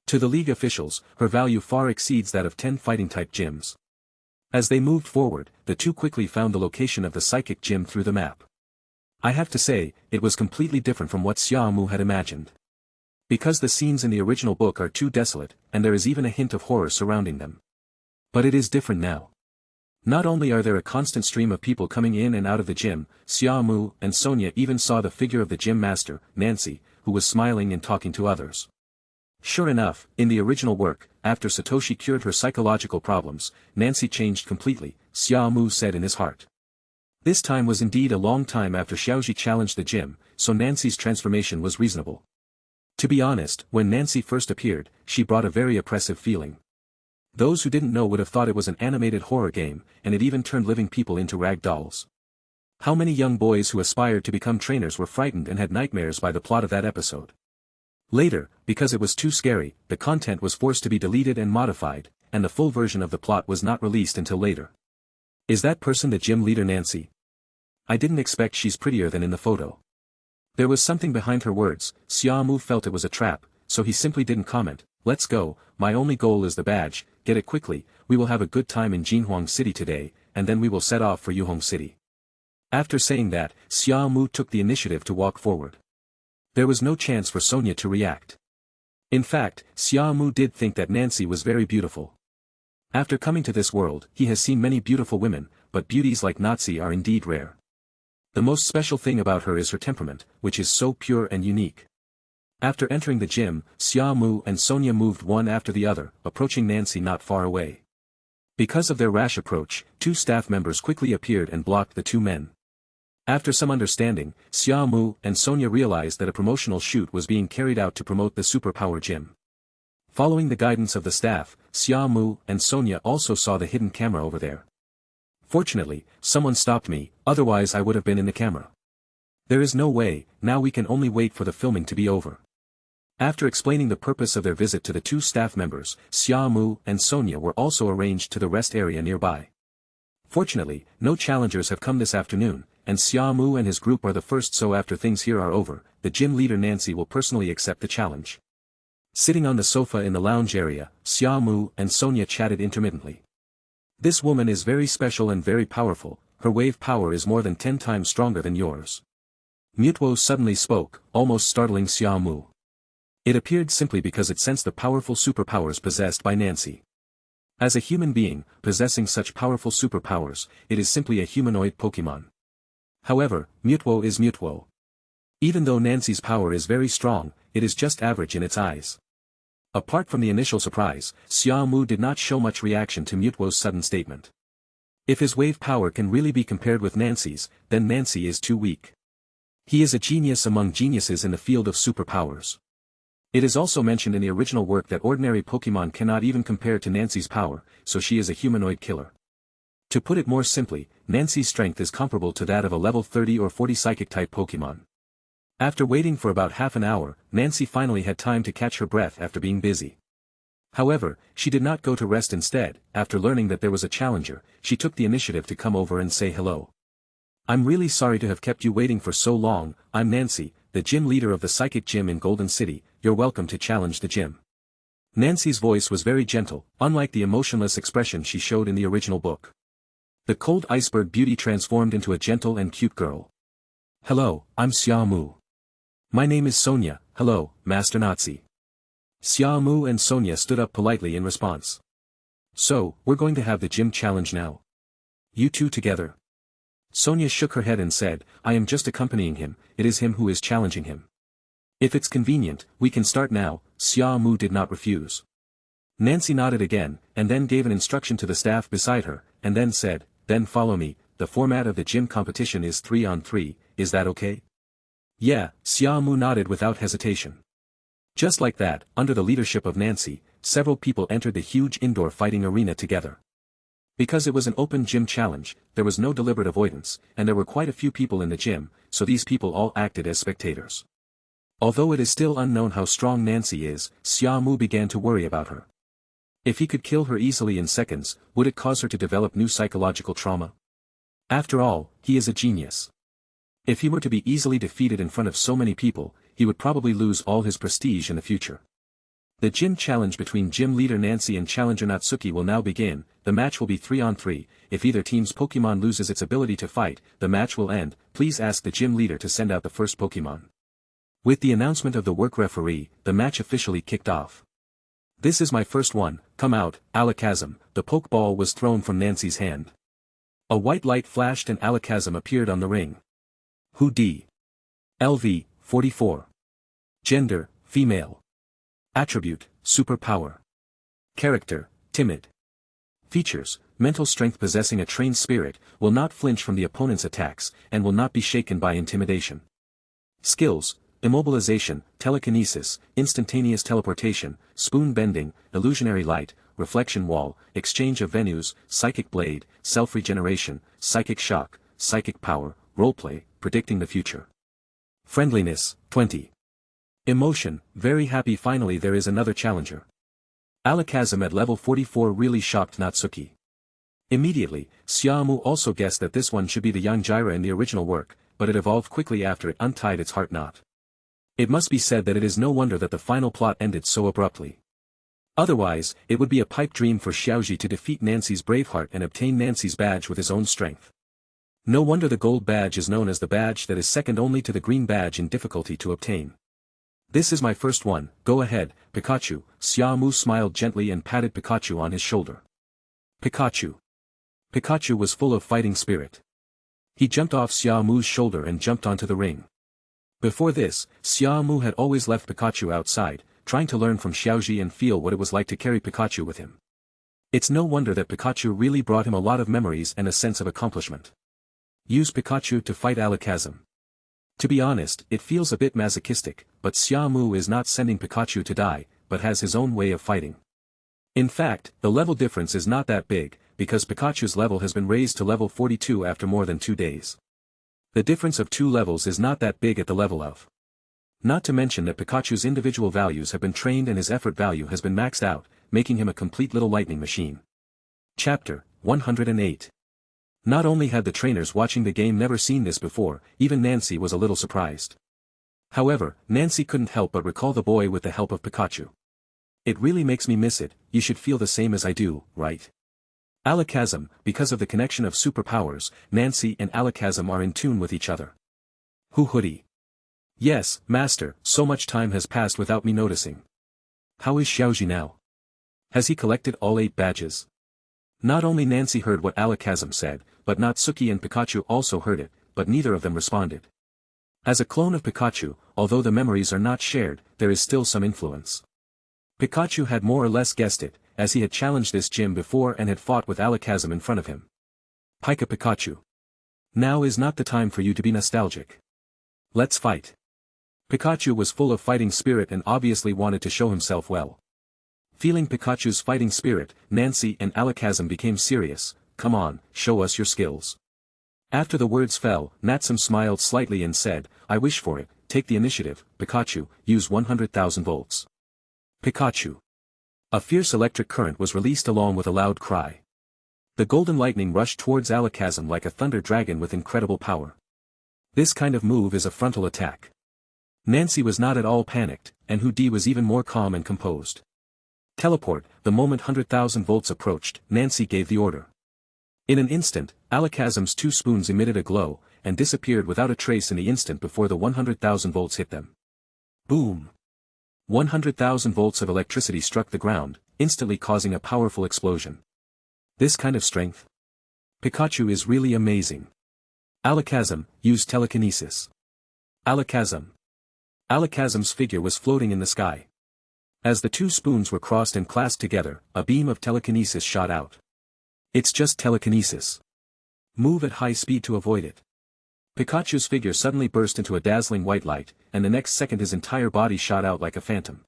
To the league officials, her value far exceeds that of 10 fighting-type gyms. As they moved forward, the two quickly found the location of the psychic gym through the map. I have to say, it was completely different from what Xia Mu had imagined. Because the scenes in the original book are too desolate, and there is even a hint of horror surrounding them. But it is different now. Not only are there a constant stream of people coming in and out of the gym, Xia Mu and Sonia even saw the figure of the gym master, Nancy, who was smiling and talking to others. Sure enough, in the original work, after Satoshi cured her psychological problems, Nancy changed completely, Xia Mu said in his heart. This time was indeed a long time after Xiaoji challenged the gym, so Nancy's transformation was reasonable. To be honest, when Nancy first appeared, she brought a very oppressive feeling. Those who didn't know would have thought it was an animated horror game, and it even turned living people into rag dolls. How many young boys who aspired to become trainers were frightened and had nightmares by the plot of that episode? Later, because it was too scary, the content was forced to be deleted and modified, and the full version of the plot was not released until later. Is that person the gym leader Nancy? I didn't expect she's prettier than in the photo. There was something behind her words. Xia Mu felt it was a trap, so he simply didn't comment. Let's go, my only goal is the badge, get it quickly, we will have a good time in Jinhuang City today, and then we will set off for Yuhong City. After saying that, Xia Mu took the initiative to walk forward. There was no chance for Sonia to react. In fact, Xia Mu did think that Nancy was very beautiful. After coming to this world, he has seen many beautiful women, but beauties like Nazi are indeed rare. The most special thing about her is her temperament, which is so pure and unique. After entering the gym, Xia Mu and Sonia moved one after the other, approaching Nancy not far away. Because of their rash approach, two staff members quickly appeared and blocked the two men. After some understanding, Xia Mu and Sonia realized that a promotional shoot was being carried out to promote the superpower gym. Following the guidance of the staff, Xia Mu and Sonia also saw the hidden camera over there. Fortunately, someone stopped me, otherwise I would have been in the camera. There is no way, now we can only wait for the filming to be over. After explaining the purpose of their visit to the two staff members, Xia Mu and Sonia were also arranged to the rest area nearby. Fortunately, no challengers have come this afternoon, and Xia Mu and his group are the first, so after things here are over, the gym leader Nancy will personally accept the challenge. Sitting on the sofa in the lounge area, Xia Mu and Sonia chatted intermittently. This woman is very special and very powerful, her wave power is more than 10 times stronger than yours. Mewtwo suddenly spoke, almost startling Xia Mu. It appeared simply because it sensed the powerful superpowers possessed by Nancy. As a human being, possessing such powerful superpowers, it is simply a humanoid Pokémon. However, Mewtwo is Mewtwo. Even though Nancy's power is very strong, it is just average in its eyes. Apart from the initial surprise, Xia Mu did not show much reaction to Mewtwo's sudden statement. If his wave power can really be compared with Nancy's, then Nancy is too weak. He is a genius among geniuses in the field of superpowers. It is also mentioned in the original work that ordinary Pokémon cannot even compare to Nancy's power, so she is a humanoid killer. To put it more simply, Nancy's strength is comparable to that of a level 30 or 40 Psychic-type Pokémon. After waiting for about half an hour, Nancy finally had time to catch her breath after being busy. However, she did not go to rest. Instead, after learning that there was a challenger, she took the initiative to come over and say hello. I'm really sorry to have kept you waiting for so long. I'm Nancy, the gym leader of the Psychic Gym in Golden City. You're welcome to challenge the gym. Nancy's voice was very gentle, unlike the emotionless expression she showed in the original book. The cold iceberg beauty transformed into a gentle and cute girl. Hello, I'm Xia Mu. My name is Sonia. Hello, Master Nazi. Xia Mu and Sonia stood up politely in response. So, we're going to have the gym challenge now. You two together. Sonia shook her head and said, I am just accompanying him, it is him who is challenging him. If it's convenient, we can start now. Xia Mu did not refuse. Nancy nodded again, and then gave an instruction to the staff beside her, and then said, then follow me. The format of the gym competition is 3-on-3, is that okay? Yeah, Xia Mu nodded without hesitation. Just like that, under the leadership of Nancy, several people entered the huge indoor fighting arena together. Because it was an open gym challenge, there was no deliberate avoidance, and there were quite a few people in the gym, so these people all acted as spectators. Although it is still unknown how strong Nancy is, Xia Mu began to worry about her. If he could kill her easily in seconds, would it cause her to develop new psychological trauma? After all, he is a genius. If he were to be easily defeated in front of so many people, he would probably lose all his prestige in the future. The gym challenge between gym leader Nancy and challenger Natsuki will now begin. The match will be 3-on-3, if either team's Pokémon loses its ability to fight, the match will end. Please ask the gym leader to send out the first Pokémon. With the announcement of the work referee, the match officially kicked off. This is my first one, come out, Alakazam. The Pokeball was thrown from Nancy's hand. A white light flashed and Alakazam appeared on the ring. Who D? LV, 44. Gender, female. Attribute, superpower. Character, timid. Features, mental strength possessing a trained spirit, will not flinch from the opponent's attacks, and will not be shaken by intimidation. Skills, immobilization, telekinesis, instantaneous teleportation, spoon bending, illusionary light, reflection wall, exchange of venues, psychic blade, self-regeneration, psychic shock, psychic power, roleplay, predicting the future. Friendliness, 20. Emotion, very happy. Finally there is another challenger. Alakazam at level 44 really shocked Natsuki. Immediately, Xia Mu also guessed that this one should be the young Gyra in the original work, but it evolved quickly after it untied its heart knot. It must be said that it is no wonder that the final plot ended so abruptly. Otherwise, it would be a pipe dream for Xiaoji to defeat Nancy's Braveheart and obtain Nancy's badge with his own strength. No wonder the gold badge is known as the badge that is second only to the green badge in difficulty to obtain. This is my first one, go ahead, Pikachu. Xia Mu smiled gently and patted Pikachu on his shoulder. Pikachu. Pikachu was full of fighting spirit. He jumped off Xia Mu's shoulder and jumped onto the ring. Before this, Xia Mu had always left Pikachu outside, trying to learn from Xiaoji and feel what it was like to carry Pikachu with him. It's no wonder that Pikachu really brought him a lot of memories and a sense of accomplishment. Use Pikachu to fight Alakazam. To be honest, it feels a bit masochistic, but Xia Mu is not sending Pikachu to die, but has his own way of fighting. In fact, the level difference is not that big, because Pikachu's level has been raised to level 42 after more than 2 days. The difference of 2 levels is not that big at the level of. Not to mention that Pikachu's individual values have been trained and his effort value has been maxed out, making him a complete little lightning machine. Chapter 108. Not only had the trainers watching the game never seen this before, even Nancy was a little surprised. However, Nancy couldn't help but recall the boy with the help of Pikachu. It really makes me miss it. You should feel the same as I do, right? Alakazam, because of the connection of superpowers, Nancy and Alakazam are in tune with each other. Hoodie. Yes, Master, so much time has passed without me noticing. How is Xiaoji now? Has he collected all 8 badges? Not only Nancy heard what Alakazam said, but Natsuki and Pikachu also heard it, but neither of them responded. As a clone of Pikachu, although the memories are not shared, there is still some influence. Pikachu had more or less guessed it, as he had challenged this gym before and had fought with Alakazam in front of him. Pikachu. Now is not the time for you to be nostalgic. Let's fight. Pikachu was full of fighting spirit and obviously wanted to show himself well. Feeling Pikachu's fighting spirit, Nancy and Alakazam became serious. Come on, show us your skills. After the words fell, Natsum smiled slightly and said, I wish for it, take the initiative, Pikachu, use 100,000 volts. Pikachu. A fierce electric current was released along with a loud cry. The golden lightning rushed towards Alakazam like a thunder dragon with incredible power. This kind of move is a frontal attack. Nancy was not at all panicked, and Hoodie was even more calm and composed. Teleport. The moment 100,000 volts approached, Nancy gave the order. In an instant, Alakazam's 2 spoons emitted a glow, and disappeared without a trace in the instant before the 100,000 volts hit them. Boom! 100,000 volts of electricity struck the ground, instantly causing a powerful explosion. This kind of strength? Pikachu is really amazing. Alakazam, use telekinesis. Alakazam. Alakazam's figure was floating in the sky. As the 2 spoons were crossed and clasped together, a beam of telekinesis shot out. It's just telekinesis. Move at high speed to avoid it. Pikachu's figure suddenly burst into a dazzling white light, and the next second his entire body shot out like a phantom.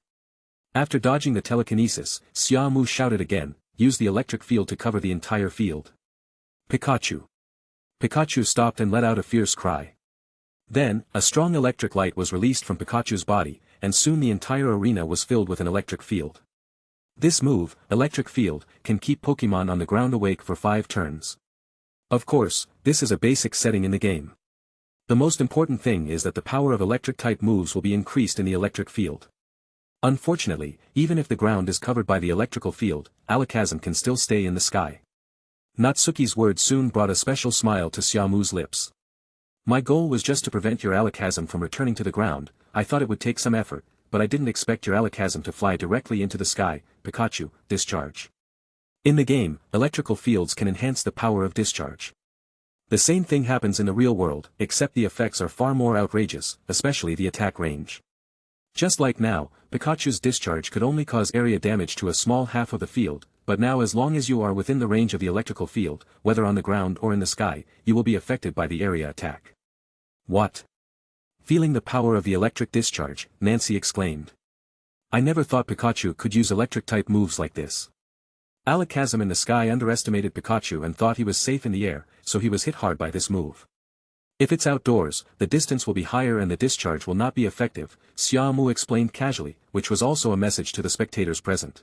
After dodging the telekinesis, Xia Mu shouted again, use the electric field to cover the entire field. Pikachu. Pikachu stopped and let out a fierce cry. Then, a strong electric light was released from Pikachu's body, and soon the entire arena was filled with an electric field. This move, electric field, can keep Pokémon on the ground awake for 5 turns. Of course, this is a basic setting in the game. The most important thing is that the power of electric-type moves will be increased in the electric field. Unfortunately, even if the ground is covered by the electrical field, Alakazam can still stay in the sky. Natsuki's words soon brought a special smile to Xia Mu's lips. My goal was just to prevent your Alakazam from returning to the ground. I thought it would take some effort, but I didn't expect your Alakazam to fly directly into the sky. Pikachu, discharge. In the game, electrical fields can enhance the power of discharge. The same thing happens in the real world, except the effects are far more outrageous, especially the attack range. Just like now, Pikachu's discharge could only cause area damage to a small half of the field, but now as long as you are within the range of the electrical field, whether on the ground or in the sky, you will be affected by the area attack. What? Feeling the power of the electric discharge, Nancy exclaimed. I never thought Pikachu could use electric-type moves like this. Alakazam in the sky underestimated Pikachu and thought he was safe in the air, so he was hit hard by this move. If it's outdoors, the distance will be higher and the discharge will not be effective, Xia Mu explained casually, which was also a message to the spectators present.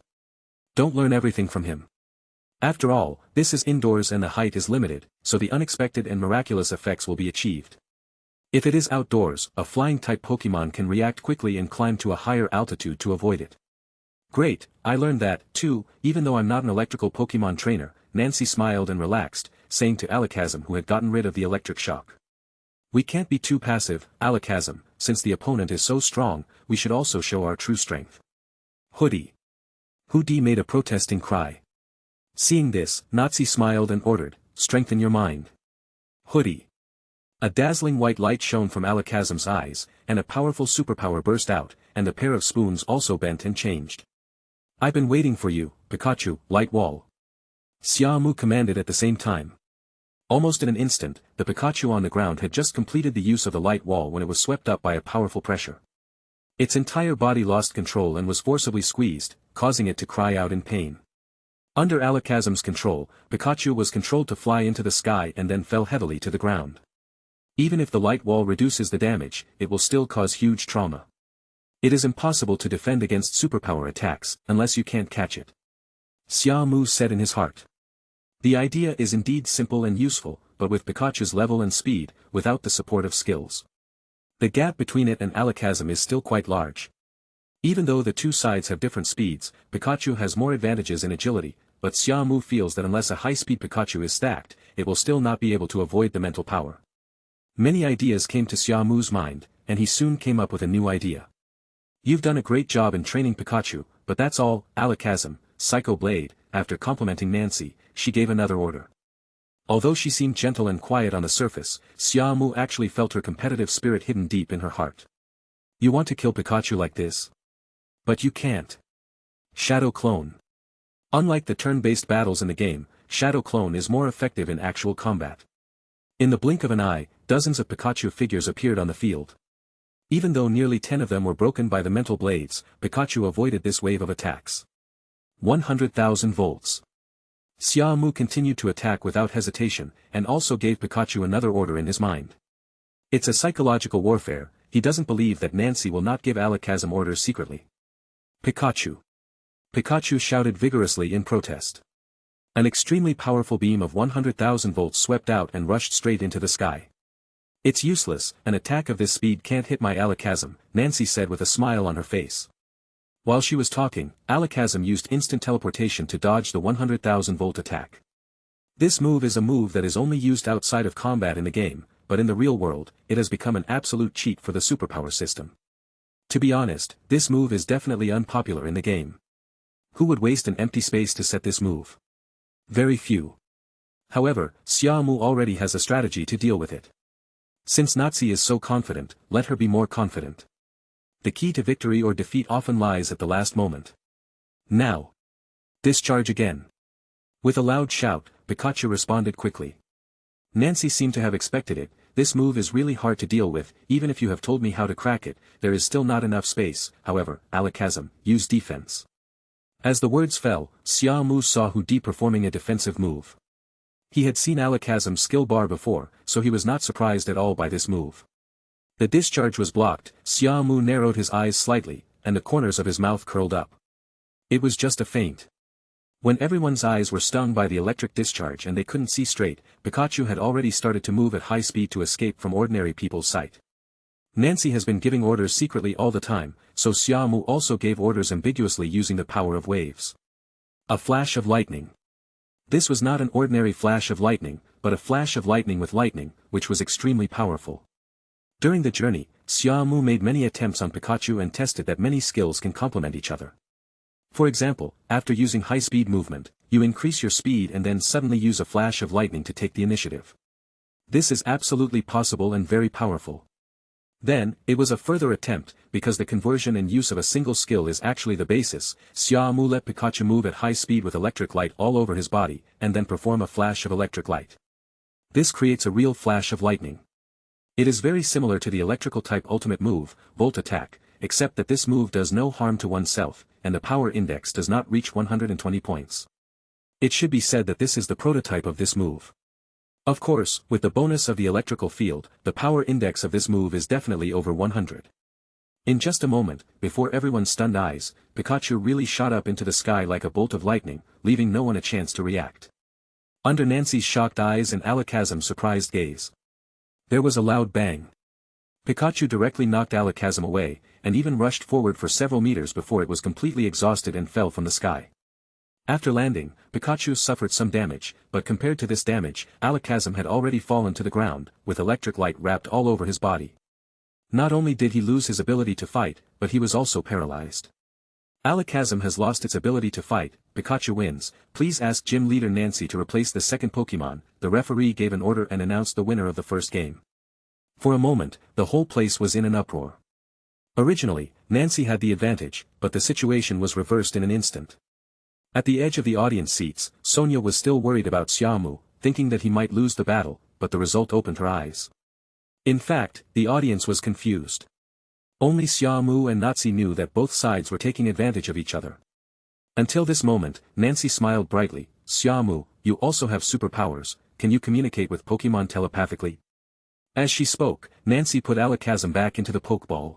Don't learn everything from him. After all, this is indoors and the height is limited, so the unexpected and miraculous effects will be achieved. If it is outdoors, a flying-type Pokémon can react quickly and climb to a higher altitude to avoid it. Great, I learned that, too, even though I'm not an electrical Pokémon trainer. Nancy smiled and relaxed, saying to Alakazam who had gotten rid of the electric shock. We can't be too passive, Alakazam, since the opponent is so strong, we should also show our true strength. Hoodie. Hoodie made a protesting cry. Seeing this, Nazi smiled and ordered, strengthen your mind. Hoodie. A dazzling white light shone from Alakazam's eyes, and a powerful superpower burst out, and the pair of spoons also bent and changed. I've been waiting for you, Pikachu, light wall. Xia Mu commanded at the same time. Almost in an instant, the Pikachu on the ground had just completed the use of the light wall when it was swept up by a powerful pressure. Its entire body lost control and was forcibly squeezed, causing it to cry out in pain. Under Alakazam's control, Pikachu was controlled to fly into the sky and then fell heavily to the ground. Even if the light wall reduces the damage, it will still cause huge trauma. It is impossible to defend against superpower attacks, unless you can't catch it. Xia Mu said in his heart. The idea is indeed simple and useful, but with Pikachu's level and speed, without the support of skills. The gap between it and Alakazam is still quite large. Even though the two sides have different speeds, Pikachu has more advantages in agility, but Xia Mu feels that unless a high-speed Pikachu is stacked, it will still not be able to avoid the mental power. Many ideas came to Xia Mu's mind, and he soon came up with a new idea. You've done a great job in training Pikachu, but that's all, Alakazam, Psycho Blade. After complimenting Nancy, she gave another order. Although she seemed gentle and quiet on the surface, Xia Mu actually felt her competitive spirit hidden deep in her heart. You want to kill Pikachu like this? But you can't. Shadow Clone. Unlike the turn-based battles in the game, Shadow Clone is more effective in actual combat. In the blink of an eye, dozens of Pikachu figures appeared on the field. Even though nearly 10 of them were broken by the mental blades, Pikachu avoided this wave of attacks. 100,000 volts. Xia Mu continued to attack without hesitation, and also gave Pikachu another order in his mind. It's a psychological warfare, he doesn't believe that Nancy will not give Alakazam orders secretly. Pikachu. Pikachu shouted vigorously in protest. An extremely powerful beam of 100,000 volts swept out and rushed straight into the sky. It's useless, an attack of this speed can't hit my Alakazam, Nancy said with a smile on her face. While she was talking, Alakazam used instant teleportation to dodge the 100,000 volt attack. This move is a move that is only used outside of combat in the game, but in the real world, it has become an absolute cheat for the superpower system. To be honest, this move is definitely unpopular in the game. Who would waste an empty space to set this move? Very few. However, Xia Mu already has a strategy to deal with it. Since Nazi is so confident, let her be more confident. The key to victory or defeat often lies at the last moment. Now. Discharge again. With a loud shout, Pikachu responded quickly. Nancy seemed to have expected it. This move is really hard to deal with, even if you have told me how to crack it, there is still not enough space. However, Alakazam, use defense. As the words fell, Xia Mu saw Hu Di performing a defensive move. He had seen Alakazam's skill bar before, so he was not surprised at all by this move. The discharge was blocked, Xia Mu narrowed his eyes slightly, and the corners of his mouth curled up. It was just a feint. When everyone's eyes were stung by the electric discharge and they couldn't see straight, Pikachu had already started to move at high speed to escape from ordinary people's sight. Nancy has been giving orders secretly all the time, so Xia Mu also gave orders ambiguously using the power of waves. A flash of lightning. This was not an ordinary flash of lightning, but a flash of lightning with lightning, which was extremely powerful. During the journey, Xia Mu made many attempts on Pikachu and tested that many skills can complement each other. For example, after using high-speed movement, you increase your speed and then suddenly use a flash of lightning to take the initiative. This is absolutely possible and very powerful. Then, it was a further attempt, because the conversion and use of a single skill is actually the basis. Xia Mu let Pikachu move at high speed with electric light all over his body, and then perform a flash of electric light. This creates a real flash of lightning. It is very similar to the electrical type ultimate move, Volt Attack, except that this move does no harm to oneself, and the power index does not reach 120 points. It should be said that this is the prototype of this move. Of course, with the bonus of the electrical field, the power index of this move is definitely over 100. In just a moment, before everyone's stunned eyes, Pikachu really shot up into the sky like a bolt of lightning, leaving no one a chance to react. Under Nancy's shocked eyes and Alakazam's surprised gaze, there was a loud bang. Pikachu directly knocked Alakazam away, and even rushed forward for several meters before it was completely exhausted and fell from the sky. After landing, Pikachu suffered some damage, but compared to this damage, Alakazam had already fallen to the ground, with electric light wrapped all over his body. Not only did he lose his ability to fight, but he was also paralyzed. Alakazam has lost its ability to fight. Pikachu wins. Please ask gym leader Nancy to replace the second Pokémon. The referee gave an order and announced the winner of the first game. For a moment, the whole place was in an uproar. Originally, Nancy had the advantage, but the situation was reversed in an instant. At the edge of the audience seats, Sonia was still worried about Xia Mu, thinking that he might lose the battle, but the result opened her eyes. In fact, the audience was confused. Only Xia Mu and Nazi knew that both sides were taking advantage of each other. Until this moment, Nancy smiled brightly. Xia Mu, you also have superpowers, can you communicate with Pokémon telepathically? As she spoke, Nancy put Alakazam back into the Pokeball.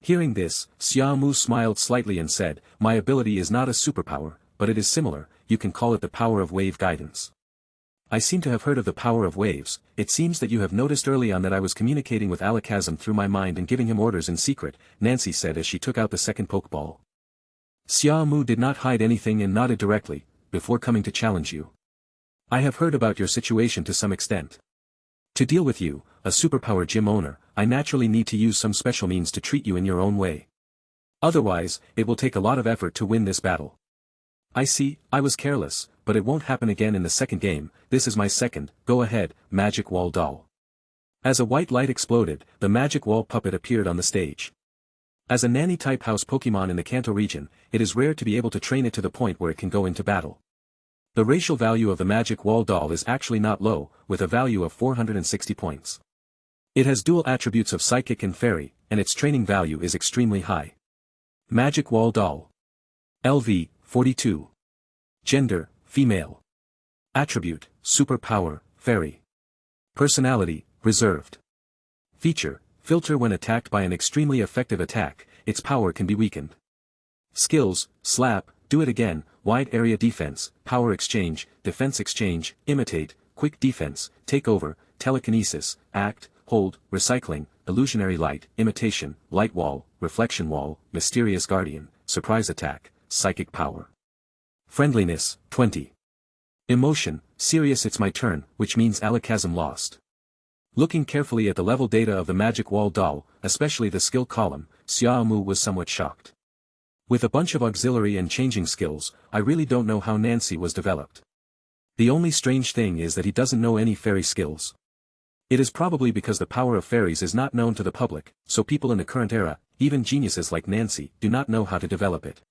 Hearing this, Xia Mu smiled slightly and said, my ability is not a superpower, but it is similar, you can call it the power of wave guidance. I seem to have heard of the power of waves. It seems that you have noticed early on that I was communicating with Alakazam through my mind and giving him orders in secret, Nancy said as she took out the second Pokeball. Xia Mu did not hide anything and nodded directly, before coming to challenge you. I have heard about your situation to some extent. To deal with you, a superpower gym owner, I naturally need to use some special means to treat you in your own way. Otherwise, it will take a lot of effort to win this battle. I see, I was careless, but it won't happen again in the second game. This is my second, go ahead, Magic Wall Doll. As a white light exploded, the Magic Wall puppet appeared on the stage. As a nanny-type house Pokémon in the Kanto region, it is rare to be able to train it to the point where it can go into battle. The racial value of the Magic Wall doll is actually not low, with a value of 460 points. It has dual attributes of Psychic and Fairy, and its training value is extremely high. Magic Wall doll. LV, 42. Gender, female. Attribute, super power, Fairy. Personality, reserved. Feature, filter when attacked by an extremely effective attack, its power can be weakened. Skills, slap, do it again, wide area defense, power exchange, defense exchange, imitate, quick defense, take over, telekinesis, act, hold, recycling, illusionary light, imitation, light wall, reflection wall, mysterious guardian, surprise attack, psychic power. Friendliness, 20. Emotion, serious it's my turn, which means alakazam lost. Looking carefully at the level data of the Magic Wall doll, especially the skill column, Xia Mu was somewhat shocked. With a bunch of auxiliary and changing skills, I really don't know how Nancy was developed. The only strange thing is that he doesn't know any fairy skills. It is probably because the power of fairies is not known to the public, so people in the current era, even geniuses like Nancy, do not know how to develop it.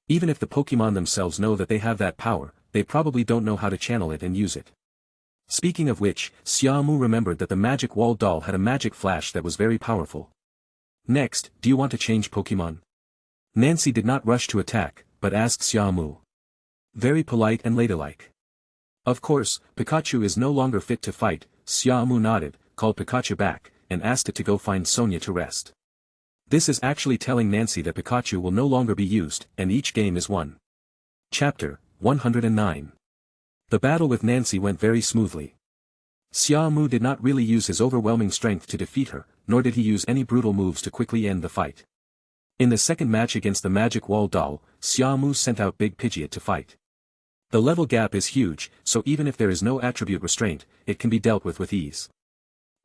Even if the Pokémon themselves know that they have that power, they probably don't know how to channel it and use it. Speaking of which, Xia Mu remembered that the Magic Wall doll had a magic flash that was very powerful. Next, do you want to change Pokémon? Nancy did not rush to attack, but asked Xia Mu. Very polite and ladylike. Of course, Pikachu is no longer fit to fight. Xia Mu nodded, called Pikachu back, and asked it to go find Sonia to rest. This is actually telling Nancy that Pikachu will no longer be used, and each game is won. Chapter 109. The battle with Nancy went very smoothly. Xia Mu did not really use his overwhelming strength to defeat her, nor did he use any brutal moves to quickly end the fight. In the second match against the Magic Wall doll, Xia Mu sent out Big Pidgeot to fight. The level gap is huge, so even if there is no attribute restraint, it can be dealt with ease.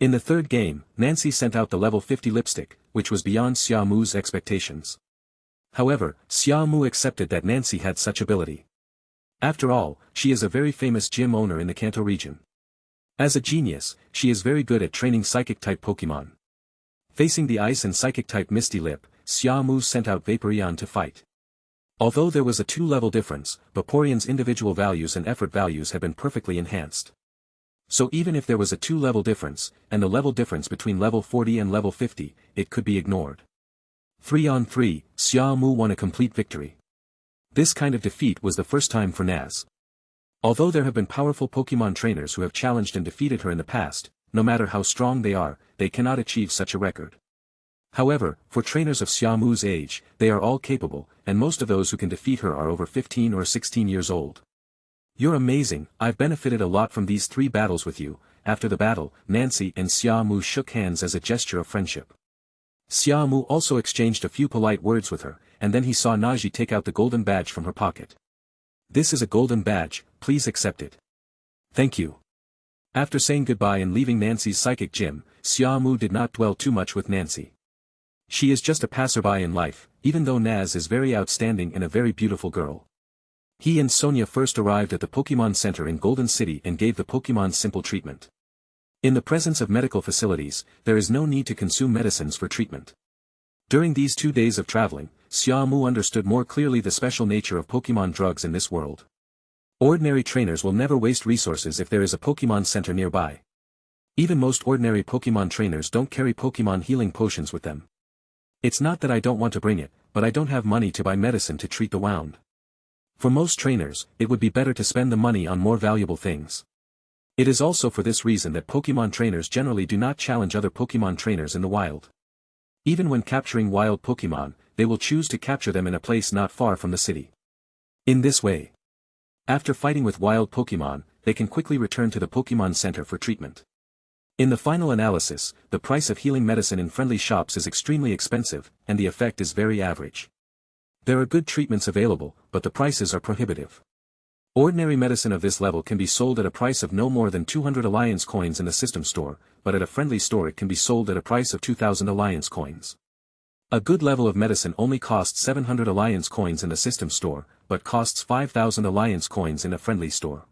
In the third game, Nancy sent out the level 50 Lipstick, which was beyond Xia Mu's expectations. However, Xia Mu accepted that Nancy had such ability. After all, she is a very famous gym owner in the Kanto region. As a genius, she is very good at training Psychic-type Pokémon. Facing the Ice and Psychic-type Misty Lip, Xia Mu sent out Vaporeon to fight. Although there was a 2-level difference, Vaporeon's individual values and effort values had been perfectly enhanced. So even if there was a 2-level difference, and the level difference between level 40 and level 50, it could be ignored. 3-on-3, Xia Mu won a complete victory. This kind of defeat was the first time for Naz. Although there have been powerful Pokémon trainers who have challenged and defeated her in the past, no matter how strong they are, they cannot achieve such a record. However, for trainers of Xia Mu's age, they are all capable, and most of those who can defeat her are over 15 or 16 years old. You're amazing, I've benefited a lot from these 3 battles with you. After the battle, Nancy and Xia Mu shook hands as a gesture of friendship. Xia Mu also exchanged a few polite words with her, and then he saw Naji take out the golden badge from her pocket. This is a golden badge, please accept it. Thank you. After saying goodbye and leaving Nancy's psychic gym, Xia Mu did not dwell too much with Nancy. She is just a passerby in life, even though Naz is very outstanding and a very beautiful girl. He and Sonia first arrived at the Pokémon Center in Golden City and gave the Pokémon simple treatment. In the presence of medical facilities, there is no need to consume medicines for treatment. During these 2 days of traveling, Xia Mu understood more clearly the special nature of Pokémon drugs in this world. Ordinary trainers will never waste resources if there is a Pokémon Center nearby. Even most ordinary Pokémon trainers don't carry Pokémon healing potions with them. It's not that I don't want to bring it, but I don't have money to buy medicine to treat the wound. For most trainers, it would be better to spend the money on more valuable things. It is also for this reason that Pokémon trainers generally do not challenge other Pokémon trainers in the wild. Even when capturing wild Pokémon, they will choose to capture them in a place not far from the city. In this way, after fighting with wild Pokémon, they can quickly return to the Pokémon Center for treatment. In the final analysis, the price of healing medicine in friendly shops is extremely expensive, and the effect is very average. There are good treatments available, but the prices are prohibitive. Ordinary medicine of this level can be sold at a price of no more than 200 Alliance coins in the system store, but at a friendly store it can be sold at a price of 2,000 Alliance coins. A good level of medicine only costs 700 Alliance coins in the system store, but costs 5,000 Alliance coins in a friendly store.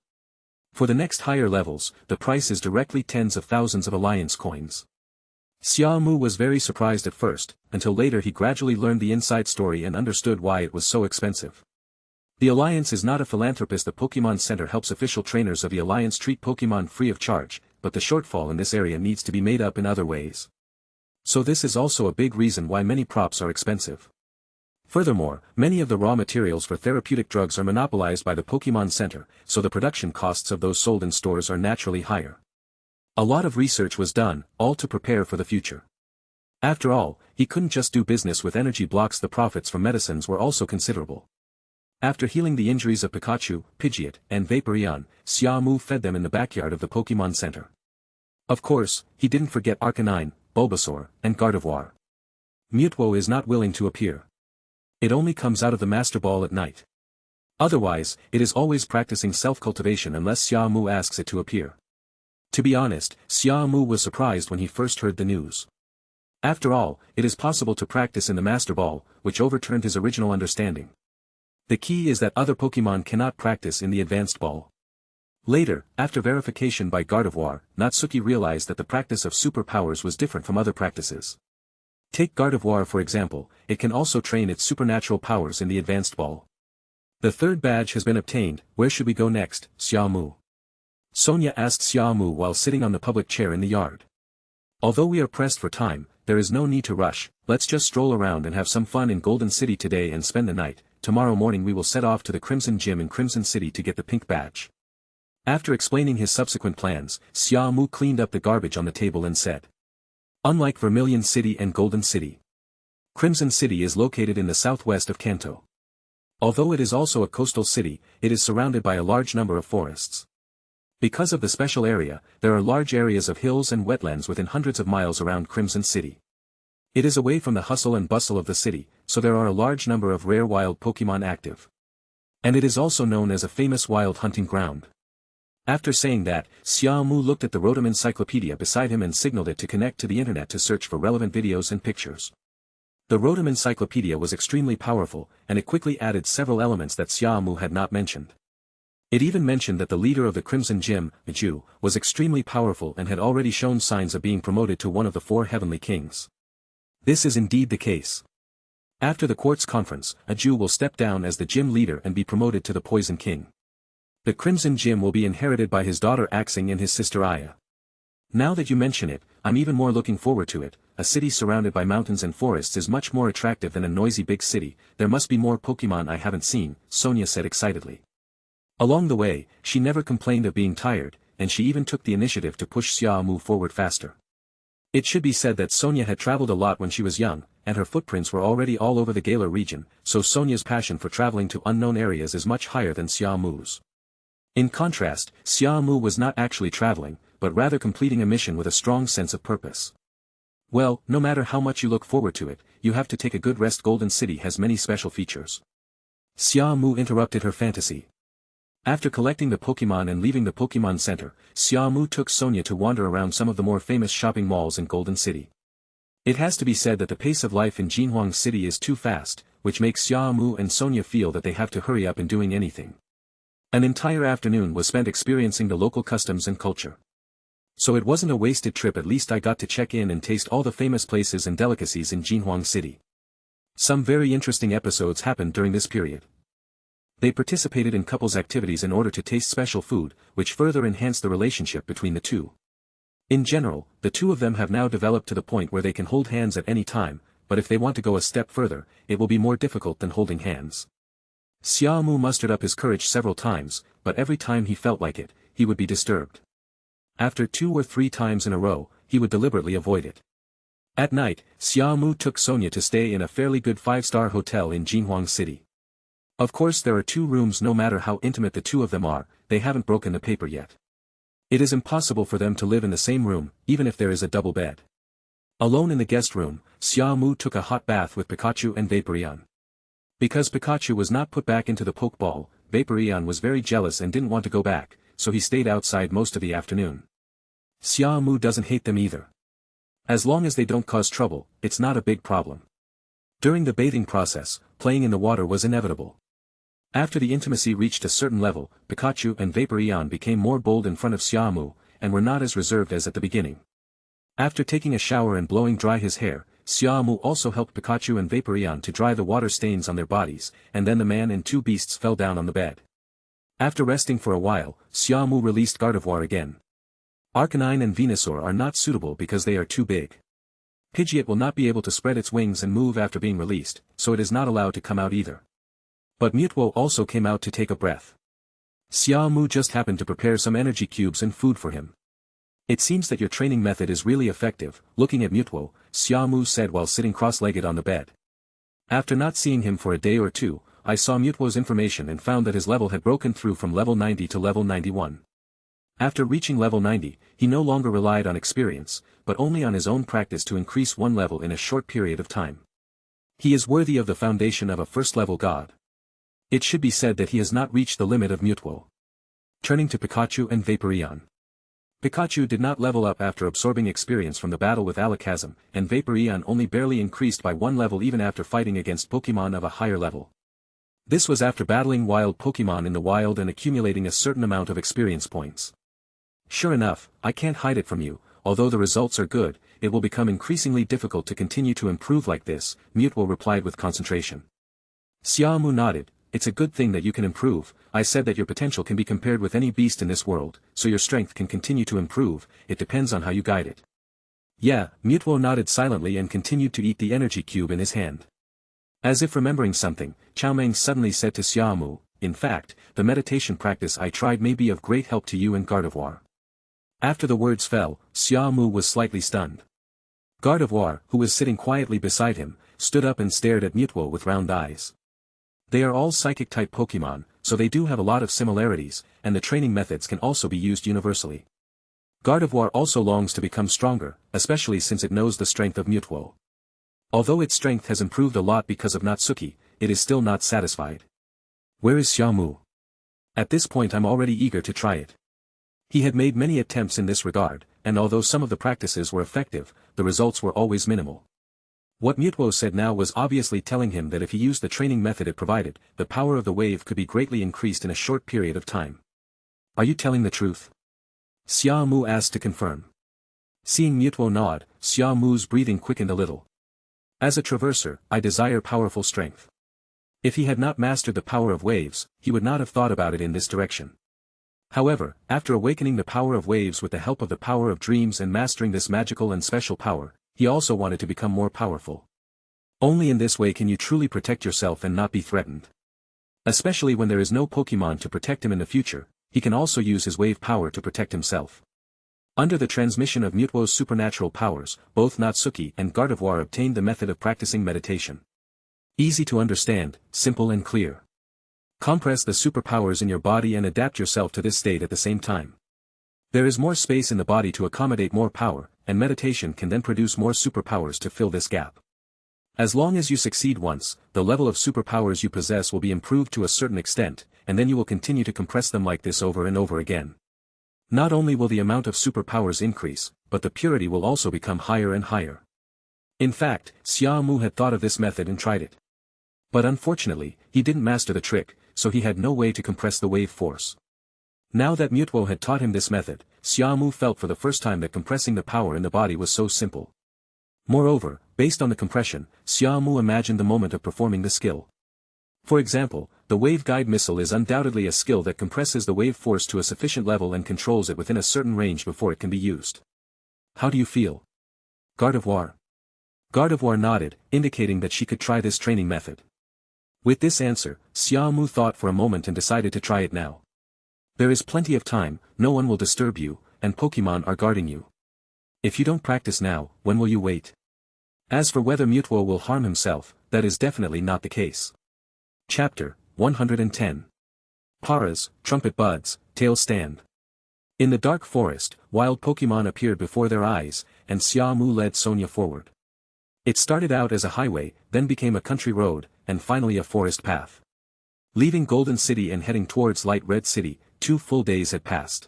For the next higher levels, the price is directly tens of thousands of Alliance coins. Xia Mu was very surprised at first, until later he gradually learned the inside story and understood why it was so expensive. The Alliance is not a philanthropist. The Pokémon Center helps official trainers of the Alliance treat Pokémon free of charge, but the shortfall in this area needs to be made up in other ways. So this is also a big reason why many props are expensive. Furthermore, many of the raw materials for therapeutic drugs are monopolized by the Pokémon Center, so the production costs of those sold in stores are naturally higher. A lot of research was done, all to prepare for the future. After all, he couldn't just do business with energy blocks. The profits from medicines were also considerable. After healing the injuries of Pikachu, Pidgeot, and Vaporeon, Xia Mu fed them in the backyard of the Pokémon Center. Of course, he didn't forget Arcanine, Bulbasaur, and Gardevoir. Mewtwo is not willing to appear. It only comes out of the Master Ball at night. Otherwise, it is always practicing self-cultivation unless Xia Mu asks it to appear. To be honest, Xia Mu was surprised when he first heard the news. After all, it is possible to practice in the Master Ball, which overturned his original understanding. The key is that other Pokémon cannot practice in the Advanced Ball. Later, after verification by Gardevoir, Natsuki realized that the practice of superpowers was different from other practices. Take Gardevoir for example, it can also train its supernatural powers in the Advanced Ball. The third badge has been obtained. Where should we go next, Xia Mu? Sonia asked Xia Mu while sitting on the public chair in the yard. Although we are pressed for time, there is no need to rush. Let's just stroll around and have some fun in Golden City today and spend the night. Tomorrow morning we will set off to the Crimson Gym in Crimson City to get the pink badge. After explaining his subsequent plans, Xia Mu cleaned up the garbage on the table and said. Unlike Vermillion City and Golden City, Crimson City is located in the southwest of Kanto. Although it is also a coastal city, it is surrounded by a large number of forests. Because of the special area, there are large areas of hills and wetlands within hundreds of miles around Crimson City. It is away from the hustle and bustle of the city, so there are a large number of rare wild Pokémon active. And it is also known as a famous wild hunting ground. After saying that, Xia Mu looked at the Rotom encyclopedia beside him and signaled it to connect to the internet to search for relevant videos and pictures. The Rotom encyclopedia was extremely powerful, and it quickly added several elements that Xia Mu had not mentioned. It even mentioned that the leader of the Crimson Gym, Pikachu, was extremely powerful and had already shown signs of being promoted to one of the 4 Heavenly Kings. This is indeed the case. After the Quartz Conference, Pikachu will step down as the gym leader and be promoted to the Poison King. The Crimson Gym will be inherited by his daughter Axing and his sister Aya. Now that you mention it, I'm even more looking forward to it. A city surrounded by mountains and forests is much more attractive than a noisy big city. There must be more Pokémon I haven't seen, Sonia said excitedly. Along the way, she never complained of being tired, and she even took the initiative to push Xia Mu forward faster. It should be said that Sonia had traveled a lot when she was young, and her footprints were already all over the Galar region, so Sonia's passion for traveling to unknown areas is much higher than Xia Mu's. In contrast, Xia Mu was not actually traveling, but rather completing a mission with a strong sense of purpose. Well, no matter how much you look forward to it, you have to take a good rest. Golden City has many special features. Xia Mu interrupted her fantasy. After collecting the Pokémon and leaving the Pokémon Center, Xia Mu took Sonia to wander around some of the more famous shopping malls in Golden City. It has to be said that the pace of life in Jinhuang City is too fast, which makes Xia Mu and Sonia feel that they have to hurry up in doing anything. An entire afternoon was spent experiencing the local customs and culture. So it wasn't a wasted trip. At least I got to check in and taste all the famous places and delicacies in Jinhuang City. Some very interesting episodes happened during this period. They participated in couples activities in order to taste special food, which further enhanced the relationship between the two. In general, the two of them have now developed to the point where they can hold hands at any time, but if they want to go a step further, it will be more difficult than holding hands. Xia Mu mustered up his courage several times, but every time he felt like it, he would be disturbed. After 2 or 3 times in a row, he would deliberately avoid it. At night, Xia Mu took Sonia to stay in a fairly good 5-star hotel in Jinhuang City. Of course there are 2 rooms. No matter how intimate the two of them are, they haven't broken the paper yet. It is impossible for them to live in the same room, even if there is a double bed. Alone in the guest room, Xia Mu took a hot bath with Pikachu and Vaporeon. Because Pikachu was not put back into the Pokeball, Vaporeon was very jealous and didn't want to go back, so he stayed outside most of the afternoon. Xia Mu doesn't hate them either. As long as they don't cause trouble, it's not a big problem. During the bathing process, playing in the water was inevitable. After the intimacy reached a certain level, Pikachu and Vaporeon became more bold in front of Xia Mu, and were not as reserved as at the beginning. After taking a shower and blowing dry his hair, Xia Mu also helped Pikachu and Vaporeon to dry the water stains on their bodies, and then the man and two beasts fell down on the bed. After resting for a while, Xia Mu released Gardevoir again. Arcanine and Venusaur are not suitable because they are too big. Pidgeot will not be able to spread its wings and move after being released, so it is not allowed to come out either. But Mewtwo also came out to take a breath. Xia Mu just happened to prepare some energy cubes and food for him. It seems that your training method is really effective. Looking at Mewtwo, Xia Mu said while sitting cross-legged on the bed. After not seeing him for a day or two, I saw Mewtwo's information and found that his level had broken through from level 90 to level 91. After reaching level 90, he no longer relied on experience, but only on his own practice to increase one level in a short period of time. He is worthy of the foundation of a first-level god. It should be said that he has not reached the limit of Mewtwo. Turning to Pikachu and Vaporeon. Pikachu did not level up after absorbing experience from the battle with Alakazam, and Vaporeon only barely increased by one level even after fighting against Pokémon of a higher level. This was after battling wild Pokémon in the wild and accumulating a certain amount of experience points. Sure enough, I can't hide it from you, although the results are good, it will become increasingly difficult to continue to improve like this, Mewtwo replied with concentration. Xia Mu nodded. It's a good thing that you can improve. I said that your potential can be compared with any beast in this world, so your strength can continue to improve, it depends on how you guide it. Yeah, Mewtwo nodded silently and continued to eat the energy cube in his hand. As if remembering something, Xiaomeng suddenly said to Xia Mu, in fact, the meditation practice I tried may be of great help to you and Gardevoir. After the words fell, Xia Mu was slightly stunned. Gardevoir, who was sitting quietly beside him, stood up and stared at Mewtwo with round eyes. They are all psychic-type Pokémon, so they do have a lot of similarities, and the training methods can also be used universally. Gardevoir also longs to become stronger, especially since it knows the strength of Mewtwo. Although its strength has improved a lot because of Natsuki, it is still not satisfied. Where is Xia Mu? At this point I'm already eager to try it. He had made many attempts in this regard, and although some of the practices were effective, the results were always minimal. What Mewtwo said now was obviously telling him that if he used the training method it provided, the power of the wave could be greatly increased in a short period of time. Are you telling the truth? Xia Mu asked to confirm. Seeing Mewtwo nod, Xia Mu's breathing quickened a little. As a traverser, I desire powerful strength. If he had not mastered the power of waves, he would not have thought about it in this direction. However, after awakening the power of waves with the help of the power of dreams and mastering this magical and special power, he also wanted to become more powerful. Only in this way can you truly protect yourself and not be threatened. Especially when there is no Pokémon to protect him in the future, he can also use his wave power to protect himself. Under the transmission of Mewtwo's supernatural powers, both Natsuki and Gardevoir obtained the method of practicing meditation. Easy to understand, simple and clear. Compress the superpowers in your body and adapt yourself to this state at the same time. There is more space in the body to accommodate more power, and meditation can then produce more superpowers to fill this gap. As long as you succeed once, the level of superpowers you possess will be improved to a certain extent, and then you will continue to compress them like this over and over again. Not only will the amount of superpowers increase, but the purity will also become higher and higher. In fact, Xia Mu had thought of this method and tried it. But unfortunately, he didn't master the trick, so he had no way to compress the wave force. Now that Mewtwo had taught him this method, Xia Mu felt for the first time that compressing the power in the body was so simple. Moreover, based on the compression, Xia Mu imagined the moment of performing the skill. For example, the wave guide missile is undoubtedly a skill that compresses the wave force to a sufficient level and controls it within a certain range before it can be used. How do you feel? Gardevoir? Gardevoir nodded, indicating that she could try this training method. With this answer, Xia Mu thought for a moment and decided to try it now. There is plenty of time, no one will disturb you, and Pokémon are guarding you. If you don't practice now, when will you wait? As for whether Mewtwo will harm himself, that is definitely not the case. Chapter 110. Paras, Trumpet Buds, Tail Stand. In the dark forest, wild Pokémon appeared before their eyes, and Xia Mu led Sonia forward. It started out as a highway, then became a country road, and finally a forest path. Leaving Golden City and heading towards Light Red City, 2 full days had passed.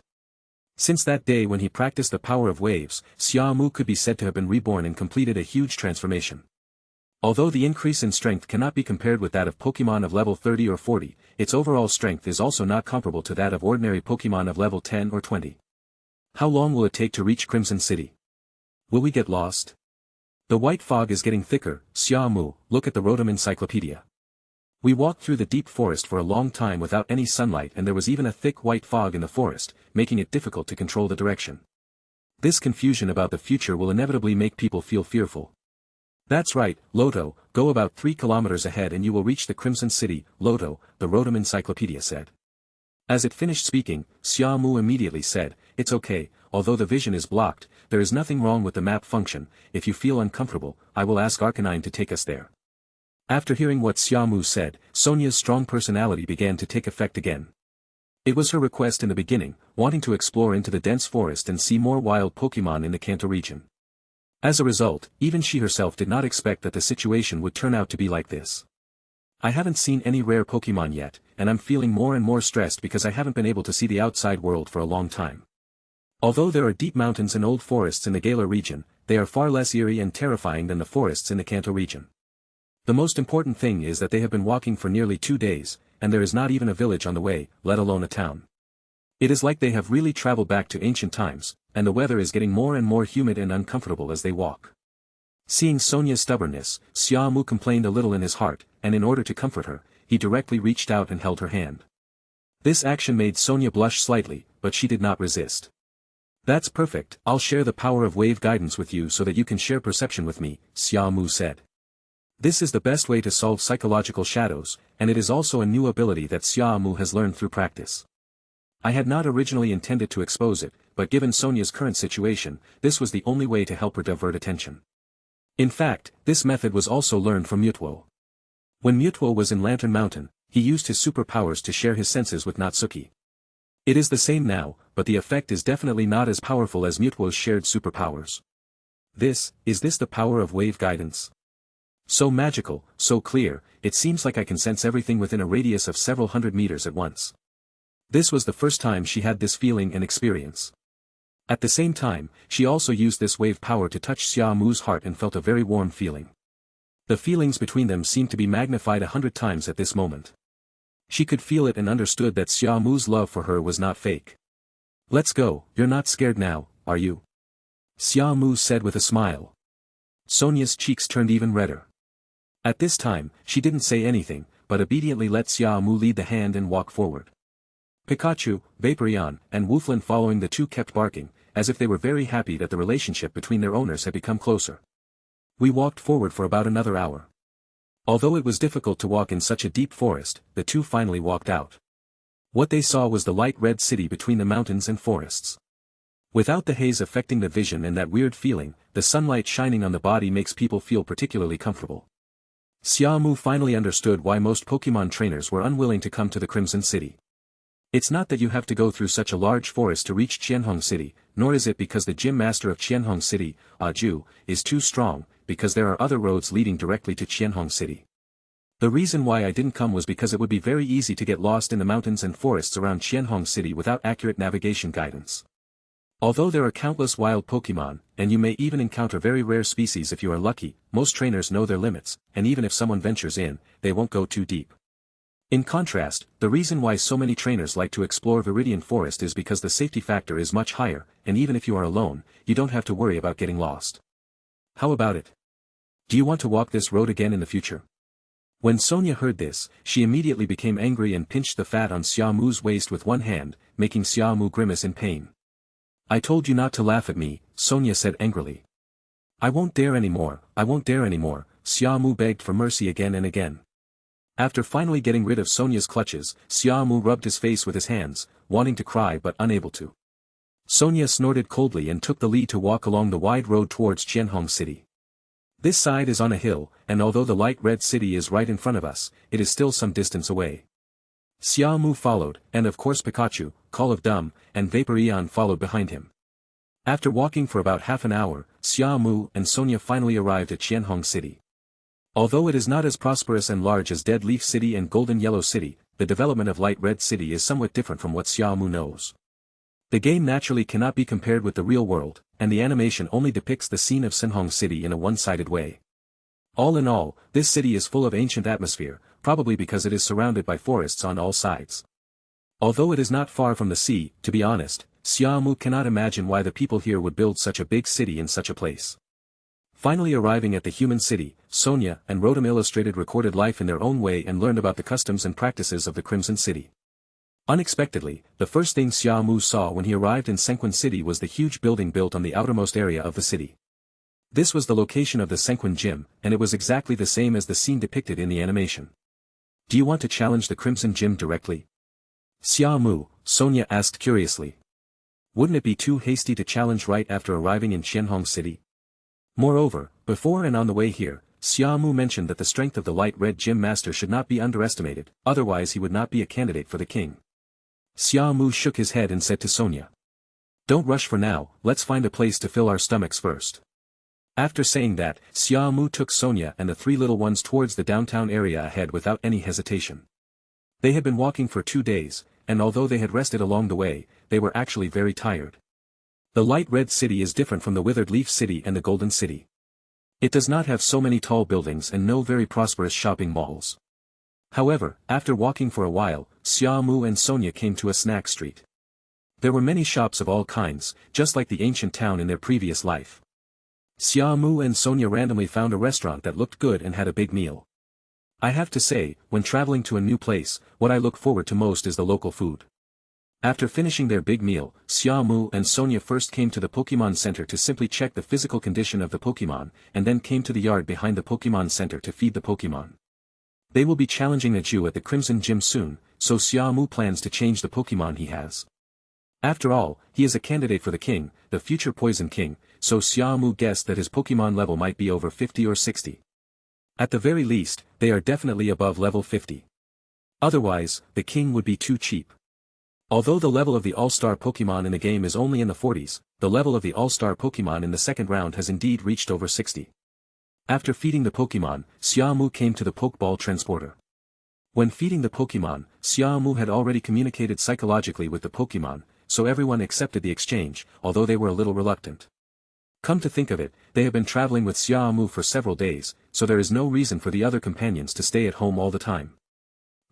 Since that day when he practiced the power of waves, Xia Mu could be said to have been reborn and completed a huge transformation. Although the increase in strength cannot be compared with that of Pokémon of level 30 or 40, its overall strength is also not comparable to that of ordinary Pokémon of level 10 or 20. How long will it take to reach Crimson City? Will we get lost? The white fog is getting thicker, Xia Mu, look at the Rotom Encyclopedia. We walked through the deep forest for a long time without any sunlight and there was even a thick white fog in the forest, making it difficult to control the direction. This confusion about the future will inevitably make people feel fearful. That's right, Loto, go about 3 kilometers ahead and you will reach the Crimson City, Loto, the Rotom Encyclopedia said. As it finished speaking, Xia Mu immediately said, it's okay, although the vision is blocked, there is nothing wrong with the map function, if you feel uncomfortable, I will ask Arcanine to take us there. After hearing what Xia Mu said, Sonia's strong personality began to take effect again. It was her request in the beginning, wanting to explore into the dense forest and see more wild Pokémon in the Kanto region. As a result, even she herself did not expect that the situation would turn out to be like this. I haven't seen any rare Pokémon yet, and I'm feeling more and more stressed because I haven't been able to see the outside world for a long time. Although there are deep mountains and old forests in the Galar region, they are far less eerie and terrifying than the forests in the Kanto region. The most important thing is that they have been walking for nearly 2 days, and there is not even a village on the way, let alone a town. It is like they have really traveled back to ancient times, and the weather is getting more and more humid and uncomfortable as they walk. Seeing Sonia's stubbornness, Xia Mu complained a little in his heart, and in order to comfort her, he directly reached out and held her hand. This action made Sonia blush slightly, but she did not resist. That's perfect, I'll share the power of wave guidance with you so that you can share perception with me, Xia Mu said. This is the best way to solve psychological shadows, and it is also a new ability that Xia Mu has learned through practice. I had not originally intended to expose it, but given Sonia's current situation, this was the only way to help her divert attention. In fact, this method was also learned from Mewtwo. When Mewtwo was in Lantern Mountain, he used his superpowers to share his senses with Natsuki. It is the same now, but the effect is definitely not as powerful as Mewtwo's shared superpowers. Is this the power of wave guidance? So magical, so clear, it seems like I can sense everything within a radius of several hundred meters at once. This was the first time she had this feeling and experience. At the same time, she also used this wave power to touch Xia Mu's heart and felt a very warm feeling. The feelings between them seemed to be magnified 100 times at this moment. She could feel it and understood that Xia Mu's love for her was not fake. Let's go, you're not scared now, are you? Xia Mu said with a smile. Sonia's cheeks turned even redder. At this time, she didn't say anything, but obediently let Xia Mu lead the hand and walk forward. Pikachu, Vaporeon, and Wooflin following the two kept barking, as if they were very happy that the relationship between their owners had become closer. We walked forward for about another hour. Although it was difficult to walk in such a deep forest, the two finally walked out. What they saw was the light red city between the mountains and forests. Without the haze affecting the vision and that weird feeling, the sunlight shining on the body makes people feel particularly comfortable. Xia Mu finally understood why most Pokémon trainers were unwilling to come to the Crimson City. It's not that you have to go through such a large forest to reach Qianhong City, nor is it because the gym master of Qianhong City, Ju, is too strong, because there are other roads leading directly to Qianhong City. The reason why I didn't come was because it would be very easy to get lost in the mountains and forests around Qianhong City without accurate navigation guidance. Although there are countless wild Pokémon, and you may even encounter very rare species if you are lucky, most trainers know their limits, and even if someone ventures in, they won't go too deep. In contrast, the reason why so many trainers like to explore Viridian Forest is because the safety factor is much higher, and even if you are alone, you don't have to worry about getting lost. How about it? Do you want to walk this road again in the future? When Sonia heard this, she immediately became angry and pinched the fat on Xia Mu's waist with one hand, making Xia Mu grimace in pain. I told you not to laugh at me, Sonia said angrily. I won't dare anymore, Xia Mu begged for mercy again and again. After finally getting rid of Sonia's clutches, Xia Mu rubbed his face with his hands, wanting to cry but unable to. Sonia snorted coldly and took the lead to walk along the wide road towards Qianhong City. This side is on a hill, and although the light red city is right in front of us, it is still some distance away. Xia Mu followed, and of course Pikachu, Call of Dumb, and Vaporeon followed behind him. After walking for about half an hour, Xia Mu and Sonia finally arrived at Qianhong City. Although it is not as prosperous and large as Dead Leaf City and Golden Yellow City, the development of Light Red City is somewhat different from what Xia Mu knows. The game naturally cannot be compared with the real world, and the animation only depicts the scene of Sinhong City in a one-sided way. All in all, this city is full of ancient atmosphere, probably because it is surrounded by forests on all sides. Although it is not far from the sea, to be honest, Xia Mu cannot imagine why the people here would build such a big city in such a place. Finally arriving at the human city, Sonia and Rotom Illustrated recorded life in their own way and learned about the customs and practices of the Crimson City. Unexpectedly, the first thing Xia Mu saw when he arrived in Senquin City was the huge building built on the outermost area of the city. This was the location of the Senquin Gym, and it was exactly the same as the scene depicted in the animation. Do you want to challenge the Crimson Gym directly? Xia Mu, Sonia asked curiously. Wouldn't it be too hasty to challenge right after arriving in Qianhong City? Moreover, before and on the way here, Xia Mu mentioned that the strength of the light red gym master should not be underestimated, otherwise he would not be a candidate for the king. Xia Mu shook his head and said to Sonia. Don't rush for now, let's find a place to fill our stomachs first. After saying that, Xia Mu took Sonia and the three little ones towards the downtown area ahead without any hesitation. They had been walking for 2 days, and although they had rested along the way, they were actually very tired. The light red city is different from the withered leaf city and the golden city. It does not have so many tall buildings and no very prosperous shopping malls. However, after walking for a while, Xia Mu and Sonia came to a snack street. There were many shops of all kinds, just like the ancient town in their previous life. Xia Mu and Sonia randomly found a restaurant that looked good and had a big meal. I have to say, when traveling to a new place, what I look forward to most is the local food. After finishing their big meal, Xia Mu and Sonia first came to the Pokémon Center to simply check the physical condition of the Pokémon, and then came to the yard behind the Pokémon Center to feed the Pokémon. They will be challenging a Jew at the Crimson Gym soon, so Xia Mu plans to change the Pokémon he has. After all, he is a candidate for the king, the future Poison King, so Xia Mu guessed that his Pokémon level might be over 50 or 60. At the very least, they are definitely above level 50. Otherwise, the king would be too cheap. Although the level of the all-star Pokémon in the game is only in the 40s, the level of the all-star Pokémon in the second round has indeed reached over 60. After feeding the Pokémon, Xia Mu came to the Pokeball Transporter. When feeding the Pokémon, Xia Mu had already communicated psychologically with the Pokémon, so everyone accepted the exchange, although they were a little reluctant. Come to think of it, they have been traveling with Xia Mu for several days, so there is no reason for the other companions to stay at home all the time.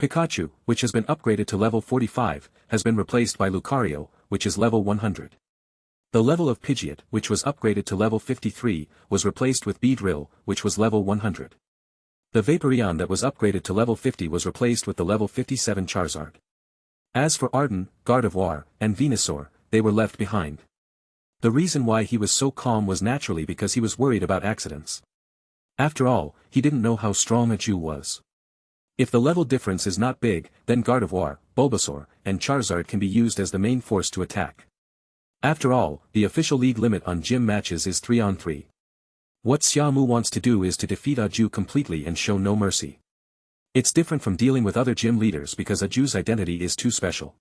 Pikachu, which has been upgraded to level 45, has been replaced by Lucario, which is level 100. The level of Pidgeot, which was upgraded to level 53, was replaced with Beedrill, which was level 100. The Vaporeon that was upgraded to level 50 was replaced with the level 57 Charizard. As for Arden, Gardevoir, and Venusaur, they were left behind. The reason why he was so calm was naturally because he was worried about accidents. After all, he didn't know how strong a Jew was. If the level difference is not big, then Gardevoir, Bulbasaur, and Charizard can be used as the main force to attack. After all, the official league limit on gym matches is 3-on-3. What Xia Mu wants to do is to defeat a Jew completely and show no mercy. It's different from dealing with other gym leaders because a Jew's identity is too special.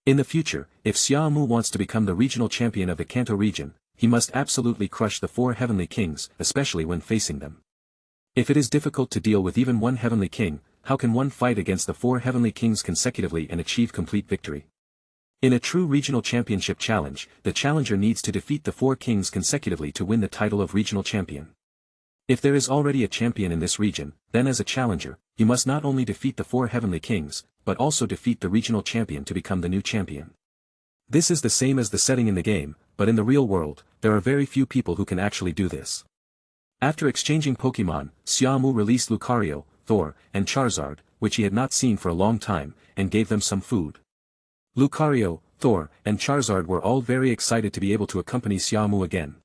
In the future, if Xia Mu wants to become the regional champion of the Kanto region, he must absolutely crush the 4 Heavenly Kings, especially when facing them. If it is difficult to deal with even one Heavenly King, how can one fight against the 4 Heavenly Kings consecutively and achieve complete victory? In a true regional championship challenge, the challenger needs to defeat the 4 kings consecutively to win the title of regional champion. If there is already a champion in this region, then as a challenger, you must not only defeat the 4 Heavenly Kings, but also defeat the regional champion to become the new champion. This is the same as the setting in the game, but in the real world, there are very few people who can actually do this. After exchanging Pokémon, Xia Mu released Lucario, Thor, and Charizard, which he had not seen for a long time, and gave them some food. Lucario, Thor, and Charizard were all very excited to be able to accompany Xia Mu again.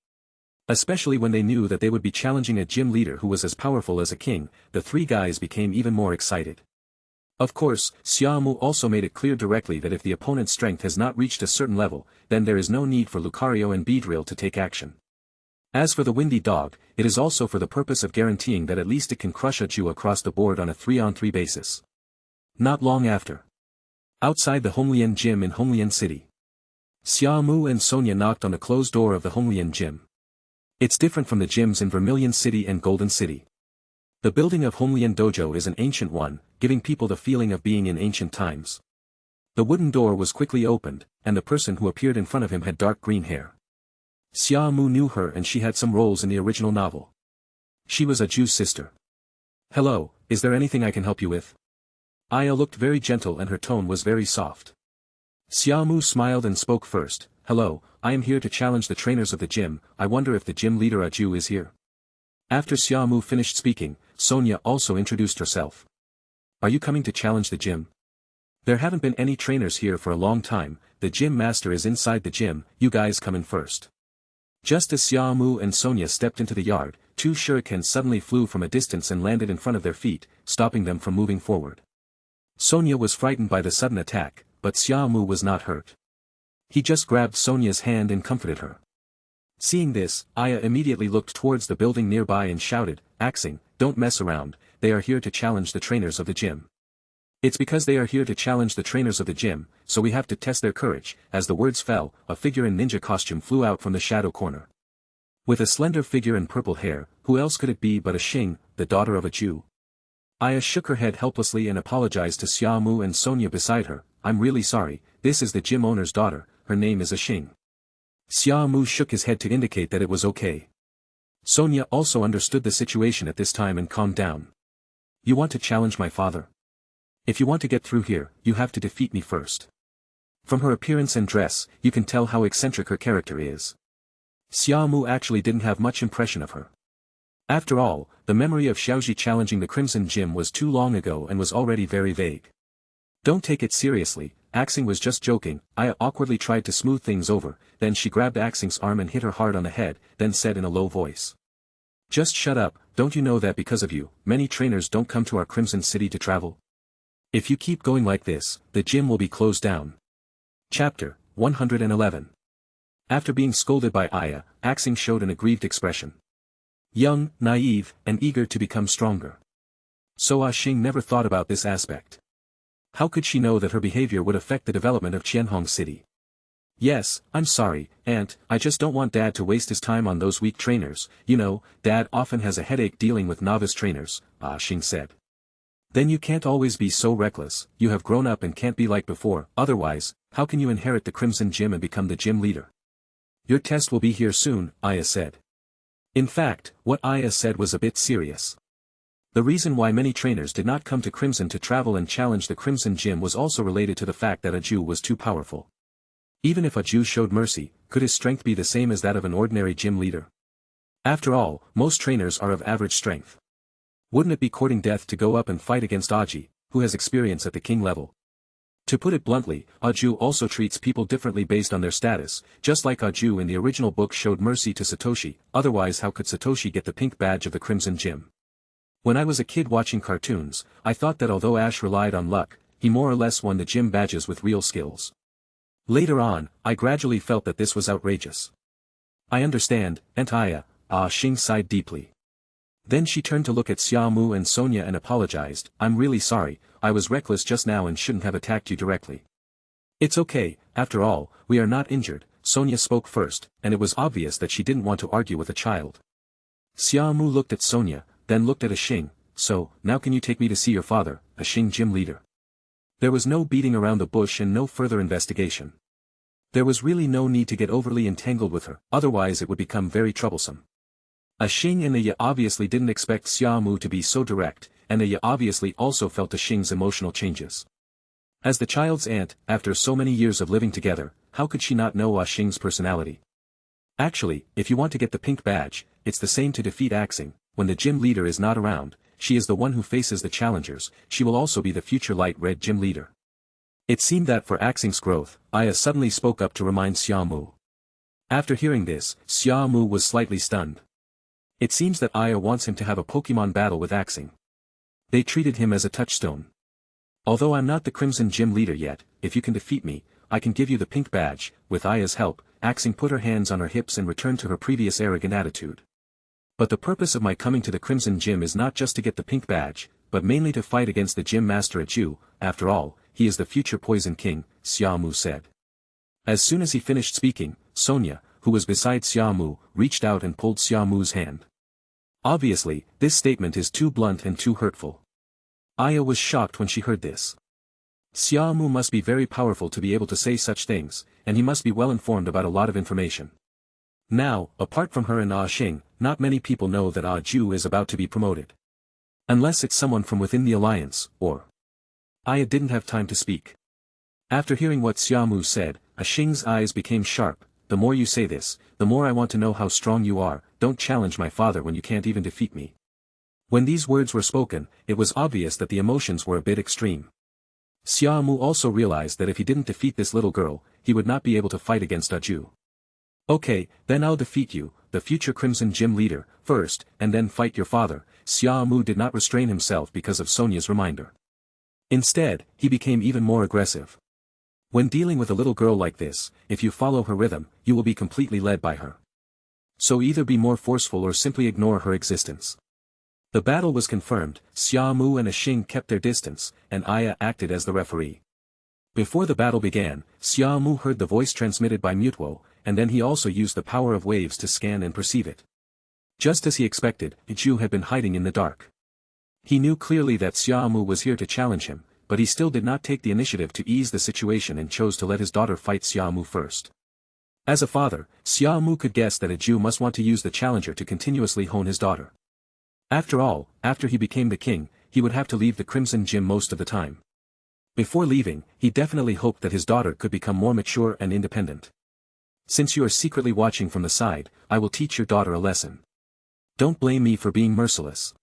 Especially when they knew that they would be challenging a gym leader who was as powerful as a king, the 3 guys became even more excited. Of course, Xia Mu also made it clear directly that if the opponent's strength has not reached a certain level, then there is no need for Lucario and Beedrill to take action. As for the Windy Dog, it is also for the purpose of guaranteeing that at least it can crush a Jew across the board on a 3-on-3 basis. Not long after. Outside the Honglian Gym in Honglian City. Xia Mu and Sonia knocked on the closed door of the Honglian Gym. It's different from the gyms in Vermillion City and Golden City. The building of Honglian Dojo is an ancient one, giving people the feeling of being in ancient times. The wooden door was quickly opened, and the person who appeared in front of him had dark green hair. Xia Mu knew her and she had some roles in the original novel. She was a Jew's sister. Hello, is there anything I can help you with? Aya looked very gentle and her tone was very soft. Xia Mu smiled and spoke first. Hello, I am here to challenge the trainers of the gym. I wonder if the gym leader Aju is here. After Xia Mu finished speaking, Sonia also introduced herself. Are you coming to challenge the gym? There haven't been any trainers here for a long time, the gym master is inside the gym, you guys come in first. Just as Xia Mu and Sonia stepped into the yard, 2 shurikens suddenly flew from a distance and landed in front of their feet, stopping them from moving forward. Sonia was frightened by the sudden attack, but Xia Mu was not hurt. He just grabbed Sonia's hand and comforted her. Seeing this, Aya immediately looked towards the building nearby and shouted, "Axing, don't mess around, they are here to challenge the trainers of the gym. It's because they are here to challenge the trainers of the gym, so we have to test their courage." As the words fell, a figure in ninja costume flew out from the shadow corner. With a slender figure and purple hair, who else could it be but a Xing, the daughter of a Jew? Aya shook her head helplessly and apologized to Xia Mu and Sonia beside her. "I'm really sorry, this is the gym owner's daughter, her name is a Xing." Xia Mu shook his head to indicate that it was okay. Sonia also understood the situation at this time and calmed down. "You want to challenge my father? If you want to get through here, you have to defeat me first." From her appearance and dress, you can tell how eccentric her character is. Xia Mu actually didn't have much impression of her. After all, the memory of Xiaoji challenging the Crimson Gym was too long ago and was already very vague. "Don't take it seriously, Axing was just joking." Aya awkwardly tried to smooth things over, then she grabbed Axing's arm and hit her hard on the head, then said in a low voice. "Just shut up, don't you know that because of you, many trainers don't come to our Crimson City to travel? If you keep going like this, the gym will be closed down." Chapter 111. After being scolded by Aya, Axing showed an aggrieved expression. Young, naive, and eager to become stronger. So Xing never thought about this aspect. How could she know that her behavior would affect the development of Qianhong City? "Yes, I'm sorry, Aunt, I just don't want Dad to waste his time on those weak trainers, you know, Dad often has a headache dealing with novice trainers," Xing said. "Then you can't always be so reckless, you have grown up and can't be like before, otherwise, how can you inherit the Crimson Gym and become the gym leader?" "Your test will be here soon," Aya said. In fact, what Aya said was a bit serious. The reason why many trainers did not come to Crimson to travel and challenge the Crimson Gym was also related to the fact that a Jew was too powerful. Even if a Jew showed mercy, could his strength be the same as that of an ordinary gym leader? After all, most trainers are of average strength. Wouldn't it be courting death to go up and fight against Aji, who has experience at the king level? To put it bluntly, a Jew also treats people differently based on their status, just like a Jew in the original book showed mercy to Satoshi, otherwise how could Satoshi get the pink badge of the Crimson Gym? When I was a kid watching cartoons, I thought that although Ash relied on luck, he more or less won the gym badges with real skills. Later on, I gradually felt that this was outrageous. "I understand, Aunt Aya," Xing sighed deeply. Then she turned to look at Xia Mu and Sonia and apologized. "I'm really sorry, I was reckless just now and shouldn't have attacked you directly." "It's okay, after all, we are not injured," Sonia spoke first, and it was obvious that she didn't want to argue with a child. Xia Mu looked at Sonia, then looked at Xing. "So, now can you take me to see your father, a Xing gym leader?" There was no beating around the bush and no further investigation. There was really no need to get overly entangled with her, otherwise it would become very troublesome. Xing and Aya obviously didn't expect Xia Mu to be so direct, and Aya obviously also felt Xing's emotional changes. As the child's aunt, after so many years of living together, how could she not know Xing's personality? Actually, if you want to get the pink badge, it's the same to defeat Axing. When the gym leader is not around, she is the one who faces the challengers, she will also be the future light red gym leader. It seemed that for Axing's growth, Aya suddenly spoke up to remind Xia Mu. After hearing this, Xia Mu was slightly stunned. It seems that Aya wants him to have a Pokemon battle with Axing. They treated him as a touchstone. "Although I'm not the Crimson Gym leader yet, if you can defeat me, I can give you the pink badge." With Aya's help, Axing put her hands on her hips and returned to her previous arrogant attitude. "But the purpose of my coming to the Crimson Gym is not just to get the pink badge, but mainly to fight against the gym master at Jew. After all, he is the future Poison King," Xia Mu said. As soon as he finished speaking, Sonia, who was beside Xia Mu, reached out and pulled Xia Mu's hand. Obviously, this statement is too blunt and too hurtful. Aya was shocked when she heard this. Xia Mu must be very powerful to be able to say such things, and he must be well informed about a lot of information. Now, apart from her and Xing, not many people know that Ju is about to be promoted. Unless it's someone from within the alliance, or... Aya didn't have time to speak. After hearing what Xia Mu said, Xing's eyes became sharp. "The more you say this, the more I want to know how strong you are," don't challenge my father when you can't even defeat me. When these words were spoken, it was obvious that the emotions were a bit extreme. Xia Mu also realized that if he didn't defeat this little girl, he would not be able to fight against Aju. Okay, then I'll defeat you, the future Crimson Gym leader, first, and then fight your father. Xia Mu did not restrain himself because of Sonia's reminder. Instead, he became even more aggressive. When dealing with a little girl like this, if you follow her rhythm, you will be completely led by her. So either be more forceful or simply ignore her existence. The battle was confirmed. Xia Mu and Xing kept their distance, and Aya acted as the referee. Before the battle began, Xia Mu heard the voice transmitted by Mewtwo, and then he also used the power of waves to scan and perceive it. Just as he expected, Iju had been hiding in the dark. He knew clearly that Xia Mu was here to challenge him, but he still did not take the initiative to ease the situation and chose to let his daughter fight Xia Mu first. As a father, Xia Mu could guess that Iju must want to use the challenger to continuously hone his daughter. After all, after he became the king, he would have to leave the Crimson Gym most of the time. Before leaving, he definitely hoped that his daughter could become more mature and independent. Since you are secretly watching from the side, I will teach your daughter a lesson. Don't blame me for being merciless.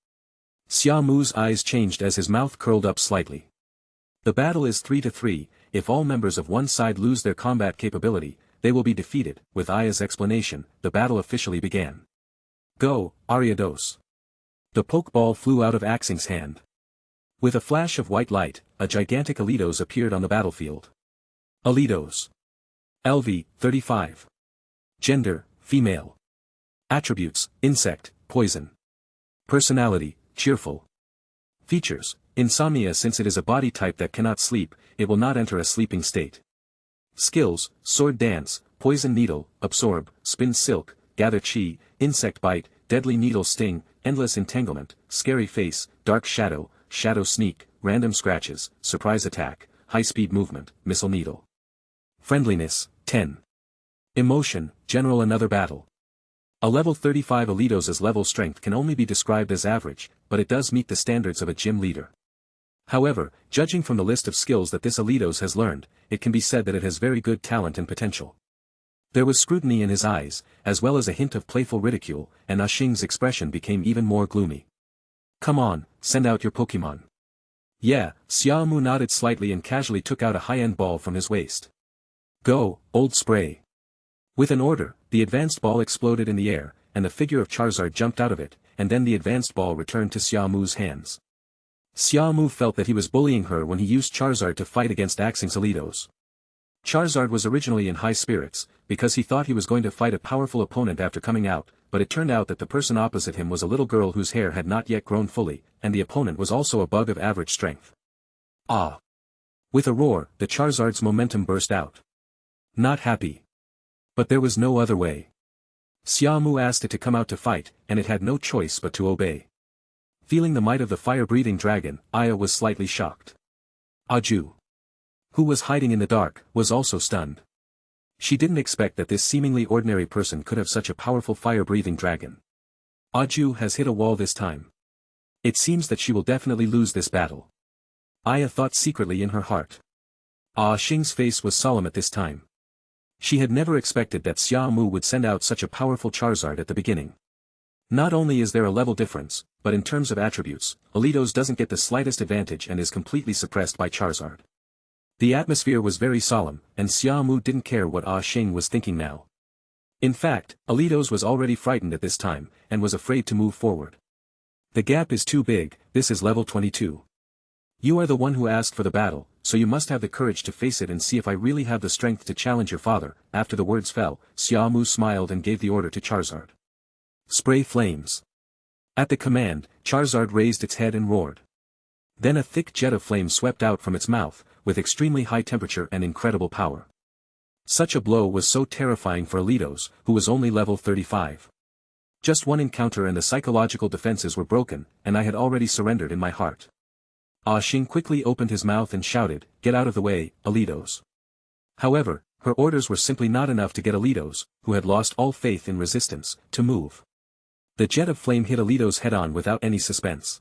Xia Mu's eyes changed as his mouth curled up slightly. The battle is 3-3, if all members of one side lose their combat capability, they will be defeated. With Aya's explanation, the battle officially began. Go, Gyarados. The Pokeball flew out of Axing's hand. With a flash of white light, a gigantic Gyarados appeared on the battlefield. Gyarados. LV, 35. Gender, female. Attributes, insect, poison. Personality, cheerful. Features, insomnia. Since it is a body type that cannot sleep, it will not enter a sleeping state. Skills, sword dance, poison needle, absorb, spin silk, gather chi, insect bite, deadly needle sting, endless entanglement, scary face, dark shadow, shadow sneak, random scratches, surprise attack, high-speed movement, missile needle. Friendliness, 10. Emotion, general. Another battle. A level 35 Gyarados' level strength can only be described as average, but it does meet the standards of a gym leader. However, judging from the list of skills that this Gyarados has learned, it can be said that it has very good talent and potential. There was scrutiny in his eyes, as well as a hint of playful ridicule, and Xing's expression became even more gloomy. Come on, send out your Pokémon. Yeah, Xia Mu nodded slightly and casually took out a high-end ball from his waist. Go, old spray. With an order, the advanced ball exploded in the air, and the figure of Charizard jumped out of it, and then the advanced ball returned to Xia Mu's hands. Xia Mu felt that he was bullying her when he used Charizard to fight against Axing's Gyarados. Charizard was originally in high spirits, because he thought he was going to fight a powerful opponent after coming out, but it turned out that the person opposite him was a little girl whose hair had not yet grown fully, and the opponent was also a bug of average strength. Ah! With a roar, the Charizard's momentum burst out. Not happy. But there was no other way. Xia Mu asked it to come out to fight, and it had no choice but to obey. Feeling the might of the fire-breathing dragon, Aya was slightly shocked. Aju, who was hiding in the dark, was also stunned. She didn't expect that this seemingly ordinary person could have such a powerful fire-breathing dragon. Aju has hit a wall this time. It seems that she will definitely lose this battle. Aya thought secretly in her heart. Xing's face was solemn at this time. She had never expected that Xia Mu would send out such a powerful Charizard at the beginning. Not only is there a level difference, but in terms of attributes, Gyarados doesn't get the slightest advantage and is completely suppressed by Charizard. The atmosphere was very solemn, and Xia Mu didn't care what Xing was thinking now. In fact, Gyarados was already frightened at this time, and was afraid to move forward. The gap is too big. This is level 22. You are the one who asked for the battle, so you must have the courage to face it and see if I really have the strength to challenge your father. After the words fell, Xia Mu smiled and gave the order to Charizard. Spray flames. At the command, Charizard raised its head and roared. Then a thick jet of flame swept out from its mouth, with extremely high temperature and incredible power. Such a blow was so terrifying for Gyarados, who was only level 35. Just one encounter and the psychological defenses were broken, and I had already surrendered in my heart. Xing quickly opened his mouth and shouted, "Get out of the way, Gyarados." However, her orders were simply not enough to get Gyarados, who had lost all faith in resistance, to move. The jet of flame hit Gyarados head-on without any suspense.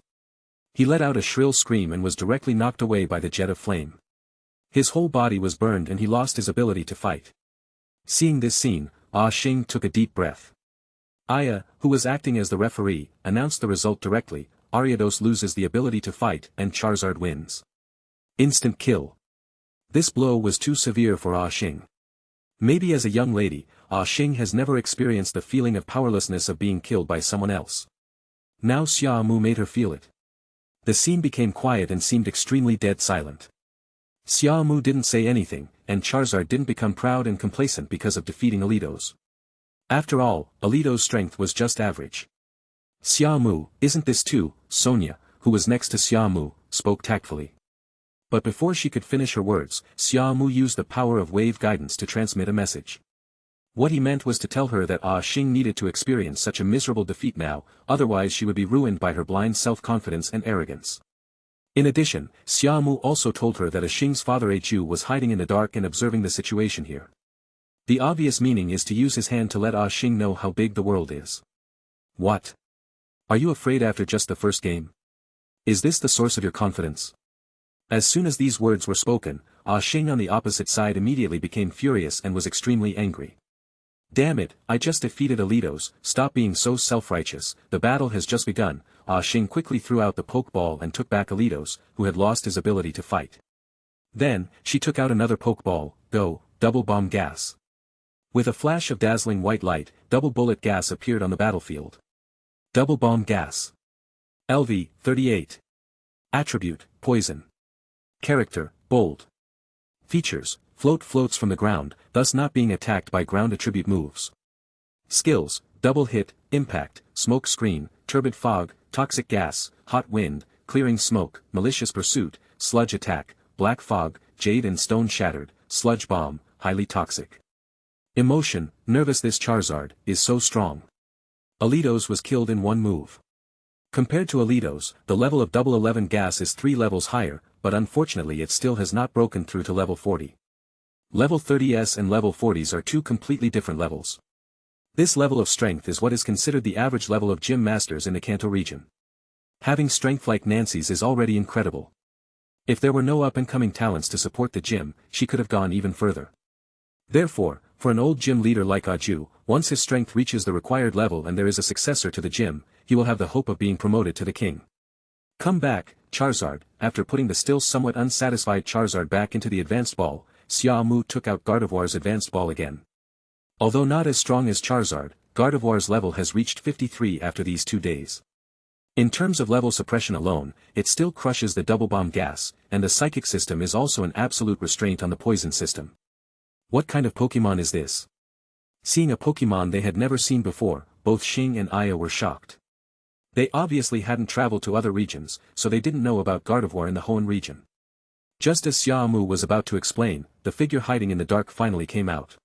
He let out a shrill scream and was directly knocked away by the jet of flame. His whole body was burned and he lost his ability to fight. Seeing this scene, Xing took a deep breath. Aya, who was acting as the referee, announced the result directly. Gyarados loses the ability to fight and Charizard wins. Instant kill. This blow was too severe for Ah Xing. Maybe as a young lady, Ah Xing has never experienced the feeling of powerlessness of being killed by someone else. Now Xia Mu made her feel it. The scene became quiet and seemed extremely dead silent. Xia Mu didn't say anything, and Charizard didn't become proud and complacent because of defeating Gyarados. After all, Gyarados' strength was just average. Xia Mu, isn't this too? Sonia, who was next to Xia Mu, spoke tactfully. But before she could finish her words, Xia Mu used the power of wave guidance to transmit a message. What he meant was to tell her that Ah Xing needed to experience such a miserable defeat now, otherwise she would be ruined by her blind self-confidence and arrogance. In addition, Xia Mu also told her that Ah Xing's father HIATUS was hiding in the dark and observing the situation here. The obvious meaning is to use his hand to let Ah Xing know how big the world is. What? Are you afraid after just the first game? Is this the source of your confidence? As soon as these words were spoken, Ah Xing on the opposite side immediately became furious and was extremely angry. Damn it, I just defeated Gyarados, stop being so self-righteous, the battle has just begun. Ah Xing quickly threw out the Pokeball and took back Gyarados, who had lost his ability to fight. Then, she took out another Pokeball, go, Double Bomb Gas. With a flash of dazzling white light, Double Bullet Gas appeared on the battlefield. Double Bomb Gas. LV, 38. Attribute, Poison. Character, Bold. Features, floats from the ground, thus not being attacked by ground attribute moves. Skills, Double Hit, Impact, Smoke Screen, Turbid Fog, Toxic Gas, Hot Wind, Clearing Smoke, Malicious Pursuit, Sludge Attack, Black Fog, Jade and Stone Shattered, Sludge Bomb, Highly Toxic. Emotion, Nervous. This Charizard is so strong. Gyarados was killed in one move. Compared to Gyarados, the level of Double 11 Gas is 3 levels higher, but unfortunately it still has not broken through to level 40. Level 30s and level 40s are two completely different levels. This level of strength is what is considered the average level of gym masters in the Kanto region. Having strength like Nancy's is already incredible. If there were no up-and-coming talents to support the gym, she could have gone even further. Therefore, for an old gym leader like Aju, once his strength reaches the required level and there is a successor to the gym, he will have the hope of being promoted to the king. Come back, Charizard. After putting the still somewhat unsatisfied Charizard back into the advanced ball, Xia Mu took out Gardevoir's advanced ball again. Although not as strong as Charizard, Gardevoir's level has reached 53 after these 2 days. In terms of level suppression alone, it still crushes the Double Bomb Gas, and the Psychic system is also an absolute restraint on the Poison system. What kind of Pokemon is this? Seeing a Pokemon they had never seen before, both Xing and Aya were shocked. They obviously hadn't traveled to other regions, so they didn't know about Gardevoir in the Hoenn region. Just as Xia Mu was about to explain, the figure hiding in the dark finally came out.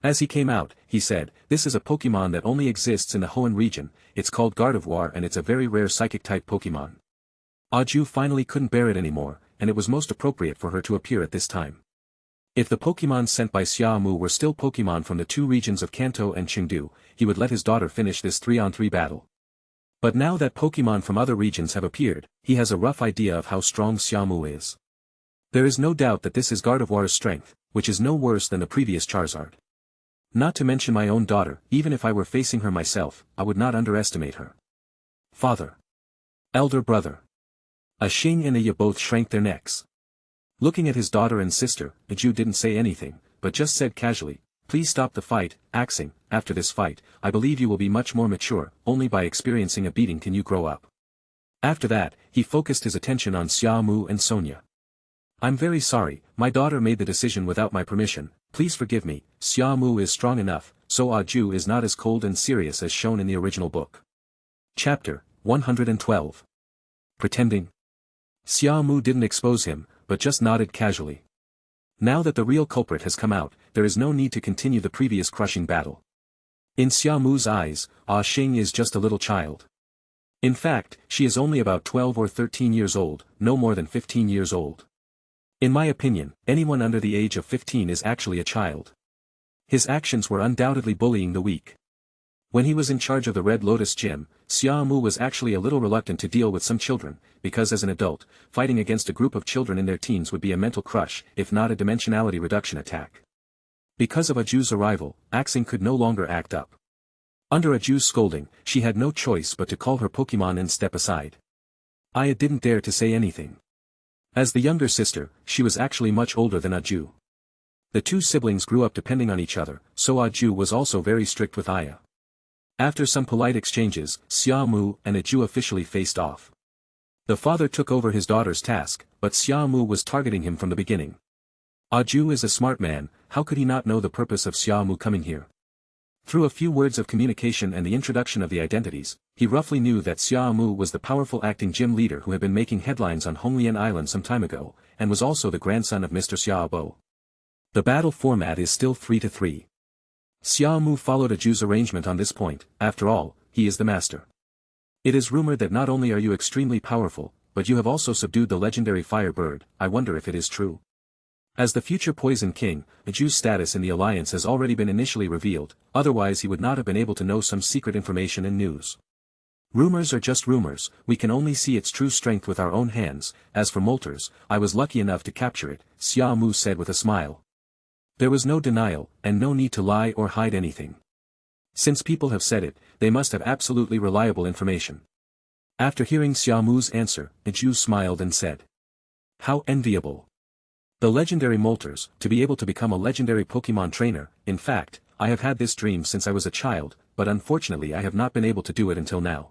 As he came out, he said, "This is a Pokemon that only exists in the Hoenn region, it's called Gardevoir and it's a very rare Psychic-type Pokemon." Aju finally couldn't bear it anymore, and it was most appropriate for her to appear at this time. If the Pokemon sent by Xia Mu were still Pokemon from the two regions of Kanto and Chengdu, he would let his daughter finish this 3-on-3 battle. But now that Pokemon from other regions have appeared, he has a rough idea of how strong Xia Mu is. There is no doubt that this is Gardevoir's strength, which is no worse than the previous Charizard. Not to mention my own daughter, even if I were facing her myself, I would not underestimate her. Father. Elder brother. Xing and Aya both shrank their necks. Looking at his daughter and sister, Aju didn't say anything, but just said casually, "Please stop the fight, Xing. After this fight, I believe you will be much more mature, only by experiencing a beating can you grow up." After that, he focused his attention on Xia Mu and Sonia. "I'm very sorry, my daughter made the decision without my permission, please forgive me. Xia Mu is strong enough, so Aju is not as cold and serious as shown in the original book." Chapter 112. Pretending. Xia Mu didn't expose him, but just nodded casually. Now that the real culprit has come out, there is no need to continue the previous crushing battle. In Xia Mu's eyes, Xing is just a little child. In fact, she is only about 12 or 13 years old, no more than 15 years old. In my opinion, anyone under the age of 15 is actually a child. His actions were undoubtedly bullying the weak. When he was in charge of the Red Lotus Gym, Xia Mu was actually a little reluctant to deal with some children, because as an adult, fighting against a group of children in their teens would be a mental crush, if not a dimensionality reduction attack. Because of Aju's arrival, Xing could no longer act up. Under Aju's scolding, she had no choice but to call her Pokémon and step aside. Aya didn't dare to say anything. As the younger sister, she was actually much older than Aju. The two siblings grew up depending on each other, so Aju was also very strict with Aya. After some polite exchanges, Xia Mu and Aju officially faced off. The father took over his daughter's task, but Xia Mu was targeting him from the beginning. Aju is a smart man, how could he not know the purpose of Xia Mu coming here? Through a few words of communication and the introduction of the identities, he roughly knew that Xia Mu was the powerful acting gym leader who had been making headlines on Honglian Island some time ago, and was also the grandson of Mr. Xiaobo. The battle format is still 3-3. Xia Mu followed Aju's arrangement on this point, after all, he is the master. It is rumored that not only are you extremely powerful, but you have also subdued the legendary fire bird. I wonder if it is true. As the future Poison King, Aju's status in the alliance has already been initially revealed, otherwise he would not have been able to know some secret information and news. Rumors are just rumors, we can only see its true strength with our own hands. As for Moltres, I was lucky enough to capture it, Xia Mu said with a smile. There was no denial, and no need to lie or hide anything. Since people have said it, they must have absolutely reliable information. After hearing Xia Mu's answer, Aju smiled and said, "How enviable. The legendary Moltres, to be able to become a legendary Pokémon trainer. In fact, I have had this dream since I was a child, but unfortunately I have not been able to do it until now."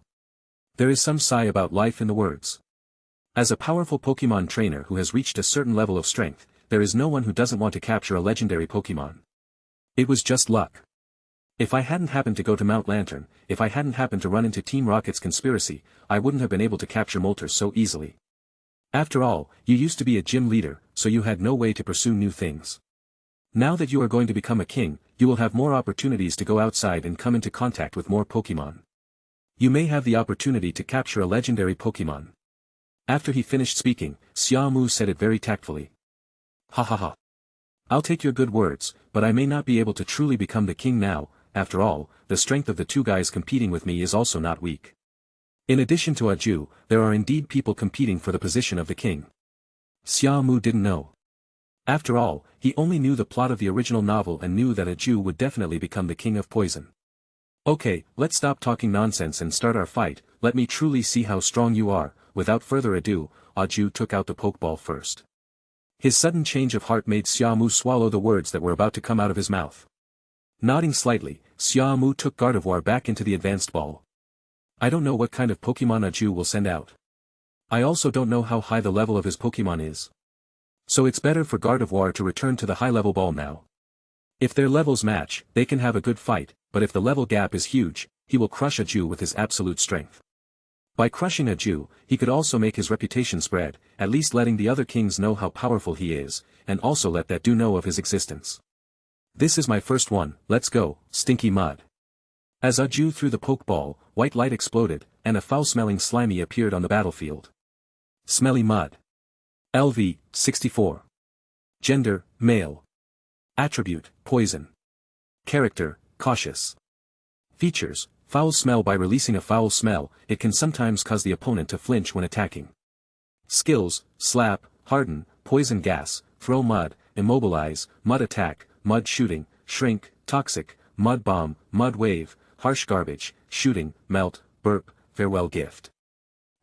There is some sigh about life in the words. As a powerful Pokémon trainer who has reached a certain level of strength, there is no one who doesn't want to capture a legendary Pokémon. It was just luck. If I hadn't happened to go to Mount Lantern, if I hadn't happened to run into Team Rocket's conspiracy, I wouldn't have been able to capture Moltres so easily. After all, you used to be a gym leader, so you had no way to pursue new things. Now that you are going to become a king, you will have more opportunities to go outside and come into contact with more Pokémon. You may have the opportunity to capture a legendary Pokémon. After he finished speaking, Xia Mu said it very tactfully. Ha ha ha. I'll take your good words, but I may not be able to truly become the king now. After all, the strength of the two guys competing with me is also not weak. In addition to Aju, there are indeed people competing for the position of the king. Xia Mu didn't know. After all, he only knew the plot of the original novel and knew that Aju would definitely become the king of poison. Okay, let's stop talking nonsense and start our fight. Let me truly see how strong you are. Without further ado, Aju took out the Pokeball first. His sudden change of heart made Xia Mu swallow the words that were about to come out of his mouth. Nodding slightly, Xia Mu took Gardevoir back into the advanced ball. I don't know what kind of Pokemon Aju will send out. I also don't know how high the level of his Pokemon is. So it's better for Gardevoir to return to the high-level ball now. If their levels match, they can have a good fight, but if the level gap is huge, he will crush Aju with his absolute strength. By crushing Aju, he could also make his reputation spread, at least letting the other kings know how powerful he is, and also let that do know of his existence. This is my first one, let's go, Stinky Mud. As Aju threw the Pokeball, white light exploded, and a foul-smelling Slimy appeared on the battlefield. Smelly Mud. LV, 64. Gender, male. Attribute, poison. Character, cautious. Features, foul smell. By releasing a foul smell, it can sometimes cause the opponent to flinch when attacking. Skills, slap, harden, poison gas, throw mud, immobilize, mud attack, mud shooting, shrink, toxic, mud bomb, mud wave, harsh garbage, shooting, melt, burp, farewell gift.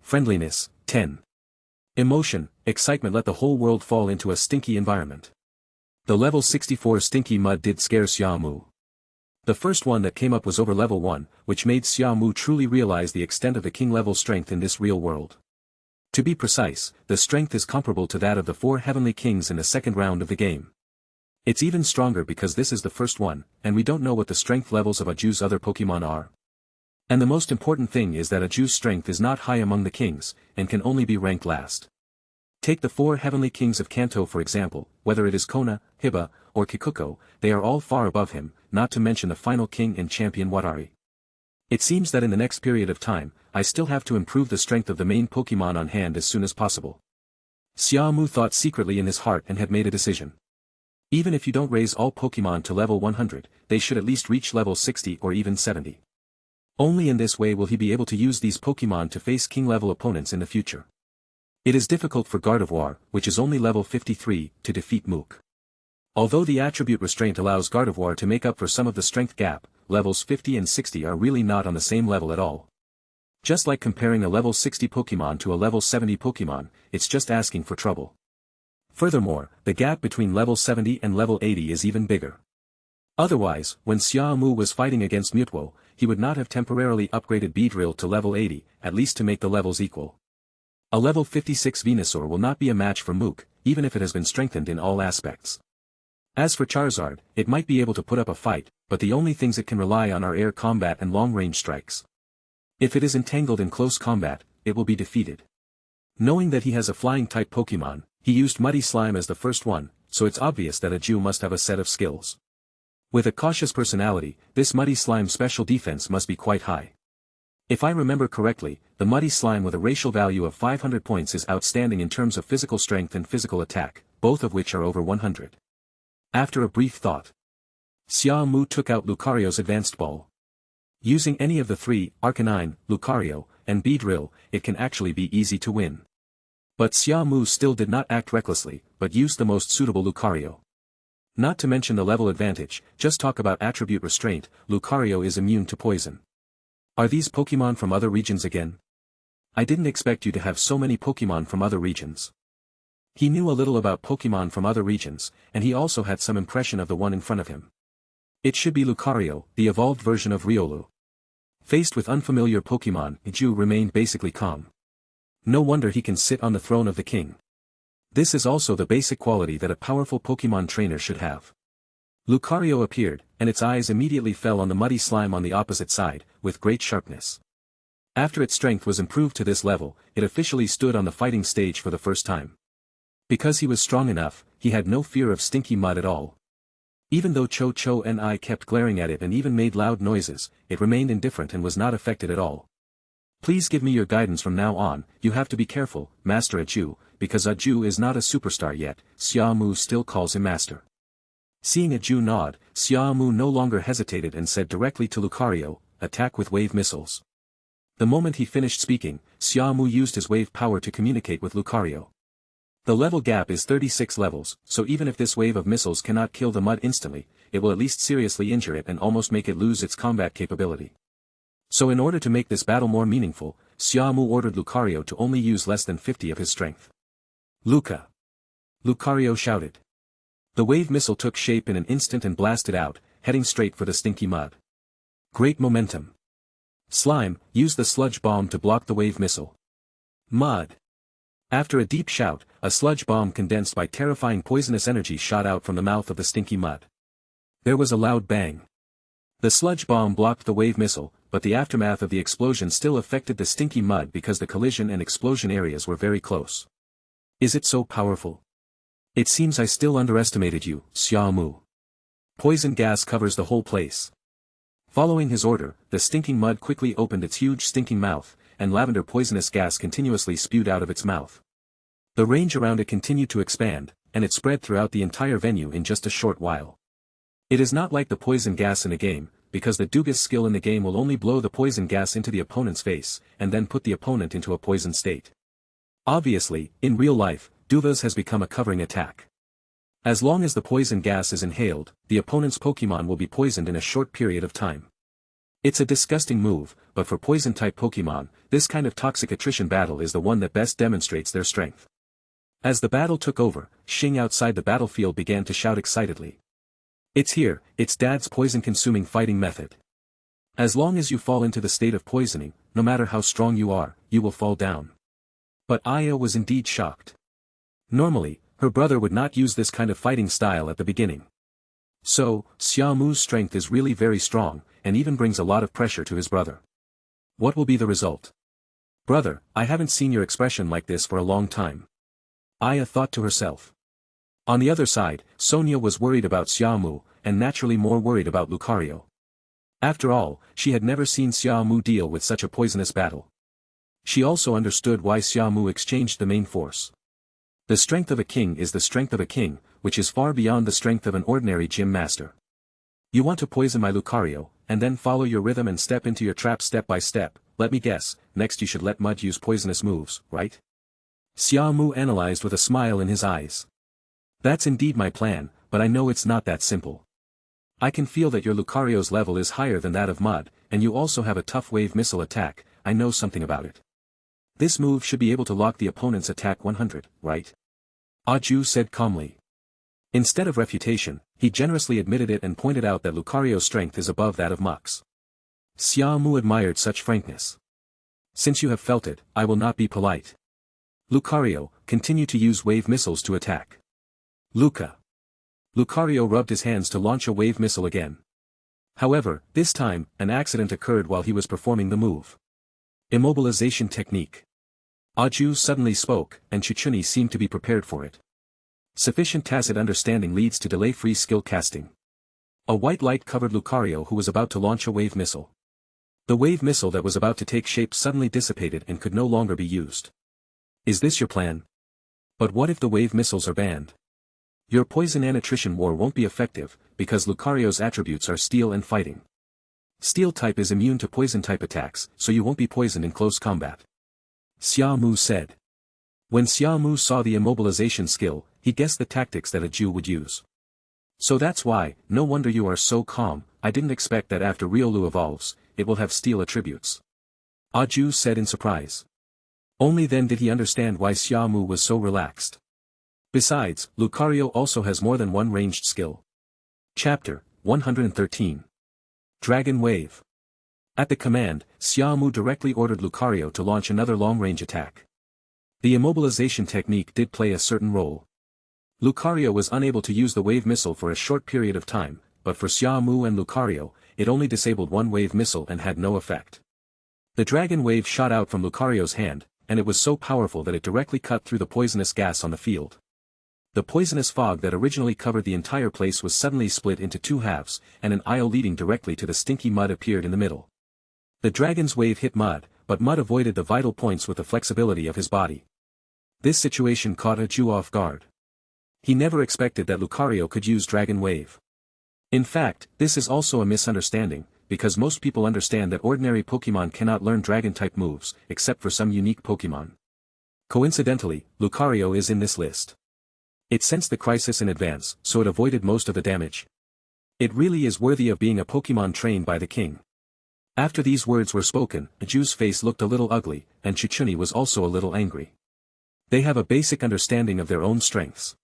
Friendliness, 10. Emotion, excitement. Let the whole world fall into a stinky environment. The level 64 Stinky Mud did scare Xia Mu. The first one that came up was over level 1, which made Xia Mu truly realize the extent of the king level strength in this real world. To be precise, the strength is comparable to that of the 4 heavenly kings in the second round of the game. It's even stronger because this is the first one, and we don't know what the strength levels of Aju's other Pokemon are. And the most important thing is that Aju's strength is not high among the kings, and can only be ranked last. Take the 4 heavenly kings of Kanto for example, whether it is Kona, Hiba, or Kikuko, they are all far above him, not to mention the final king and champion Watari. It seems that in the next period of time, I still have to improve the strength of the main Pokemon on hand as soon as possible. Xia Mu thought secretly in his heart and had made a decision. Even if you don't raise all Pokemon to level 100, they should at least reach level 60 or even 70. Only in this way will he be able to use these Pokemon to face king-level opponents in the future. It is difficult for Gardevoir, which is only level 53, to defeat Mook. Although the attribute restraint allows Gardevoir to make up for some of the strength gap, levels 50 and 60 are really not on the same level at all. Just like comparing a level 60 Pokémon to a level 70 Pokémon, it's just asking for trouble. Furthermore, the gap between level 70 and level 80 is even bigger. Otherwise, when Xia Mu was fighting against Mewtwo, he would not have temporarily upgraded Beedrill to level 80, at least to make the levels equal. A level 56 Venusaur will not be a match for Mook, even if it has been strengthened in all aspects. As for Charizard, it might be able to put up a fight, but the only things it can rely on are air combat and long-range strikes. If it is entangled in close combat, it will be defeated. Knowing that he has a flying-type Pokémon, he used Muddy Slime as the first one, so it's obvious that a Jew must have a set of skills. With a cautious personality, this Muddy Slime special defense must be quite high. If I remember correctly, the Muddy Slime with a racial value of 500 points is outstanding in terms of physical strength and physical attack, both of which are over 100. After a brief thought, Xia Mu took out Lucario's advanced ball. Using any of the three, Arcanine, Lucario, and Beedrill, it can actually be easy to win. But Xia Mu still did not act recklessly, but used the most suitable Lucario. Not to mention the level advantage, just talk about attribute restraint, Lucario is immune to poison. Are these Pokémon from other regions again? I didn't expect you to have so many Pokémon from other regions. He knew a little about Pokémon from other regions, and he also had some impression of the one in front of him. It should be Lucario, the evolved version of Riolu. Faced with unfamiliar Pokémon, Ju remained basically calm. No wonder he can sit on the throne of the king. This is also the basic quality that a powerful Pokémon trainer should have. Lucario appeared, and its eyes immediately fell on the Muddy Slime on the opposite side, with great sharpness. After its strength was improved to this level, it officially stood on the fighting stage for the first time. Because he was strong enough, he had no fear of stinky mud at all. Even though Cho and I kept glaring at it and even made loud noises, it remained indifferent and was not affected at all. Please give me your guidance from now on, you have to be careful, Master Aju, because Aju is not a superstar yet, Xia Mu still calls him Master. Seeing Aju nod, Xia Mu no longer hesitated and said directly to Lucario, attack with wave missiles. The moment he finished speaking, Xia Mu used his wave power to communicate with Lucario. The level gap is 36 levels, so even if this wave of missiles cannot kill the mud instantly, it will at least seriously injure it and almost make it lose its combat capability. So in order to make this battle more meaningful, Xia Mu ordered Lucario to only use less than 50 of his strength. Luca! Lucario shouted. The wave missile took shape in an instant and blasted out, heading straight for the stinky mud. Great momentum. Slime, use the sludge bomb to block the wave missile. Mud. After a deep shout, a sludge bomb condensed by terrifying poisonous energy shot out from the mouth of the stinky mud. There was a loud bang. The sludge bomb blocked the wave missile, but the aftermath of the explosion still affected the stinky mud because the collision and explosion areas were very close. Is it so powerful? It seems I still underestimated you, Xia Mu. Poison gas covers the whole place. Following his order, the stinking mud quickly opened its huge stinking mouth, and lavender poisonous gas continuously spewed out of its mouth. The range around it continued to expand, and it spread throughout the entire venue in just a short while. It is not like the poison gas in a game, because the Dugas skill in the game will only blow the poison gas into the opponent's face, and then put the opponent into a poisoned state. Obviously, in real life, Dugas has become a covering attack. As long as the poison gas is inhaled, the opponent's Pokémon will be poisoned in a short period of time. It's a disgusting move, but for poison-type Pokémon, this kind of toxic attrition battle is the one that best demonstrates their strength. As the battle took over, Xing outside the battlefield began to shout excitedly. It's here, it's Dad's poison-consuming fighting method. As long as you fall into the state of poisoning, no matter how strong you are, you will fall down. But Aya was indeed shocked. Normally, her brother would not use this kind of fighting style at the beginning. So, Xia Mu's strength is really very strong, and even brings a lot of pressure to his brother. What will be the result? Brother, I haven't seen your expression like this for a long time. Aya thought to herself. On the other side, Sonia was worried about Xia Mu, and naturally more worried about Lucario. After all, she had never seen Xia Mu deal with such a poisonous battle. She also understood why Xia Mu exchanged the main force. The strength of a king is the strength of a king, which is far beyond the strength of an ordinary gym master. You want to poison my Lucario, and then follow your rhythm and step into your trap step by step. Let me guess, next you should let Mud use poisonous moves, right? Xia Mu analyzed with a smile in his eyes. That's indeed my plan, but I know it's not that simple. I can feel that your Lucario's level is higher than that of Mud, and you also have a tough wave missile attack. I know something about it. This move should be able to lock the opponent's attack 100, right? Aju said calmly. Instead of refutation, he generously admitted it and pointed out that Lucario's strength is above that of Muk's. Xia Mu admired such frankness. Since you have felt it, I will not be polite. Lucario, continue to use wave missiles to attack. Lucario rubbed his hands to launch a wave missile again. However, this time, an accident occurred while he was performing the move. Immobilization technique. Aju suddenly spoke, and Chichuni seemed to be prepared for it. Sufficient tacit understanding leads to delay-free skill casting. A white light covered Lucario, who was about to launch a wave missile. The wave missile that was about to take shape suddenly dissipated and could no longer be used. Is this your plan? But what if the wave missiles are banned? Your poison and attrition war won't be effective, because Lucario's attributes are steel and fighting. Steel type is immune to poison type attacks, so you won't be poisoned in close combat. Xia Mu said. When Xia Mu saw the immobilization skill, he guessed the tactics that Aju would use. So that's why, no wonder you are so calm. I didn't expect that after Riolu evolves, it will have steel attributes. Aju said in surprise. Only then did he understand why Xia Mu was so relaxed. Besides, Lucario also has more than one ranged skill. Chapter 113. Dragon Wave. At the command, Xia Mu directly ordered Lucario to launch another long-range attack. The immobilization technique did play a certain role. Lucario was unable to use the wave missile for a short period of time, but for Xia Mu and Lucario, it only disabled one wave missile and had no effect. The dragon wave shot out from Lucario's hand, and it was so powerful that it directly cut through the poisonous gas on the field. The poisonous fog that originally covered the entire place was suddenly split into two halves, and an aisle leading directly to the stinky mud appeared in the middle. The dragon's wave hit Mud, but Mud avoided the vital points with the flexibility of his body. This situation caught Aju off guard. He never expected that Lucario could use Dragon Wave. In fact, this is also a misunderstanding, because most people understand that ordinary Pokémon cannot learn Dragon-type moves, except for some unique Pokémon. Coincidentally, Lucario is in this list. It sensed the crisis in advance, so it avoided most of the damage. It really is worthy of being a Pokémon trained by the king. After these words were spoken, Aju's face looked a little ugly, and Chichuni was also a little angry. They have a basic understanding of their own strengths.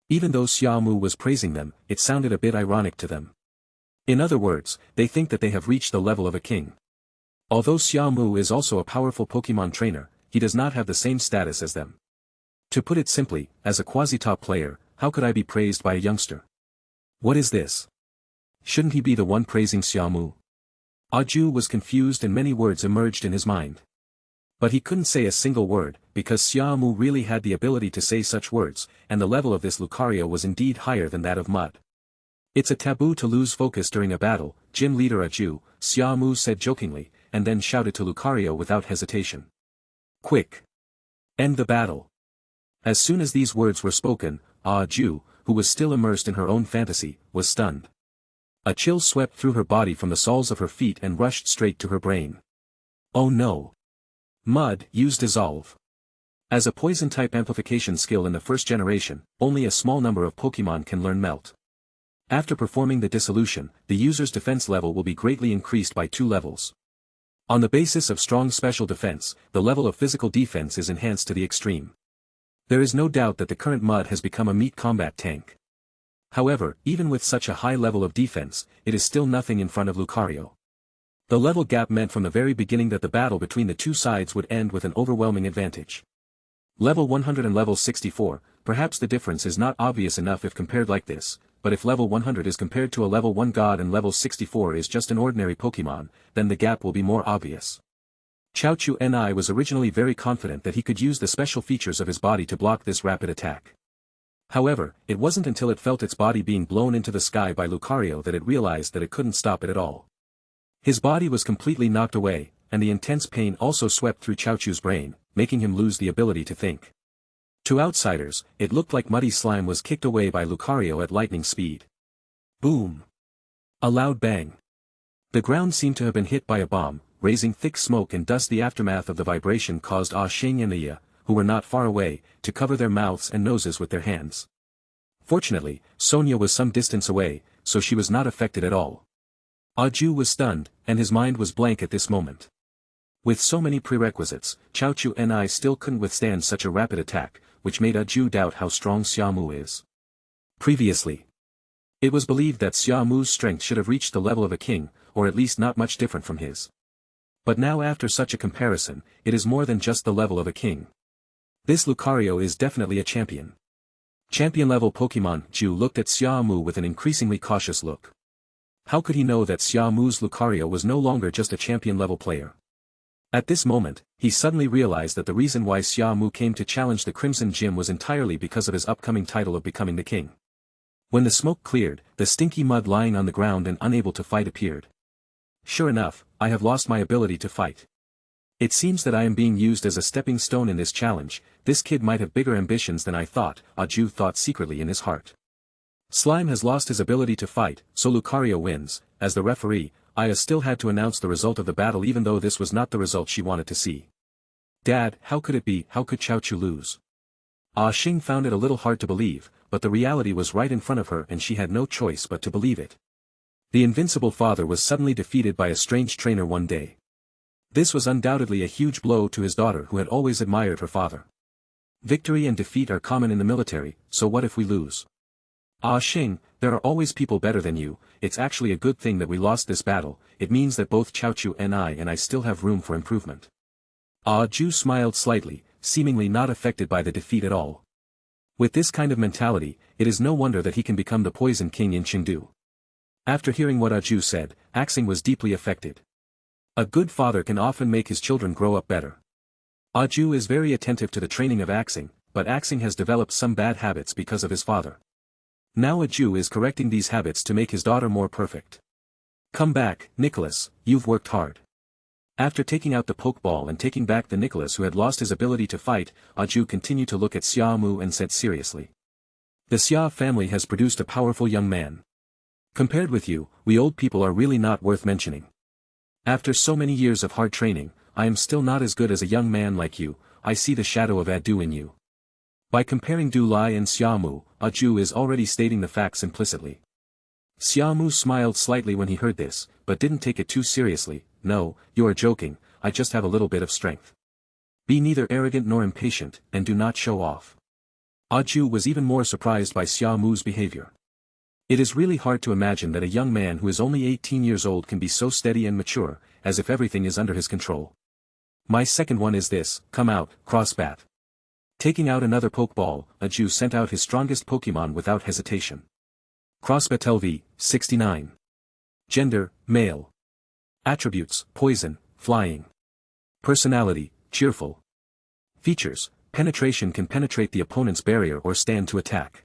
Even though Xia Mu was praising them, it sounded a bit ironic to them. In other words, they think that they have reached the level of a king. Although Xia Mu is also a powerful Pokémon trainer, he does not have the same status as them. To put it simply, as a quasi-top player, how could I be praised by a youngster? What is this? Shouldn't he be the one praising Xia Mu? Aju was confused and many words emerged in his mind. But he couldn't say a single word, because Xia Mu really had the ability to say such words, and the level of this Lucario was indeed higher than that of Mud. It's a taboo to lose focus during a battle, Gym Leader Aju, Xia Mu said jokingly, and then shouted to Lucario without hesitation. Quick! End the battle! As soon as these words were spoken, Aju, who was still immersed in her own fantasy, was stunned. A chill swept through her body from the soles of her feet and rushed straight to her brain. Oh no! Mud, use Dissolve. As a poison-type amplification skill in the first generation, only a small number of Pokémon can learn Melt. After performing the dissolution, the user's defense level will be greatly increased by 2 levels. On the basis of strong special defense, the level of physical defense is enhanced to the extreme. There is no doubt that the current Mud has become a meat combat tank. However, even with such a high level of defense, it is still nothing in front of Lucario. The level gap meant from the very beginning that the battle between the two sides would end with an overwhelming advantage. Level 100 and level 64, perhaps the difference is not obvious enough if compared like this, but if level 100 is compared to a level 1 god and level 64 is just an ordinary Pokémon, then the gap will be more obvious. Chaochu Ni was originally very confident that he could use the special features of his body to block this rapid attack. However, it wasn't until it felt its body being blown into the sky by Lucario that it realized that it couldn't stop it at all. His body was completely knocked away, and the intense pain also swept through Chaochu's brain, making him lose the ability to think. To outsiders, it looked like muddy slime was kicked away by Lucario at lightning speed. Boom! A loud bang. The ground seemed to have been hit by a bomb, raising thick smoke and dust. The aftermath of the vibration caused Ah Sheng and Iya, who were not far away, to cover their mouths and noses with their hands. Fortunately, Sonia was some distance away, so she was not affected at all. Aju was stunned, and his mind was blank at this moment. With so many prerequisites, Chaochu and I still couldn't withstand such a rapid attack, which made Aju doubt how strong Xia Mu is. Previously, it was believed that Xia Mu's strength should have reached the level of a king, or at least not much different from his. But now after such a comparison, it is more than just the level of a king. This Lucario is definitely a champion. Champion-level Pokémon. Ju looked at Xia Mu with an increasingly cautious look. How could he know that Xia Mu's Lucario was no longer just a champion-level player? At this moment, he suddenly realized that the reason why Xia Mu came to challenge the Crimson Gym was entirely because of his upcoming title of becoming the king. When the smoke cleared, the stinky mud lying on the ground and unable to fight appeared. Sure enough, I have lost my ability to fight. It seems that I am being used as a stepping stone in this challenge. This kid might have bigger ambitions than I thought, Aju thought secretly in his heart. Slime has lost his ability to fight, so Lucario wins. As the referee, Aya still had to announce the result of the battle even though this was not the result she wanted to see. Dad, how could it be? How could Chaochu lose? Ah Xing found it a little hard to believe, but the reality was right in front of her and she had no choice but to believe it. The invincible father was suddenly defeated by a strange trainer one day. This was undoubtedly a huge blow to his daughter who had always admired her father. Victory and defeat are common in the military, so what if we lose? Ah Xing, there are always people better than you. It's actually a good thing that we lost this battle. It means that both Chaochu and I still have room for improvement. Ah Ju smiled slightly, seemingly not affected by the defeat at all. With this kind of mentality, it is no wonder that he can become the Poison King in Chengdu. After hearing what Aju said, Axing was deeply affected. A good father can often make his children grow up better. Aju is very attentive to the training of Axing, but Axing has developed some bad habits because of his father. Now Aju is correcting these habits to make his daughter more perfect. Come back, Nicholas, you've worked hard. After taking out the Pokeball and taking back the Nicholas who had lost his ability to fight, Aju continued to look at Xia Mu and said seriously. The Xia family has produced a powerful young man. Compared with you, we old people are really not worth mentioning. After so many years of hard training, I am still not as good as a young man like you. I see the shadow of Adu in you. By comparing Du Lai and Xia Mu, Aju is already stating the facts implicitly. Xia Mu smiled slightly when he heard this, but didn't take it too seriously. No, you are joking, I just have a little bit of strength. Be neither arrogant nor impatient, and do not show off. Aju was even more surprised by Xia Mu's behavior. It is really hard to imagine that a young man who is only 18 years old can be so steady and mature, as if everything is under his control. My second one is this, come out, Crossbat. Taking out another Pokeball, Aju sent out his strongest Pokemon without hesitation. Crossbat LV, 69. Gender, male. Attributes, poison, flying. Personality, cheerful. Features, penetration can penetrate the opponent's barrier or stand to attack.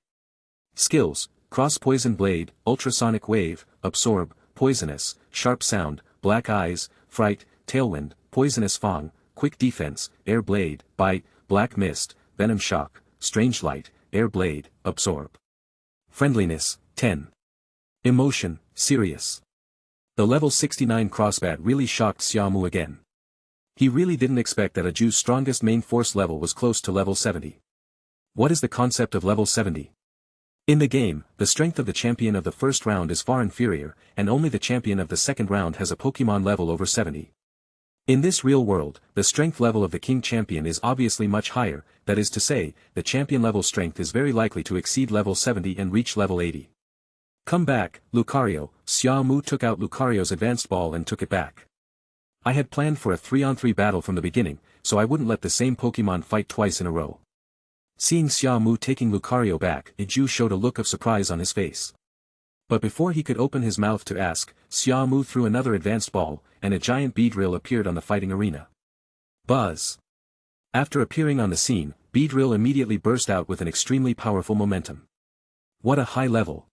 Skills, Cross Poison Blade, Ultrasonic Wave, Absorb, Poisonous, Sharp Sound, Black Eyes, Fright, Tailwind, Poisonous Fang, Quick Defense, Air Blade, Bite, Black Mist, Venom Shock, Strange Light, Air Blade, Absorb. Friendliness, 10. Emotion, Serious. The level 69 Crossbat really shocked Xia Mu again. He really didn't expect that Aju's strongest main force level was close to level 70. What is the concept of level 70? In the game, the strength of the champion of the first round is far inferior, and only the champion of the second round has a Pokemon level over 70. In this real world, the strength level of the king champion is obviously much higher, that is to say, the champion level strength is very likely to exceed level 70 and reach level 80. Come back, Lucario. Xia Mu took out Lucario's advanced ball and took it back. I had planned for a 3-on-3 battle from the beginning, so I wouldn't let the same Pokemon fight twice in a row. Seeing Xia Mu taking Lucario back, Iju showed a look of surprise on his face. But before he could open his mouth to ask, Xia Mu threw another advanced ball, and a giant Beedrill appeared on the fighting arena. Buzz! After appearing on the scene, Beedrill immediately burst out with an extremely powerful momentum. What a high level!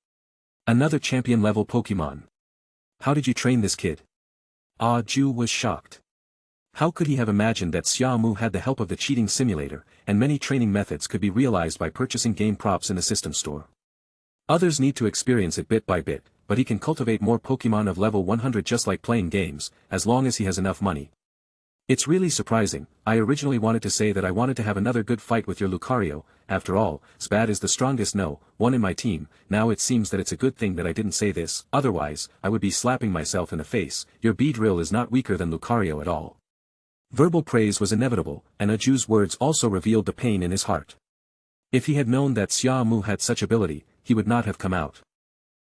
Another champion-level Pokemon. How did you train this kid? Ah Ju was shocked. How could he have imagined that Xia Mu had the help of the cheating simulator, and many training methods could be realized by purchasing game props in the system store. Others need to experience it bit by bit, but he can cultivate more Pokemon of level 100 just like playing games, as long as he has enough money. It's really surprising. I originally wanted to say that I wanted to have another good fight with your Lucario. After all, Spat is the strongest one in my team. Now it seems that it's a good thing that I didn't say this, otherwise, I would be slapping myself in the face. Your Beedrill is not weaker than Lucario at all. Verbal praise was inevitable, and Aju's words also revealed the pain in his heart. If he had known that Xia Mu had such ability, he would not have come out.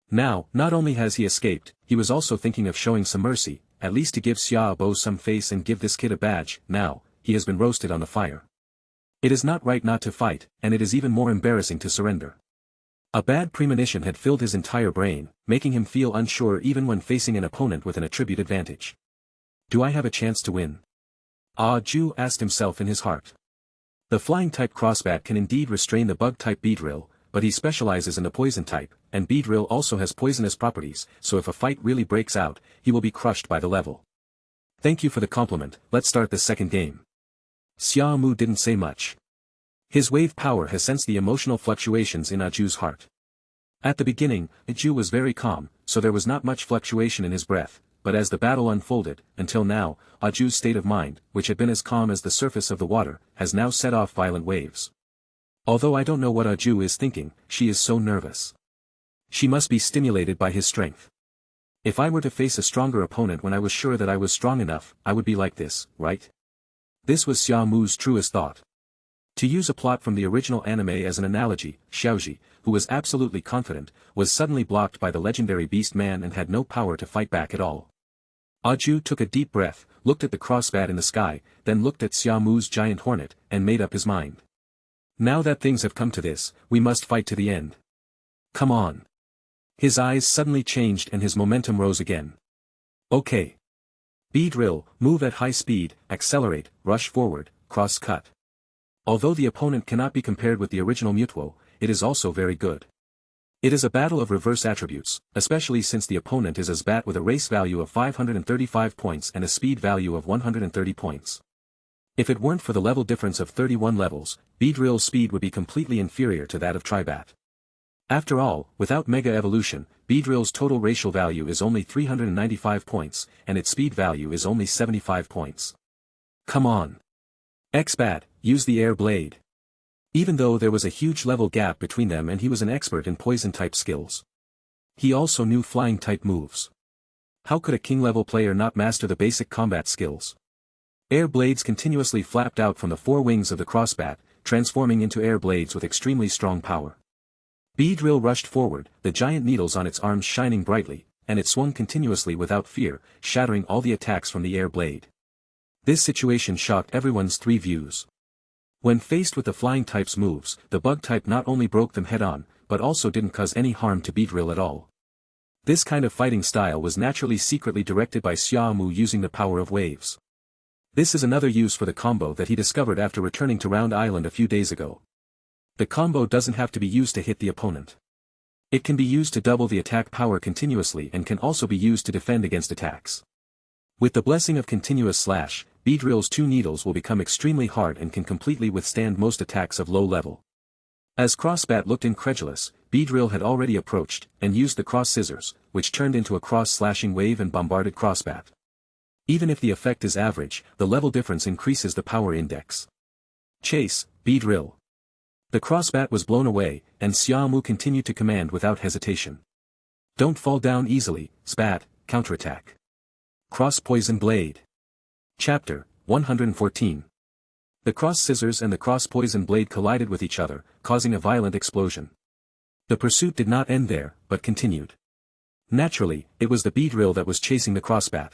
Now, not only has he escaped, he was also thinking of showing some mercy, at least to give Xia Mu some face and give this kid a badge. Now, he has been roasted on the fire. It is not right not to fight, and it is even more embarrassing to surrender. A bad premonition had filled his entire brain, making him feel unsure even when facing an opponent with an attribute advantage. Do I have a chance to win? Aju asked himself in his heart. The flying-type Crossbat can indeed restrain the bug-type Beedrill, but he specializes in the poison type, and Beedrill also has poisonous properties, so if a fight really breaks out, he will be crushed by the level. Thank you for the compliment, let's start the second game. Xia Mu didn't say much. His wave power has sensed the emotional fluctuations in Aju's heart. At the beginning, Aju was very calm, so there was not much fluctuation in his breath, but as the battle unfolded, until now, Aju's state of mind, which had been as calm as the surface of the water, has now set off violent waves. Although I don't know what Aju is thinking, she is so nervous. She must be stimulated by his strength. If I were to face a stronger opponent when I was sure that I was strong enough, I would be like this, right? This was Xia Mu's truest thought. To use a plot from the original anime as an analogy, Xiaoji, who was absolutely confident, was suddenly blocked by the legendary Beast Man and had no power to fight back at all. Aju took a deep breath, looked at the crossbat in the sky, then looked at Xia Mu's giant hornet, and made up his mind. Now that things have come to this, we must fight to the end. Come on. His eyes suddenly changed and his momentum rose again. Okay. Beedrill, move at high speed, accelerate, rush forward, cross-cut. Although the opponent cannot be compared with the original Mewtwo, it is also very good. It is a battle of reverse attributes, especially since the opponent is a Spat with a race value of 535 points and a speed value of 130 points. If it weren't for the level difference of 31 levels, Beedrill's speed would be completely inferior to that of Tribat. After all, without Mega Evolution, Beedrill's total racial value is only 395 points, and its speed value is only 75 points. Come on. X-Bat, use the Air Blade. Even though there was a huge level gap between them and he was an expert in poison-type skills. He also knew flying-type moves. How could a king-level player not master the basic combat skills? Air blades continuously flapped out from the four wings of the crossbat, transforming into air blades with extremely strong power. Beedrill rushed forward, the giant needles on its arms shining brightly, and it swung continuously without fear, shattering all the attacks from the air blade. This situation shocked everyone's three views. When faced with the flying type's moves, the bug type not only broke them head-on, but also didn't cause any harm to Beedrill at all. This kind of fighting style was naturally secretly directed by Xia Mu using the power of waves. This is another use for the combo that he discovered after returning to Round Island a few days ago. The combo doesn't have to be used to hit the opponent. It can be used to double the attack power continuously and can also be used to defend against attacks. With the blessing of continuous slash, Beedrill's two needles will become extremely hard and can completely withstand most attacks of low level. As Crossbat looked incredulous, Beedrill had already approached, and used the cross scissors, which turned into a cross-slashing wave and bombarded Crossbat. Even if the effect is average, the level difference increases the power index. Chase, Beedrill. The Crossbat was blown away, and Xia Mu continued to command without hesitation. Don't fall down easily, Spat, counterattack. Cross-Poison Blade. Chapter 114. The cross scissors and the cross-poison blade collided with each other, causing a violent explosion. The pursuit did not end there, but continued. Naturally, it was the Beedrill that was chasing the Crossbat.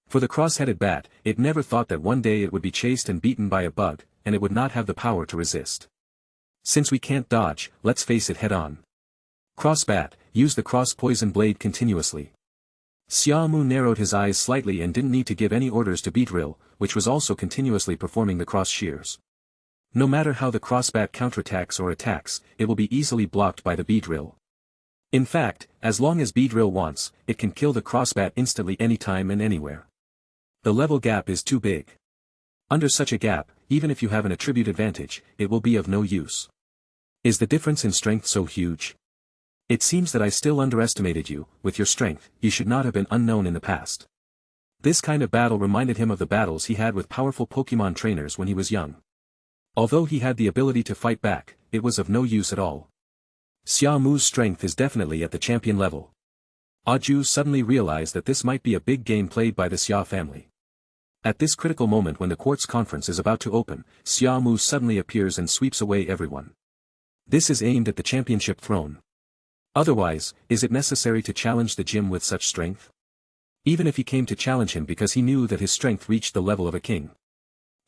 For the cross-headed bat, it never thought that one day it would be chased and beaten by a bug, and it would not have the power to resist. Since we can't dodge, let's face it head-on. Crossbat, use the cross-poison blade continuously. Xia Mu narrowed his eyes slightly and didn't need to give any orders to Beedrill, which was also continuously performing the cross shears. No matter how the Crossbat counterattacks or attacks, it will be easily blocked by the Beedrill. In fact, as long as Beedrill wants, it can kill the Crossbat instantly anytime and anywhere. The level gap is too big. Under such a gap, even if you have an attribute advantage, it will be of no use. Is the difference in strength so huge? It seems that I still underestimated you. With your strength, you should not have been unknown in the past. This kind of battle reminded him of the battles he had with powerful Pokémon trainers when he was young. Although he had the ability to fight back, it was of no use at all. Xia Mu's strength is definitely at the champion level. Aju suddenly realized that this might be a big game played by the Xia family. At this critical moment when the Quartz Conference is about to open, Xia Mu suddenly appears and sweeps away everyone. This is aimed at the championship throne. Otherwise, is it necessary to challenge the gym with such strength? Even if he came to challenge him because he knew that his strength reached the level of a king.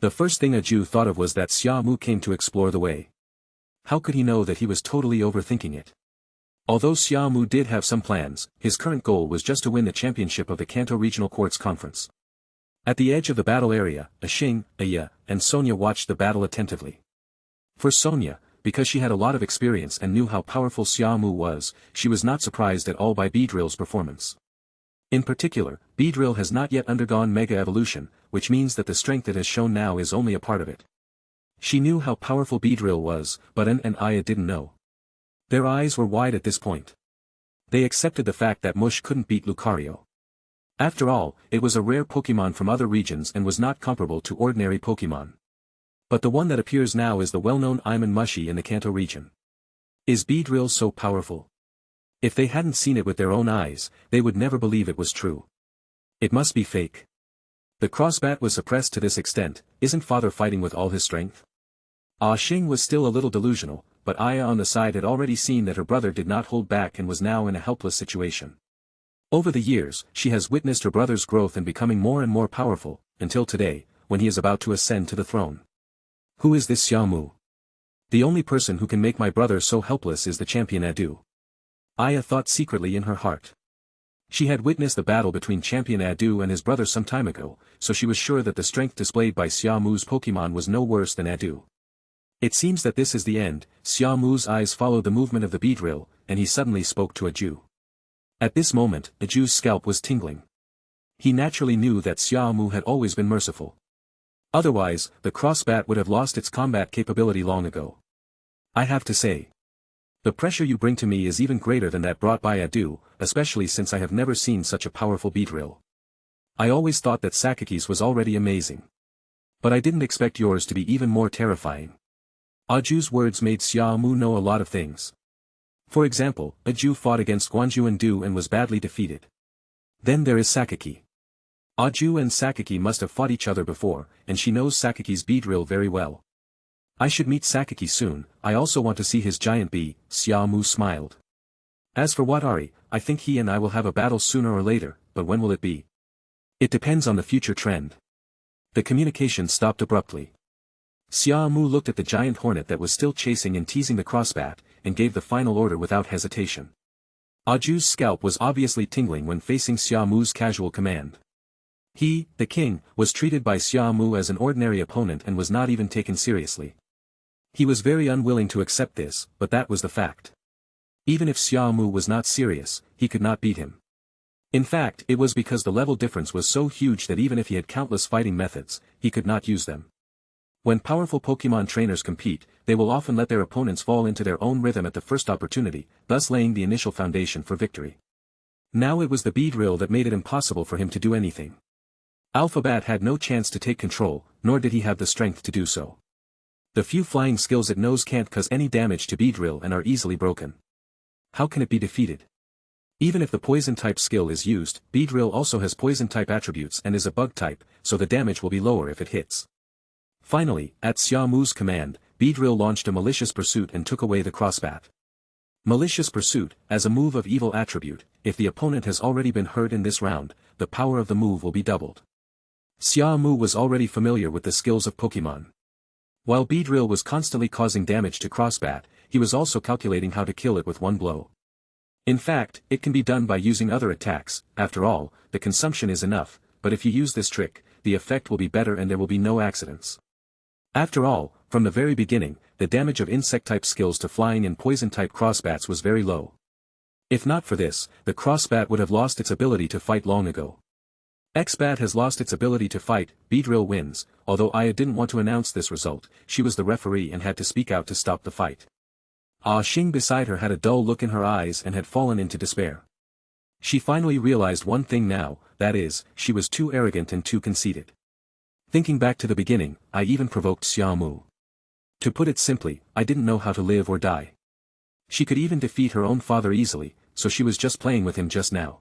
The first thing Aju thought of was that Xia Mu came to explore the way. How could he know that he was totally overthinking it? Although Xia Mu did have some plans, his current goal was just to win the championship of the Kanto Regional Quartz Conference. At the edge of the battle area, Xing, Aya, and Sonia watched the battle attentively. For Sonia, because she had a lot of experience and knew how powerful Xia Mu was, she was not surprised at all by Beedrill's performance. In particular, Beedrill has not yet undergone Mega Evolution, which means that the strength it has shown now is only a part of it. She knew how powerful Beedrill was, but An and Aya didn't know. Their eyes were wide at this point. They accepted the fact that Mush couldn't beat Lucario. After all, it was a rare Pokémon from other regions and was not comparable to ordinary Pokémon. But the one that appears now is the well-known Iman Mushi in the Kanto region. Is Beedrill so powerful? If they hadn't seen it with their own eyes, they would never believe it was true. It must be fake. The crossbat was suppressed to this extent, isn't father fighting with all his strength? Xing was still a little delusional, but Aya on the side had already seen that her brother did not hold back and was now in a helpless situation. Over the years, she has witnessed her brother's growth and becoming more and more powerful, until today, when he is about to ascend to the throne. Who is this Xia Mu? The only person who can make my brother so helpless is the champion Adu. Aya thought secretly in her heart. She had witnessed the battle between Champion Adu and his brother some time ago, so she was sure that the strength displayed by Xia Mu's Pokémon was no worse than Adu. It seems that this is the end. Xia Mu's eyes followed the movement of the Beedrill, and he suddenly spoke to Aju. At this moment, Aju's scalp was tingling. He naturally knew that Xia Mu had always been merciful. Otherwise, the crossbat would have lost its combat capability long ago. I have to say, the pressure you bring to me is even greater than that brought by Adu, especially since I have never seen such a powerful Beedrill. I always thought that Sakiki's was already amazing. But I didn't expect yours to be even more terrifying. Aju's words made Xia Mu know a lot of things. For example, Aju fought against Guanju and Du and was badly defeated. Then there is Sakiki. Aju and Sakiki must have fought each other before, and she knows Sakiki's Beedrill very well. I should meet Sakiki soon. I also want to see his giant bee. Xia Mu smiled. As for Watari, I think he and I will have a battle sooner or later, but when will it be? It depends on the future trend. The communication stopped abruptly. Xia Mu looked at the giant hornet that was still chasing and teasing the crossbat, and gave the final order without hesitation. Aju's scalp was obviously tingling when facing Xia Mu's casual command. He, the king, was treated by Xia Mu as an ordinary opponent and was not even taken seriously. He was very unwilling to accept this, but that was the fact. Even if Xia Mu was not serious, he could not beat him. In fact, it was because the level difference was so huge that even if he had countless fighting methods, he could not use them. When powerful Pokémon trainers compete, they will often let their opponents fall into their own rhythm at the first opportunity, thus laying the initial foundation for victory. Now it was the Beedrill that made it impossible for him to do anything. Alphabat had no chance to take control, nor did he have the strength to do so. The few flying skills it knows can't cause any damage to Beedrill and are easily broken. How can it be defeated? Even if the poison-type skill is used, Beedrill also has poison-type attributes and is a bug-type, so the damage will be lower if it hits. Finally, at Xia Mu's command, Beedrill launched a malicious pursuit and took away the crossbat. Malicious pursuit, as a move of evil attribute, if the opponent has already been hurt in this round, the power of the move will be doubled. Xia Mu was already familiar with the skills of Pokémon. While Beedrill was constantly causing damage to crossbat, he was also calculating how to kill it with one blow. In fact, it can be done by using other attacks. After all, the consumption is enough, but if you use this trick, the effect will be better and there will be no accidents. After all, from the very beginning, the damage of insect-type skills to flying and poison-type crossbats was very low. If not for this, the crossbat would have lost its ability to fight long ago. X-Bat has lost its ability to fight. Beedrill wins, although Aya didn't want to announce this result. She was the referee and had to speak out to stop the fight. Xing beside her had a dull look in her eyes and had fallen into despair. She finally realized one thing now, that is, she was too arrogant and too conceited. Thinking back to the beginning, I even provoked Xia Mu. To put it simply, I didn't know how to live or die. She could even defeat her own father easily, so she was just playing with him just now.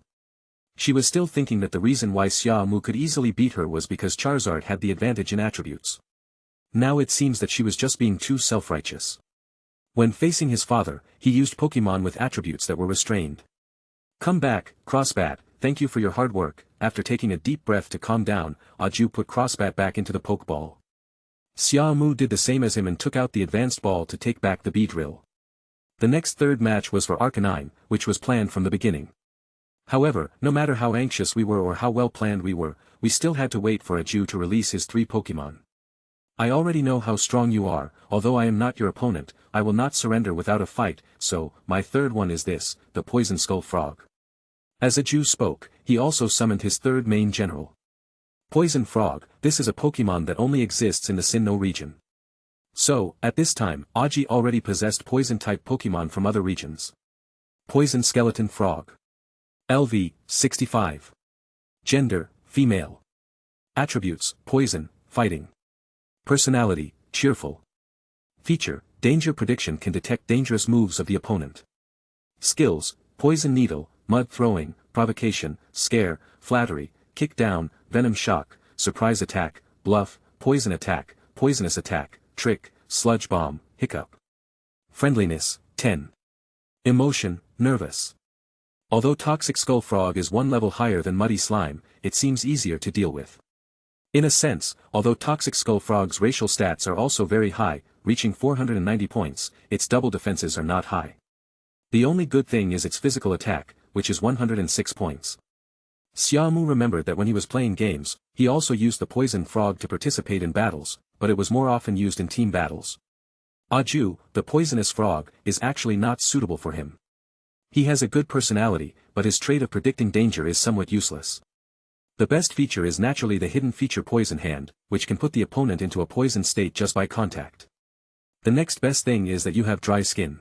She was still thinking that the reason why Xia Mu could easily beat her was because Charizard had the advantage in attributes. Now it seems that she was just being too self-righteous. When facing his father, he used Pokémon with attributes that were restrained. Come back, Crossbat, thank you for your hard work. After taking a deep breath to calm down, Aju put Crossbat back into the Pokeball. Xia Mu did the same as him and took out the advanced ball to take back the Beedrill. The next third match was for Arcanine, which was planned from the beginning. However, no matter how anxious we were or how well planned we were, we still had to wait for Aju to release his 3 Pokémon. I already know how strong you are, although I am not your opponent, I will not surrender without a fight, so, my third one is this, the Poison Skull Frog. As Aju spoke, he also summoned his third main general. Poison Frog, this is a Pokémon that only exists in the Sinnoh region. So, at this time, Aju already possessed Poison-type Pokémon from other regions. Poison Skeleton Frog. LV, 65. Gender, female. Attributes, Poison, Fighting. Personality, cheerful. Feature, Danger Prediction can detect dangerous moves of the opponent. Skills, Poison Needle, Mud Throwing, Provocation, Scare, Flattery, Kick Down, Venom Shock, Surprise Attack, Bluff, Poison Attack, Poisonous Attack, Trick, Sludge Bomb, Hiccup. Friendliness, 10. Emotion, nervous. Although Toxic Skull Frog is one level higher than Muddy Slime, it seems easier to deal with. In a sense, although Toxic Skull Frog's racial stats are also very high, reaching 490 points, its double defenses are not high. The only good thing is its physical attack, which is 106 points. Xia Mu remembered that when he was playing games, he also used the Poison Frog to participate in battles, but it was more often used in team battles. Aju, the Poisonous Frog, is actually not suitable for him. He has a good personality, but his trait of predicting danger is somewhat useless. The best feature is naturally the hidden feature Poison Hand, which can put the opponent into a poison state just by contact. The next best thing is that you have dry skin.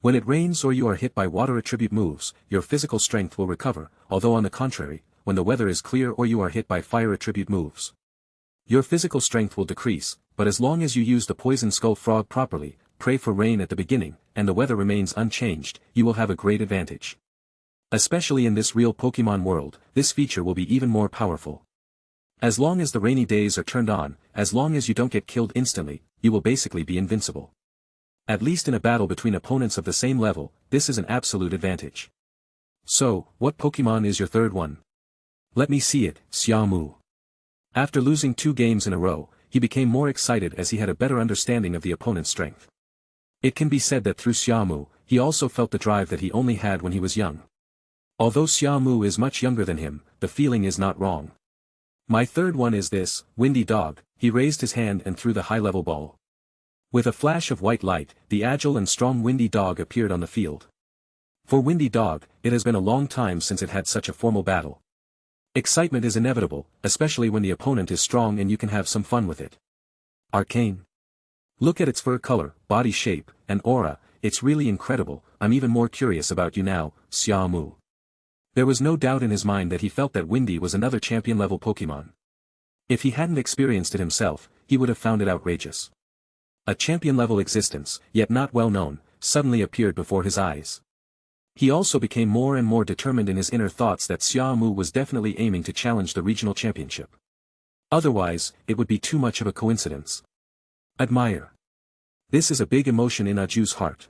When it rains or you are hit by water attribute moves, your physical strength will recover, although on the contrary, when the weather is clear or you are hit by fire attribute moves, your physical strength will decrease, but as long as you use the Poison Skull Frog properly, pray for rain at the beginning, and the weather remains unchanged, you will have a great advantage. Especially in this real Pokémon world, this feature will be even more powerful. As long as the rainy days are turned on, as long as you don't get killed instantly, you will basically be invincible. At least in a battle between opponents of the same level, this is an absolute advantage. So, what Pokémon is your third one? Let me see it, Xia Mu. After losing 2 games in a row, he became more excited as he had a better understanding of the opponent's strength. It can be said that through Xia Mu, he also felt the drive that he only had when he was young. Although Xia Mu is much younger than him, the feeling is not wrong. My third one is this, Windy Dog. He raised his hand and threw the high-level ball. With a flash of white light, the agile and strong Windy Dog appeared on the field. For Windy Dog, it has been a long time since it had such a formal battle. Excitement is inevitable, especially when the opponent is strong and you can have some fun with it. Arcane. Look at its fur color, body shape, and aura, it's really incredible. I'm even more curious about you now, Xia Mu. There was no doubt in his mind that he felt that Windy was another champion-level Pokémon. If he hadn't experienced it himself, he would have found it outrageous. A champion-level existence, yet not well known, suddenly appeared before his eyes. He also became more and more determined in his inner thoughts that Xia Mu was definitely aiming to challenge the regional championship. Otherwise, it would be too much of a coincidence. Admire. This is a big emotion in Aju's heart.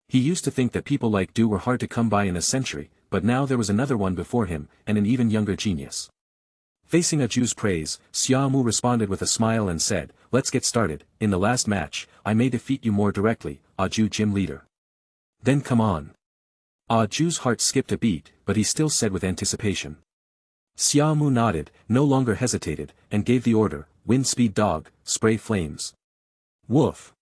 He used to think that people like Du were hard to come by in a century, but now there was another one before him, and an even younger genius. Facing Aju's praise, Xia Mu responded with a smile and said, "Let's get started. In the last match, I may defeat you more directly, Aju Gym Leader. Then come on." Aju's heart skipped a beat, but he still said with anticipation. Xia Mu nodded, no longer hesitated, and gave the order, "Wind Speed Dog, spray flames." Woof!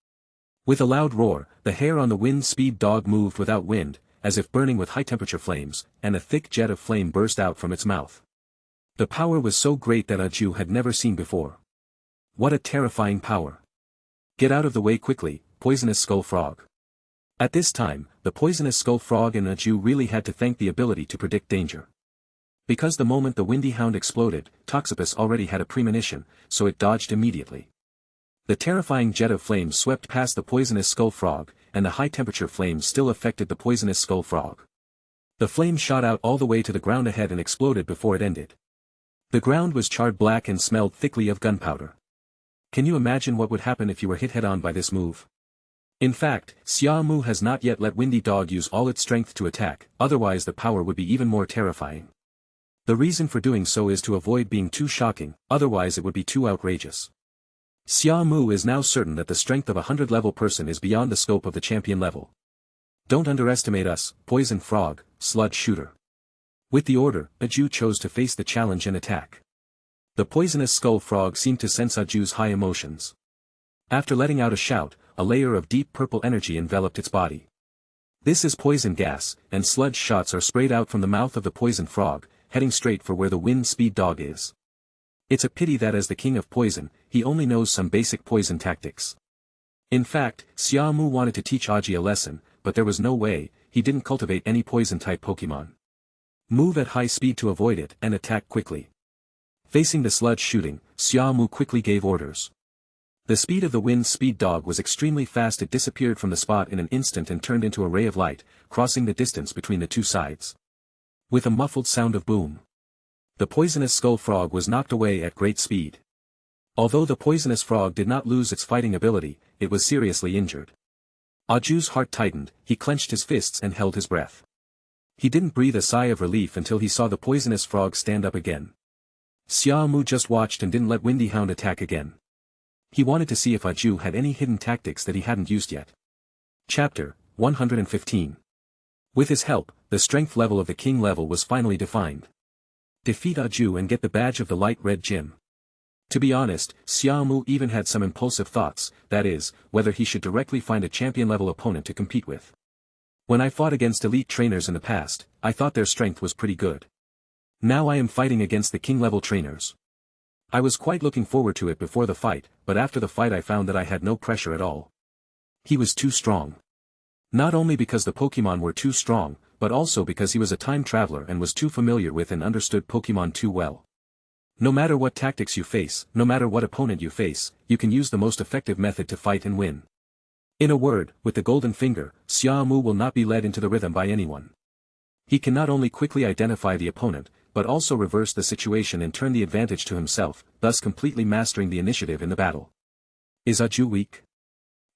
With a loud roar, the hair on the Wind Speed Dog moved without wind, as if burning with high-temperature flames, and a thick jet of flame burst out from its mouth. The power was so great that Aju had never seen before. What a terrifying power! Get out of the way quickly, Poisonous Skull Frog. At this time, the poisonous skull frog and Aju really had to thank the ability to predict danger. Because the moment the windy hound exploded, Toxipus already had a premonition, so it dodged immediately. The terrifying jet of flames swept past the poisonous skull frog, and the high-temperature flames still affected the poisonous skull frog. The flame shot out all the way to the ground ahead and exploded before it ended. The ground was charred black and smelled thickly of gunpowder. Can you imagine what would happen if you were hit head-on by this move? In fact, Xia Mu has not yet let Windy Dog use all its strength to attack, otherwise the power would be even more terrifying. The reason for doing so is to avoid being too shocking, otherwise it would be too outrageous. Xia Mu is now certain that the strength of a 100-level person is beyond the scope of the champion level. Don't underestimate us, Poison Frog, Sludge Shooter. With the order, Aju chose to face the challenge and attack. The poisonous skull frog seemed to sense Aju's high emotions. After letting out a shout, a layer of deep purple energy enveloped its body. This is poison gas, and sludge shots are sprayed out from the mouth of the poison frog, heading straight for where the wind speed dog is. It's a pity that as the king of poison, he only knows some basic poison tactics. In fact, Xia Mu wanted to teach Aji a lesson, but there was no way, he didn't cultivate any poison-type Pokémon. Move at high speed to avoid it and attack quickly. Facing the sludge shooting, Xia Mu quickly gave orders. The speed of the wind speed dog was extremely fast. It disappeared from the spot in an instant and turned into a ray of light, crossing the distance between the two sides. With a muffled sound of boom, the poisonous skull frog was knocked away at great speed. Although the poisonous frog did not lose its fighting ability, it was seriously injured. Aju's heart tightened, he clenched his fists and held his breath. He didn't breathe a sigh of relief until he saw the poisonous frog stand up again. Xia Mu just watched and didn't let Windy Hound attack again. He wanted to see if Aju had any hidden tactics that he hadn't used yet. Chapter 115. With his help, the strength level of the king level was finally defined. Defeat Aju and get the badge of the light red gym. To be honest, Xia Mu even had some impulsive thoughts, that is, whether he should directly find a champion-level opponent to compete with. When I fought against elite trainers in the past, I thought their strength was pretty good. Now I am fighting against the king-level trainers. I was quite looking forward to it before the fight, but after the fight I found that I had no pressure at all. He was too strong. Not only because the Pokémon were too strong, but also because he was a time traveler and was too familiar with and understood Pokémon too well. No matter what tactics you face, no matter what opponent you face, you can use the most effective method to fight and win. In a word, with the golden finger, Xia Mu will not be led into the rhythm by anyone. He can not only quickly identify the opponent, but also reverse the situation and turn the advantage to himself, thus completely mastering the initiative in the battle. Is Aju weak?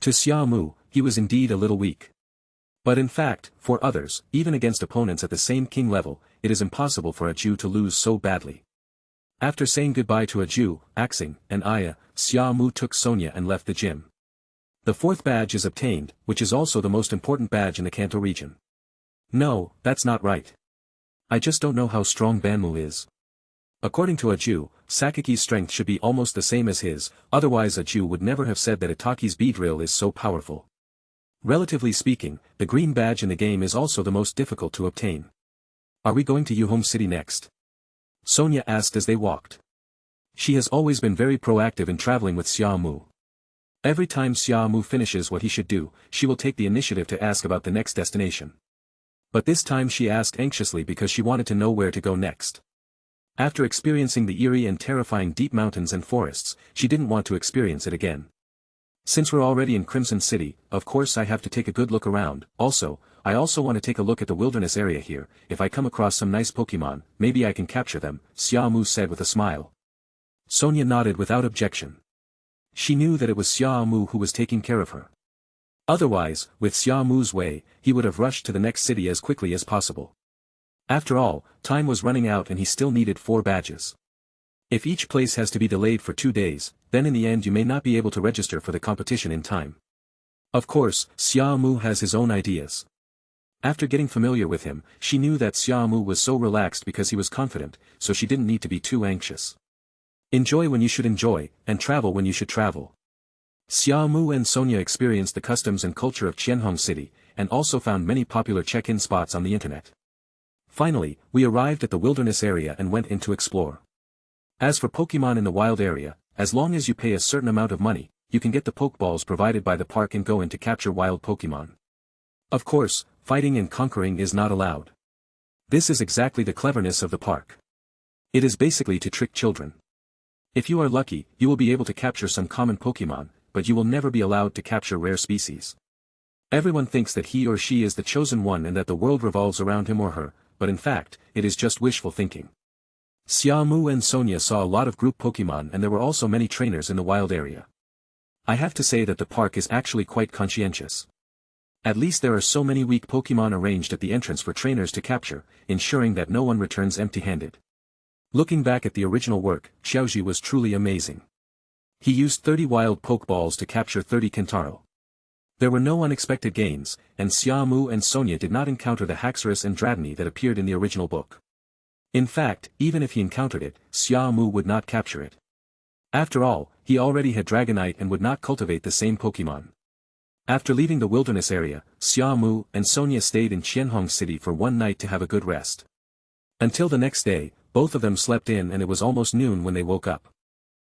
To Xia Mu, he was indeed a little weak. But in fact, for others, even against opponents at the same king level, it is impossible for Aju to lose so badly. After saying goodbye to Aju, Axing, and Aya, Xia Mu took Sonia and left the gym. The fourth badge is obtained, which is also the most important badge in the Kanto region. No, that's not right. I just don't know how strong Banmu is. According to Aju, Sakiki's strength should be almost the same as his, otherwise Aju would never have said that Itaki's Beedrill is so powerful. Relatively speaking, the green badge in the game is also the most difficult to obtain. Are we going to Yuhome City next? Sonia asked as they walked. She has always been very proactive in traveling with Xia Mu. Every time Xia Mu finishes what he should do, she will take the initiative to ask about the next destination. But this time she asked anxiously because she wanted to know where to go next. After experiencing the eerie and terrifying deep mountains and forests, she didn't want to experience it again. Since we're already in Crimson City, of course I have to take a good look around. I also want to take a look at the wilderness area here. If I come across some nice Pokémon, maybe I can capture them, Xia Mu said with a smile. Sonia nodded without objection. She knew that it was Xia Mu who was taking care of her. Otherwise, with Xia Mu's way, he would have rushed to the next city as quickly as possible. After all, time was running out and he still needed 4 badges. If each place has to be delayed for 2 days, then in the end you may not be able to register for the competition in time. Of course, Xia Mu has his own ideas. After getting familiar with him, she knew that Xia Mu was so relaxed because he was confident, so she didn't need to be too anxious. Enjoy when you should enjoy, and travel when you should travel. Xia Mu and Sonia experienced the customs and culture of Qianhong City, and also found many popular check-in spots on the internet. Finally, we arrived at the wilderness area and went in to explore. As for Pokémon in the wild area, as long as you pay a certain amount of money, you can get the Pokeballs provided by the park and go in to capture wild Pokémon. Of course, fighting and conquering is not allowed. This is exactly the cleverness of the park. It is basically to trick children. If you are lucky, you will be able to capture some common Pokémon, but you will never be allowed to capture rare species. Everyone thinks that he or she is the chosen one and that the world revolves around him or her, but in fact, it is just wishful thinking. Xia Mu and Sonia saw a lot of group Pokémon and there were also many trainers in the wild area. I have to say that the park is actually quite conscientious. At least there are so many weak Pokémon arranged at the entrance for trainers to capture, ensuring that no one returns empty-handed. Looking back at the original work, Xiaoji was truly amazing. He used 30 wild Pokeballs to capture 30 Kentaro. There were no unexpected gains, and Xia Mu and Sonia did not encounter the Haxorus and Dragonite that appeared in the original book. In fact, even if he encountered it, Xia Mu would not capture it. After all, he already had Dragonite and would not cultivate the same Pokémon. After leaving the wilderness area, Xia Mu and Sonia stayed in Qianhong City for one night to have a good rest. Until the next day, both of them slept in and it was almost noon when they woke up.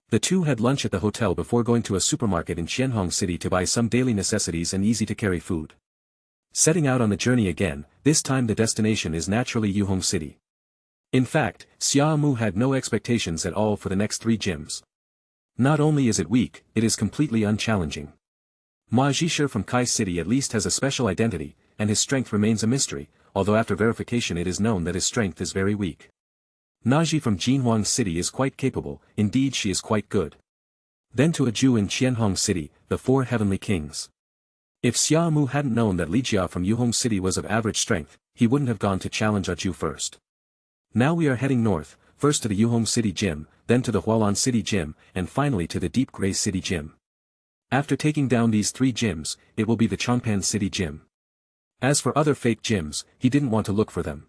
The two had lunch at the hotel before going to a supermarket in Qianhong City to buy some daily necessities and easy-to-carry food. Setting out on the journey again, this time the destination is naturally Yuhong City. In fact, Xia Mu had no expectations at all for the next 3 gyms. Not only is it weak, it is completely unchallenging. Ma Zhishe from Kai City at least has a special identity, and his strength remains a mystery, although after verification it is known that his strength is very weak. Naji from Jinhuang City is quite capable, indeed she is quite good. Then to a Jew in Qianhong City, the 4 heavenly kings. If Xia Mu hadn't known that Li Jia from Yuhong City was of average strength, he wouldn't have gone to challenge a Jew first. Now we are heading north, first to the Yuhong City Gym, then to the Hualan City Gym, and finally to the Deep Gray City Gym. After taking down these 3 gyms, it will be the Changpan City Gym. As for other fake gyms, he didn't want to look for them.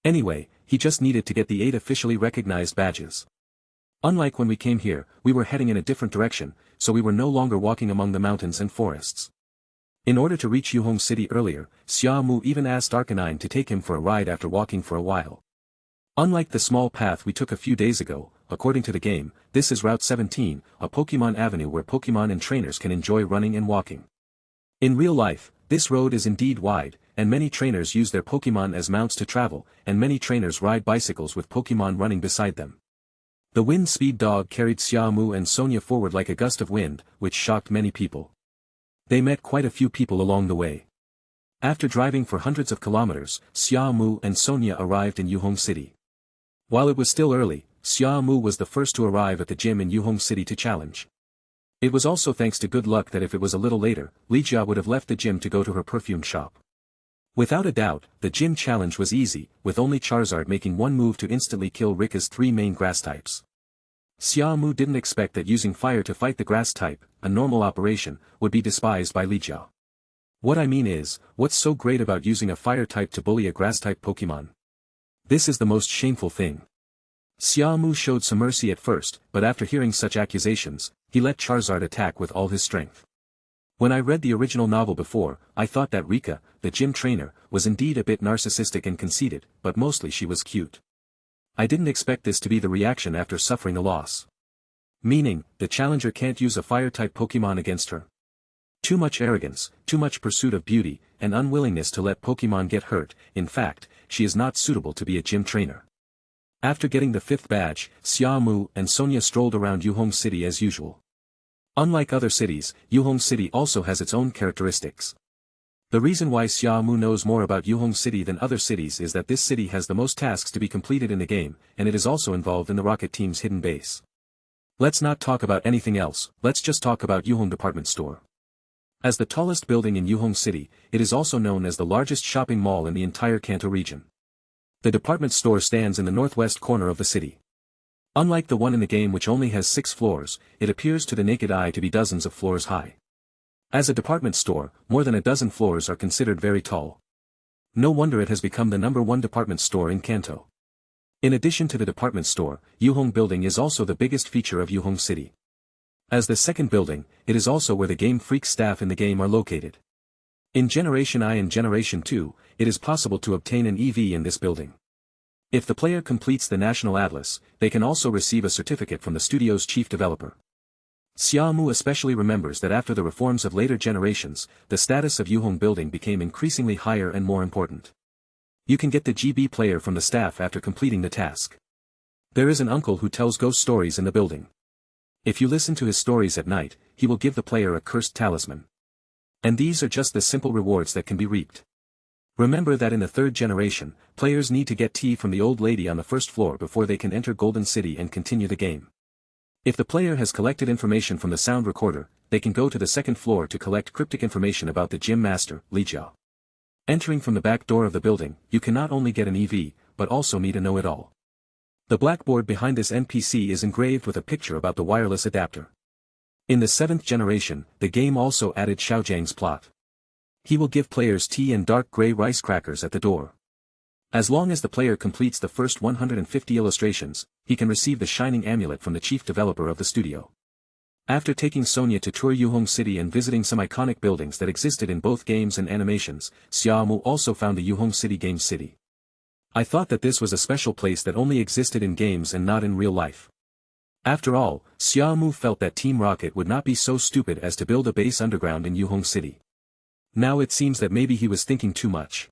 Anyway, he just needed to get the 8 officially recognized badges. Unlike when we came here, we were heading in a different direction, so we were no longer walking among the mountains and forests. In order to reach Yuhong City earlier, Xia Mu even asked Arcanine to take him for a ride after walking for a while. Unlike the small path we took a few days ago, according to the game, this is Route 17, a Pokémon avenue where Pokémon and trainers can enjoy running and walking. In real life, this road is indeed wide, and many trainers use their Pokémon as mounts to travel, and many trainers ride bicycles with Pokémon running beside them. The wind speed dog carried Xia Mu and Sonia forward like a gust of wind, which shocked many people. They met quite a few people along the way. After driving for hundreds of kilometers, Xia Mu and Sonia arrived in Yuhong City. While it was still early, Xia Mu was the first to arrive at the gym in Yuhong City to challenge. It was also thanks to good luck that if it was a little later, Li Jia would have left the gym to go to her perfume shop. Without a doubt, the gym challenge was easy, with only Charizard making one move to instantly kill Rika's 3 main grass types. Xia Mu didn't expect that using fire to fight the grass type, a normal operation, would be despised by Li Jia. What I mean is, what's so great about using a fire type to bully a grass type Pokémon? This is the most shameful thing. Xia Mu showed some mercy at first, but after hearing such accusations, he let Charizard attack with all his strength. When I read the original novel before, I thought that Rika, the gym trainer, was indeed a bit narcissistic and conceited, but mostly she was cute. I didn't expect this to be the reaction after suffering a loss. Meaning, the challenger can't use a fire-type Pokémon against her. Too much arrogance, too much pursuit of beauty, and unwillingness to let Pokémon get hurt. In fact, she is not suitable to be a gym trainer. After getting the 5th badge, Xia Mu and Sonia strolled around Yuhong City as usual. Unlike other cities, Yuhong City also has its own characteristics. The reason why Xia Mu knows more about Yuhong City than other cities is that this city has the most tasks to be completed in the game, and it is also involved in the Rocket Team's hidden base. Let's not talk about anything else, let's just talk about Yuhong Department Store. As the tallest building in Yuhong City, it is also known as the largest shopping mall in the entire Kanto region. The department store stands in the northwest corner of the city. Unlike the one in the game which only has 6 floors, it appears to the naked eye to be dozens of floors high. As a department store, more than a dozen floors are considered very tall. No wonder it has become the #1 department store in Kanto. In addition to the department store, Yuhong Building is also the biggest feature of Yuhong City. As the second building, it is also where the Game Freak staff in the game are located. In Generation I and Generation 2, it is possible to obtain an EV in this building. If the player completes the National Atlas, they can also receive a certificate from the studio's chief developer. Xia Mu especially remembers that after the reforms of later generations, the status of Yuhong building became increasingly higher and more important. You can get the GB player from the staff after completing the task. There is an uncle who tells ghost stories in the building. If you listen to his stories at night, he will give the player a cursed talisman. And these are just the simple rewards that can be reaped. Remember that in the third generation, players need to get tea from the old lady on the first floor before they can enter Golden City and continue the game. If the player has collected information from the sound recorder, they can go to the second floor to collect cryptic information about the gym master, Li Jia. Entering from the back door of the building, you can not only get an EV, but also meet a know-it-all. The blackboard behind this NPC is engraved with a picture about the wireless adapter. In the 7th generation, the game also added Xiaojiang's plot. He will give players tea and dark grey rice crackers at the door. As long as the player completes the first 150 illustrations, he can receive the shining amulet from the chief developer of the studio. After taking Sonia to tour Yuhong City and visiting some iconic buildings that existed in both games and animations, Xia Mu also found the Yuhong City Game City. I thought that this was a special place that only existed in games and not in real life. After all, Xia Mu felt that Team Rocket would not be so stupid as to build a base underground in Yuhong City. Now it seems that maybe he was thinking too much.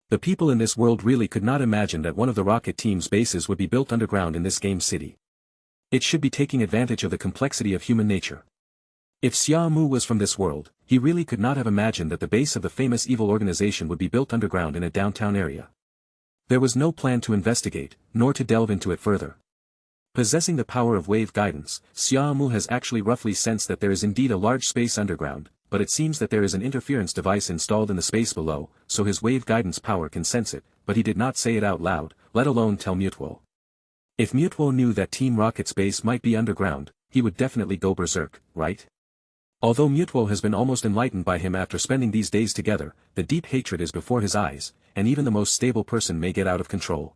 The people in this world really could not imagine that one of the Rocket Team's bases would be built underground in this game city. It should be taking advantage of the complexity of human nature. If Xia Mu was from this world, he really could not have imagined that the base of the famous evil organization would be built underground in a downtown area. There was no plan to investigate, nor to delve into it further. Possessing the power of wave guidance, Xia Mu has actually roughly sensed that there is indeed a large space underground, but it seems that there is an interference device installed in the space below, so his wave guidance power can sense it, but he did not say it out loud, let alone tell Mewtwo. If Mewtwo knew that Team Rocket's base might be underground, he would definitely go berserk, right? Although Mewtwo has been almost enlightened by him after spending these days together, the deep hatred is before his eyes, and even the most stable person may get out of control.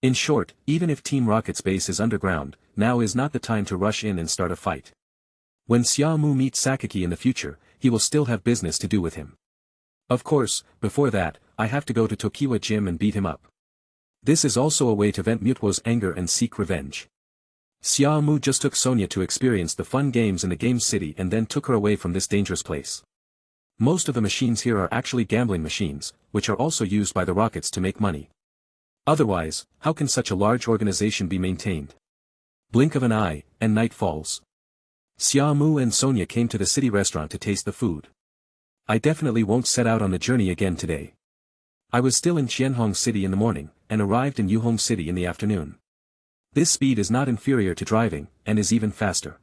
In short, even if Team Rocket's base is underground, now is not the time to rush in and start a fight. When Xia Mu meets Sakaki in the future, he will still have business to do with him. Of course, before that, I have to go to Tokiwa Gym and beat him up. This is also a way to vent Mewtwo's anger and seek revenge. Xia Mu just took Sonia to experience the fun games in the game city and then took her away from this dangerous place. Most of the machines here are actually gambling machines, which are also used by the Rockets to make money. Otherwise, how can such a large organization be maintained? Blink of an eye, and night falls. Xia Mu and Sonia came to the city restaurant to taste the food. I definitely won't set out on the journey again today. I was still in Qianhong City in the morning, and arrived in Yuhong City in the afternoon. This speed is not inferior to driving, and is even faster.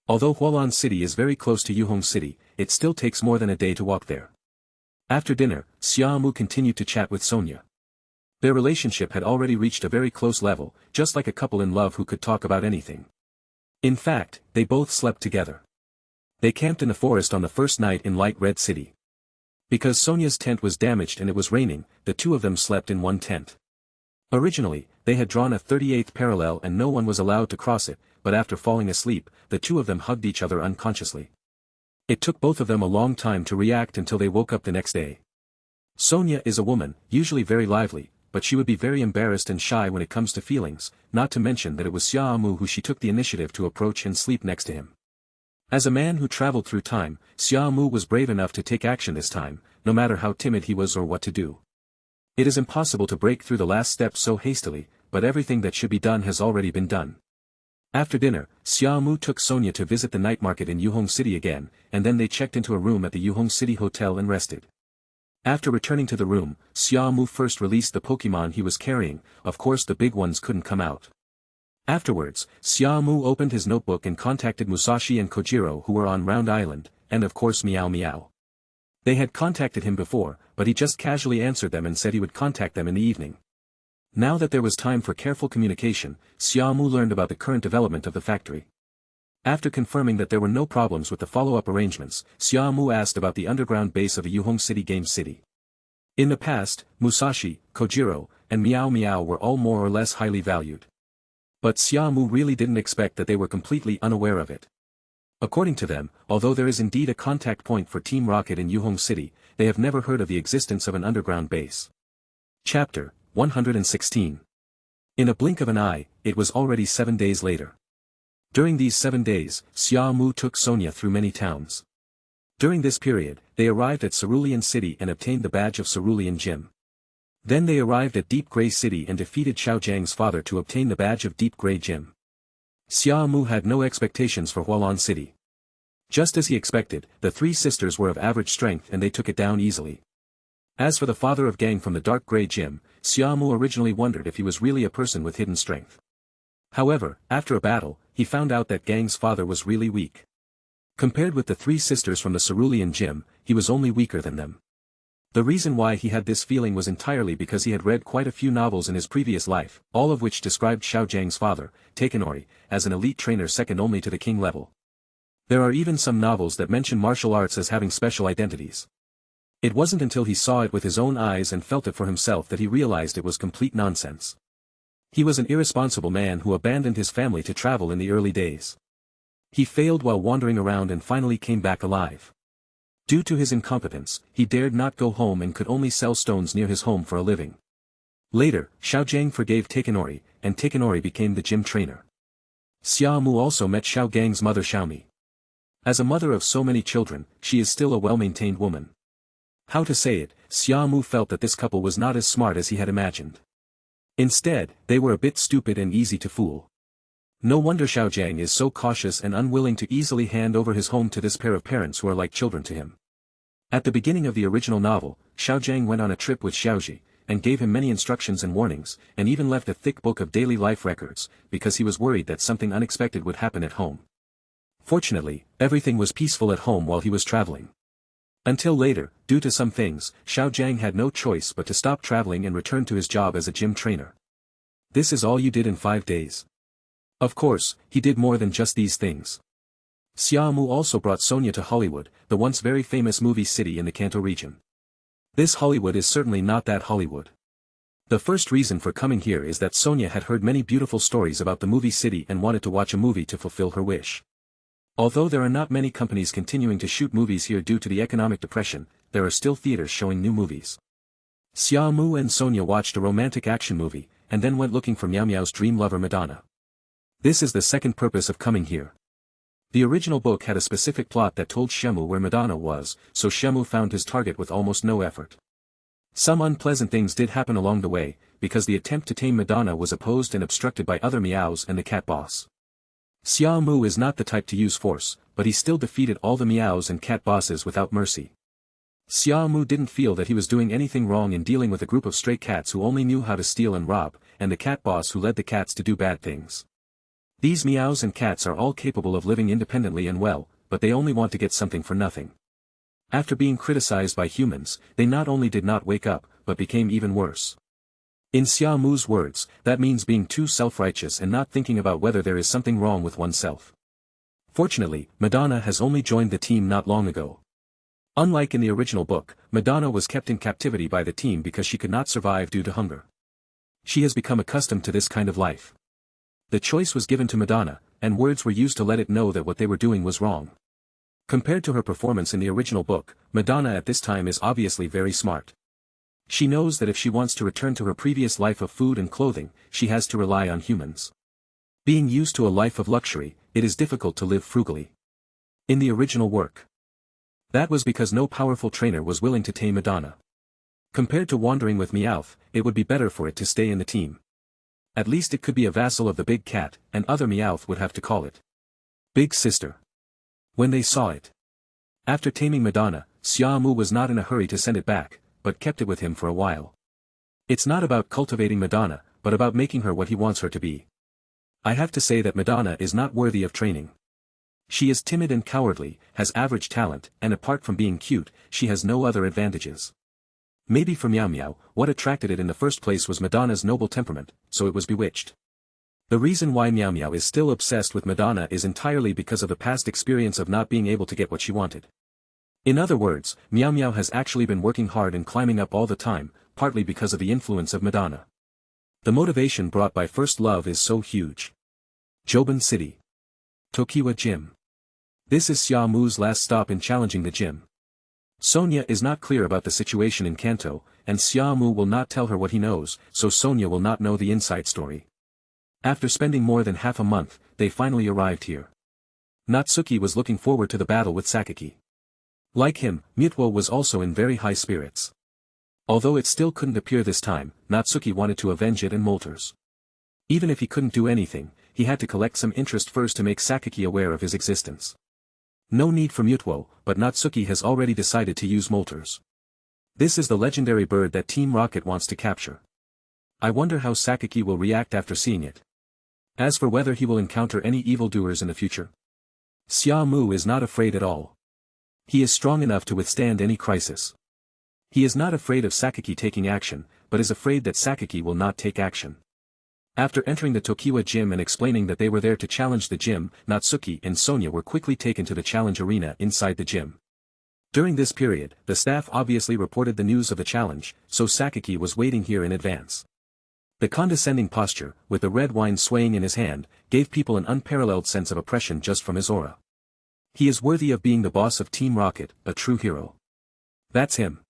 Although Hualan City is very close to Yuhong City, it still takes more than a day to walk there. After dinner, Xia Mu continued to chat with Sonia. Their relationship had already reached a very close level, just like a couple in love who could talk about anything. In fact, they both slept together. They camped in the forest on the first night in Light Red City. Because Sonia's tent was damaged and it was raining, the two of them slept in one tent. Originally, they had drawn a 38th parallel and no one was allowed to cross it, but after falling asleep, the two of them hugged each other unconsciously. It took both of them a long time to react until they woke up the next day. Sonia is a woman, usually very lively, but she would be very embarrassed and shy when it comes to feelings, not to mention that it was Xia Mu who she took the initiative to approach and sleep next to him. As a man who traveled through time, Xia Mu was brave enough to take action this time, no matter how timid he was or what to do. It is impossible to break through the last step so hastily, but everything that should be done has already been done. After dinner, Xia Mu took Sonia to visit the night market in Yuhong City again, and then they checked into a room at the Yuhong City Hotel and rested. After returning to the room, Xia Mu first released the Pokémon he was carrying, of course the big ones couldn't come out. Afterwards, Xia Mu opened his notebook and contacted Musashi and Kojiro who were on Round Island, and of course Meow Meow. They had contacted him before, but he just casually answered them and said he would contact them in the evening. Now that there was time for careful communication, Xia Mu learned about the current development of the factory. After confirming that there were no problems with the follow-up arrangements, Xia Mu asked about the underground base of the Yuhong City Game City. In the past, Musashi, Kojiro, and Meow Meow were all more or less highly valued. But Xia Mu really didn't expect that they were completely unaware of it. According to them, although there is indeed a contact point for Team Rocket in Yuhong City, they have never heard of the existence of an underground base. Chapter 116. In a blink of an eye, it was already 7 days later. During these 7 days, Xia Mu took Sonia through many towns. During this period, they arrived at Cerulean City and obtained the badge of Cerulean Gym. Then they arrived at Deep Grey City and defeated Xiao Jiang's father to obtain the badge of Deep Grey Gym. Xia Mu had no expectations for Hualan City. Just as he expected, the 3 sisters were of average strength and they took it down easily. As for the father of Gang from the Dark Grey Gym, Xia Mu originally wondered if he was really a person with hidden strength. However, after a battle, he found out that Gang's father was really weak. Compared with the 3 sisters from the Cerulean Gym, he was only weaker than them. The reason why he had this feeling was entirely because he had read quite a few novels in his previous life, all of which described Xiao Jiang's father, Takenori, as an elite trainer second only to the king level. There are even some novels that mention martial arts as having special identities. It wasn't until he saw it with his own eyes and felt it for himself that he realized it was complete nonsense. He was an irresponsible man who abandoned his family to travel in the early days. He failed while wandering around and finally came back alive. Due to his incompetence, he dared not go home and could only sell stones near his home for a living. Later, Xiao Jiang forgave Takenori, and Takenori became the gym trainer. Xia Mu also met Xiao Gang's mother Xiaomi. As a mother of so many children, she is still a well-maintained woman. How to say it, Xia Mu felt that this couple was not as smart as he had imagined. Instead, they were a bit stupid and easy to fool. No wonder Xiao Jiang is so cautious and unwilling to easily hand over his home to this pair of parents who are like children to him. At the beginning of the original novel, Xiao Jiang went on a trip with Xiaoji, and gave him many instructions and warnings, and even left a thick book of daily life records, because he was worried that something unexpected would happen at home. Fortunately, everything was peaceful at home while he was traveling. Until later, due to some things, Xiao Jiang had no choice but to stop traveling and return to his job as a gym trainer. This is all you did in 5 days. Of course, he did more than just these things. Xia Mu also brought Sonia to Hollywood, the once very famous movie city in the Kanto region. This Hollywood is certainly not that Hollywood. The first reason for coming here is that Sonia had heard many beautiful stories about the movie city and wanted to watch a movie to fulfill her wish. Although there are not many companies continuing to shoot movies here due to the economic depression, there are still theaters showing new movies. Xia Mu and Sonia watched a romantic action movie, and then went looking for Meow Meow's dream lover Madonna. This is the second purpose of coming here. The original book had a specific plot that told Xia Mu where Madonna was, so Xia Mu found his target with almost no effort. Some unpleasant things did happen along the way, because the attempt to tame Madonna was opposed and obstructed by other Meows and the cat boss. Xia Mu is not the type to use force, but he still defeated all the Meows and cat bosses without mercy. Xia Mu didn't feel that he was doing anything wrong in dealing with a group of stray cats who only knew how to steal and rob, and the cat boss who led the cats to do bad things. These Meows and cats are all capable of living independently and well, but they only want to get something for nothing. After being criticized by humans, they not only did not wake up, but became even worse. In Xia Mu's words, that means being too self-righteous and not thinking about whether there is something wrong with oneself. Fortunately, Madonna has only joined the team not long ago. Unlike in the original book, Madonna was kept in captivity by the team because she could not survive due to hunger. She has become accustomed to this kind of life. The choice was given to Madonna, and words were used to let it know that what they were doing was wrong. Compared to her performance in the original book, Madonna at this time is obviously very smart. She knows that if she wants to return to her previous life of food and clothing, she has to rely on humans. Being used to a life of luxury, it is difficult to live frugally. In the original work, that was because no powerful trainer was willing to tame Madonna. Compared to wandering with Meowth, it would be better for it to stay in the team. At least it could be a vassal of the big cat, and other Meowth would have to call it Big Sister. When they saw it. After taming Madonna, Xia Mu was not in a hurry to send it back, but kept it with him for a while. It's not about cultivating Madonna, but about making her what he wants her to be. I have to say that Madonna is not worthy of training. She is timid and cowardly, has average talent, and apart from being cute, she has no other advantages. Maybe for Meow Meow, what attracted it in the first place was Madonna's noble temperament, so it was bewitched. The reason why Meow Meow is still obsessed with Madonna is entirely because of the past experience of not being able to get what she wanted. In other words, Meow Meow has actually been working hard and climbing up all the time, partly because of the influence of Madonna. The motivation brought by first love is so huge. Joban City. Tokiwa Gym. This is Xia Mu's last stop in challenging the gym. Sonia is not clear about the situation in Kanto, and Xia Mu will not tell her what he knows, so Sonia will not know the inside story. After spending more than half a month, they finally arrived here. Natsuki was looking forward to the battle with Sakaki. Like him, Mewtwo was also in very high spirits. Although it still couldn't appear this time, Natsuki wanted to avenge it and Moltres. Even if he couldn't do anything, he had to collect some interest first to make Sakaki aware of his existence. No need for Mewtwo, but Natsuki has already decided to use Moltres. This is the legendary bird that Team Rocket wants to capture. I wonder how Sakaki will react after seeing it. As for whether he will encounter any evildoers in the future, Xia Mu is not afraid at all. He is strong enough to withstand any crisis. He is not afraid of Sakaki taking action, but is afraid that Sakaki will not take action. After entering the Tokiwa gym and explaining that they were there to challenge the gym, Natsuki and Sonia were quickly taken to the challenge arena inside the gym. During this period, the staff obviously reported the news of the challenge, so Sakaki was waiting here in advance. The condescending posture, with the red wine swaying in his hand, gave people an unparalleled sense of oppression just from his aura. He is worthy of being the boss of Team Rocket, a true hero. That's him.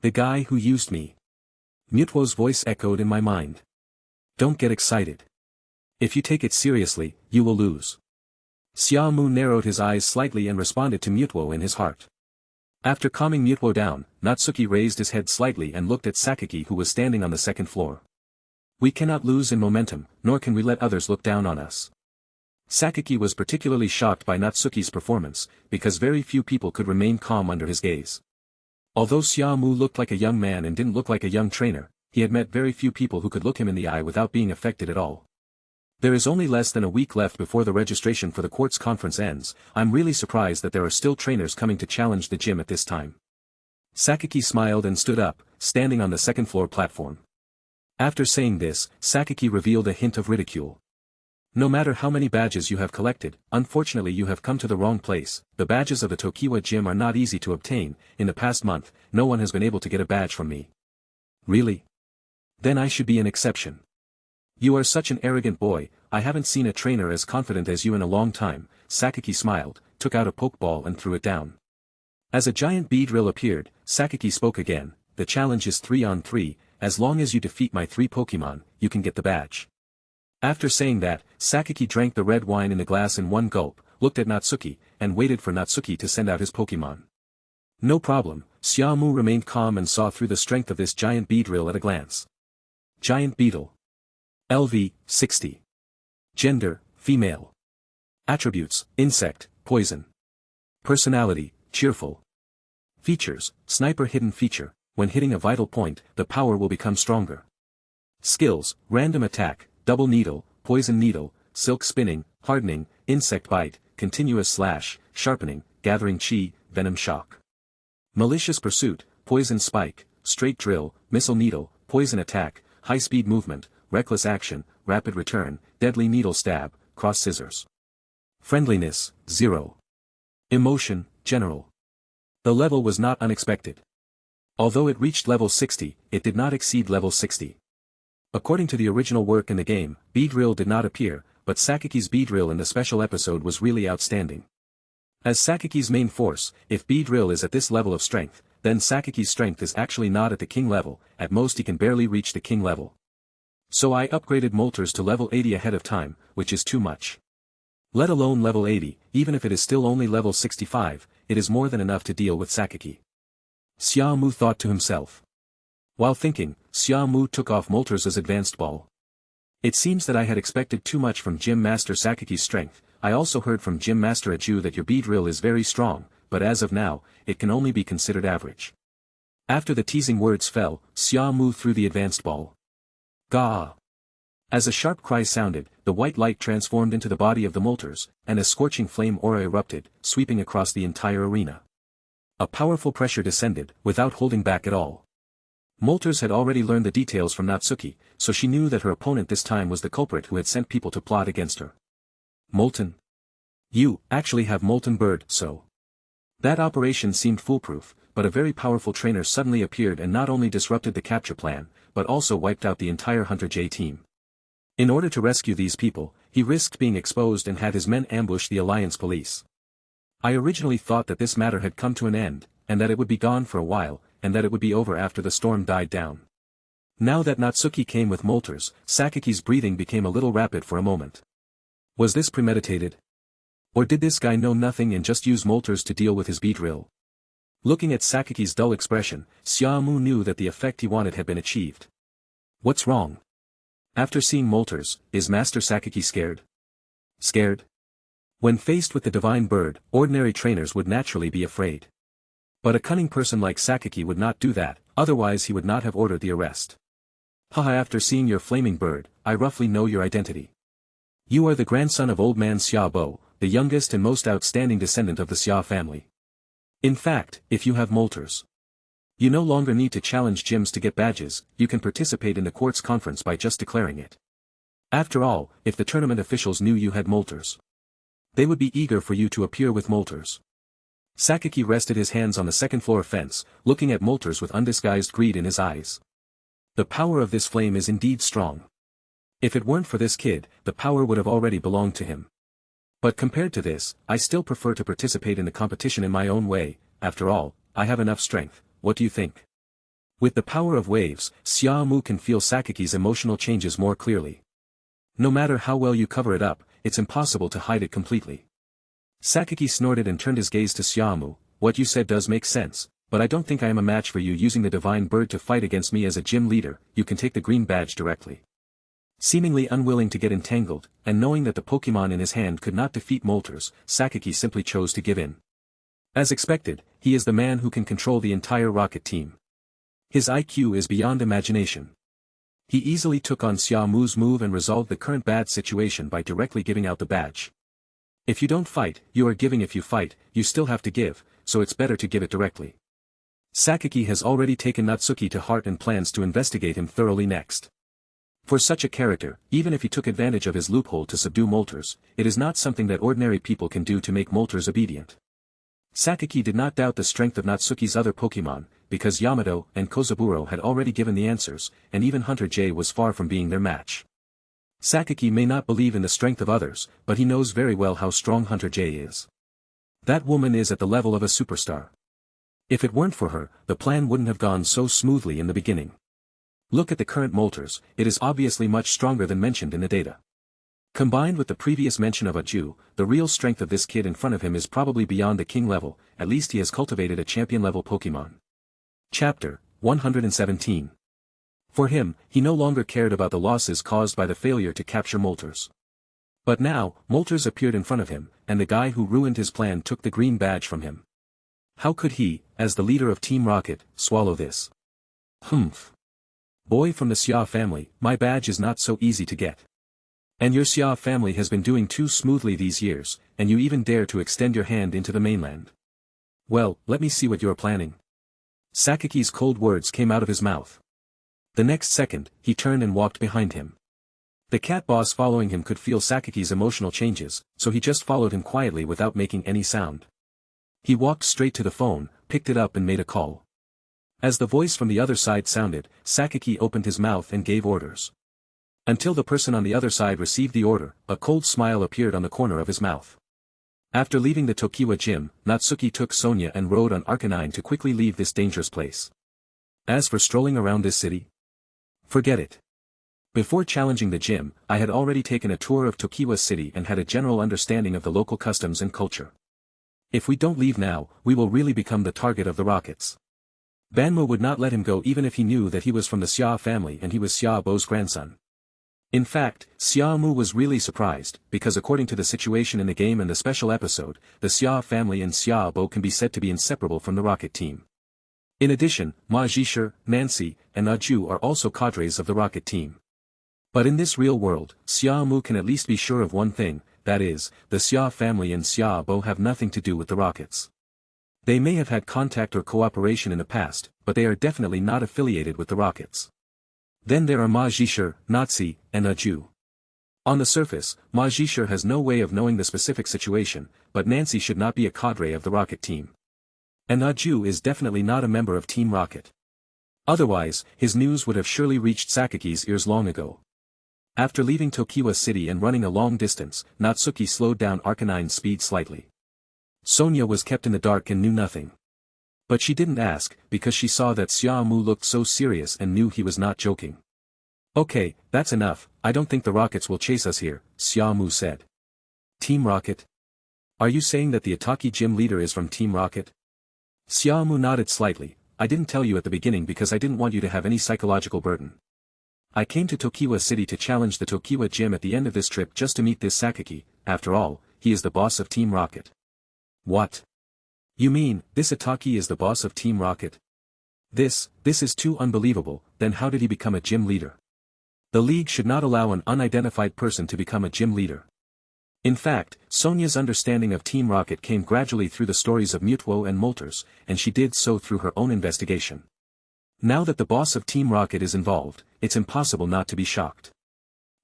The guy who used me. Mewtwo's voice echoed in my mind. Don't get excited. If you take it seriously, you will lose. Xia Mu narrowed his eyes slightly and responded to Mewtwo in his heart. After calming Mewtwo down, Natsuki raised his head slightly and looked at Sakaki, who was standing on the second floor. We cannot lose in momentum, nor can we let others look down on us. Sakaki was particularly shocked by Natsuki's performance, because very few people could remain calm under his gaze. Although Xia Mu looked like a young man and didn't look like a young trainer, he had met very few people who could look him in the eye without being affected at all. There is only less than a week left before the registration for the Quartz conference ends. I'm really surprised that there are still trainers coming to challenge the gym at this time. Sakaki smiled and stood up, standing on the second floor platform. After saying this, Sakaki revealed a hint of ridicule. No matter how many badges you have collected, unfortunately you have come to the wrong place. The badges of the Tokiwa gym are not easy to obtain. In the past month, no one has been able to get a badge from me. Really? Then I should be an exception. You are such an arrogant boy. I haven't seen a trainer as confident as you in a long time. Sakaki smiled, took out a Pokeball and threw it down. As a giant Beedrill appeared, Sakaki spoke again. The challenge is 3-on-3, as long as you defeat my 3 Pokémon, you can get the badge. After saying that, Sakaki drank the red wine in the glass in one gulp, looked at Natsuki, and waited for Natsuki to send out his Pokémon. No problem, Xia Mu remained calm and saw through the strength of this giant Beedrill at a glance. Giant Beetle. LV, 60. Gender, female. Attributes, insect, poison. Personality, cheerful. Features, sniper hidden feature. When hitting a vital point, the power will become stronger. Skills, random attack, double needle, poison needle, silk spinning, hardening, insect bite, continuous slash, sharpening, gathering chi, venom shock. Malicious pursuit, poison spike, straight drill, missile needle, poison attack, high-speed movement, reckless action, rapid return, deadly needle stab, cross scissors. Friendliness, 0. Emotion, general. The level was not unexpected. Although it reached level 60, it did not exceed level 60. According to the original work in the game, Beedrill did not appear, but Sakaki's Beedrill in the special episode was really outstanding. As Sakaki's main force, if Beedrill is at this level of strength, then Sakaki's strength is actually not at the king level, at most he can barely reach the king level. So I upgraded Moltres to level 80 ahead of time, which is too much. Let alone level 80, even if it is still only level 65, it is more than enough to deal with Sakaki. Xia Mu thought to himself. While thinking, Xia Mu took off Moltres' advanced ball. It seems that I had expected too much from Gym Master Sakaki's strength. I also heard from Gym Master Aju that your Beedrill is very strong, but as of now, it can only be considered average. After the teasing words fell, Xia Mu threw the advanced ball. Gah! As a sharp cry sounded, the white light transformed into the body of the Moltres, and a scorching flame aura erupted, sweeping across the entire arena. A powerful pressure descended, without holding back at all. Moltres had already learned the details from Natsuki, so she knew that her opponent this time was the culprit who had sent people to plot against her. Molten. You actually have Molten Bird, so. That operation seemed foolproof, but a very powerful trainer suddenly appeared and not only disrupted the capture plan, but also wiped out the entire Hunter J team. In order to rescue these people, he risked being exposed and had his men ambush the Alliance police. I originally thought that this matter had come to an end, and that it would be gone for a while, and that it would be over after the storm died down. Now that Natsuki came with Moltres, Sakaki's breathing became a little rapid for a moment. Was this premeditated? Or did this guy know nothing and just use Moltres to deal with his Beedrill? Looking at Sakiki's dull expression, Xia Mu knew that the effect he wanted had been achieved. What's wrong? After seeing Moltres, is Master Sakiki scared? Scared? When faced with the divine bird, ordinary trainers would naturally be afraid. But a cunning person like Sakiki would not do that, otherwise he would not have ordered the arrest. Haha, after seeing your flaming bird, I roughly know your identity. You are the grandson of old man Xia Bo, the youngest and most outstanding descendant of the Xia family. In fact, if you have Moltres, you no longer need to challenge gyms to get badges, you can participate in the quartz conference by just declaring it. After all, if the tournament officials knew you had Moltres, they would be eager for you to appear with Moltres. Sakiki rested his hands on the second-floor fence, looking at Moltres with undisguised greed in his eyes. The power of this flame is indeed strong. If it weren't for this kid, the power would have already belonged to him. But compared to this, I still prefer to participate in the competition in my own way. After all, I have enough strength. What do you think? With the power of waves, Xia Mu can feel Sakiki's emotional changes more clearly. No matter how well you cover it up, it's impossible to hide it completely. Sakiki snorted and turned his gaze to Xia Mu. What you said does make sense, but I don't think I am a match for you using the divine bird to fight against me as a gym leader. You can take the green badge directly. Seemingly unwilling to get entangled, and knowing that the Pokémon in his hand could not defeat Moltres, Sakiki simply chose to give in. As expected, he is the man who can control the entire Rocket team. His IQ is beyond imagination. He easily took on Xia Mu's move and resolved the current bad situation by directly giving out the badge. If you don't fight, you are giving. If you fight, you still have to give, so it's better to give it directly. Sakiki has already taken Natsuki to heart and plans to investigate him thoroughly next. For such a character, even if he took advantage of his loophole to subdue Moltres, it is not something that ordinary people can do to make Moltres obedient. Sakiki did not doubt the strength of Natsuki's other Pokémon, because Yamato and Kozaburo had already given the answers, and even Hunter J was far from being their match. Sakiki may not believe in the strength of others, but he knows very well how strong Hunter J is. That woman is at the level of a superstar. If it weren't for her, the plan wouldn't have gone so smoothly in the beginning. Look at the current Moltres, it is obviously much stronger than mentioned in the data. Combined with the previous mention of a Jew, the real strength of this kid in front of him is probably beyond the king level, at least he has cultivated a champion-level Pokémon. Chapter 117. For him, he no longer cared about the losses caused by the failure to capture Moltres. But now, Moltres appeared in front of him, and the guy who ruined his plan took the green badge from him. How could he, as the leader of Team Rocket, swallow this? Humph. Boy from the Xia family, my badge is not so easy to get. And your Xia family has been doing too smoothly these years, and you even dare to extend your hand into the mainland. Well, let me see what you are planning. Sakiki's cold words came out of his mouth. The next second, he turned and walked behind him. The cat boss following him could feel Sakiki's emotional changes, so he just followed him quietly without making any sound. He walked straight to the phone, picked it up and made a call. As the voice from the other side sounded, Sakiki opened his mouth and gave orders. Until the person on the other side received the order, a cold smile appeared on the corner of his mouth. After leaving the Tokiwa gym, Natsuki took Sonia and rode on Arcanine to quickly leave this dangerous place. As for strolling around this city, forget it. Before challenging the gym, I had already taken a tour of Tokiwa City and had a general understanding of the local customs and culture. If we don't leave now, we will really become the target of the rockets. Banmo would not let him go even if he knew that he was from the Xia family and he was Xia Bo's grandson. In fact, Xia Mu was really surprised, because according to the situation in the game and the special episode, the Xia family and Xia Bo can be said to be inseparable from the Rocket team. In addition, Ma Jisher, Nancy, and Aju are also cadres of the Rocket team. But in this real world, Xia Mu can at least be sure of one thing, that is, the Xia family and Xia Bo have nothing to do with the Rockets. They may have had contact or cooperation in the past, but they are definitely not affiliated with the Rockets. Then there are Ma Jisher, Natsi, and Aju. On the surface, Ma Jisher has no way of knowing the specific situation, but Nancy should not be a cadre of the Rocket team. And Aju is definitely not a member of Team Rocket. Otherwise, his news would have surely reached Sakiki's ears long ago. After leaving Tokiwa City and running a long distance, Natsuki slowed down Arcanine's speed slightly. Sonia was kept in the dark and knew nothing. But she didn't ask, because she saw that Xia Mu looked so serious and knew he was not joking. Okay, that's enough, I don't think the Rockets will chase us here, Xia Mu said. Team Rocket? Are you saying that the Ataki gym leader is from Team Rocket? Xia Mu nodded slightly. I didn't tell you at the beginning because I didn't want you to have any psychological burden. I came to Tokiwa City to challenge the Tokiwa gym at the end of this trip just to meet this Sakaki. After all, he is the boss of Team Rocket. What? You mean, this Ataki is the boss of Team Rocket? This is too unbelievable. Then how did he become a gym leader? The league should not allow an unidentified person to become a gym leader. In fact, Sonia's understanding of Team Rocket came gradually through the stories of Mewtwo and Moltres, and she did so through her own investigation. Now that the boss of Team Rocket is involved, it's impossible not to be shocked.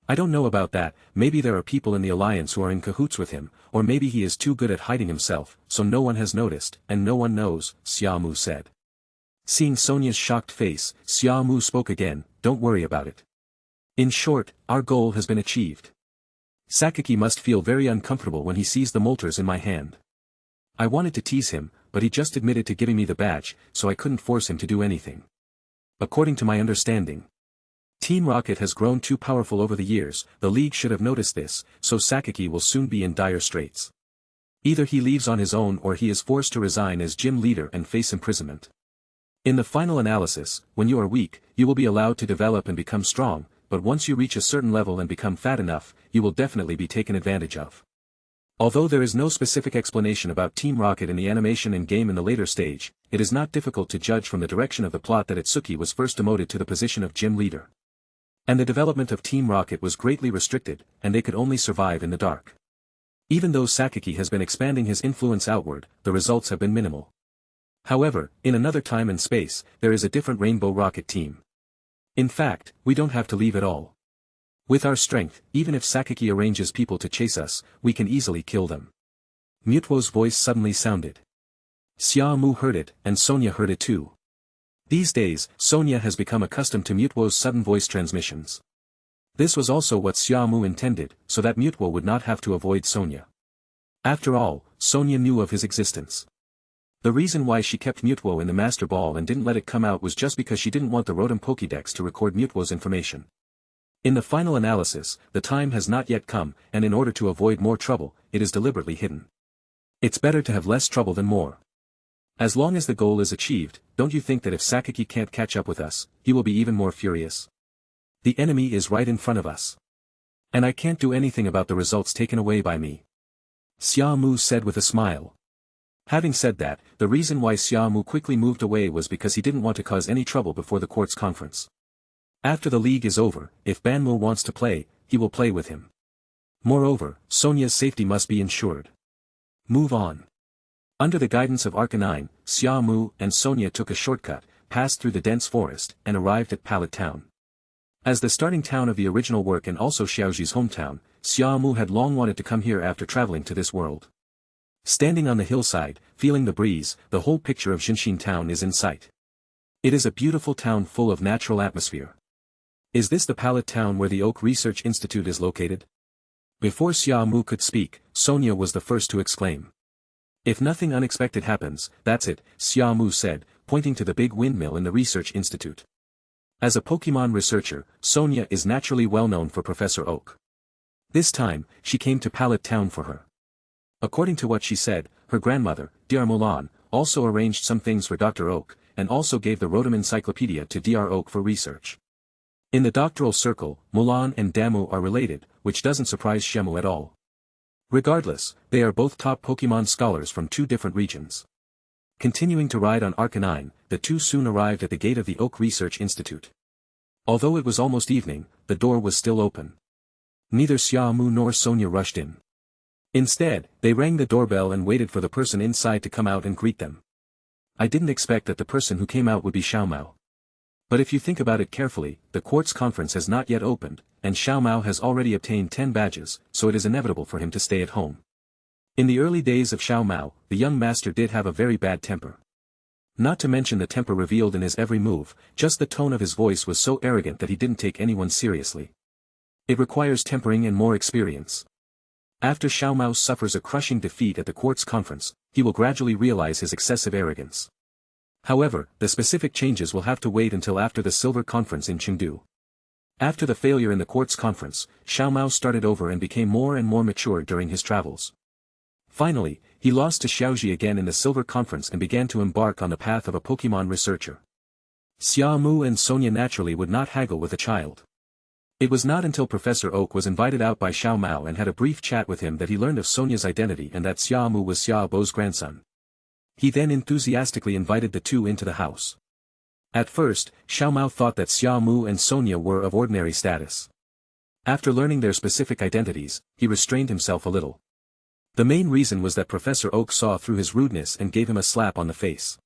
I don't know about that. Maybe there are people in the alliance who are in cahoots with him, or maybe he is too good at hiding himself, so no one has noticed, and no one knows, Xia Mu said. Seeing Sonia's shocked face, Xia Mu spoke again, don't worry about it. In short, our goal has been achieved. Sakaki must feel very uncomfortable when he sees the Moltres in my hand. I wanted to tease him, but he just admitted to giving me the badge, so I couldn't force him to do anything. According to my understanding, Team Rocket has grown too powerful over the years. The league should have noticed this, so Sakaki will soon be in dire straits. Either he leaves on his own or he is forced to resign as gym leader and face imprisonment. In the final analysis, when you are weak, you will be allowed to develop and become strong, but once you reach a certain level and become fat enough, you will definitely be taken advantage of. Although there is no specific explanation about Team Rocket in the animation and game in the later stage, it is not difficult to judge from the direction of the plot that Itsuki was first demoted to the position of gym leader. And the development of Team Rocket was greatly restricted, and they could only survive in the dark. Even though Sakaki has been expanding his influence outward, the results have been minimal. However, in another time and space, there is a different Rainbow Rocket team. In fact, we don't have to leave at all. With our strength, even if Sakaki arranges people to chase us, we can easily kill them. Mewtwo's voice suddenly sounded. Xia Mu heard it, and Sonia heard it too. These days, Sonia has become accustomed to Mewtwo's sudden voice transmissions. This was also what Xia Mu intended, so that Mewtwo would not have to avoid Sonia. After all, Sonia knew of his existence. The reason why she kept Mewtwo in the Master Ball and didn't let it come out was just because she didn't want the Rotom Pokédex to record Mewtwo's information. In the final analysis, the time has not yet come, and in order to avoid more trouble, it is deliberately hidden. It's better to have less trouble than more. As long as the goal is achieved, don't you think that if Sakaki can't catch up with us, he will be even more furious? The enemy is right in front of us. And I can't do anything about the results taken away by me. Xia Mu said with a smile. Having said that, the reason why Xia Mu quickly moved away was because he didn't want to cause any trouble before the court's conference. After the league is over, if Banmu wants to play, he will play with him. Moreover, Sonia's safety must be ensured. Move on. Under the guidance of Arcanine, Xia Mu and Sonia took a shortcut, passed through the dense forest, and arrived at Pallet Town. As the starting town of the original work and also Xiaoji's hometown, Xia Mu had long wanted to come here after traveling to this world. Standing on the hillside, feeling the breeze, the whole picture of Jinshin Town is in sight. It is a beautiful town full of natural atmosphere. Is this the Pallet Town where the Oak Research Institute is located? Before Xia Mu could speak, Sonia was the first to exclaim. If nothing unexpected happens, that's it, Xia Mu said, pointing to the big windmill in the Research Institute. As a Pokémon researcher, Sonia is naturally well known for Professor Oak. This time, she came to Pallet Town for her. According to what she said, her grandmother, Dr. Mulan, also arranged some things for Dr. Oak, and also gave the Rotom Encyclopedia to Dr. Oak for research. In the doctoral circle, Mulan and Damu are related, which doesn't surprise Xia Mu at all. Regardless, they are both top Pokémon scholars from two different regions. Continuing to ride on Arcanine, the two soon arrived at the gate of the Oak Research Institute. Although it was almost evening, the door was still open. Neither Xia Mu nor Sonia rushed in. Instead, they rang the doorbell and waited for the person inside to come out and greet them. I didn't expect that the person who came out would be Xiao Mao. But if you think about it carefully, the quartz conference has not yet opened, and Xiao Mao has already obtained 10 badges, so it is inevitable for him to stay at home. In the early days of Xiao Mao, the young master did have a very bad temper. Not to mention the temper revealed in his every move, just the tone of his voice was so arrogant that he didn't take anyone seriously. It requires tempering and more experience. After Xiao Mao suffers a crushing defeat at the quartz conference, he will gradually realize his excessive arrogance. However, the specific changes will have to wait until after the silver conference in Chengdu. After the failure in the quartz conference, Xia Mu started over and became more and more mature during his travels. Finally, he lost to Xiaoji again in the silver conference and began to embark on the path of a Pokémon researcher. Xia Mu and Sonia naturally would not haggle with a child. It was not until Professor Oak was invited out by Xiao Mao and had a brief chat with him that he learned of Sonia's identity and that Xia Mu was Xia Bo's grandson. He then enthusiastically invited the two into the house. At first, Xiao Mao thought that Xia Mu and Sonia were of ordinary status. After learning their specific identities, he restrained himself a little. The main reason was that Professor Oak saw through his rudeness and gave him a slap on the face.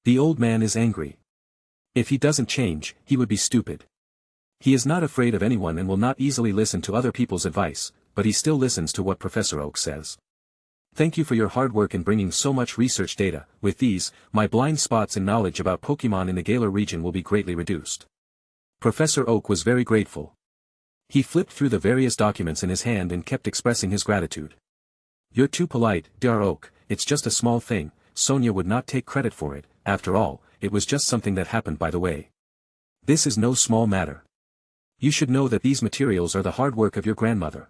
The old man is angry. If he doesn't change, he would be stupid. He is not afraid of anyone and will not easily listen to other people's advice, but he still listens to what Professor Oak says. Thank you for your hard work in bringing so much research data. With these, my blind spots in knowledge about Pokémon in the Galar region will be greatly reduced. Professor Oak was very grateful. He flipped through the various documents in his hand and kept expressing his gratitude. You're too polite, dear Oak, it's just a small thing. Sonia would not take credit for it. After all, it was just something that happened by the way. This is no small matter. You should know that these materials are the hard work of your grandmother.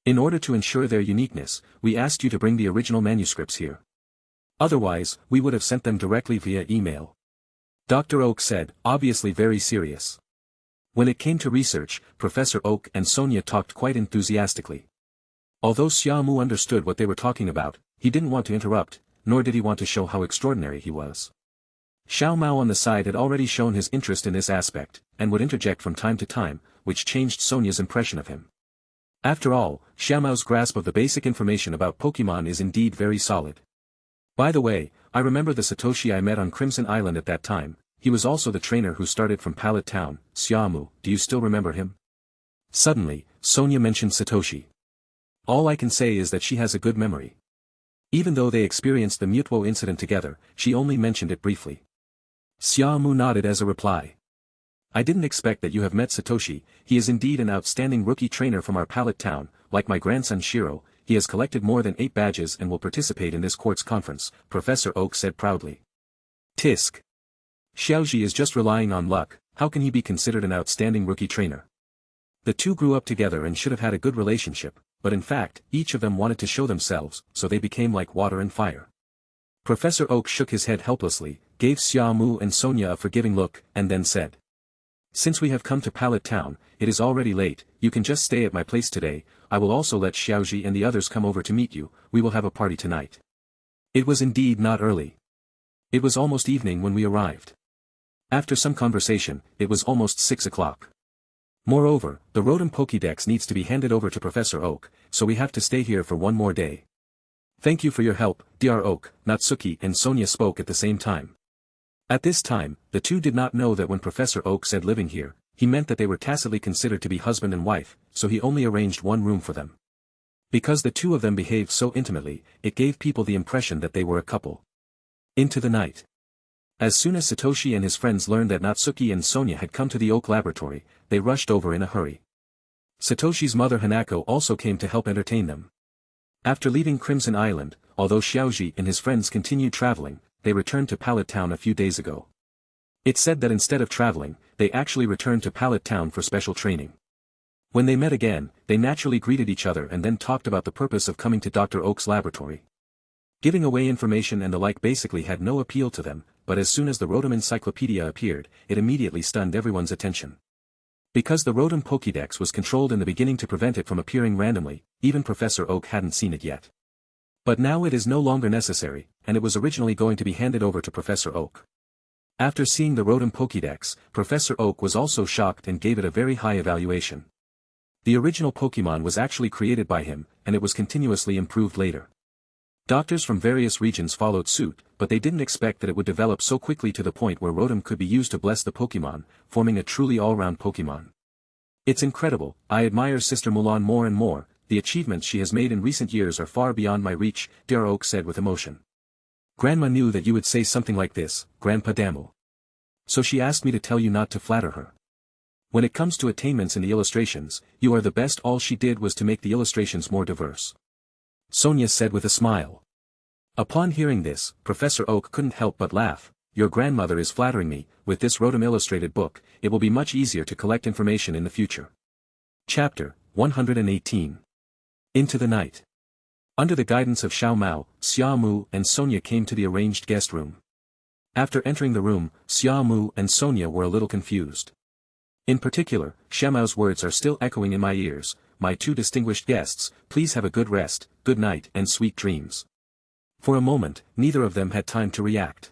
In order to ensure their uniqueness, we asked you to bring the original manuscripts here. Otherwise, we would have sent them directly via email. Dr. Oak said, obviously very serious. When it came to research, Professor Oak and Sonia talked quite enthusiastically. Although Xia Mu understood what they were talking about, he didn't want to interrupt, nor did he want to show how extraordinary he was. Xiao Mao on the side had already shown his interest in this aspect, and would interject from time to time, which changed Sonia's impression of him. After all, Xia Mao's grasp of the basic information about Pokémon is indeed very solid. By the way, I remember the Satoshi I met on Crimson Island at that time. He was also the trainer who started from Pallet Town. Xia Mu, do you still remember him? Suddenly, Sonia mentioned Satoshi. All I can say is that she has a good memory. Even though they experienced the Mewtwo incident together, she only mentioned it briefly. Xia Mu nodded as a reply. I didn't expect that you have met Satoshi. He is indeed an outstanding rookie trainer from our Pallet Town. Like my grandson Shiro, he has collected more than 8 badges and will participate in this quartz conference, Professor Oak said proudly. Tisk. Xiaoji is just relying on luck. How can he be considered an outstanding rookie trainer? The two grew up together and should have had a good relationship, but in fact, each of them wanted to show themselves, so they became like water and fire. Professor Oak shook his head helplessly, gave Xia Mu and Sonia a forgiving look, and then said. Since we have come to Pallet Town, it is already late. You can just stay at my place today. I will also let Xiaoji and the others come over to meet you. We will have a party tonight. It was indeed not early. It was almost evening when we arrived. After some conversation, it was almost 6 o'clock. Moreover, the Rotom Pokédex needs to be handed over to Professor Oak, so we have to stay here for one more day. Thank you for your help, Dr. Oak. Natsuki and Sonia spoke at the same time. At this time, the two did not know that when Professor Oak said living here, he meant that they were tacitly considered to be husband and wife, so he only arranged one room for them. Because the two of them behaved so intimately, it gave people the impression that they were a couple. Into the night. As soon as Satoshi and his friends learned that Natsuki and Sonia had come to the Oak Laboratory, they rushed over in a hurry. Satoshi's mother Hanako also came to help entertain them. After leaving Crimson Island, although Xiaoji and his friends continued traveling, they returned to Pallet Town a few days ago. It said that instead of traveling, they actually returned to Pallet Town for special training. When they met again, they naturally greeted each other and then talked about the purpose of coming to Dr. Oak's laboratory. Giving away information and the like basically had no appeal to them, but as soon as the Rotom Encyclopedia appeared, it immediately stunned everyone's attention. Because the Rotom Pokédex was controlled in the beginning to prevent it from appearing randomly, even Professor Oak hadn't seen it yet. But now it is no longer necessary, and it was originally going to be handed over to Professor Oak. After seeing the Rotom Pokédex, Professor Oak was also shocked and gave it a very high evaluation. The original Pokémon was actually created by him, and it was continuously improved later. Doctors from various regions followed suit, but they didn't expect that it would develop so quickly to the point where Rotom could be used to bless the Pokémon, forming a truly all-round Pokémon. It's incredible. I admire Sister Mulan more and more. The achievements she has made in recent years are far beyond my reach, Dr. Oak said with emotion. Grandma knew that you would say something like this, Grandpa Damu. So she asked me to tell you not to flatter her. When it comes to attainments in the illustrations, you are the best. All she did was to make the illustrations more diverse. Sonia said with a smile. Upon hearing this, Professor Oak couldn't help but laugh. your grandmother is flattering me, with this Rotom illustrated book, it will be much easier to collect information in the future. Chapter 118. Into the Night. Under the guidance of Xia Mu, Xia Mu and Sonia came to the arranged guest room. After entering the room, Xia Mu and Sonia were a little confused. In particular, Xia Mu's words are still echoing in my ears, "My two distinguished guests, please have a good rest, good night and sweet dreams." For a moment, neither of them had time to react.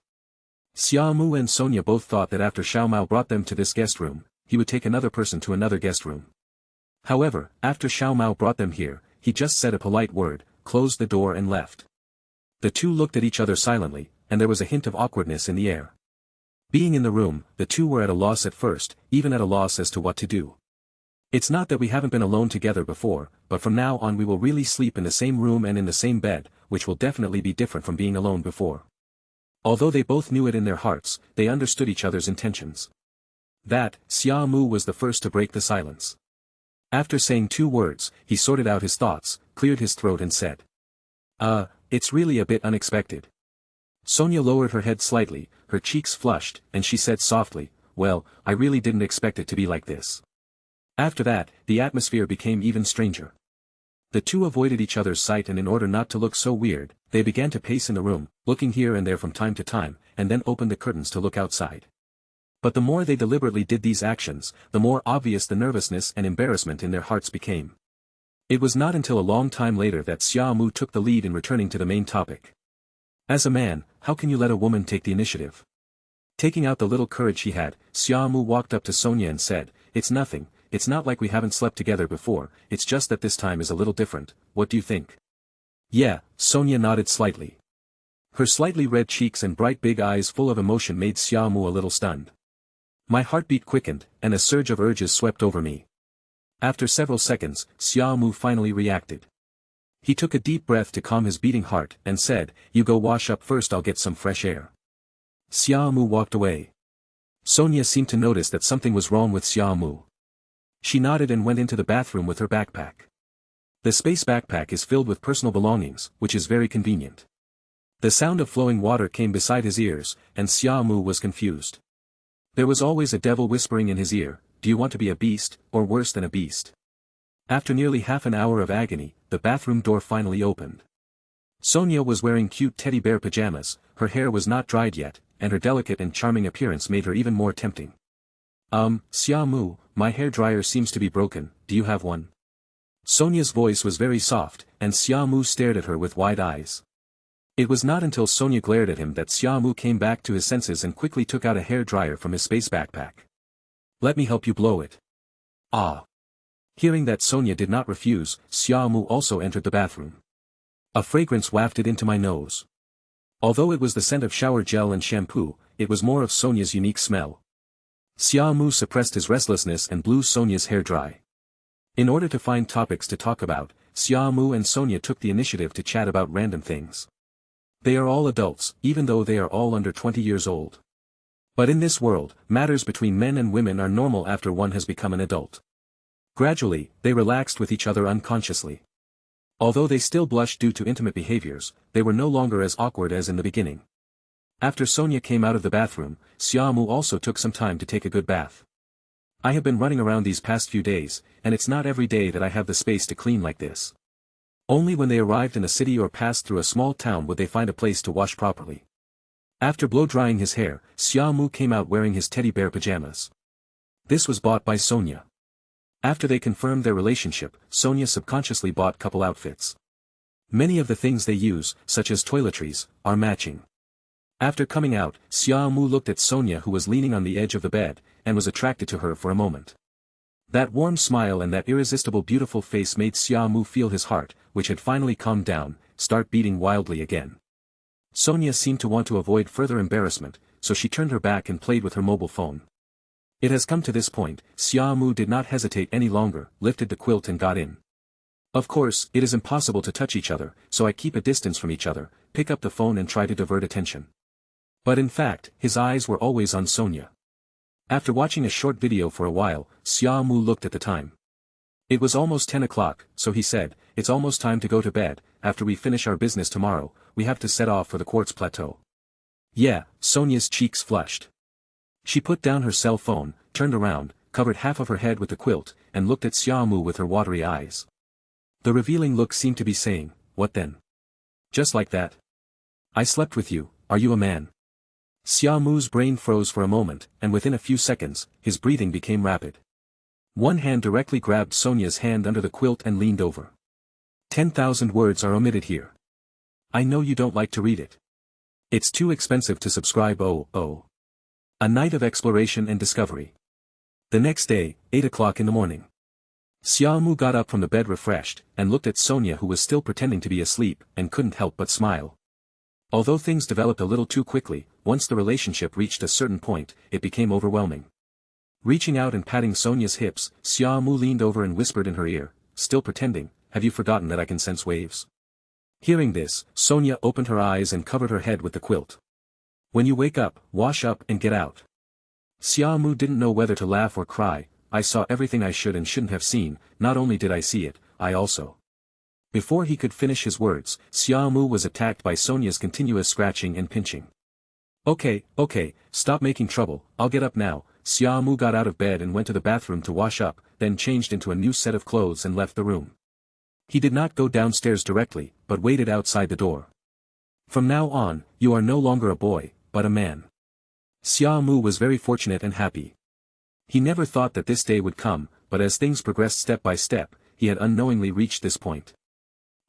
Xia Mu and Sonia both thought that after Xia Mu brought them to this guest room, he would take another person to another guest room. However, after Xia Mu brought them here, he just said a polite word, closed the door and left. The two looked at each other silently, and there was a hint of awkwardness in the air. Being in the room, the two were at a loss at first, even at a loss as to what to do. It's not that we haven't been alone together before, but from now on we will really sleep in the same room and in the same bed, which will definitely be different from being alone before. Although they both knew it in their hearts, they understood each other's intentions. Xia Mu was the first to break the silence. After saying two words, he sorted out his thoughts, cleared his throat and said, It's really a bit unexpected." Sonia lowered her head slightly, her cheeks flushed, and she said softly, "Well, I really didn't expect it to be like this." After that, the atmosphere became even stranger. The two avoided each other's sight, and in order not to look so weird, they began to pace in the room, looking here and there from time to time, and then opened the curtains to look outside. But the more they deliberately did these actions, the more obvious the nervousness and embarrassment in their hearts became. It was not until a long time later that Xia Mu took the lead in returning to the main topic. "As a man, how can you let a woman take the initiative?" Taking out the little courage he had, Xia Mu walked up to Sonia and said, "It's nothing, it's not like we haven't slept together before, it's just that this time is a little different, what do you think?" "Yeah," Sonia nodded slightly. Her slightly red cheeks and bright big eyes full of emotion made Xia Mu a little stunned. My heartbeat quickened, and a surge of urges swept over me. After several seconds, Xia Mu finally reacted. He took a deep breath to calm his beating heart, and said, "You go wash up first, I'll get some fresh air." Xia Mu walked away. Sonia seemed to notice that something was wrong with Xia Mu. She nodded and went into the bathroom with her backpack. The space backpack is filled with personal belongings, which is very convenient. The sound of flowing water came beside his ears, and Xia Mu was confused. There was always a devil whispering in his ear, "Do you want to be a beast, or worse than a beast?" After nearly half an hour of agony, the bathroom door finally opened. Sonia was wearing cute teddy bear pajamas, her hair was not dried yet, and her delicate and charming appearance made her even more tempting. Xia Mu, my hair dryer seems to be broken, do you have one?" Sonia's voice was very soft, and Xia Mu stared at her with wide eyes. It was not until Sonia glared at him that Xia Mu came back to his senses and quickly took out a hair dryer from his space backpack. "Let me help you blow it." "Ah." Hearing that Sonia did not refuse, Xia Mu also entered the bathroom. A fragrance wafted into my nose. Although it was the scent of shower gel and shampoo, it was more of Sonia's unique smell. Xia Mu suppressed his restlessness and blew Sonia's hair dry. In order to find topics to talk about, Xia Mu and Sonia took the initiative to chat about random things. They are all adults, even though they are all under 20 years old. But in this world, matters between men and women are normal after one has become an adult. Gradually, they relaxed with each other unconsciously. Although they still blushed due to intimate behaviors, they were no longer as awkward as in the beginning. After Sonia came out of the bathroom, Xia Mu also took some time to take a good bath. "I have been running around these past few days, and it's not every day that I have the space to clean like this." Only when they arrived in a city or passed through a small town would they find a place to wash properly. After blow-drying his hair, Xia Mu came out wearing his teddy bear pajamas. This was bought by Sonia. After they confirmed their relationship, Sonia subconsciously bought couple outfits. Many of the things they use, such as toiletries, are matching. After coming out, Xia Mu looked at Sonia, who was leaning on the edge of the bed, and was attracted to her for a moment. That warm smile and that irresistible beautiful face made Xia Mu feel his heart, which had finally calmed down, start beating wildly again. Sonia seemed to want to avoid further embarrassment, so she turned her back and played with her mobile phone. It has come to this point, Xia Mu did not hesitate any longer, lifted the quilt and got in. Of course, it is impossible to touch each other, so I keep a distance from each other, pick up the phone and try to divert attention. But in fact, his eyes were always on Sonia. After watching a short video for a while, Xia Mu looked at the time. It was almost 10 o'clock, so he said, "It's almost time to go to bed, after we finish our business tomorrow, we have to set off for the quartz plateau." Yeah, Sonia's cheeks flushed. She put down her cell phone, turned around, covered half of her head with the quilt, and looked at Xia Mu with her watery eyes. The revealing look seemed to be saying, "What then? Just like that? I slept with you, are you a man?" Xia Mu's brain froze for a moment, and within a few seconds, his breathing became rapid. One hand directly grabbed Sonia's hand under the quilt and leaned over. 10,000 words are omitted here. I know you don't like to read it. It's too expensive to subscribe. Oh. A night of exploration and discovery. The next day, 8 o'clock in the morning. Xia Mu got up from the bed refreshed, and looked at Sonia, who was still pretending to be asleep, and couldn't help but smile. Although things developed a little too quickly, once the relationship reached a certain point, it became overwhelming. Reaching out and patting Sonia's hips, Xia Mu leaned over and whispered in her ear, still pretending, "Have you forgotten that I can sense waves?" Hearing this, Sonia opened her eyes and covered her head with the quilt. "When you wake up, wash up and get out." Xia Mu didn't know whether to laugh or cry. "I saw everything I should and shouldn't have seen, not only did I see it, I also." Before he could finish his words, Xia Mu was attacked by Sonia's continuous scratching and pinching. Okay, stop making trouble, I'll get up now." Xia Mu got out of bed and went to the bathroom to wash up, then changed into a new set of clothes and left the room. He did not go downstairs directly, but waited outside the door. "From now on, you are no longer a boy, but a man." Xia Mu was very fortunate and happy. He never thought that this day would come, but as things progressed step by step, he had unknowingly reached this point.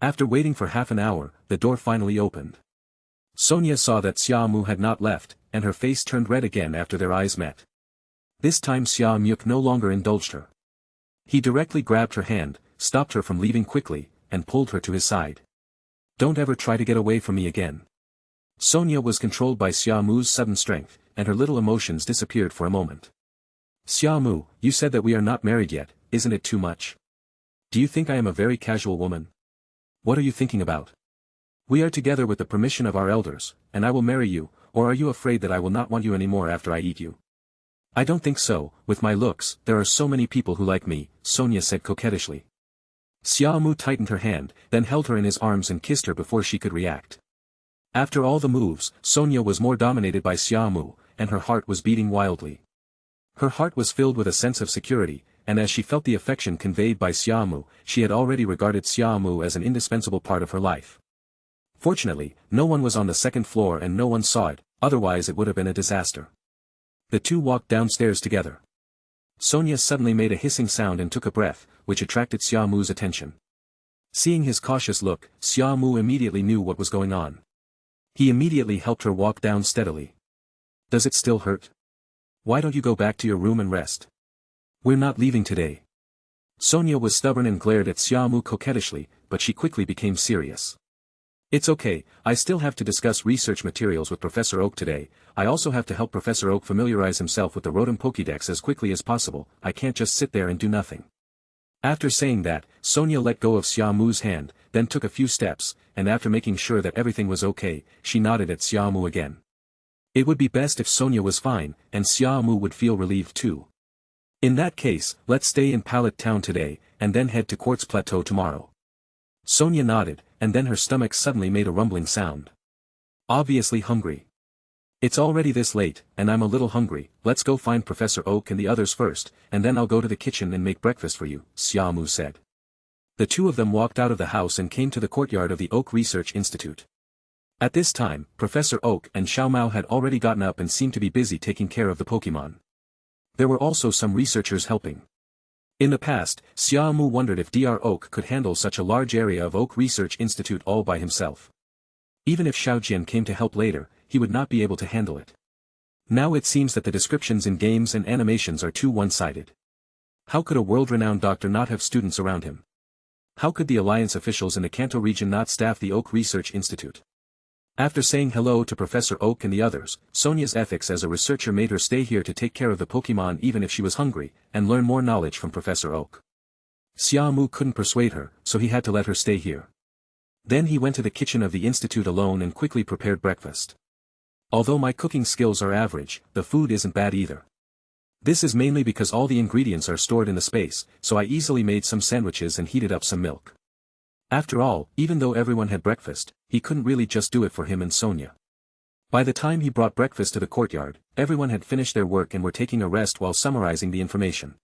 After waiting for half an hour, the door finally opened. Sonia saw that Xia Mu had not left, and her face turned red again after their eyes met. This time Xia Mu no longer indulged her. He directly grabbed her hand, stopped her from leaving quickly, and pulled her to his side. "Don't ever try to get away from me again." Sonia was controlled by Xia Mu's sudden strength, and her little emotions disappeared for a moment. "Xia Mu, you said that we are not married yet, isn't it too much? Do you think I am a very casual woman? What are you thinking about? We are together with the permission of our elders, and I will marry you, or are you afraid that I will not want you anymore after I eat you?" "I don't think so, with my looks, there are so many people who like me," Sonia said coquettishly. Xia Mu tightened her hand, then held her in his arms and kissed her before she could react. After all the moves, Sonia was more dominated by Xia Mu, and her heart was beating wildly. Her heart was filled with a sense of security, and as she felt the affection conveyed by Xia Mu, she had already regarded Xia Mu as an indispensable part of her life. Fortunately, no one was on the second floor and no one saw it, otherwise it would have been a disaster. The two walked downstairs together. Sonia suddenly made a hissing sound and took a breath, which attracted Xia Mu's attention. Seeing his cautious look, Xia Mu immediately knew what was going on. He immediately helped her walk down steadily. "Does it still hurt? Why don't you go back to your room and rest? We're not leaving today." Sonia was stubborn and glared at Xia Mu coquettishly, but she quickly became serious. "It's okay, I still have to discuss research materials with Professor Oak today. I also have to help Professor Oak familiarize himself with the Rotom Pokédex as quickly as possible. I can't just sit there and do nothing." After saying that, Sonia let go of Xia Mu's hand, then took a few steps, and after making sure that everything was okay, she nodded at Xia Mu again. It would be best if Sonia was fine, and Xia Mu would feel relieved too. "In that case, let's stay in Pallet Town today, and then head to Quartz Plateau tomorrow." Sonia nodded, and then her stomach suddenly made a rumbling sound. Obviously hungry. "It's already this late, and I'm a little hungry. Let's go find Professor Oak and the others first, and then I'll go to the kitchen and make breakfast for you," Xia Mu said. The two of them walked out of the house and came to the courtyard of the Oak Research Institute. At this time, Professor Oak and Xiao Mao had already gotten up and seemed to be busy taking care of the Pokémon. There were also some researchers helping. In the past, Xia Mu wondered if Dr. Oak could handle such a large area of Oak Research Institute all by himself. Even if Xiaojian came to help later, he would not be able to handle it. Now it seems that the descriptions in games and animations are too one-sided. How could a world-renowned doctor not have students around him? How could the Alliance officials in the Kanto region not staff the Oak Research Institute? After saying hello to Professor Oak and the others, Sonia's ethics as a researcher made her stay here to take care of the Pokémon even if she was hungry, and learn more knowledge from Professor Oak. Xia Mu couldn't persuade her, so he had to let her stay here. Then he went to the kitchen of the institute alone and quickly prepared breakfast. Although my cooking skills are average, the food isn't bad either. This is mainly because all the ingredients are stored in the space, so I easily made some sandwiches and heated up some milk. After all, even though everyone had breakfast, he couldn't really just do it for him and Sonia. By the time he brought breakfast to the courtyard, everyone had finished their work and were taking a rest while summarizing the information.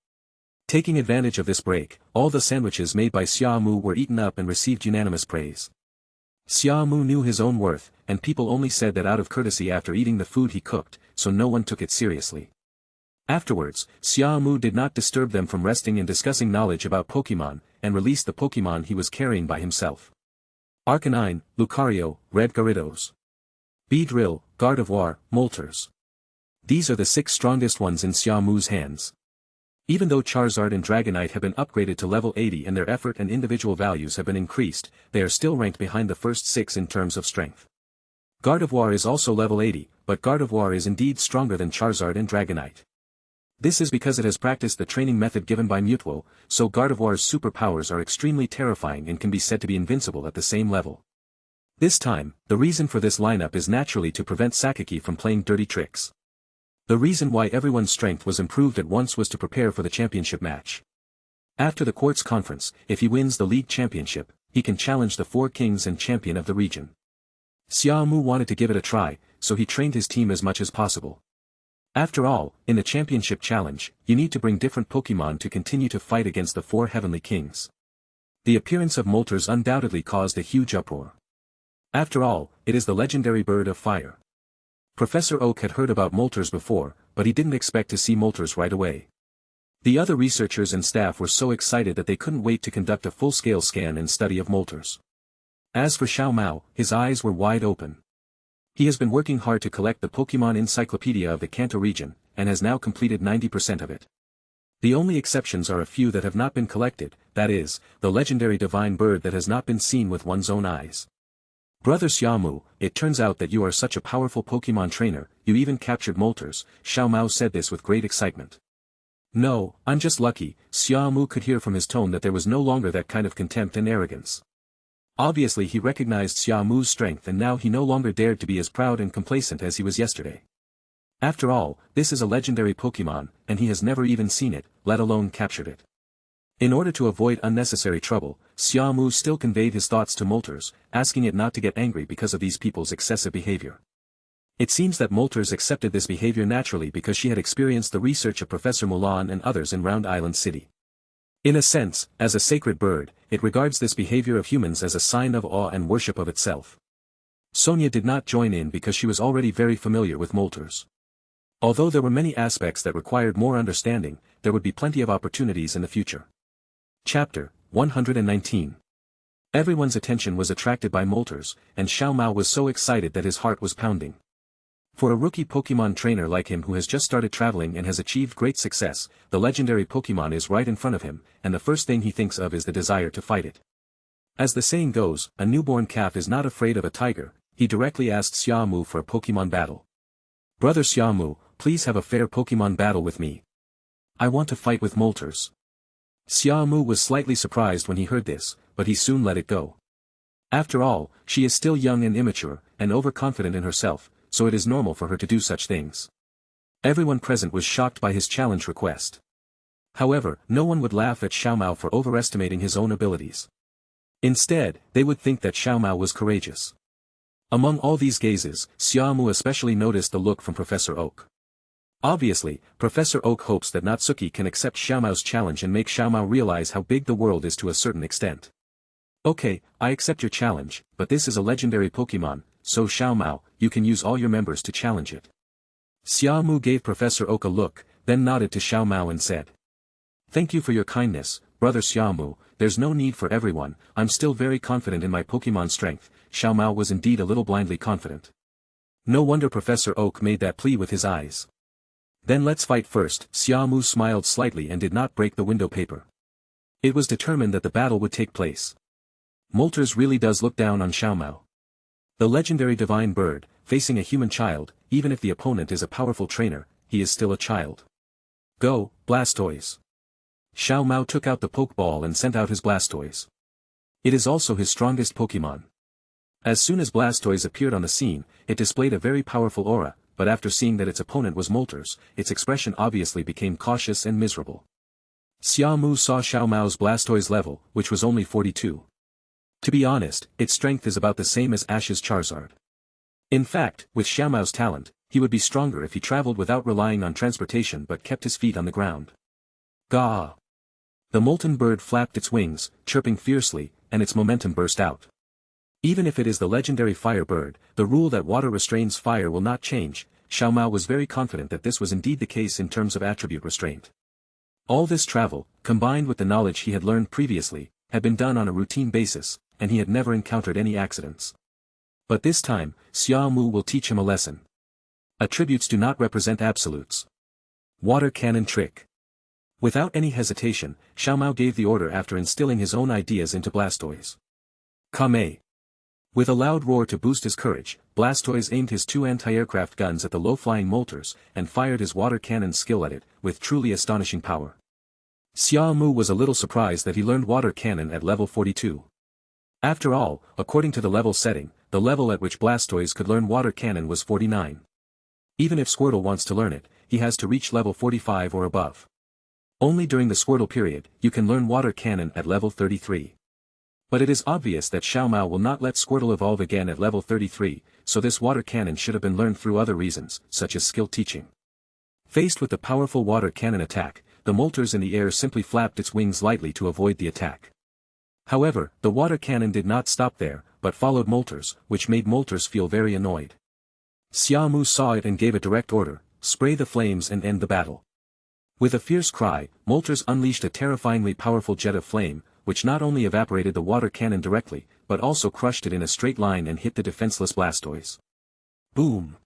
Taking advantage of this break, all the sandwiches made by Xia Mu were eaten up and received unanimous praise. Xia Mu knew his own worth, and people only said that out of courtesy after eating the food he cooked, so no one took it seriously. Afterwards, Xia Mu did not disturb them from resting and discussing knowledge about Pokémon, and released the Pokémon he was carrying by himself. Arcanine, Lucario, Red Gyarados. Beedrill, Gardevoir, Moltres. These are the 6 strongest ones in Xia Mu's hands. Even though Charizard and Dragonite have been upgraded to level 80 and their effort and individual values have been increased, they are still ranked behind the first 6 in terms of strength. Gardevoir is also level 80, but Gardevoir is indeed stronger than Charizard and Dragonite. This is because it has practiced the training method given by Mewtwo, so Gardevoir's superpowers are extremely terrifying and can be said to be invincible at the same level. This time, the reason for this lineup is naturally to prevent Sakaki from playing dirty tricks. The reason why everyone's strength was improved at once was to prepare for the championship match. After the Quartz Conference, if he wins the league championship, he can challenge the 4 kings and champion of the region. Xia Mu wanted to give it a try, so he trained his team as much as possible. After all, in the championship challenge, you need to bring different Pokémon to continue to fight against the 4 heavenly kings. The appearance of Moltres undoubtedly caused a huge uproar. After all, it is the legendary bird of fire. Professor Oak had heard about Moltres before, but he didn't expect to see Moltres right away. The other researchers and staff were so excited that they couldn't wait to conduct a full-scale scan and study of Moltres. As for Xiao Mao, his eyes were wide open. He has been working hard to collect the Pokémon Encyclopedia of the Kanto region, and has now completed 90% of it. The only exceptions are a few that have not been collected, that is, the legendary divine bird that has not been seen with one's own eyes. Brother Xia Mu, it turns out that you are such a powerful Pokémon trainer, you even captured Moltres. Xiao Mao said this with great excitement. No, I'm just lucky. Xia Mu could hear from his tone that there was no longer that kind of contempt and arrogance. Obviously he recognized Xia Mu's strength and now he no longer dared to be as proud and complacent as he was yesterday. After all, this is a legendary Pokémon, and he has never even seen it, let alone captured it. In order to avoid unnecessary trouble, Xia Mu still conveyed his thoughts to Moltres, asking it not to get angry because of these people's excessive behavior. It seems that Moltres accepted this behavior naturally because she had experienced the research of Professor Mulan and others in Round Island City. In a sense, as a sacred bird, it regards this behavior of humans as a sign of awe and worship of itself. Sonia did not join in because she was already very familiar with Moltres. Although there were many aspects that required more understanding, there would be plenty of opportunities in the future. Chapter 119. Everyone's attention was attracted by Moltres, and Xiao Mao was so excited that his heart was pounding. For a rookie Pokémon trainer like him who has just started traveling and has achieved great success, the legendary Pokémon is right in front of him, and the first thing he thinks of is the desire to fight it. As the saying goes, a newborn calf is not afraid of a tiger. He directly asked Xia Mu for a Pokémon battle. Brother Xia Mu, please have a fair Pokémon battle with me. I want to fight with Moltres. Xia Mu was slightly surprised when he heard this, but he soon let it go. After all, she is still young and immature, and overconfident in herself, so it is normal for her to do such things. Everyone present was shocked by his challenge request. However, no one would laugh at Xiao Mao for overestimating his own abilities. Instead, they would think that Xiao Mao was courageous. Among all these gazes, Xia Mu especially noticed the look from Professor Oak. Obviously, Professor Oak hopes that Natsuki can accept Xiao Mao's challenge and make Xiao Mao realize how big the world is to a certain extent. Okay, I accept your challenge, but this is a legendary Pokémon, so Xiao Mao, you can use all your members to challenge it. Xia Mu gave Professor Oak a look, then nodded to Xiao Mao and said. Thank you for your kindness, Brother Xia Mu, there's no need for everyone, I'm still very confident in my Pokémon strength. Xiao Mao was indeed a little blindly confident. No wonder Professor Oak made that plea with his eyes. Then let's fight first. Xia Mu smiled slightly and did not break the window paper. It was determined that the battle would take place. Moltres really does look down on Xiao Mao. The legendary divine bird, facing a human child, even if the opponent is a powerful trainer, he is still a child. Go, Blastoise. Xiao Mao took out the Pokeball and sent out his Blastoise. It is also his strongest Pokémon. As soon as Blastoise appeared on the scene, it displayed a very powerful aura, but after seeing that its opponent was Moltres, its expression obviously became cautious and miserable. Xia Mu saw Xiao Mao's Blastoise level, which was only 42. To be honest, its strength is about the same as Ash's Charizard. In fact, with Xia Mu's talent, he would be stronger if he traveled without relying on transportation but kept his feet on the ground. Gah! The molten bird flapped its wings, chirping fiercely, and its momentum burst out. Even if it is the legendary fire bird, the rule that water restrains fire will not change. Xiao Mao was very confident that this was indeed the case in terms of attribute restraint. All this travel, combined with the knowledge he had learned previously, had been done on a routine basis, and he had never encountered any accidents. But this time, Xia Mu will teach him a lesson. Attributes do not represent absolutes. Water cannon trick. Without any hesitation, Xiao Mao gave the order after instilling his own ideas into Blastoise. Kame. With a loud roar to boost his courage, Blastoise aimed his two anti-aircraft guns at the low-flying Moltres, and fired his water cannon skill at it, with truly astonishing power. Xia Mu was a little surprised that he learned water cannon at level 42. After all, according to the level setting, the level at which Blastoise could learn water cannon was 49. Even if Squirtle wants to learn it, he has to reach level 45 or above. Only during the Squirtle period, you can learn water cannon at level 33. But it is obvious that Xiao Mao will not let Squirtle evolve again at level 33, so this water cannon should have been learned through other reasons, such as skill teaching. Faced with the powerful water cannon attack, the Moltres in the air simply flapped its wings lightly to avoid the attack. However, the water cannon did not stop there, but followed Moltres, which made Moltres feel very annoyed. Xia Mu saw it and gave a direct order: spray the flames and end the battle. With a fierce cry, Moltres unleashed a terrifyingly powerful jet of flame, which not only evaporated the water cannon directly, but also crushed it in a straight line and hit the defenseless Blastoise. Boom!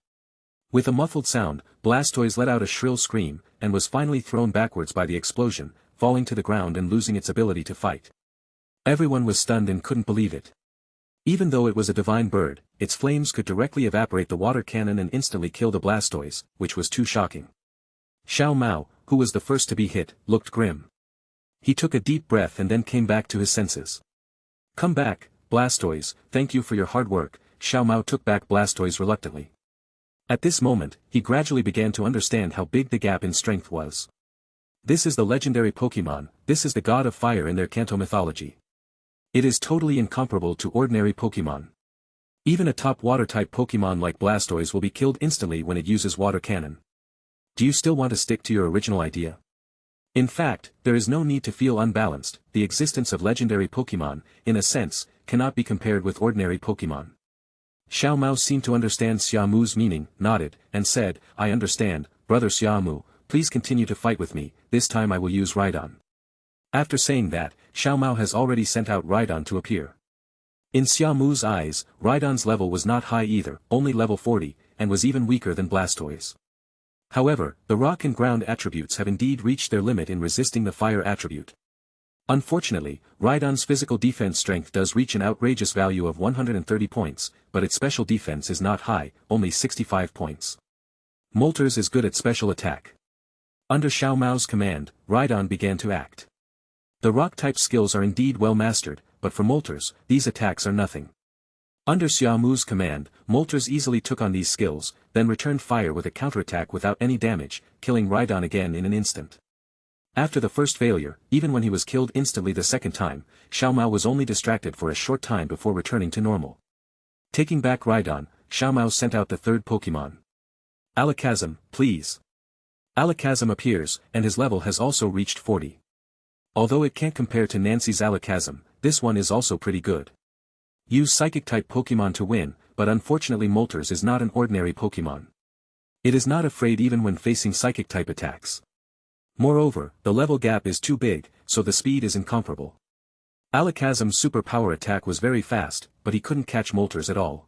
With a muffled sound, Blastoise let out a shrill scream, and was finally thrown backwards by the explosion, falling to the ground and losing its ability to fight. Everyone was stunned and couldn't believe it. Even though it was a divine bird, its flames could directly evaporate the water cannon and instantly kill the Blastoise, which was too shocking. Xiao Mao, who was the first to be hit, looked grim. He took a deep breath and then came back to his senses. Come back, Blastoise, thank you for your hard work. Xiao Mao took back Blastoise reluctantly. At this moment, he gradually began to understand how big the gap in strength was. This is the legendary Pokémon, this is the god of fire in their Kanto mythology. It is totally incomparable to ordinary Pokémon. Even a top water-type Pokémon like Blastoise will be killed instantly when it uses water cannon. Do you still want to stick to your original idea? In fact, there is no need to feel unbalanced. The existence of legendary Pokémon, in a sense, cannot be compared with ordinary Pokémon. Xiao Mao seemed to understand Xia Mu's meaning, nodded, and said, I understand, brother Xia Mu, please continue to fight with me, this time I will use Rhydon. After saying that, Xiao Mao has already sent out Rhydon to appear. In Xia Mu's eyes, Rhydon's level was not high either, only level 40, and was even weaker than Blastoise. However, the rock and ground attributes have indeed reached their limit in resisting the fire attribute. Unfortunately, Rhydon's physical defense strength does reach an outrageous value of 130 points, but its special defense is not high, only 65 points. Moltres is good at special attack. Under Xiao Mao's command, Rhydon began to act. The rock-type skills are indeed well mastered, but for Moltres, these attacks are nothing. Under Xia Mu's command, Moltres easily took on these skills, then returned fire with a counterattack without any damage, killing Rhydon again in an instant. After the first failure, even when he was killed instantly the second time, Xiao Mao was only distracted for a short time before returning to normal. Taking back Rhydon, Xiao Mao sent out the third Pokémon. Alakazam, please. Alakazam appears, and his level has also reached 40. Although it can't compare to Nancy's Alakazam, this one is also pretty good. Use Psychic-type Pokémon to win, but unfortunately Moltres is not an ordinary Pokémon. It is not afraid even when facing Psychic-type attacks. Moreover, the level gap is too big, so the speed is incomparable. Alakazam's super power attack was very fast, but he couldn't catch Moltres at all.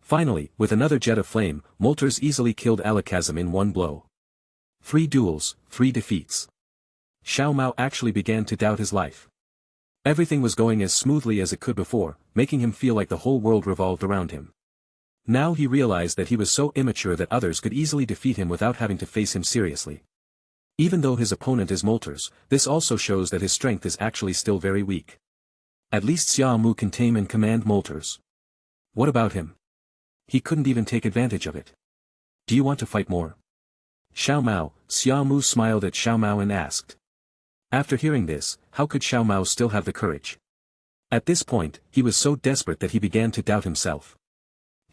Finally, with another jet of flame, Moltres easily killed Alakazam in one blow. 3 duels, 3 defeats. Xiao Mao actually began to doubt his life. Everything was going as smoothly as it could before, making him feel like the whole world revolved around him. Now he realized that he was so immature that others could easily defeat him without having to face him seriously. Even though his opponent is Moltres, this also shows that his strength is actually still very weak. At least Xia Mu can tame and command Moltres. What about him? He couldn't even take advantage of it. Do you want to fight more? Xia Mu smiled at Xiao Mao and asked. After hearing this, how could Xiao Mao still have the courage? At this point, he was so desperate that he began to doubt himself.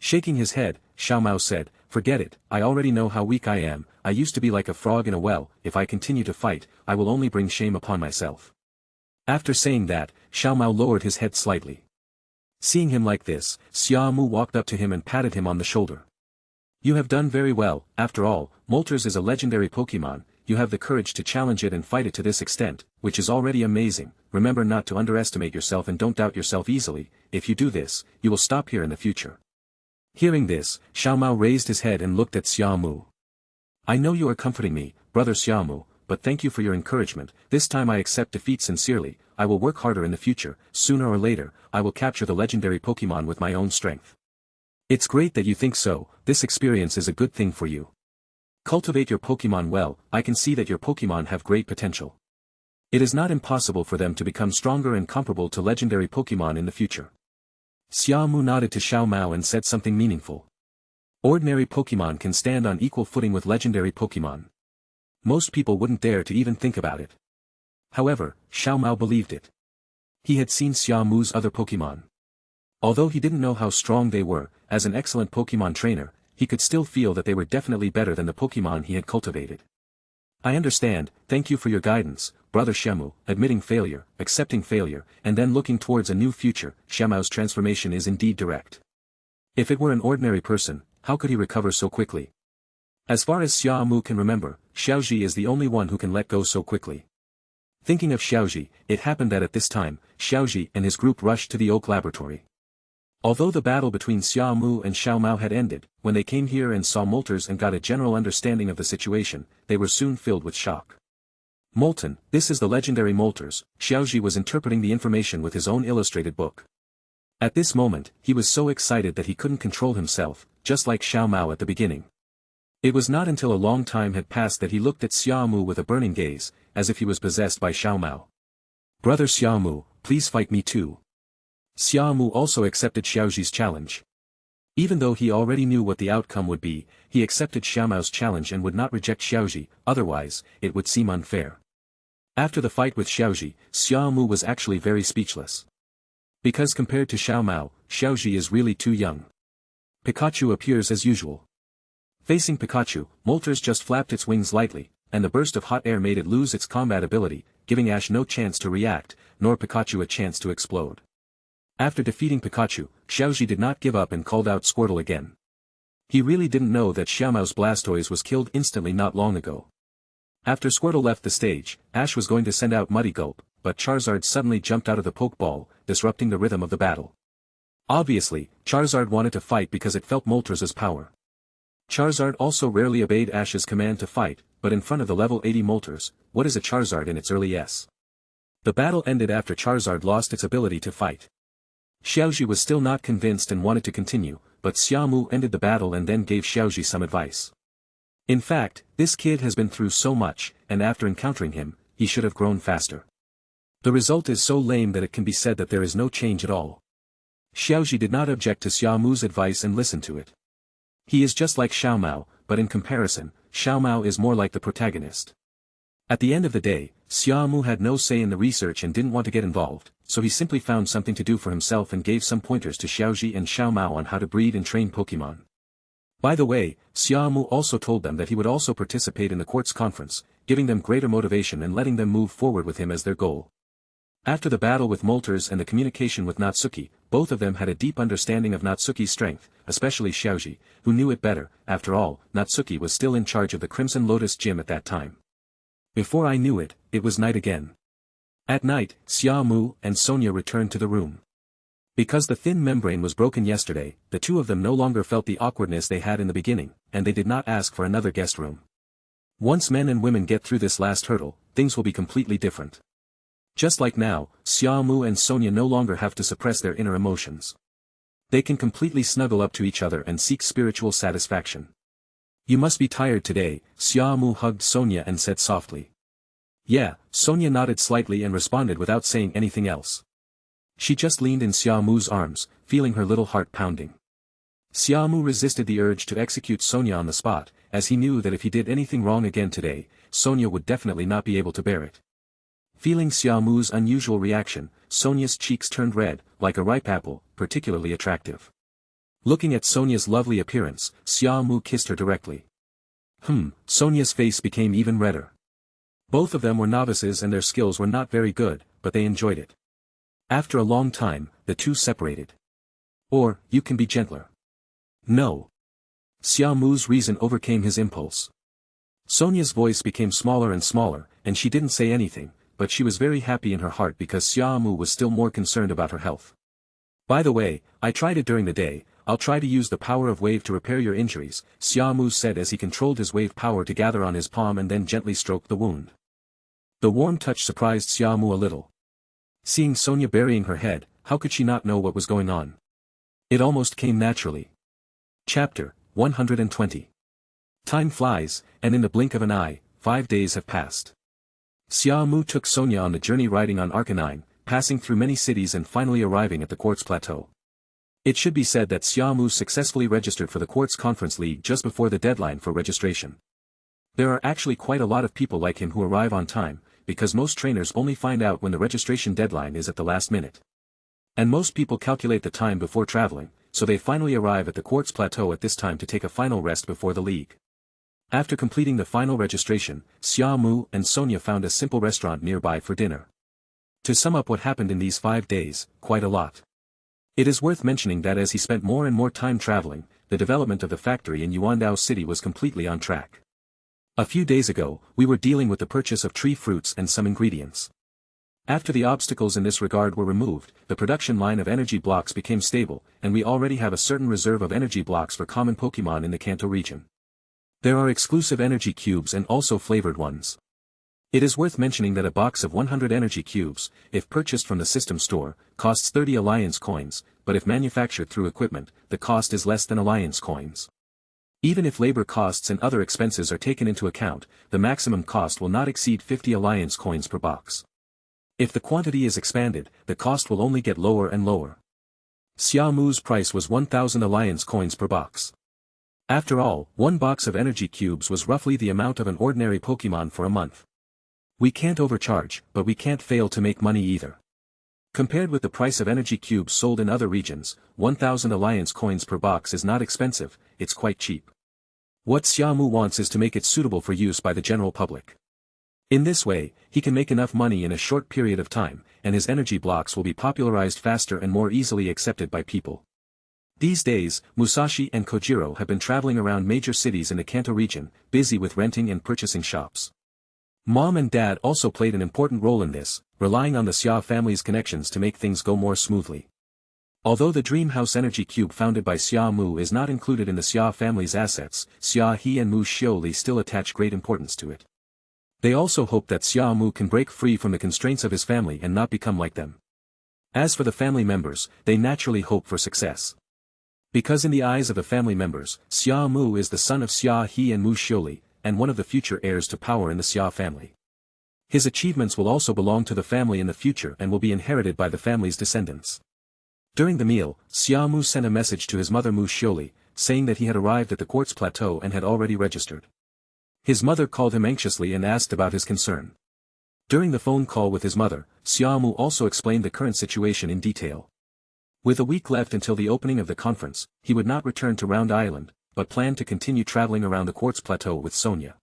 Shaking his head, Xia Mu said, "Forget it, I already know how weak I am, I used to be like a frog in a well, if I continue to fight, I will only bring shame upon myself." After saying that, Xia Mu lowered his head slightly. Seeing him like this, Xia Mu walked up to him and patted him on the shoulder. "You have done very well, after all, Moltres is a legendary Pokémon, you have the courage to challenge it and fight it to this extent, which is already amazing. Remember not to underestimate yourself and don't doubt yourself easily, if you do this, you will stop here in the future." Hearing this, Xia Mu raised his head and looked at Xia Mu. "I know you are comforting me, brother Xia Mu, but thank you for your encouragement, this time I accept defeat sincerely, I will work harder in the future, sooner or later, I will capture the legendary Pokémon with my own strength." "It's great that you think so, this experience is a good thing for you. Cultivate your Pokémon well, I can see that your Pokémon have great potential. It is not impossible for them to become stronger and comparable to legendary Pokémon in the future." Xia Mu nodded to Xia Mu and said something meaningful. Ordinary Pokémon can stand on equal footing with legendary Pokémon. Most people wouldn't dare to even think about it. However, Xia Mu believed it. He had seen Xia Mu's other Pokémon. Although he didn't know how strong they were, as an excellent Pokémon trainer, he could still feel that they were definitely better than the Pokémon he had cultivated. "I understand, thank you for your guidance, brother Xia Mu." Admitting failure, accepting failure, and then looking towards a new future, Xia Mu's transformation is indeed direct. If it were an ordinary person, how could he recover so quickly? As far as Xia Mu can remember, Xiaoji is the only one who can let go so quickly. Thinking of Xiaoji, it happened that at this time, Xiaoji and his group rushed to the Oak Laboratory. Although the battle between Xia Mu and Xia Mu had ended, when they came here and saw Moltres and got a general understanding of the situation, they were soon filled with shock. "Molten, this is the legendary Moltres," Xiaoji was interpreting the information with his own illustrated book. At this moment, he was so excited that he couldn't control himself, just like Xia Mu at the beginning. It was not until a long time had passed that he looked at Xia Mu with a burning gaze, as if he was possessed by Xia Mu. "Brother Xia Mu, please fight me too." Xia Mu also accepted Xiaoji's challenge. Even though he already knew what the outcome would be, he accepted Xia Mu's challenge and would not reject Xiaoji, otherwise, it would seem unfair. After the fight with Xiaoji, Xia Mu was actually very speechless. Because compared to Xia Mu, Xiaoji is really too young. Pikachu appears as usual. Facing Pikachu, Moltres just flapped its wings lightly, and the burst of hot air made it lose its combat ability, giving Ash no chance to react, nor Pikachu a chance to explode. After defeating Pikachu, Xiaoji did not give up and called out Squirtle again. He really didn't know that Xia Mu's Blastoise was killed instantly not long ago. After Squirtle left the stage, Ash was going to send out Muddy Gulp, but Charizard suddenly jumped out of the Pokeball, disrupting the rhythm of the battle. Obviously, Charizard wanted to fight because it felt Moltres' power. Charizard also rarely obeyed Ash's command to fight, but in front of the level 80 Moltres, what is a Charizard in its early S? The battle ended after Charizard lost its ability to fight. Xiaoji was still not convinced and wanted to continue, but Xia Mu ended the battle and then gave Xiaoji some advice. In fact, this kid has been through so much, and after encountering him, he should have grown faster. The result is so lame that it can be said that there is no change at all. Xiaoji did not object to Xia Mu's advice and listened to it. He is just like Xia Mu, but in comparison, Xia Mu is more like the protagonist. At the end of the day, Xia Mu had no say in the research and didn't want to get involved, so he simply found something to do for himself and gave some pointers to Xiaoji and Xia Mu on how to breed and train Pokémon. By the way, Xia Mu also told them that he would also participate in the Quartz Conference, giving them greater motivation and letting them move forward with him as their goal. After the battle with Moltres and the communication with Natsuki, both of them had a deep understanding of Natsuki's strength, especially Xiaoji, who knew it better. After all, Natsuki was still in charge of the Crimson Lotus Gym at that time. Before I knew it, it was night again. At night, Xia Mu and Sonia returned to the room. Because the thin membrane was broken yesterday, the two of them no longer felt the awkwardness they had in the beginning, and they did not ask for another guest room. Once men and women get through this last hurdle, things will be completely different. Just like now, Xia Mu and Sonia no longer have to suppress their inner emotions. They can completely snuggle up to each other and seek spiritual satisfaction. "You must be tired today," Xia Mu hugged Sonia and said softly. "Yeah," Sonia nodded slightly and responded without saying anything else. She just leaned in Xia Mu's arms, feeling her little heart pounding. Xia Mu resisted the urge to execute Sonia on the spot, as he knew that if he did anything wrong again today, Sonia would definitely not be able to bear it. Feeling Xia Mu's unusual reaction, Sonia's cheeks turned red, like a ripe apple, particularly attractive. Looking at Sonia's lovely appearance, Xia Mu kissed her directly. Sonia's face became even redder. Both of them were novices and their skills were not very good, but they enjoyed it. After a long time, the two separated. Or, you can be gentler. No. Xia Mu's reason overcame his impulse. Sonia's voice became smaller and smaller, and she didn't say anything, but she was very happy in her heart because Xia Mu was still more concerned about her health. By the way, I tried it during the day. I'll try to use the power of wave to repair your injuries, Xia Mu said as he controlled his wave power to gather on his palm and then gently stroked the wound. The warm touch surprised Xia Mu a little. Seeing Sonia burying her head, how could she not know what was going on? It almost came naturally. Chapter 120. Time flies, and in the blink of an eye, 5 days have passed. Xia Mu took Sonia on the journey riding on Arcanine, passing through many cities and finally arriving at the Quartz Plateau. It should be said that Xia Mu successfully registered for the Quartz Conference League just before the deadline for registration. There are actually quite a lot of people like him who arrive on time, because most trainers only find out when the registration deadline is at the last minute. And most people calculate the time before traveling, so they finally arrive at the Quartz Plateau at this time to take a final rest before the league. After completing the final registration, Xia Mu and Sonia found a simple restaurant nearby for dinner. To sum up what happened in these 5 days, quite a lot. It is worth mentioning that as he spent more and more time traveling, the development of the factory in Yuandao City was completely on track. A few days ago, we were dealing with the purchase of tree fruits and some ingredients. After the obstacles in this regard were removed, the production line of energy blocks became stable, and we already have a certain reserve of energy blocks for common Pokémon in the Kanto region. There are exclusive energy cubes and also flavored ones. It is worth mentioning that a box of 100 energy cubes, if purchased from the system store, costs 30 Alliance coins, but if manufactured through equipment, the cost is less than Alliance coins. Even if labor costs and other expenses are taken into account, the maximum cost will not exceed 50 Alliance coins per box. If the quantity is expanded, the cost will only get lower and lower. Xia Mu's price was 1,000 Alliance coins per box. After all, one box of energy cubes was roughly the amount of an ordinary Pokémon for a month. We can't overcharge, but we can't fail to make money either. Compared with the price of energy cubes sold in other regions, 1,000 Alliance coins per box is not expensive, it's quite cheap. What Xia Mu wants is to make it suitable for use by the general public. In this way, he can make enough money in a short period of time, and his energy blocks will be popularized faster and more easily accepted by people. These days, Musashi and Kojiro have been traveling around major cities in the Kanto region, busy with renting and purchasing shops. Mom and Dad also played an important role in this, relying on the Xia family's connections to make things go more smoothly. Although the Dream House Energy Cube founded by Xia Mu is not included in the Xia family's assets, Xia He and Mu Xiaoli still attach great importance to it. They also hope that Xia Mu can break free from the constraints of his family and not become like them. As for the family members, they naturally hope for success. Because in the eyes of the family members, Xia Mu is the son of Xia He and Mu Xiaoli, and one of the future heirs to power in the Xia family. His achievements will also belong to the family in the future and will be inherited by the family's descendants. During the meal, Xia Mu sent a message to his mother Mu Xiaoli, saying that he had arrived at the Quartz Plateau and had already registered. His mother called him anxiously and asked about his concern. During the phone call with his mother, Xia Mu also explained the current situation in detail. With a week left until the opening of the conference, he would not return to Round Island, but planned to continue traveling around the Quartz Plateau with Sonia.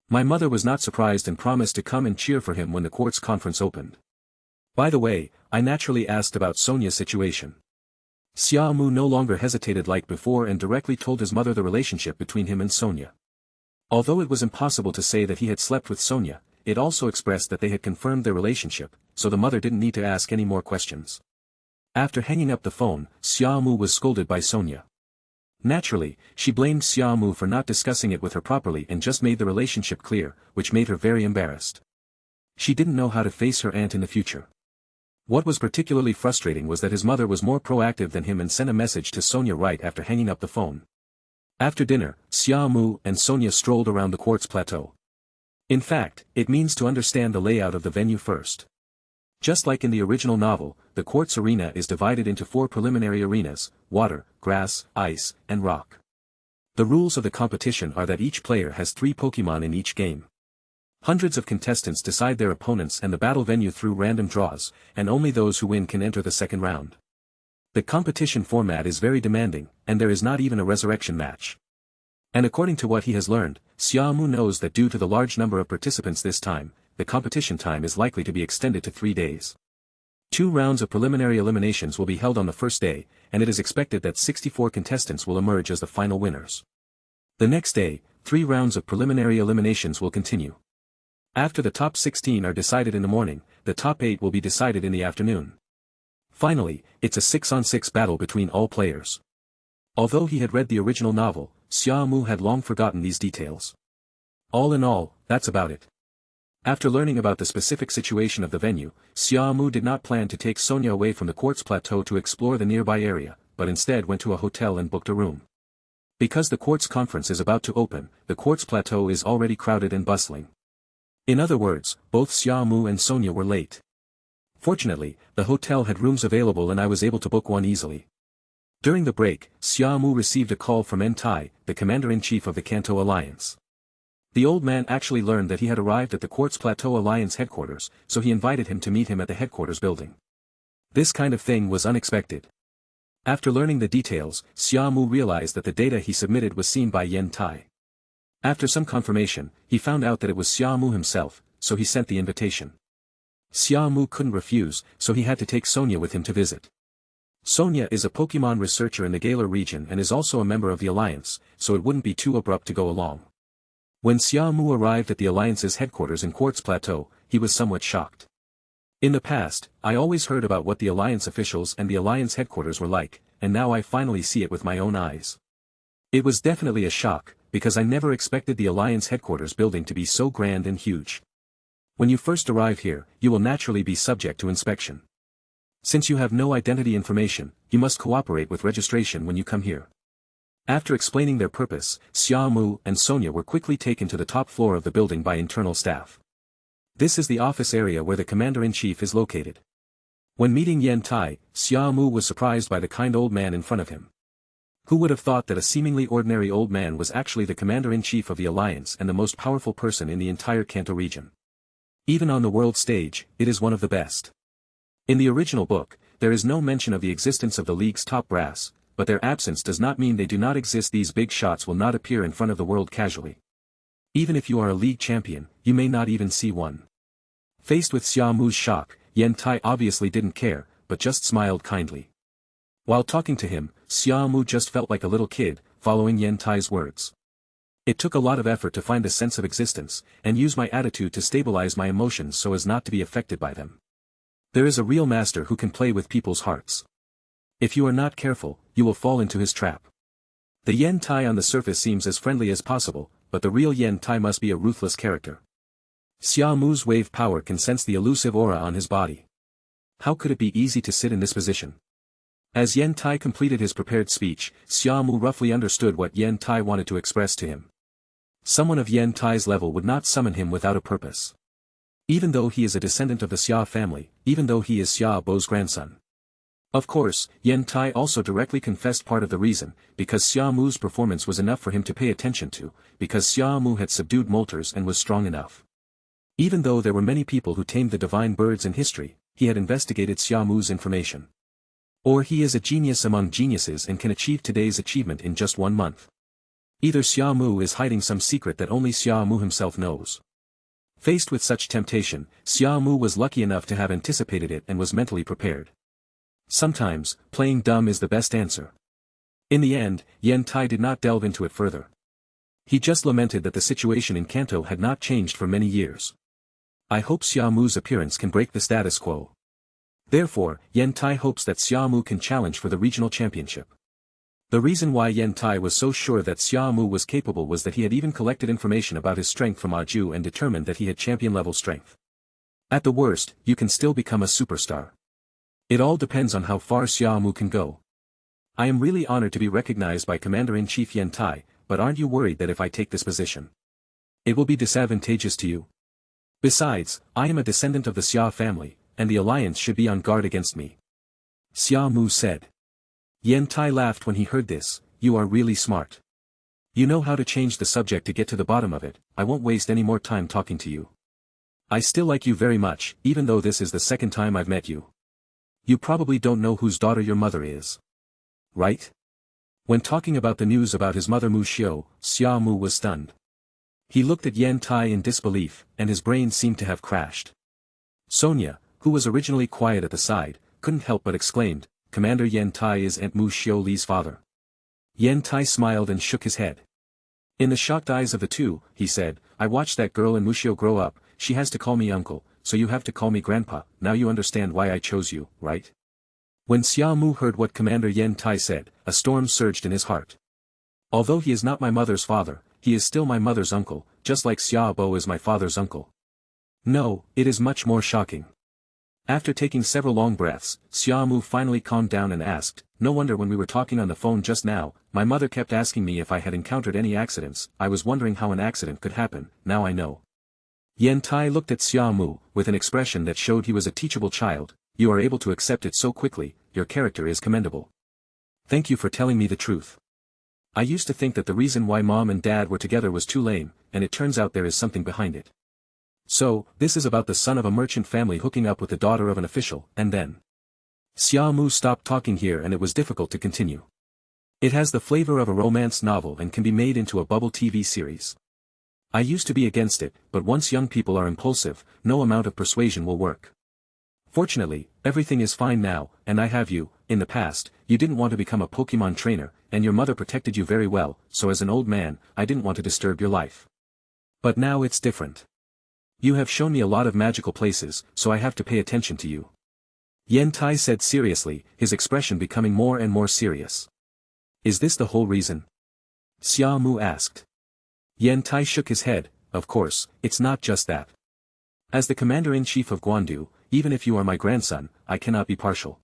My mother was not surprised and promised to come and cheer for him when the Quartz Conference opened. By the way, I naturally asked about Sonia's situation. Xia Mu no longer hesitated like before and directly told his mother the relationship between him and Sonia. Although it was impossible to say that he had slept with Sonia, it also expressed that they had confirmed their relationship, so the mother didn't need to ask any more questions. After hanging up the phone, Xia Mu was scolded by Sonia. Naturally, she blamed Xia Mu for not discussing it with her properly and just made the relationship clear, which made her very embarrassed. She didn't know how to face her aunt in the future. What was particularly frustrating was that his mother was more proactive than him and sent a message to Sonia right after hanging up the phone. After dinner, Xia Mu and Sonia strolled around the Quartz Plateau. In fact, it means to understand the layout of the venue first. Just like in the original novel, the Quartz Arena is divided into 4 preliminary arenas: water, grass, ice, and rock. The rules of the competition are that each player has 3 Pokémon in each game. Hundreds of contestants decide their opponents and the battle venue through random draws, and only those who win can enter the second round. The competition format is very demanding, and there is not even a resurrection match. And according to what he has learned, Xia Mu knows that due to the large number of participants this time, the competition time is likely to be extended to 3 days. 2 rounds of preliminary eliminations will be held on the first day, and it is expected that 64 contestants will emerge as the final winners. The next day, 3 rounds of preliminary eliminations will continue. After the top 16 are decided in the morning, the top 8 will be decided in the afternoon. Finally, it's a 6-on-6 battle between all players. Although he had read the original novel, Xia Mu had long forgotten these details. All in all, that's about it. After learning about the specific situation of the venue, Xia Mu did not plan to take Sonia away from the Quartz Plateau to explore the nearby area, but instead went to a hotel and booked a room. Because the Quartz Conference is about to open, the Quartz Plateau is already crowded and bustling. In other words, both Xia Mu and Sonia were late. Fortunately, the hotel had rooms available and I was able to book one easily. During the break, Xia Mu received a call from Tai, the Commander-in-Chief of the Kanto Alliance. The old man actually learned that he had arrived at the Quartz Plateau Alliance headquarters, so he invited him to meet him at the headquarters building. This kind of thing was unexpected. After learning the details, Xia Mu realized that the data he submitted was seen by Tai. After some confirmation, he found out that it was Xia Mu himself, so he sent the invitation. Xia Mu couldn't refuse, so he had to take Sonia with him to visit. Sonia is a Pokémon researcher in the Galar region and is also a member of the Alliance, so it wouldn't be too abrupt to go along. When Xia Mu arrived at the Alliance's headquarters in Quartz Plateau, he was somewhat shocked. In the past, I always heard about what the Alliance officials and the Alliance headquarters were like, and now I finally see it with my own eyes. It was definitely a shock, because I never expected the Alliance headquarters building to be so grand and huge. When you first arrive here, you will naturally be subject to inspection. Since you have no identity information, you must cooperate with registration when you come here. After explaining their purpose, Xia Mu and Sonia were quickly taken to the top floor of the building by internal staff. This is the office area where the Commander-in-Chief is located. When meeting Tai, Xia Mu was surprised by the kind old man in front of him. Who would have thought that a seemingly ordinary old man was actually the Commander-in-Chief of the Alliance and the most powerful person in the entire Kanto region? Even on the world stage, it is one of the best. In the original book, there is no mention of the existence of the League's top brass, but their absence does not mean they do not exist. These big shots will not appear in front of the world casually. Even if you are a League champion, you may not even see one. Faced with Xia Mu's shock, Tai obviously didn't care, but just smiled kindly. While talking to him, Xia Mu just felt like a little kid, following Tai's words. It took a lot of effort to find a sense of existence, and use my attitude to stabilize my emotions so as not to be affected by them. There is a real master who can play with people's hearts. If you are not careful, you will fall into his trap. The Tai on the surface seems as friendly as possible, but the real Tai must be a ruthless character. Xia Mu's wave power can sense the elusive aura on his body. How could it be easy to sit in this position? As Tai completed his prepared speech, Xia Mu roughly understood what Tai wanted to express to him. Someone of Tai's level would not summon him without a purpose. Even though he is a descendant of the Xia family, even though he is Xia Bo's grandson. Of course, Tai also directly confessed part of the reason, because Xia Mu's performance was enough for him to pay attention to, because Xia Mu had subdued Moltres and was strong enough. Even though there were many people who tamed the divine birds in history, he had investigated Xia Mu's information. Or he is a genius among geniuses and can achieve today's achievement in just 1 month. Either Xia Mu is hiding some secret that only Xia Mu himself knows. Faced with such temptation, Xia Mu was lucky enough to have anticipated it and was mentally prepared. Sometimes, playing dumb is the best answer. In the end, Tai did not delve into it further. He just lamented that the situation in Kanto had not changed for many years. I hope Xia Mu's appearance can break the status quo. Therefore, Tai hopes that Xia Mu can challenge for the regional championship. The reason why Tai was so sure that Xia Mu was capable was that he had even collected information about his strength from Aju and determined that he had champion-level strength. At the worst, you can still become a superstar. It all depends on how far Xia Mu can go. I am really honored to be recognized by Commander-in-Chief Tai, but aren't you worried that if I take this position, it will be disadvantageous to you? Besides, I am a descendant of the Xia family, and the Alliance should be on guard against me. Xia Mu said. Tai laughed when he heard this. You are really smart. You know how to change the subject to get to the bottom of it. I won't waste any more time talking to you. I still like you very much, even though this is the second time I've met you. You probably don't know whose daughter your mother is. Right? When talking about the news about his mother Mu Xiu, Xia Mu was stunned. He looked at Yan Tai in disbelief, and his brain seemed to have crashed. Sonia, who was originally quiet at the side, couldn't help but exclaimed, Commander Yan Tai is Aunt Mu Xiu Li's father. Yan Tai smiled and shook his head. In the shocked eyes of the two, he said, I watched that girl in Mu Xiu grow up, she has to call me uncle, so you have to call me grandpa, now you understand why I chose you, right? When Xia Mu heard what Commander Yan Tai said, a storm surged in his heart. Although he is not my mother's father, he is still my mother's uncle, just like Xia Bo is my father's uncle. No, it is much more shocking. After taking several long breaths, Xia Mu finally calmed down and asked, no wonder when we were talking on the phone just now, my mother kept asking me if I had encountered any accidents, I was wondering how an accident could happen, now I know. Yan Tai looked at Xia Mu, with an expression that showed he was a teachable child, you are able to accept it so quickly, your character is commendable. Thank you for telling me the truth. I used to think that the reason why mom and dad were together was too lame, and it turns out there is something behind it. So, this is about the son of a merchant family hooking up with the daughter of an official, and then. Xia Mu stopped talking here and it was difficult to continue. It has the flavor of a romance novel and can be made into a bubble TV series. I used to be against it, but once young people are impulsive, no amount of persuasion will work. Fortunately, everything is fine now, and I have you. In the past, you didn't want to become a Pokémon trainer, and your mother protected you very well, so as an old man, I didn't want to disturb your life. But now it's different. You have shown me a lot of magical places, so I have to pay attention to you. Yan Tai said seriously, his expression becoming more and more serious. Is this the whole reason? Xia Mu asked. Yan Tai shook his head, of course, it's not just that. As the commander-in-chief of Guandu, even if you are my grandson, I cannot be partial.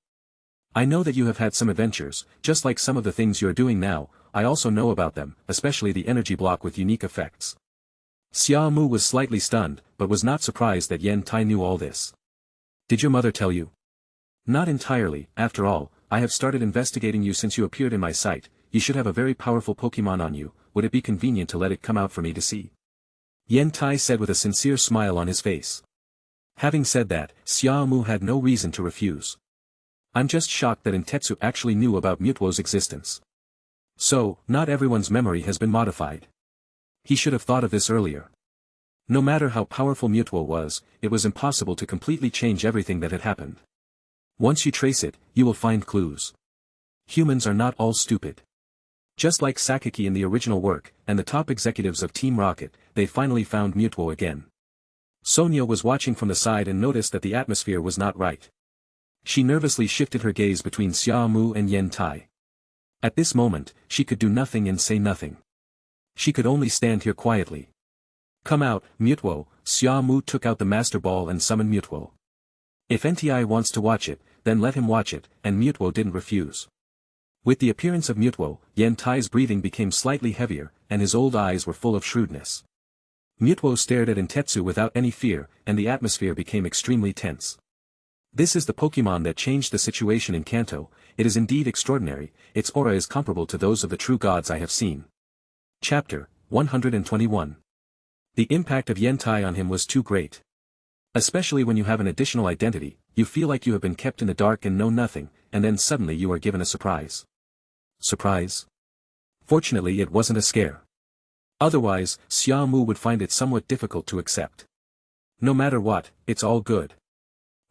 I know that you have had some adventures, just like some of the things you are doing now, I also know about them, especially the energy block with unique effects. Xia Mu was slightly stunned, but was not surprised that Yan Tai knew all this. Did your mother tell you? Not entirely, after all, I have started investigating you since you appeared in my sight, you should have a very powerful Pokémon on you, would it be convenient to let it come out for me to see? Yan Tai said with a sincere smile on his face. Having said that, Xia Mu had no reason to refuse. I'm just shocked that Intetsu actually knew about Mewtwo's existence. So, not everyone's memory has been modified. He should have thought of this earlier. No matter how powerful Mewtwo was, it was impossible to completely change everything that had happened. Once you trace it, you will find clues. Humans are not all stupid. Just like Sakaki in the original work, and the top executives of Team Rocket, they finally found Mewtwo again. Sonia was watching from the side and noticed that the atmosphere was not right. She nervously shifted her gaze between Xia Mu and Yan Tai. At this moment, she could do nothing and say nothing. She could only stand here quietly. Come out, Mewtwo. Xia Mu took out the Master Ball and summoned Mewtwo. If NTI wants to watch it, then let him watch it, and Mewtwo didn't refuse. With the appearance of Mewtwo, Yan Tai's breathing became slightly heavier, and his old eyes were full of shrewdness. Mewtwo stared at Intetsu without any fear, and the atmosphere became extremely tense. This is the Pokémon that changed the situation in Kanto, it is indeed extraordinary, its aura is comparable to those of the true gods I have seen. Chapter 121. The impact of Yan Tai on him was too great. Especially when you have an additional identity, you feel like you have been kept in the dark and know nothing, and then suddenly you are given a surprise. Surprise? Fortunately it wasn't a scare. Otherwise, Xia Mu would find it somewhat difficult to accept. No matter what, it's all good.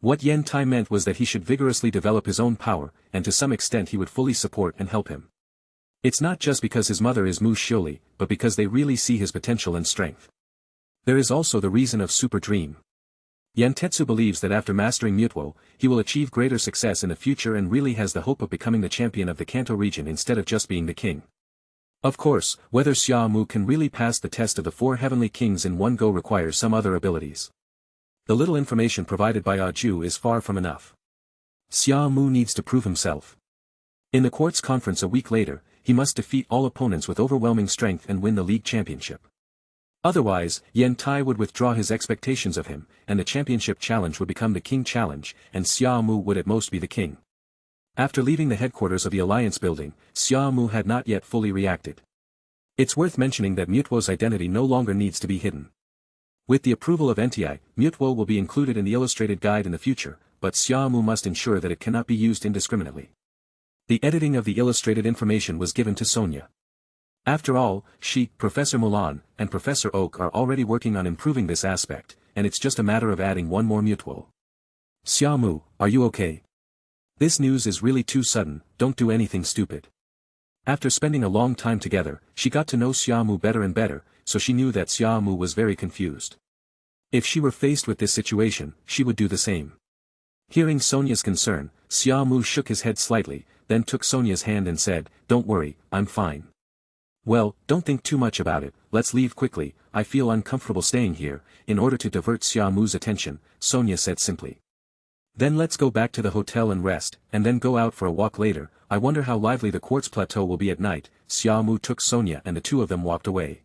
What Yan Tai meant was that he should vigorously develop his own power, and to some extent he would fully support and help him. It's not just because his mother is Mu Xiuli, but because they really see his potential and strength. There is also the reason of Super Dream. Yantetsu believes that after mastering Mewtwo, he will achieve greater success in the future and really has the hope of becoming the champion of the Kanto region instead of just being the king. Of course, whether Xia Mu can really pass the test of the 4 heavenly kings in one go requires some other abilities. The little information provided by Aju is far from enough. Xia Mu needs to prove himself. In the Quartz Conference a week later, he must defeat all opponents with overwhelming strength and win the league championship. Otherwise, Yan Tai would withdraw his expectations of him, and the championship challenge would become the king challenge, and Xia Mu would at most be the king. After leaving the headquarters of the Alliance building, Xia Mu had not yet fully reacted. It's worth mentioning that Mewtwo's identity no longer needs to be hidden. With the approval of NTI, Mewtwo will be included in the illustrated guide in the future, but Xia Mu must ensure that it cannot be used indiscriminately. The editing of the illustrated information was given to Sonia. After all, she, Professor Mulan, and Professor Oak are already working on improving this aspect, and it's just a matter of adding one more Mewtwo. Xia Mu, are you okay? This news is really too sudden, don't do anything stupid. After spending a long time together, she got to know Xia Mu better and better, so she knew that Xia Mu was very confused. If she were faced with this situation, she would do the same. Hearing Sonia's concern, Xia Mu shook his head slightly, then took Sonia's hand and said, "Don't worry, I'm fine." "Well, don't think too much about it, let's leave quickly, I feel uncomfortable staying here," in order to divert Xia Mu's attention, Sonia said simply. "Then let's go back to the hotel and rest, and then go out for a walk later, I wonder how lively the quartz plateau will be at night." Xia Mu took Sonia and the two of them walked away.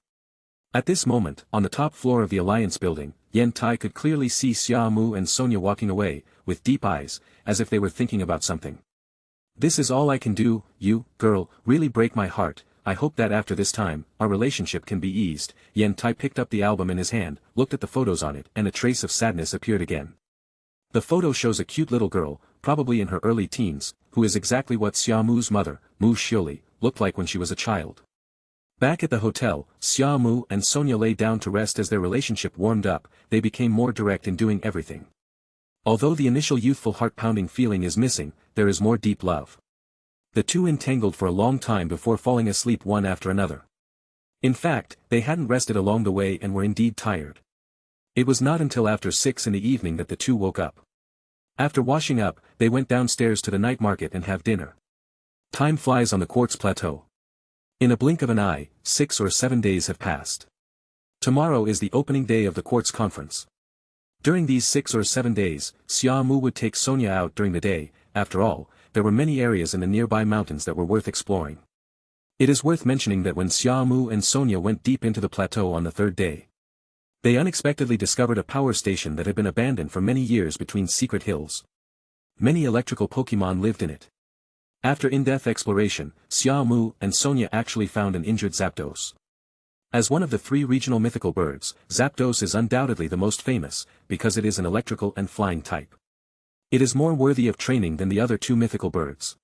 At this moment, on the top floor of the Alliance building, Yen Tai could clearly see Xia Mu and Sonia walking away, with deep eyes, as if they were thinking about something. "This is all I can do, you, girl, really break my heart, I hope that after this time, our relationship can be eased." Yen Tai picked up the album in his hand, looked at the photos on it, and a trace of sadness appeared again. The photo shows a cute little girl, probably in her early teens, who is exactly what Xia Mu's mother, Mu Xiuli, looked like when she was a child. Back at the hotel, Xia Mu and Sonia lay down to rest. As their relationship warmed up, they became more direct in doing everything. Although the initial youthful heart-pounding feeling is missing, there is more deep love. The two entangled for a long time before falling asleep one after another. In fact, they hadn't rested along the way and were indeed tired. It was not until after 6 in the evening that the two woke up. After washing up, they went downstairs to the night market and have dinner. Time flies on the quartz plateau. In a blink of an eye, 6 or 7 days have passed. Tomorrow is the opening day of the quartz conference. During these 6 or 7 days, Xia Mu would take Sonia out during the day. After all, there were many areas in the nearby mountains that were worth exploring. It is worth mentioning that when Xia Mu and Sonia went deep into the plateau on the 3rd day, they unexpectedly discovered a power station that had been abandoned for many years between secret hills. Many electrical Pokémon lived in it. After in-depth exploration, Xia Mu and Sonia actually found an injured Zapdos. As one of the 3 regional mythical birds, Zapdos is undoubtedly the most famous, because it is an electrical and flying type. It is more worthy of training than the other 2 mythical birds.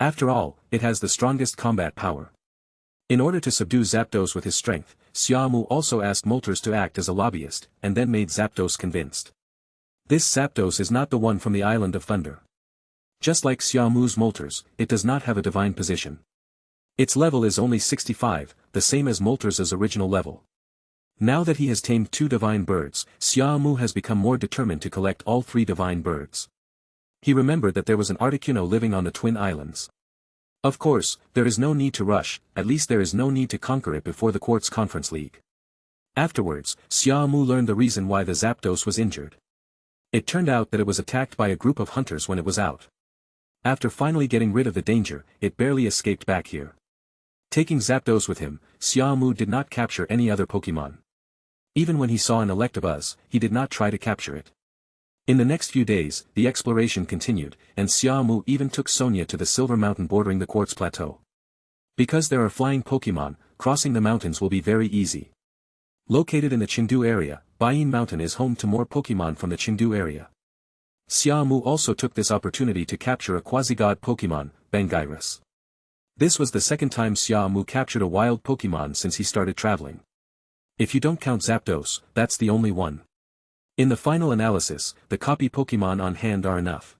After all, it has the strongest combat power. In order to subdue Zapdos with his strength, Xia Mu also asked Moltres to act as a lobbyist, and then made Zapdos convinced. This Zapdos is not the one from the Island of Thunder. Just like Xia Mu's Moltres, it does not have a divine position. Its level is only 65, the same as Moltres' original level. Now that he has tamed 2 divine birds, Xia Mu has become more determined to collect all 3 divine birds. He remembered that there was an Articuno living on the Twin Islands. Of course, there is no need to rush, at least there is no need to conquer it before the Quartz Conference League. Afterwards, Xia Mu learned the reason why the Zapdos was injured. It turned out that it was attacked by a group of hunters when it was out. After finally getting rid of the danger, it barely escaped back here. Taking Zapdos with him, Xia Mu did not capture any other Pokémon. Even when he saw an Electabuzz, he did not try to capture it. In the next few days, the exploration continued, and Xia Mu even took Sonia to the Silver Mountain bordering the Quartz Plateau. Because there are flying Pokémon, crossing the mountains will be very easy. Located in the Chengdu area, Baiyin Mountain is home to more Pokémon from the Chengdu area. Xia Mu also took this opportunity to capture a quasi-god Pokémon, Bangyros. This was the second time Xia Mu captured a wild Pokémon since he started traveling. If you don't count Zapdos, that's the only one. In the final analysis, the copy Pokémon on hand are enough.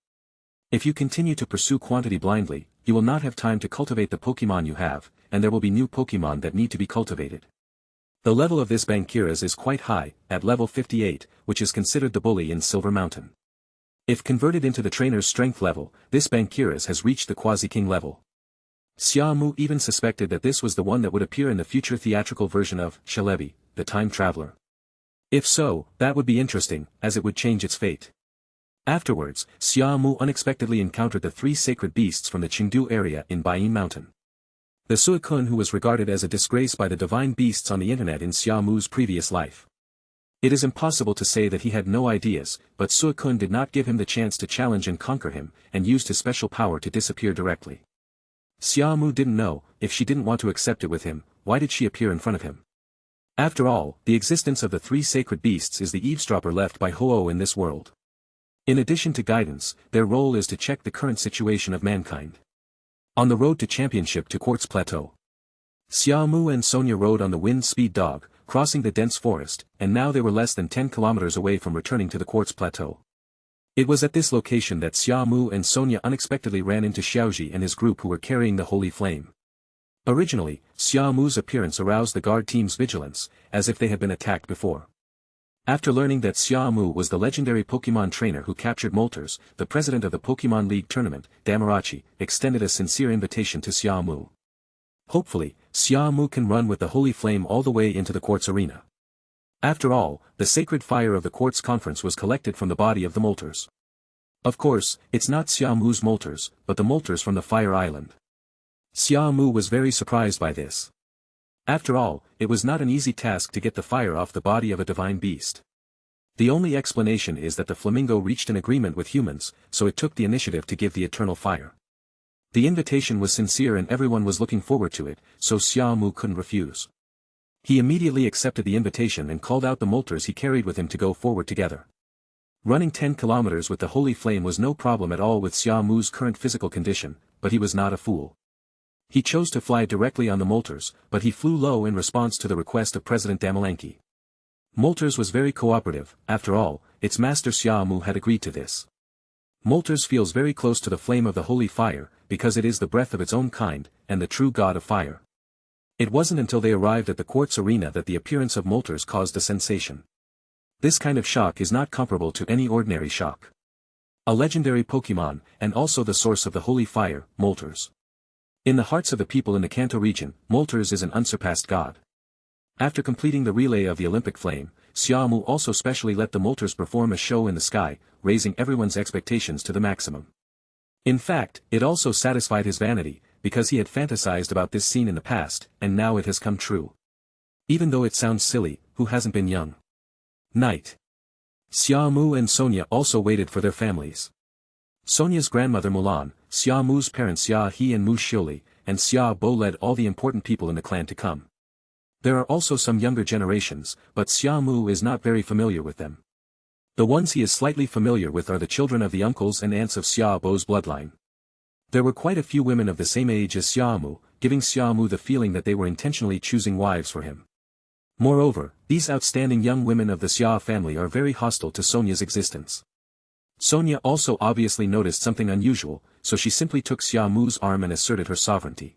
If you continue to pursue quantity blindly, you will not have time to cultivate the Pokémon you have, and there will be new Pokémon that need to be cultivated. The level of this Bankyras is quite high, at level 58, which is considered the bully in Silver Mountain. If converted into the trainer's strength level, this Bankyras has reached the Quasi-King level. Xia Mu even suspected that this was the one that would appear in the future theatrical version of Shalebi, the Time Traveler. If so, that would be interesting, as it would change its fate. Afterwards, Xia Mu unexpectedly encountered the 3 sacred beasts from the Chengdu area in Baiyin Mountain. The Suicune, who was regarded as a disgrace by the divine beasts on the internet in Xia Mu's previous life. It is impossible to say that he had no ideas, but Suicune did not give him the chance to challenge and conquer him, and used his special power to disappear directly. Xia Mu didn't know, if she didn't want to accept it with him, why did she appear in front of him? After all, the existence of the 3 sacred beasts is the eavesdropper left by Ho-Oh in this world. In addition to guidance, their role is to check the current situation of mankind. On the road to championship to Quartz Plateau, Xia Mu and Sonia rode on the wind speed dog, crossing the dense forest, and now they were less than 10 kilometers away from returning to the Quartz Plateau. It was at this location that Xia Mu and Sonia unexpectedly ran into Xiaoji and his group who were carrying the holy flame. Originally, Xia Mu's appearance aroused the guard team's vigilance, as if they had been attacked before. After learning that Xia Mu was the legendary Pokémon trainer who captured Moltres, the president of the Pokémon League tournament, Damarachi, extended a sincere invitation to Xia Mu. Hopefully, Xia Mu can run with the holy flame all the way into the Quartz Arena. After all, the sacred fire of the Quartz Conference was collected from the body of the Moltres. Of course, it's not Xia Mu's Moltres, but the Moltres from the Fire Island. Xia Mu was very surprised by this. After all, it was not an easy task to get the fire off the body of a divine beast. The only explanation is that the flamingo reached an agreement with humans, so it took the initiative to give the eternal fire. The invitation was sincere and everyone was looking forward to it, so Xia Mu couldn't refuse. He immediately accepted the invitation and called out the Moltres he carried with him to go forward together. Running 10 kilometers with the holy flame was no problem at all with Xia Mu's current physical condition, but he was not a fool. He chose to fly directly on the Moltres, but he flew low in response to the request of President Damalanki. Moltres was very cooperative, after all, its master Xia Mu had agreed to this. Moltres feels very close to the flame of the holy fire, because it is the breath of its own kind, and the true god of fire. It wasn't until they arrived at the Quartz Arena that the appearance of Moltres caused a sensation. This kind of shock is not comparable to any ordinary shock. A legendary Pokémon, and also the source of the holy fire, Moltres. In the hearts of the people in the Kanto region, Moltres is an unsurpassed god. After completing the relay of the Olympic flame, Xia Mu also specially let the Moltres perform a show in the sky, raising everyone's expectations to the maximum. In fact, it also satisfied his vanity, because he had fantasized about this scene in the past, and now it has come true. Even though it sounds silly, who hasn't been young? Night. Xia Mu and Sonia also waited for their families. Sonia's grandmother Mulan, Xia Mu's parents Xia He and Mu Xiuli, and Xia Bo led all the important people in the clan to come. There are also some younger generations, but Xia Mu is not very familiar with them. The ones he is slightly familiar with are the children of the uncles and aunts of Xia Bo's bloodline. There were quite a few women of the same age as Xia Mu, giving Xia Mu the feeling that they were intentionally choosing wives for him. Moreover, these outstanding young women of the Xia family are very hostile to Sonia's existence. Sonia also obviously noticed something unusual, so she simply took Xia Mu's arm and asserted her sovereignty.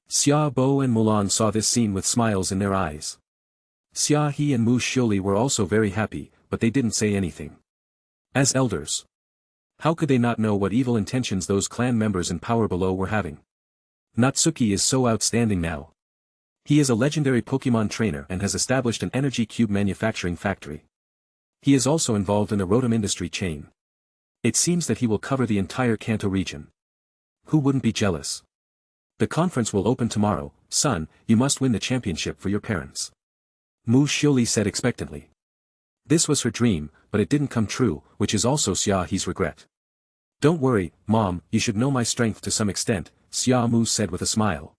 Xia Bo and Mulan saw this scene with smiles in their eyes. Xia He and Mu Xiuli were also very happy, but they didn't say anything. As elders, how could they not know what evil intentions those clan members in power below were having? Natsuki is so outstanding now. He is a legendary Pokémon trainer and has established an energy cube manufacturing factory. He is also involved in the Rotom industry chain. It seems that he will cover the entire Kanto region. Who wouldn't be jealous? The conference will open tomorrow, son, you must win the championship for your parents. Mu Xiuli said expectantly. This was her dream, but it didn't come true, which is also Xia He's regret. Don't worry, Mom, you should know my strength to some extent, Xia Mu said with a smile.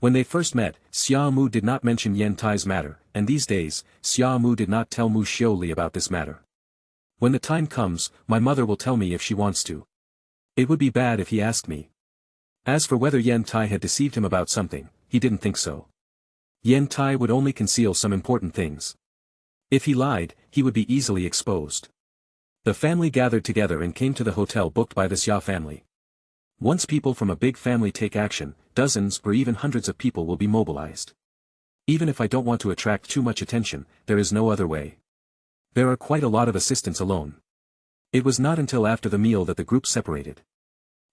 When they first met, Xia Mu did not mention Yen Tai's matter, and these days, Xia Mu did not tell Mu Xiuli about this matter. When the time comes, my mother will tell me if she wants to. It would be bad if he asked me. As for whether Yen Tai had deceived him about something, he didn't think so. Yen Tai would only conceal some important things. If he lied, he would be easily exposed. The family gathered together and came to the hotel booked by the Xia family. Once people from a big family take action, dozens or even hundreds of people will be mobilized. Even if I don't want to attract too much attention, there is no other way. There are quite a lot of assistants alone. It was not until after the meal that the group separated.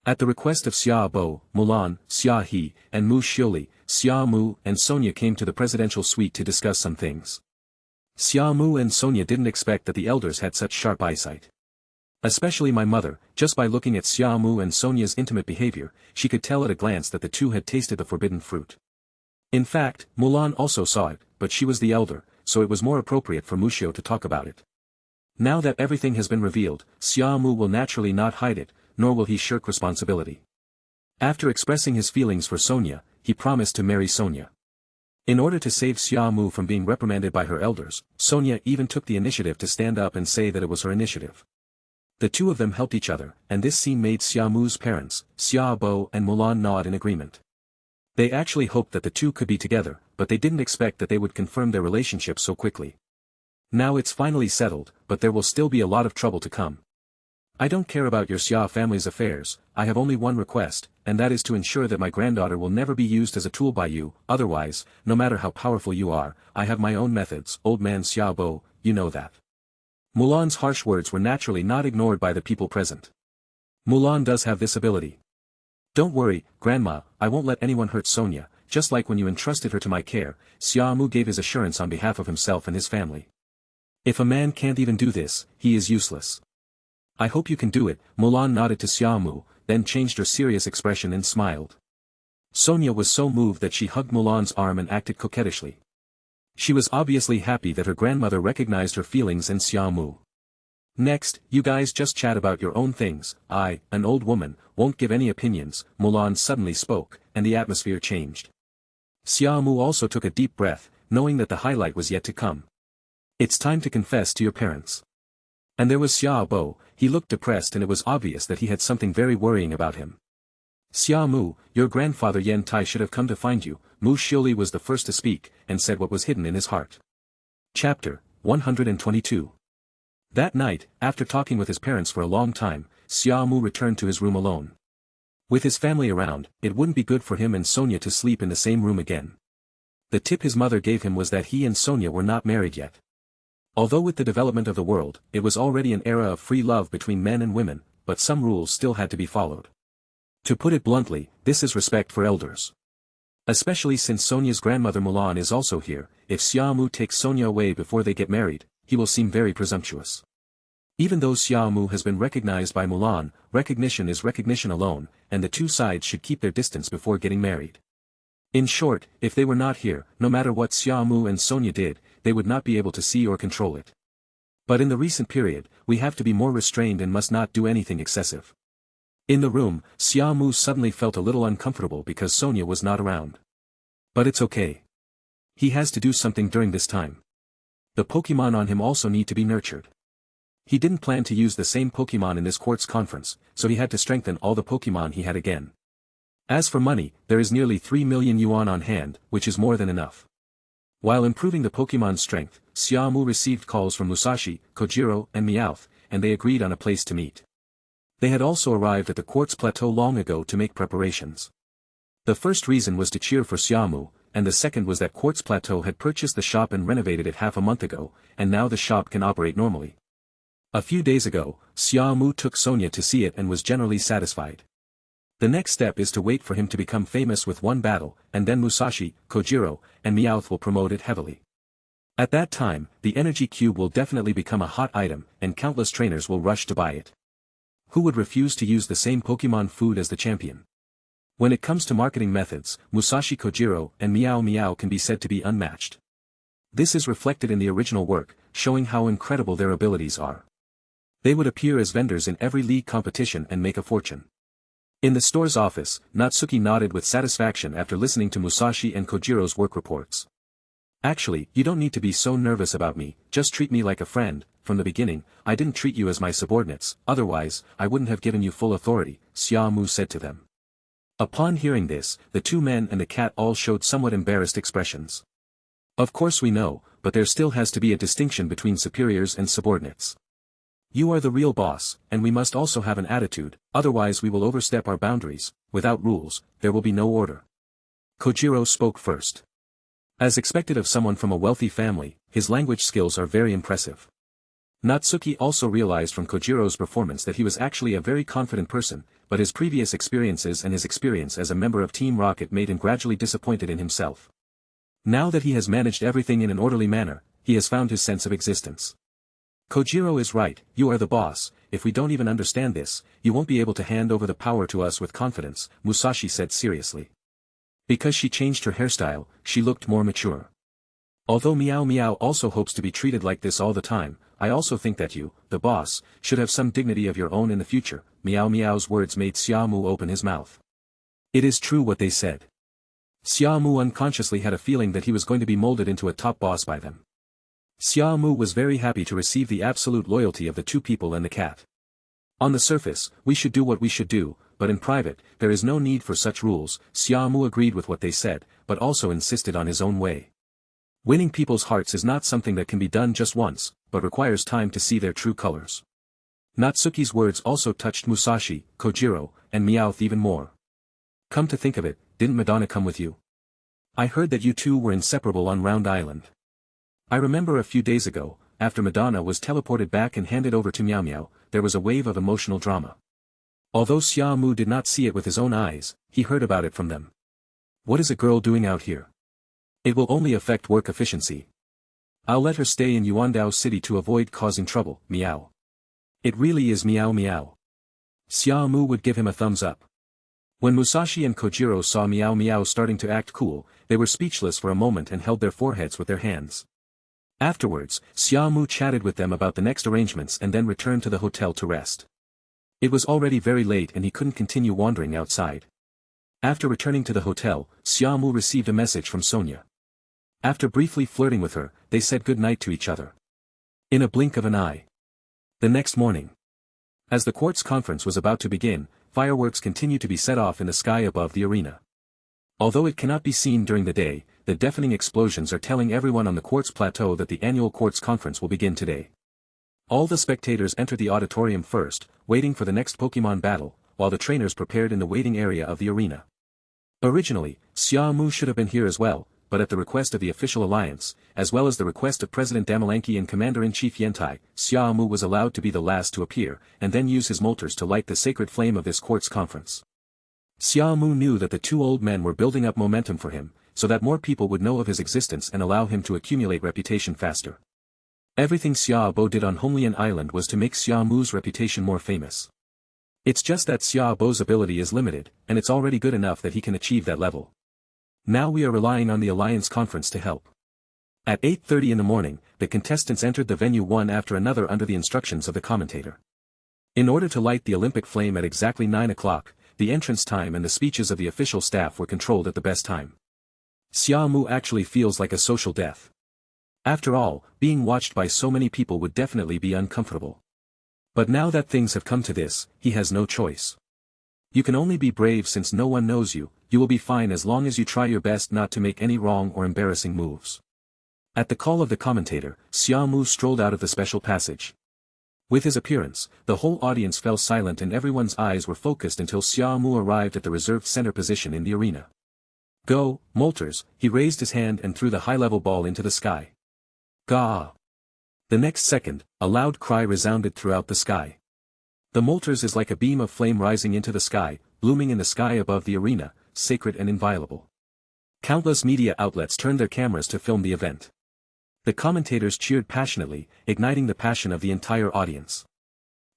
At the request of Xia Bo, Mulan, Xia He, and Mu Xiuli, Xia Mu and Sonia came to the presidential suite to discuss some things. Xia Mu and Sonia didn't expect that the elders had such sharp eyesight. Especially my mother, just by looking at Xia Mu and Sonia's intimate behavior, she could tell at a glance that the two had tasted the forbidden fruit. In fact, Mulan also saw it, but she was the elder, so it was more appropriate for Muxio to talk about it. Now that everything has been revealed, Xia Mu will naturally not hide it, nor will he shirk responsibility. After expressing his feelings for Sonia, he promised to marry Sonia. In order to save Xia Mu from being reprimanded by her elders, Sonia even took the initiative to stand up and say that it was her initiative. The two of them helped each other, and this scene made Xia Mu's parents, Xia Bo and Mulan nod in agreement. They actually hoped that the two could be together, but they didn't expect that they would confirm their relationship so quickly. Now it's finally settled, but there will still be a lot of trouble to come. I don't care about your Xia family's affairs, I have only one request, and that is to ensure that my granddaughter will never be used as a tool by you, otherwise, no matter how powerful you are, I have my own methods, old man Xia Bo, you know that. Mulan's harsh words were naturally not ignored by the people present. Mulan does have this ability. Don't worry, Grandma, I won't let anyone hurt Sonia, just like when you entrusted her to my care, Xia Mu gave his assurance on behalf of himself and his family. If a man can't even do this, he is useless. I hope you can do it, Mulan nodded to Xia Mu, then changed her serious expression and smiled. Sonia was so moved that she hugged Mulan's arm and acted coquettishly. She was obviously happy that her grandmother recognized her feelings and Xia Mu. Next, you guys just chat about your own things, I, an old woman, won't give any opinions, Mulan suddenly spoke, and the atmosphere changed. Xia Mu also took a deep breath, knowing that the highlight was yet to come. It's time to confess to your parents. And there was Xia Bo, he looked depressed and it was obvious that he had something very worrying about him. Xia Mu, your grandfather Yen Tai should have come to find you, Mu Xiuli was the first to speak, and said what was hidden in his heart. Chapter 122. That night, after talking with his parents for a long time, Xia Mu returned to his room alone. With his family around, it wouldn't be good for him and Sonia to sleep in the same room again. The tip his mother gave him was that he and Sonia were not married yet. Although with the development of the world, it was already an era of free love between men and women, but some rules still had to be followed. To put it bluntly, this is respect for elders. Especially since Sonia's grandmother Mulan is also here, if Xia Mu takes Sonia away before they get married, he will seem very presumptuous. Even though Xia Mu has been recognized by Mulan, recognition is recognition alone, and the two sides should keep their distance before getting married. In short, if they were not here, no matter what Xia Mu and Sonia did, they would not be able to see or control it. But in the recent period, we have to be more restrained and must not do anything excessive. In the room, Xia Mu suddenly felt a little uncomfortable because Sonia was not around. But it's okay. He has to do something during this time. The Pokémon on him also need to be nurtured. He didn't plan to use the same Pokémon in this quartz conference, so he had to strengthen all the Pokémon he had again. As for money, there is nearly 3 million yuan on hand, which is more than enough. While improving the Pokémon's strength, Xia Mu received calls from Musashi, Kojiro, and Meowth, and they agreed on a place to meet. They had also arrived at the Quartz Plateau long ago to make preparations. The first reason was to cheer for Xia Mu, and the second was that Quartz Plateau had purchased the shop and renovated it half a month ago, and now the shop can operate normally. A few days ago, Xia Mu took Sonia to see it and was generally satisfied. The next step is to wait for him to become famous with one battle, and then Musashi, Kojiro, and Meowth will promote it heavily. At that time, the energy cube will definitely become a hot item, and countless trainers will rush to buy it. Who would refuse to use the same Pokémon food as the champion? When it comes to marketing methods, Musashi Kojiro and Meow Meow can be said to be unmatched. This is reflected in the original work, showing how incredible their abilities are. They would appear as vendors in every league competition and make a fortune. In the store's office, Natsuki nodded with satisfaction after listening to Musashi and Kojiro's work reports. Actually, you don't need to be so nervous about me, just treat me like a friend. From the beginning, I didn't treat you as my subordinates, otherwise, I wouldn't have given you full authority, Xia Mu said to them. Upon hearing this, the two men and the cat all showed somewhat embarrassed expressions. Of course we know, but there still has to be a distinction between superiors and subordinates. You are the real boss, and we must also have an attitude, otherwise we will overstep our boundaries. Without rules, there will be no order. Kojiro spoke first. As expected of someone from a wealthy family, his language skills are very impressive. Natsuki also realized from Kojiro's performance that he was actually a very confident person, but his previous experiences and his experience as a member of Team Rocket made him gradually disappointed in himself. Now that he has managed everything in an orderly manner, he has found his sense of existence. Kojiro is right, you are the boss. If we don't even understand this, you won't be able to hand over the power to us with confidence, Musashi said seriously. Because she changed her hairstyle, she looked more mature. Although Meow Meow also hopes to be treated like this all the time, I also think that you, the boss, should have some dignity of your own in the future. Meow Meow's words made Xia Mu open his mouth. It is true what they said. Xia Mu unconsciously had a feeling that he was going to be molded into a top boss by them. Xia Mu was very happy to receive the absolute loyalty of the two people and the cat. On the surface, we should do what we should do, but in private, there is no need for such rules. Xia Mu agreed with what they said, but also insisted on his own way. Winning people's hearts is not something that can be done just once, but requires time to see their true colors. Natsuki's words also touched Musashi, Kojiro, and Meowth even more. Come to think of it, didn't Madonna come with you? I heard that you two were inseparable on Round Island. I remember a few days ago, after Madonna was teleported back and handed over to Meow Meow, there was a wave of emotional drama. Although Xia Mu did not see it with his own eyes, he heard about it from them. What is a girl doing out here? It will only affect work efficiency. I'll let her stay in Yuandao City to avoid causing trouble, meow. It really is meow meow. Xia Mu would give him a thumbs up. When Musashi and Kojiro saw Meow Meow starting to act cool, they were speechless for a moment and held their foreheads with their hands. Afterwards, Xia Mu chatted with them about the next arrangements and then returned to the hotel to rest. It was already very late and he couldn't continue wandering outside. After returning to the hotel, Xia Mu received a message from Sonia. After briefly flirting with her, they said good night to each other. In a blink of an eye. The next morning. As the quartz conference was about to begin, fireworks continued to be set off in the sky above the arena. Although it cannot be seen during the day, the deafening explosions are telling everyone on the quartz plateau that the annual quartz conference will begin today. All the spectators entered the auditorium first, waiting for the next Pokémon battle, while the trainers prepared in the waiting area of the arena. Originally, Xia Mu should have been here as well, but at the request of the official alliance, as well as the request of President Damalanki and Commander-in-Chief Yentai, Xia Mu was allowed to be the last to appear, and then use his moltres to light the sacred flame of this quartz conference. Xia Mu knew that the two old men were building up momentum for him, so that more people would know of his existence and allow him to accumulate reputation faster. Everything Xia Bo did on Honglian Island was to make Xia Mu's reputation more famous. It's just that Xia Bo's ability is limited, and it's already good enough that he can achieve that level. Now we are relying on the Alliance Conference to help. At 8:30 in the morning, the contestants entered the venue one after another under the instructions of the commentator. In order to light the Olympic flame at exactly 9 o'clock, the entrance time and the speeches of the official staff were controlled at the best time. Xia Mu actually feels like a social death. After all, being watched by so many people would definitely be uncomfortable. But now that things have come to this, he has no choice. You can only be brave since no one knows you, you will be fine as long as you try your best not to make any wrong or embarrassing moves. At the call of the commentator, Xia Mu strolled out of the special passage. With his appearance, the whole audience fell silent and everyone's eyes were focused until Xia Mu arrived at the reserved center position in the arena. Go, Moltres, he raised his hand and threw the high-level ball into the sky. Gah! The next second, a loud cry resounded throughout the sky. The Moltres is like a beam of flame rising into the sky, blooming in the sky above the arena, sacred and inviolable. Countless media outlets turned their cameras to film the event. The commentators cheered passionately, igniting the passion of the entire audience.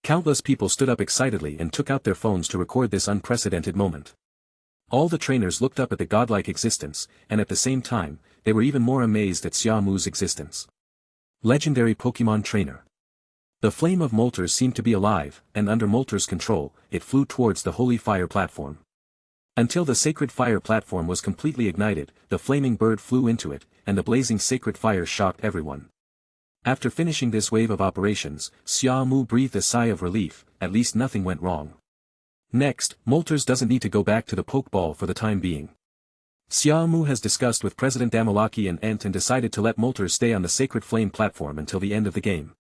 Countless people stood up excitedly and took out their phones to record this unprecedented moment. All the trainers looked up at the godlike existence, and at the same time, they were even more amazed at Xia Mu's existence. Legendary Pokémon Trainer. The flame of Moltres seemed to be alive, and under Moltres' control, it flew towards the holy fire platform. Until the sacred fire platform was completely ignited, the flaming bird flew into it, and the blazing sacred fire shocked everyone. After finishing this wave of operations, Xia Mu breathed a sigh of relief, at least nothing went wrong. Next, Moltres doesn't need to go back to the Pokeball for the time being. Xia Mu has discussed with President Damalaki and Ent and decided to let Moltres stay on the sacred flame platform until the end of the game.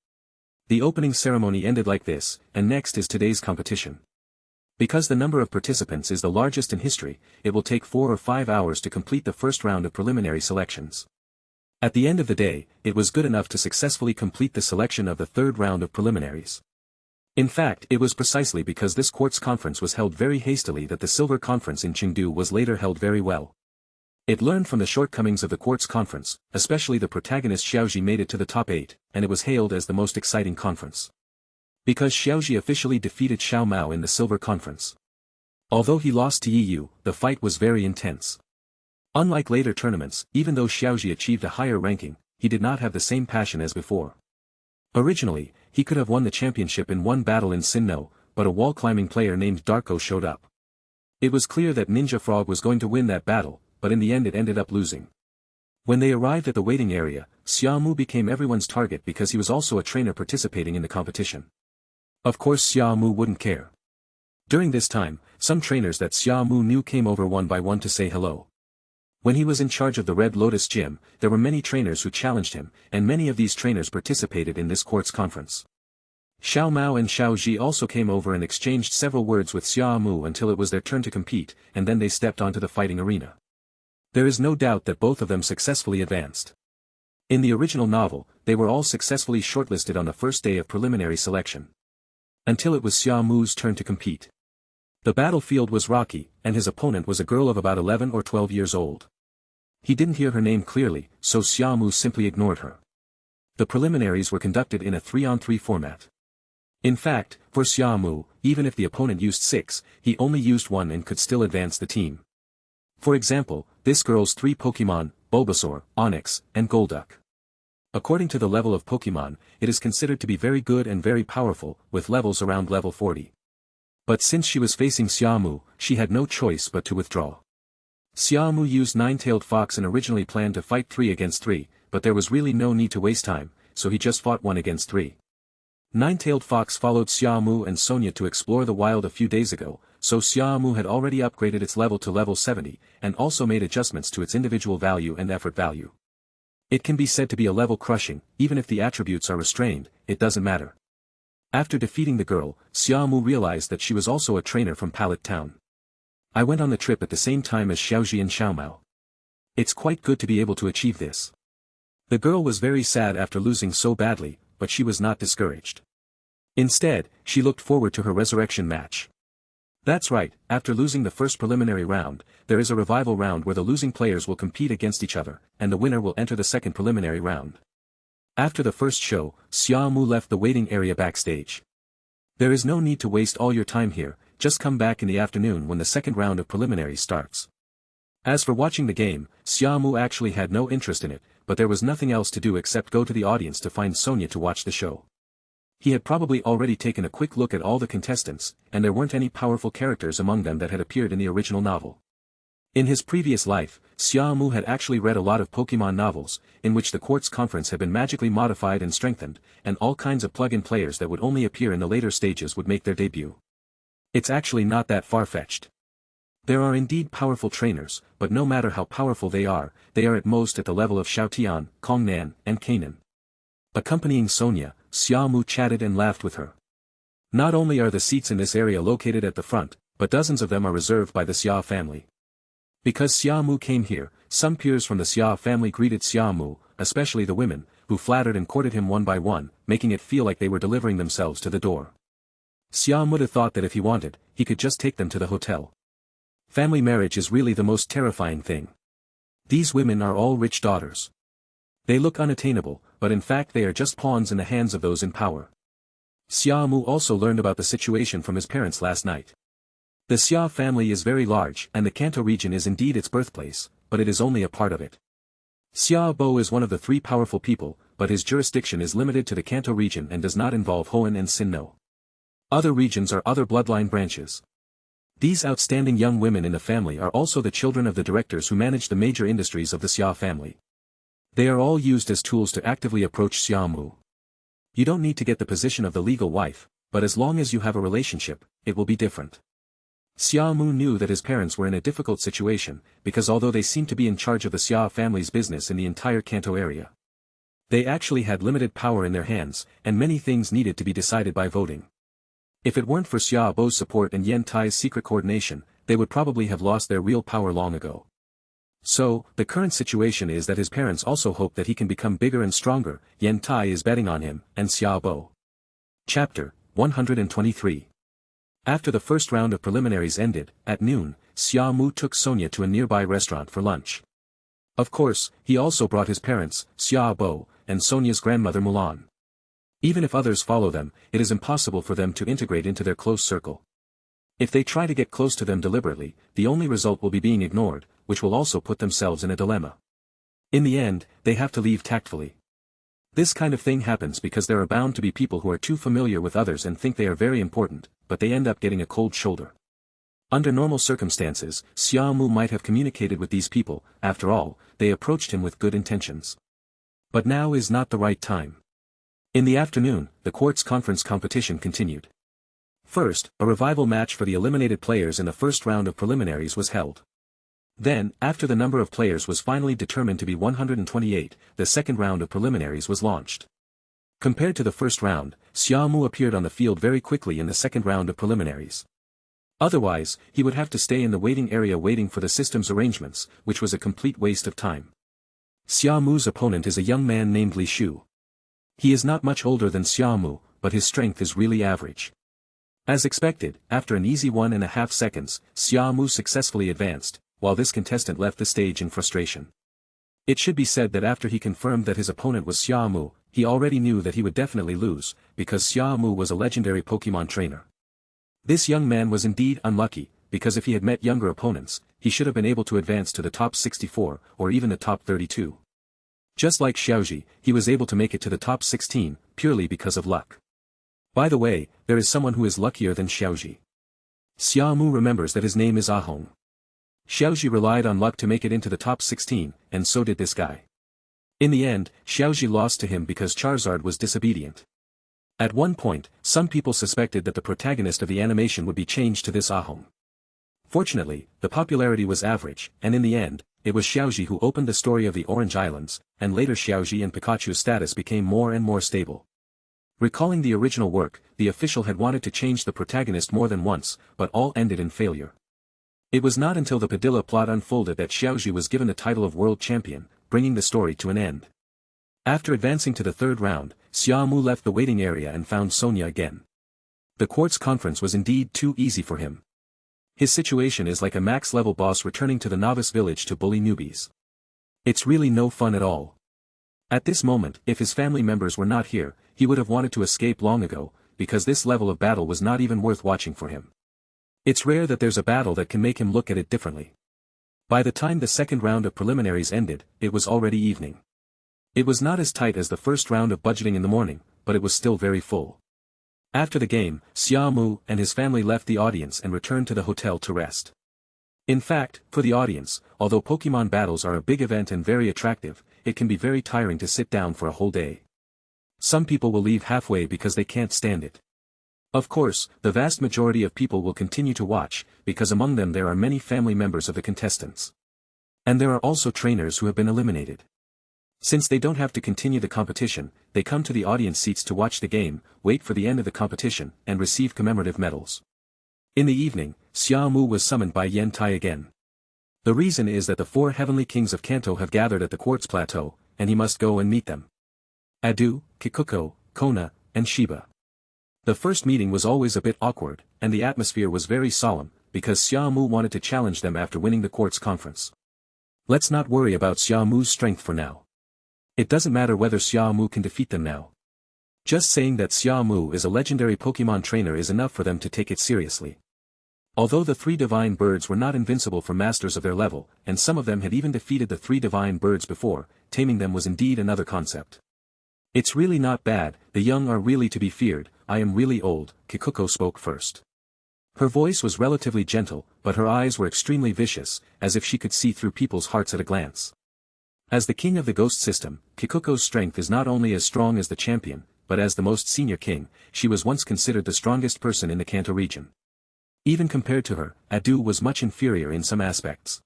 The opening ceremony ended like this, and next is today's competition. Because the number of participants is the largest in history, it will take 4 or 5 hours to complete the first round of preliminary selections. At the end of the day, it was good enough to successfully complete the selection of the third round of preliminaries. In fact, it was precisely because this quartz conference was held very hastily that the silver conference in Chengdu was later held very well. It learned from the shortcomings of the quartz conference, especially the protagonist Xiaoji made it to the top 8, and it was hailed as the most exciting conference. Because Xiaoji officially defeated Xiao Mao in the silver conference. Although he lost to Yi Yu, the fight was very intense. Unlike later tournaments, even though Xiaoji achieved a higher ranking, he did not have the same passion as before. Originally, he could have won the championship in one battle in Sinnoh, but a wall-climbing player named Darko showed up. It was clear that Ninja Frog was going to win that battle, but in the end it ended up losing. When they arrived at the waiting area, Xia Mu became everyone's target because he was also a trainer participating in the competition. Of course Xia Mu wouldn't care. During this time, some trainers that Xia Mu knew came over one by one to say hello. When he was in charge of the Red Lotus Gym, there were many trainers who challenged him, and many of these trainers participated in this quartz conference. Xiao Mao and Xiao Ji also came over and exchanged several words with Xia Mu until it was their turn to compete, and then they stepped onto the fighting arena. There is no doubt that both of them successfully advanced. In the original novel, they were all successfully shortlisted on the first day of preliminary selection. Until it was Xia Mu's turn to compete. The battlefield was rocky, and his opponent was a girl of about 11 or 12 years old. He didn't hear her name clearly, so Xia Mu simply ignored her. The preliminaries were conducted in a 3-on-3 format. In fact, for Xia Mu, even if the opponent used 6, he only used 1 and could still advance the team. For example, this girl's 3 Pokémon, Bulbasaur, Onix, and Golduck. According to the level of Pokémon, it is considered to be very good and very powerful, with levels around level 40. But since she was facing Xia Mu, she had no choice but to withdraw. Xia Mu used Nine-Tailed Fox and originally planned to fight 3 against 3, but there was really no need to waste time, so he just fought 1 against 3. Nine-Tailed Fox followed Xia Mu and Sonia to explore the wild a few days ago, so Xia Mu had already upgraded its level to level 70, and also made adjustments to its individual value and effort value. It can be said to be a level crushing, even if the attributes are restrained, it doesn't matter. After defeating the girl, Xia Mu realized that she was also a trainer from Pallet Town. I went on the trip at the same time as Xiaoji and Xiaomao. It's quite good to be able to achieve this. The girl was very sad after losing so badly, but she was not discouraged. Instead, she looked forward to her resurrection match. That's right, after losing the first preliminary round, there is a revival round where the losing players will compete against each other, and the winner will enter the second preliminary round. After the first show, Xia Mu left the waiting area backstage. There is no need to waste all your time here, just come back in the afternoon when the second round of preliminaries starts. As for watching the game, Xia Mu actually had no interest in it, but there was nothing else to do except go to the audience to find Sonia to watch the show. He had probably already taken a quick look at all the contestants, and there weren't any powerful characters among them that had appeared in the original novel. In his previous life, Xia Mu had actually read a lot of Pokémon novels, in which the Quartz Conference had been magically modified and strengthened, and all kinds of plug-in players that would only appear in the later stages would make their debut. It's actually not that far-fetched. There are indeed powerful trainers, but no matter how powerful they are at most at the level of Xiaotian, Kongnan, and Kanan. Accompanying Sonia, Xia Mu chatted and laughed with her. Not only are the seats in this area located at the front, but dozens of them are reserved by the Xia family. Because Xia Mu came here, some peers from the Xia family greeted Xia Mu, especially the women, who flattered and courted him one by one, making it feel like they were delivering themselves to the door. Xia Mu thought that if he wanted, he could just take them to the hotel. Family marriage is really the most terrifying thing. These women are all rich daughters. They look unattainable, but in fact they are just pawns in the hands of those in power. Xia Mu also learned about the situation from his parents last night. The Xia family is very large, and the Kanto region is indeed its birthplace, but it is only a part of it. Xia Bo is one of the 3 powerful people, but his jurisdiction is limited to the Kanto region and does not involve Hoenn and Sinnoh. Other regions are other bloodline branches. These outstanding young women in the family are also the children of the directors who manage the major industries of the Xia family. They are all used as tools to actively approach Xia Mu. You don't need to get the position of the legal wife, but as long as you have a relationship, it will be different. Xia Mu knew that his parents were in a difficult situation, because although they seemed to be in charge of the Xia family's business in the entire Kanto area, they actually had limited power in their hands, and many things needed to be decided by voting. If it weren't for Xia Bo's support and Yen Tai's secret coordination, they would probably have lost their real power long ago. So, the current situation is that his parents also hope that he can become bigger and stronger. Yen Tai is betting on him, and Xia Bo. Chapter 123. After the first round of preliminaries ended, at noon, Xia Mu took Sonia to a nearby restaurant for lunch. Of course, he also brought his parents, Xia Bo, and Sonia's grandmother Mulan. Even if others follow them, it is impossible for them to integrate into their close circle. If they try to get close to them deliberately, the only result will be being ignored, which will also put themselves in a dilemma. In the end, they have to leave tactfully. This kind of thing happens because there are bound to be people who are too familiar with others and think they are very important, but they end up getting a cold shoulder. Under normal circumstances, Xia Mu might have communicated with these people. After all, they approached him with good intentions. But now is not the right time. In the afternoon, the quartz conference competition continued. First, a revival match for the eliminated players in the first round of preliminaries was held. Then, after the number of players was finally determined to be 128, the second round of preliminaries was launched. Compared to the first round, Xia Mu appeared on the field very quickly in the second round of preliminaries. Otherwise, he would have to stay in the waiting area waiting for the system's arrangements, which was a complete waste of time. Xia Mu's opponent is a young man named Li Shu. He is not much older than Xia Mu, but his strength is really average. As expected, after an easy 1.5 seconds, Xia Mu successfully advanced, while this contestant left the stage in frustration. It should be said that after he confirmed that his opponent was Xia Mu, he already knew that he would definitely lose, because Xia Mu was a legendary Pokémon trainer. This young man was indeed unlucky, because if he had met younger opponents, he should have been able to advance to the top 64, or even the top 32. Just like Xiaoji, he was able to make it to the top 16, purely because of luck. By the way, there is someone who is luckier than Xiaoji. Xia Mu remembers that his name is Ahong. Xiaoji relied on luck to make it into the top 16, and so did this guy. In the end, Xiaoji lost to him because Charizard was disobedient. At one point, some people suspected that the protagonist of the animation would be changed to this Ahong. Fortunately, the popularity was average, and in the end, it was Xiaoji who opened the story of the Orange Islands, and later Xiaoji and Pikachu's status became more and more stable. Recalling the original work, the official had wanted to change the protagonist more than once, but all ended in failure. It was not until the Padilla plot unfolded that Xiaoji was given the title of world champion, bringing the story to an end. After advancing to the third round, Xia Mu left the waiting area and found Sonia again. The quartz conference was indeed too easy for him. His situation is like a max-level boss returning to the novice village to bully newbies. It's really no fun at all. At this moment, if his family members were not here, he would have wanted to escape long ago, because this level of battle was not even worth watching for him. It's rare that there's a battle that can make him look at it differently. By the time the second round of preliminaries ended, it was already evening. It was not as tight as the first round of budgeting in the morning, but it was still very full. After the game, Xia Mu and his family left the audience and returned to the hotel to rest. In fact, for the audience, although Pokémon battles are a big event and very attractive, it can be very tiring to sit down for a whole day. Some people will leave halfway because they can't stand it. Of course, the vast majority of people will continue to watch, because among them there are many family members of the contestants. And there are also trainers who have been eliminated. Since they don't have to continue the competition, they come to the audience seats to watch the game, wait for the end of the competition, and receive commemorative medals. In the evening, Xia Mu was summoned by Yen Tai again. The reason is that the 4 heavenly kings of Kanto have gathered at the Quartz Plateau, and he must go and meet them. Adu, Kikuko, Kona, and Shiba. The first meeting was always a bit awkward, and the atmosphere was very solemn, because Xia Mu wanted to challenge them after winning the Quartz Conference. Let's not worry about Xia Mu's strength for now. It doesn't matter whether Xia Mu can defeat them now. Just saying that Xia Mu is a legendary Pokémon trainer is enough for them to take it seriously. Although the 3 divine birds were not invincible for masters of their level, and some of them had even defeated the 3 divine birds before, taming them was indeed another concept. It's really not bad, the young are really to be feared, I am really old, Kikuko spoke first. Her voice was relatively gentle, but her eyes were extremely vicious, as if she could see through people's hearts at a glance. As the king of the ghost system, Kikuko's strength is not only as strong as the champion, but as the most senior king, she was once considered the strongest person in the Kanto region. Even compared to her, Adu was much inferior in some aspects.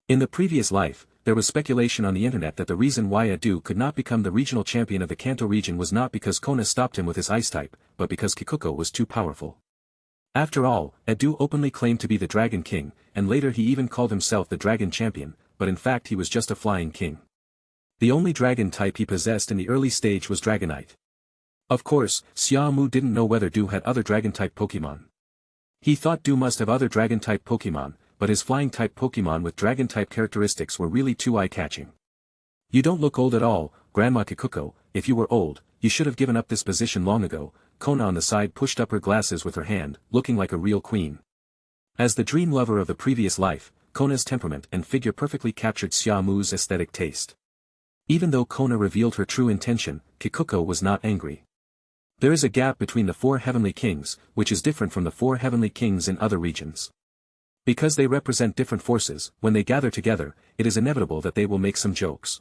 In the previous life, there was speculation on the internet that the reason why Adu could not become the regional champion of the Kanto region was not because Kona stopped him with his ice type, but because Kikuko was too powerful. After all, Adu openly claimed to be the Dragon King, and later he even called himself the Dragon Champion, but in fact he was just a flying king. The only dragon type he possessed in the early stage was Dragonite. Of course, Xia Mu didn't know whether Du had other dragon-type Pokémon. He thought Du must have other dragon-type Pokémon, but his flying-type Pokémon with dragon-type characteristics were really too eye-catching. You don't look old at all, Grandma Kikuko. If you were old, you should have given up this position long ago. Kona on the side pushed up her glasses with her hand, looking like a real queen. As the dream lover of the previous life, Kona's temperament and figure perfectly captured Xia Mu's aesthetic taste. Even though Kona revealed her true intention, Kikuko was not angry. There is a gap between the 4 heavenly kings, which is different from the 4 heavenly kings in other regions. Because they represent different forces, when they gather together, it is inevitable that they will make some jokes.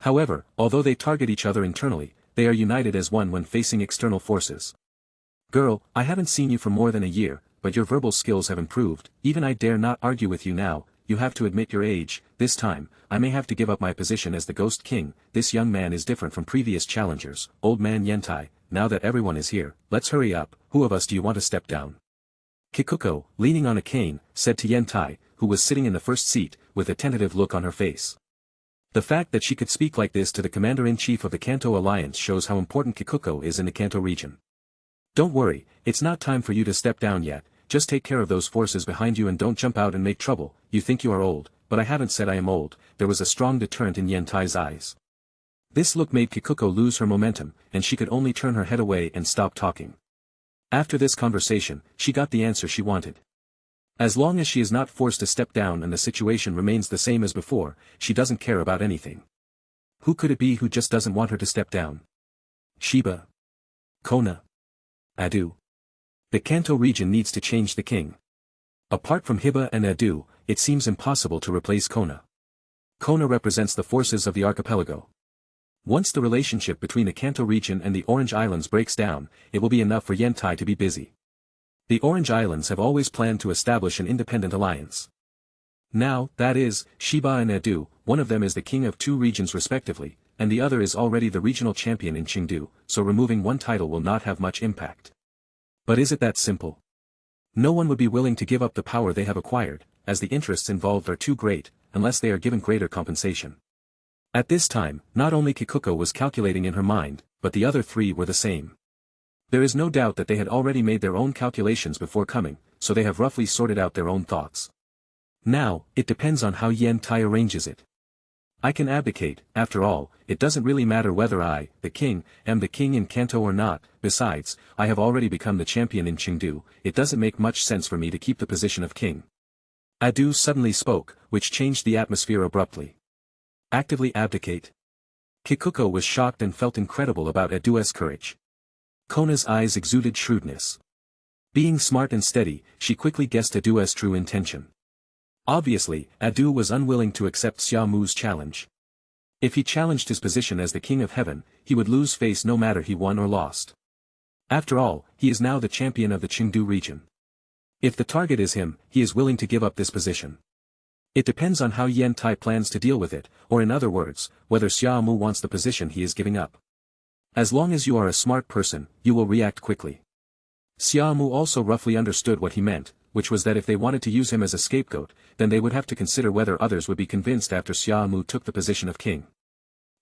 However, although they target each other internally, they are united as one when facing external forces. Girl, I haven't seen you for more than a year, but your verbal skills have improved, even I dare not argue with you now, you have to admit your age, this time, I may have to give up my position as the Ghost King, this young man is different from previous challengers, old man Yentai, now that everyone is here, let's hurry up, who of us do you want to step down? Kikuko, leaning on a cane, said to Yentai, who was sitting in the first seat, with a tentative look on her face. The fact that she could speak like this to the Commander-in-Chief of the Kanto Alliance shows how important Kikuko is in the Kanto region. Don't worry, it's not time for you to step down yet, just take care of those forces behind you and don't jump out and make trouble, you think you are old, but I haven't said I am old, there was a strong deterrent in Yentai's eyes. This look made Kikuko lose her momentum, and she could only turn her head away and stop talking. After this conversation, she got the answer she wanted. As long as she is not forced to step down and the situation remains the same as before, she doesn't care about anything. Who could it be who just doesn't want her to step down? Shiba? Kona? Adu? The Kanto region needs to change the king. Apart from Hiba and Adu, it seems impossible to replace Kona. Kona represents the forces of the archipelago. Once the relationship between the Kanto region and the Orange Islands breaks down, it will be enough for Yentai to be busy. The Orange Islands have always planned to establish an independent alliance. Now, that is, Shiba and Adu, one of them is the king of two regions respectively, and the other is already the regional champion in Chengdu, so removing one title will not have much impact. But is it that simple? No one would be willing to give up the power they have acquired, as the interests involved are too great, unless they are given greater compensation. At this time, not only Kikuko was calculating in her mind, but the other three were the same. There is no doubt that they had already made their own calculations before coming, so they have roughly sorted out their own thoughts. Now, it depends on how Yentai arranges it. I can abdicate, after all, it doesn't really matter whether I, the king, am the king in Kanto or not, besides, I have already become the champion in Chengdu, it doesn't make much sense for me to keep the position of king. Adu suddenly spoke, which changed the atmosphere abruptly. Actively abdicate? Kikuko was shocked and felt incredible about Adu's courage. Kona's eyes exuded shrewdness. Being smart and steady, she quickly guessed Adu's true intention. Obviously, Adu was unwilling to accept Xia Mu's challenge. If he challenged his position as the King of Heaven, he would lose face no matter he won or lost. After all, he is now the champion of the Chengdu region. If the target is him, he is willing to give up this position. It depends on how Yentai plans to deal with it, or in other words, whether Xia Mu wants the position he is giving up. As long as you are a smart person, you will react quickly. Xia Mu also roughly understood what he meant, which was that if they wanted to use him as a scapegoat, then they would have to consider whether others would be convinced after Xia Mu took the position of king.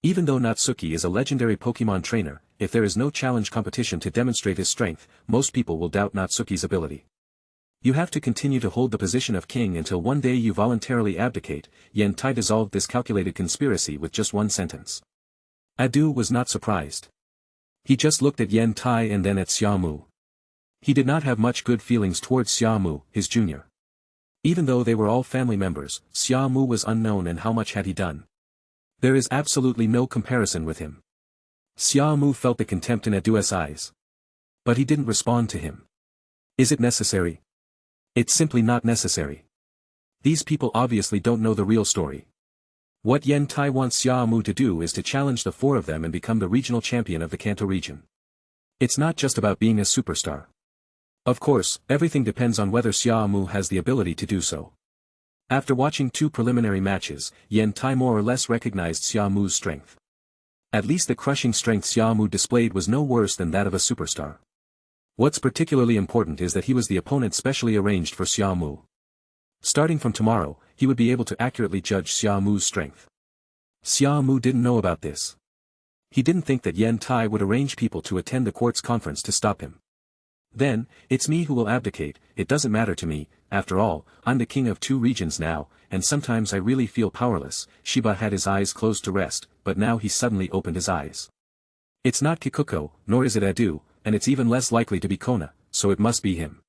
Even though Natsuki is a legendary Pokémon trainer, if there is no challenge competition to demonstrate his strength, most people will doubt Natsuki's ability. You have to continue to hold the position of king until one day you voluntarily abdicate. Yentai dissolved this calculated conspiracy with just one sentence. Adu was not surprised. He just looked at Yentai and then at Xia Mu. He did not have much good feelings towards Xia Mu, his junior. Even though they were all family members, Xia Mu was unknown and how much had he done. There is absolutely no comparison with him. Xia Mu felt the contempt in Adu's eyes. But he didn't respond to him. Is it necessary? It's simply not necessary. These people obviously don't know the real story. What Yentai wants Xia Mu to do is to challenge the four of them and become the regional champion of the Kanto region. It's not just about being a superstar. Of course, everything depends on whether Xia Mu has the ability to do so. After watching two preliminary matches, Yentai more or less recognized Xia Mu's strength. At least the crushing strength Xia Mu displayed was no worse than that of a superstar. What's particularly important is that he was the opponent specially arranged for Xia Mu. Starting from tomorrow, he would be able to accurately judge Xia Mu's strength. Xia Mu didn't know about this. He didn't think that Yentai would arrange people to attend the court's conference to stop him. Then, it's me who will abdicate, it doesn't matter to me, after all, I'm the king of two regions now, and sometimes I really feel powerless. Shiba had his eyes closed to rest, but now he suddenly opened his eyes. It's not Kikuko, nor is it Adu, and it's even less likely to be Kona, so it must be him.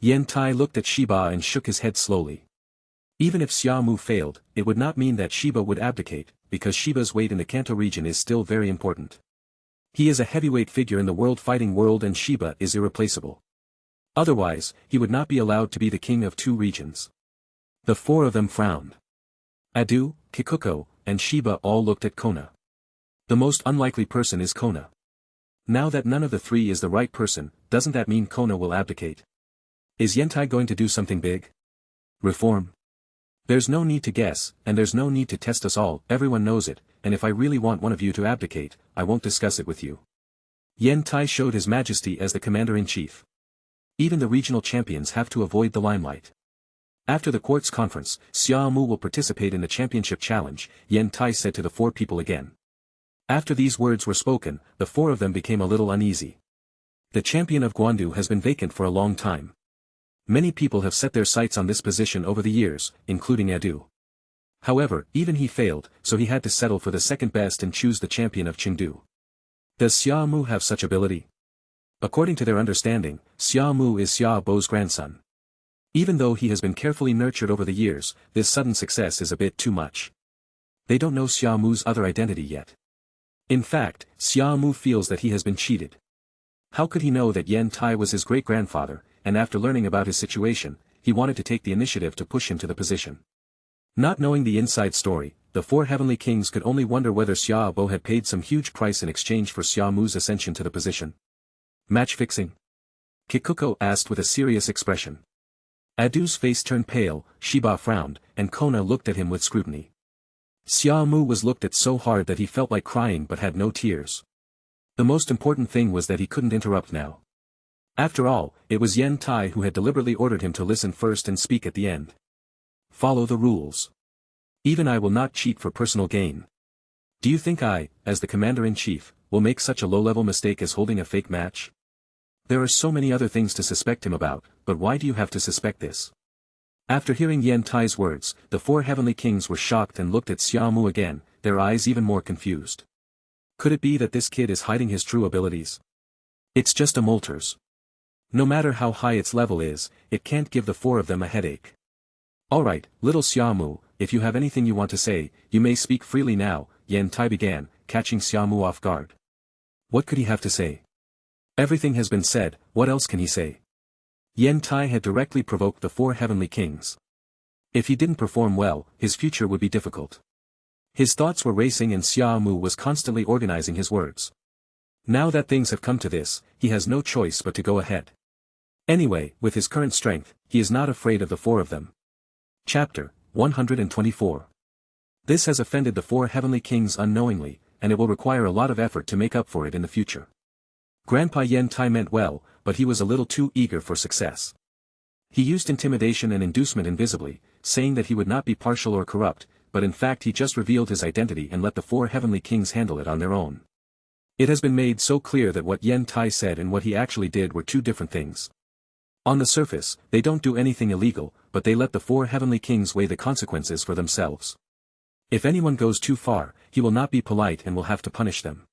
Yentai looked at Shiba and shook his head slowly. Even if Xia Mu failed, it would not mean that Shiba would abdicate, because Shiba's weight in the Kanto region is still very important. He is a heavyweight figure in the world fighting world and Shiba is irreplaceable. Otherwise, he would not be allowed to be the king of two regions. The four of them frowned. Adu, Kikuko, and Shiba all looked at Kona. The most unlikely person is Kona. Now that none of the three is the right person, doesn't that mean Kona will abdicate? Is Yentai going to do something big? Reform? There's no need to guess, and there's no need to test us all, everyone knows it, and if I really want one of you to abdicate, I won't discuss it with you. Yentai showed his majesty as the commander-in-chief. Even the regional champions have to avoid the limelight. After the quartz conference, Xia Mu will participate in the championship challenge, Yentai said to the four people again. After these words were spoken, the four of them became a little uneasy. The champion of Guandu has been vacant for a long time. Many people have set their sights on this position over the years, including Edu. However, even he failed, so he had to settle for the second best and choose the champion of Chengdu. Does Xia Mu have such ability? According to their understanding, Xia Mu is Xia Bo's grandson. Even though he has been carefully nurtured over the years, this sudden success is a bit too much. They don't know Xia Mu's other identity yet. In fact, Xia Mu feels that he has been cheated. How could he know that Yentai was his great-grandfather, and after learning about his situation, he wanted to take the initiative to push him to the position. Not knowing the inside story, the four heavenly kings could only wonder whether Xia Bo had paid some huge price in exchange for Xia Mu's ascension to the position. Match fixing? Kikuko asked with a serious expression. Adu's face turned pale, Shiba frowned, and Kona looked at him with scrutiny. Xia Mu was looked at so hard that he felt like crying but had no tears. The most important thing was that he couldn't interrupt now. After all, it was Yentai who had deliberately ordered him to listen first and speak at the end. Follow the rules. Even I will not cheat for personal gain. Do you think I, as the commander-in-chief, will make such a low-level mistake as holding a fake match? There are so many other things to suspect him about, but why do you have to suspect this? After hearing Yentai's words, the four heavenly kings were shocked and looked at Xia Mu again, their eyes even more confused. Could it be that this kid is hiding his true abilities? It's just a Moltres. No matter how high its level is, it can't give the four of them a headache. Alright, little Xia Mu, if you have anything you want to say, you may speak freely now, Yentai began, catching Xia Mu off guard. What could he have to say? Everything has been said, what else can he say? Yentai had directly provoked the four heavenly kings. If he didn't perform well, his future would be difficult. His thoughts were racing and Xia Mu was constantly organizing his words. Now that things have come to this, he has no choice but to go ahead. Anyway, with his current strength, he is not afraid of the four of them. Chapter 124. This has offended the four heavenly kings unknowingly, and it will require a lot of effort to make up for it in the future. Grandpa Yentai meant well, but he was a little too eager for success. He used intimidation and inducement invisibly, saying that he would not be partial or corrupt, but in fact he just revealed his identity and let the four heavenly kings handle it on their own. It has been made so clear that what Yentai said and what he actually did were two different things. On the surface, they don't do anything illegal, but they let the four heavenly kings weigh the consequences for themselves. If anyone goes too far, he will not be polite and will have to punish them.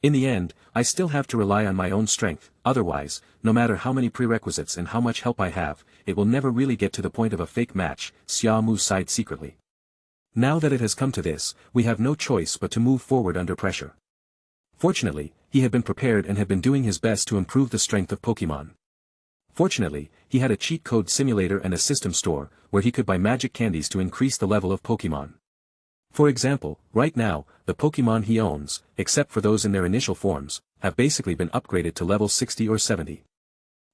In the end, I still have to rely on my own strength, otherwise, no matter how many prerequisites and how much help I have, it will never really get to the point of a fake match, Xia Mu sighed secretly. Now that it has come to this, we have no choice but to move forward under pressure. Fortunately, he had been prepared and had been doing his best to improve the strength of Pokémon. Fortunately, he had a cheat code simulator and a system store, where he could buy magic candies to increase the level of Pokémon. For example, right now, the Pokémon he owns, except for those in their initial forms, have basically been upgraded to level 60 or 70.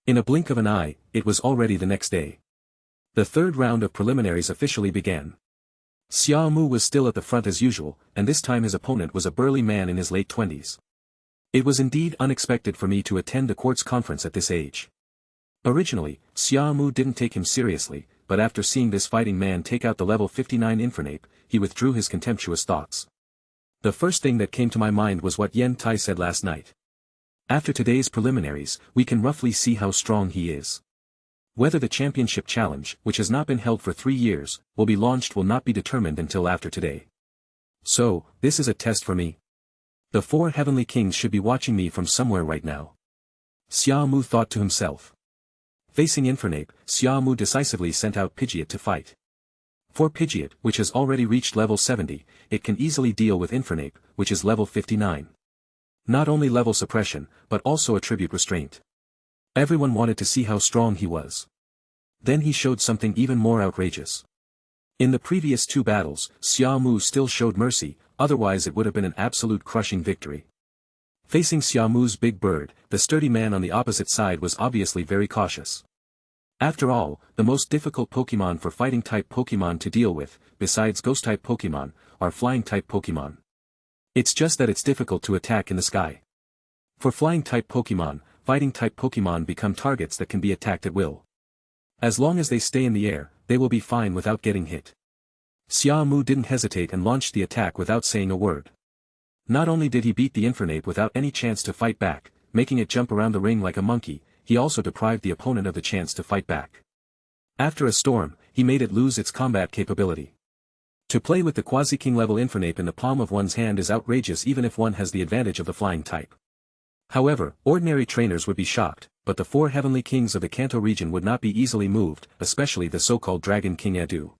In a blink of an eye, it was already the next day. The third round of preliminaries officially began. Xia Mu was still at the front as usual, and this time his opponent was a burly man in his late 20s. It was indeed unexpected for me to attend the quartz conference at this age. Originally, Xia Mu didn't take him seriously, but after seeing this fighting man take out the level 59 Infernape, he withdrew his contemptuous thoughts. The first thing that came to my mind was what Yentai said last night. After today's preliminaries, we can roughly see how strong he is. Whether the championship challenge, which has not been held for 3 years, will be launched will not be determined until after today. So, this is a test for me. The four heavenly kings should be watching me from somewhere right now. Xia Mu thought to himself. Facing Infernape, Xia Mu decisively sent out Pidgeot to fight. For Pidgeot, which has already reached level 70, it can easily deal with Infernape, which is level 59. Not only level suppression, but also attribute restraint. Everyone wanted to see how strong he was. Then he showed something even more outrageous. In the previous 2 battles, Xia Mu still showed mercy, otherwise it would have been an absolute crushing victory. Facing Xia Mu's big bird, the sturdy man on the opposite side was obviously very cautious. After all, the most difficult Pokémon for fighting-type Pokémon to deal with, besides ghost-type Pokémon, are flying-type Pokémon. It's just that it's difficult to attack in the sky. For flying-type Pokémon, fighting-type Pokémon become targets that can be attacked at will. As long as they stay in the air, they will be fine without getting hit. Xia Mu didn't hesitate and launched the attack without saying a word. Not only did he beat the Infernape without any chance to fight back, making it jump around the ring like a monkey, he also deprived the opponent of the chance to fight back. After a storm, he made it lose its combat capability. To play with the Quasi-King level Infernape in the palm of one's hand is outrageous even if one has the advantage of the flying type. However, ordinary trainers would be shocked, but the 4 Heavenly Kings of the Kanto region would not be easily moved, especially the so-called Dragon King Edu.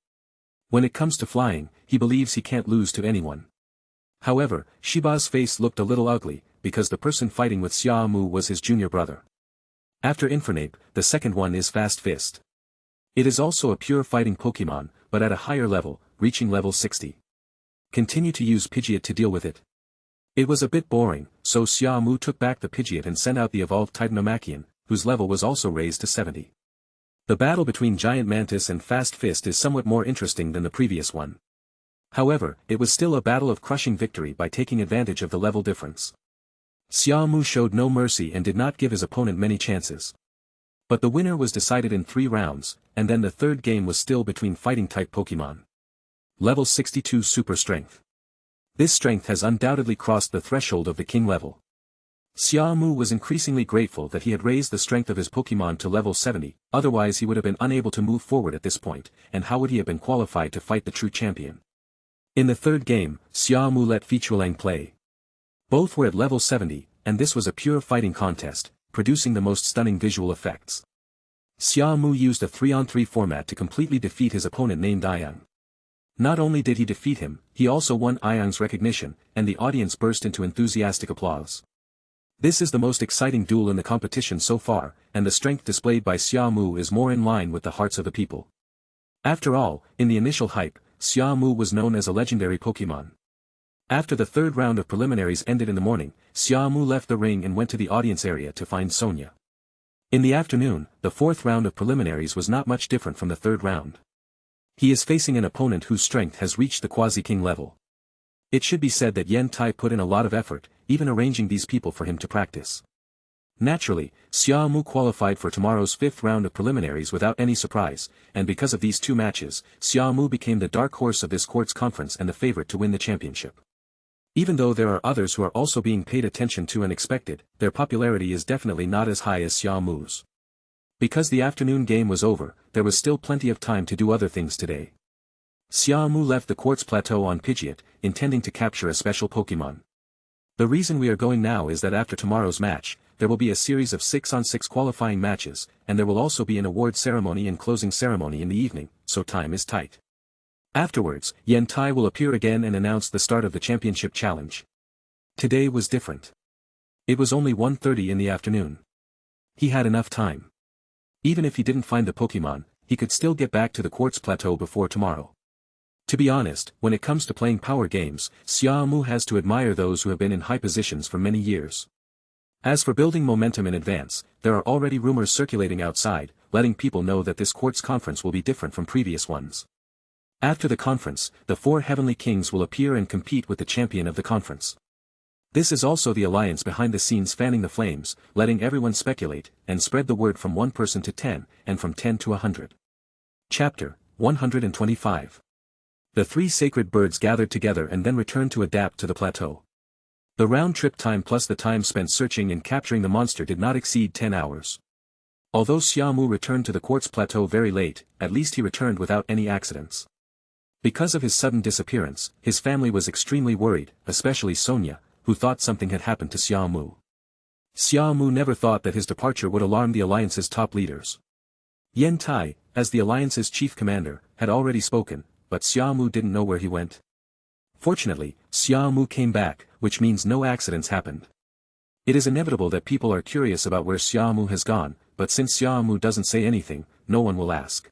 When it comes to flying, he believes he can't lose to anyone. However, Shiba's face looked a little ugly, because the person fighting with Xia Mu was his junior brother. After Infernape, the second one is Fast Fist. It is also a pure fighting Pokémon, but at a higher level, reaching level 60. Continue to use Pidgeot to deal with it. It was a bit boring, so Xia Mu took back the Pidgeot and sent out the evolved Titanomachian, whose level was also raised to 70. The battle between Giant Mantis and Fast Fist is somewhat more interesting than the previous one. However, it was still a battle of crushing victory by taking advantage of the level difference. Xia Mu showed no mercy and did not give his opponent many chances. But the winner was decided in 3 rounds, and then the third game was still between fighting-type Pokémon. Level 62 Super Strength. This strength has undoubtedly crossed the threshold of the King level. Xia Mu was increasingly grateful that he had raised the strength of his Pokémon to level 70, otherwise he would have been unable to move forward at this point, and how would he have been qualified to fight the true champion? In the third game, Xia Mu let Featurelang play. Both were at level 70, and this was a pure fighting contest, producing the most stunning visual effects. Xia Mu used a 3-on-3 format to completely defeat his opponent named Ayang. Not only did he defeat him, he also won Ayang's recognition, and the audience burst into enthusiastic applause. This is the most exciting duel in the competition so far, and the strength displayed by Xia Mu is more in line with the hearts of the people. After all, in the initial hype, Xia Mu was known as a legendary Pokémon. After the third round of preliminaries ended in the morning, Xia Mu left the ring and went to the audience area to find Sonia. In the afternoon, the fourth round of preliminaries was not much different from the third round. He is facing an opponent whose strength has reached the Quasi-King level. It should be said that Yen Tai put in a lot of effort, even arranging these people for him to practice. Naturally, Xia Mu qualified for tomorrow's 5th round of preliminaries without any surprise, and because of these 2 matches, Xia Mu became the dark horse of this court's conference and the favorite to win the championship. Even though there are others who are also being paid attention to and expected, their popularity is definitely not as high as Xia Mu's. Because the afternoon game was over, there was still plenty of time to do other things today. Xia Mu left the Quartz Plateau on Pidgeot, intending to capture a special Pokémon. The reason we are going now is that after tomorrow's match, there will be a series of 6-on-6 qualifying matches, and there will also be an award ceremony and closing ceremony in the evening, so time is tight. Afterwards, Yen Tai will appear again and announce the start of the championship challenge. Today was different. It was only 1:30 in the afternoon. He had enough time. Even if he didn't find the Pokémon, he could still get back to the Quartz Plateau before tomorrow. To be honest, when it comes to playing power games, Xia Mu has to admire those who have been in high positions for many years. As for building momentum in advance, there are already rumors circulating outside, letting people know that this Quartz conference will be different from previous ones. After the conference, the 4 Heavenly Kings will appear and compete with the champion of the conference. This is also the alliance behind the scenes fanning the flames, letting everyone speculate, and spread the word from 1 person to 10, and from 10 to 100. Chapter 125. The 3 sacred birds gathered together and then returned to adapt to the plateau. The round-trip time plus the time spent searching and capturing the monster did not exceed 10 hours. Although Xia Mu returned to the Quartz Plateau very late, at least he returned without any accidents. Because of his sudden disappearance, his family was extremely worried, especially Sonia, who thought something had happened to Xia Mu. Xia Mu never thought that his departure would alarm the Alliance's top leaders. Yen Tai, as the Alliance's chief commander, had already spoken, but Xia Mu didn't know where he went. Fortunately, Xia Mu came back, which means no accidents happened. It is inevitable that people are curious about where Xia Mu has gone, but since Xia Mu doesn't say anything, no one will ask.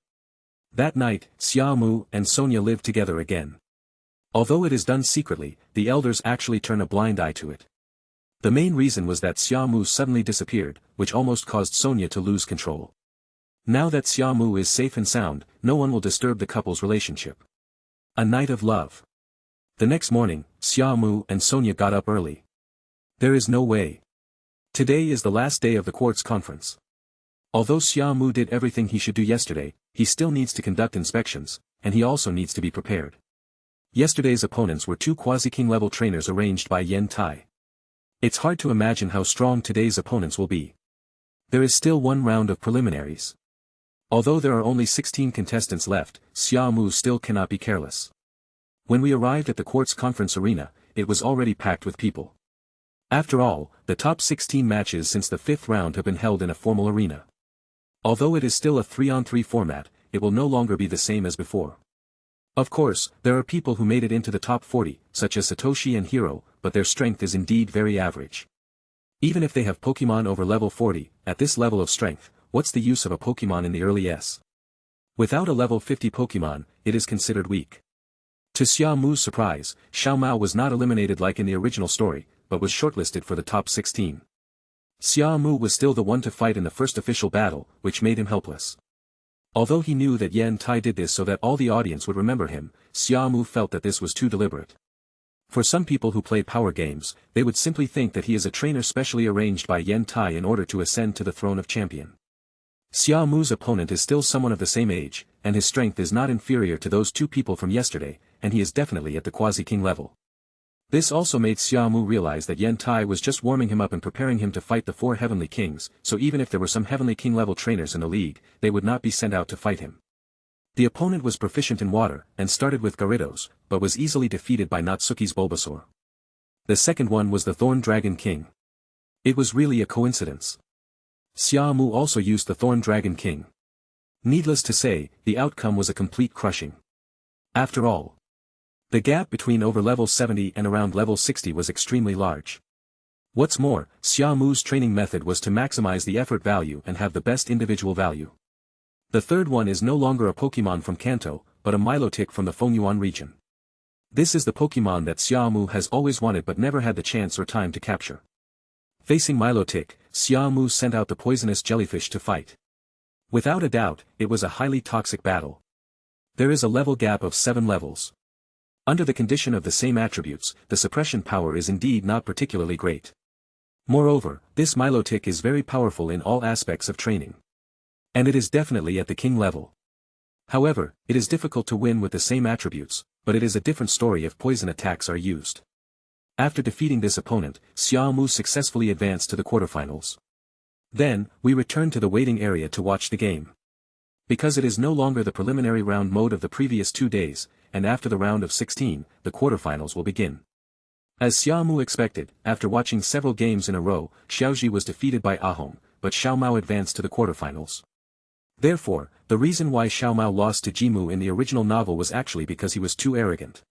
That night, Xia Mu and Sonia lived together again. Although it is done secretly, the elders actually turn a blind eye to it. The main reason was that Xia Mu suddenly disappeared, which almost caused Sonia to lose control. Now that Xia Mu is safe and sound, no one will disturb the couple's relationship. A night of love. The next morning, Xia Mu and Sonia got up early. There is no way. Today is the last day of the quartz conference. Although Xia Mu did everything he should do yesterday, he still needs to conduct inspections, and he also needs to be prepared. Yesterday's opponents were two quasi-king level trainers arranged by Yen Tai. It's hard to imagine how strong today's opponents will be. There is still one round of preliminaries. Although there are only 16 contestants left, Xia Mu still cannot be careless. When we arrived at the quartz conference arena, it was already packed with people. After all, the top 16 matches since the 5th round have been held in a formal arena. Although it is still a 3-on-3 format, it will no longer be the same as before. Of course, there are people who made it into the top 40, such as Satoshi and Hiro, but their strength is indeed very average. Even if they have Pokémon over level 40, at this level of strength, what's the use of a Pokémon in the early S? Without a level 50 Pokémon, it is considered weak. To Xia Mu's surprise, Xiao Mao was not eliminated like in the original story, but was shortlisted for the top 16. Xia Mu was still the one to fight in the first official battle, which made him helpless. Although he knew that Yen Tai did this so that all the audience would remember him, Xia Mu felt that this was too deliberate. For some people who play power games, they would simply think that he is a trainer specially arranged by Yen Tai in order to ascend to the throne of champion. Xia Mu's opponent is still someone of the same age, and his strength is not inferior to those two people from yesterday, and he is definitely at the quasi-king level. This also made Xia Mu realize that Yen Tai was just warming him up and preparing him to fight the 4 Heavenly Kings, so even if there were some Heavenly King level trainers in the league, they would not be sent out to fight him. The opponent was proficient in water, and started with Gyarados, but was easily defeated by Natsuki's Bulbasaur. The second one was the Thorn Dragon King. It was really a coincidence. Xia Mu also used the Thorn Dragon King. Needless to say, the outcome was a complete crushing. After all, the gap between over level 70 and around level 60 was extremely large. What's more, Xia Mu's training method was to maximize the effort value and have the best individual value. The third one is no longer a Pokémon from Kanto, but a Milotic from the Fengyuan region. This is the Pokémon that Xia Mu has always wanted but never had the chance or time to capture. Facing Milotic, Xia Mu sent out the poisonous jellyfish to fight. Without a doubt, it was a highly toxic battle. There is a level gap of 7 levels. Under the condition of the same attributes, the suppression power is indeed not particularly great. Moreover, this Milotic is very powerful in all aspects of training. And it is definitely at the king level. However, it is difficult to win with the same attributes, but it is a different story if poison attacks are used. After defeating this opponent, Xia Mu successfully advanced to the quarterfinals. Then, we returned to the waiting area to watch the game. Because it is no longer the preliminary round mode of the previous 2 days, and after the round of 16, the quarterfinals will begin. As Xia Mu expected, after watching several games in a row, Xiaoji was defeated by Ahong, but Xiao Mao advanced to the quarterfinals. Therefore, the reason why Xiao Mao lost to Xia Mu in the original novel was actually because he was too arrogant.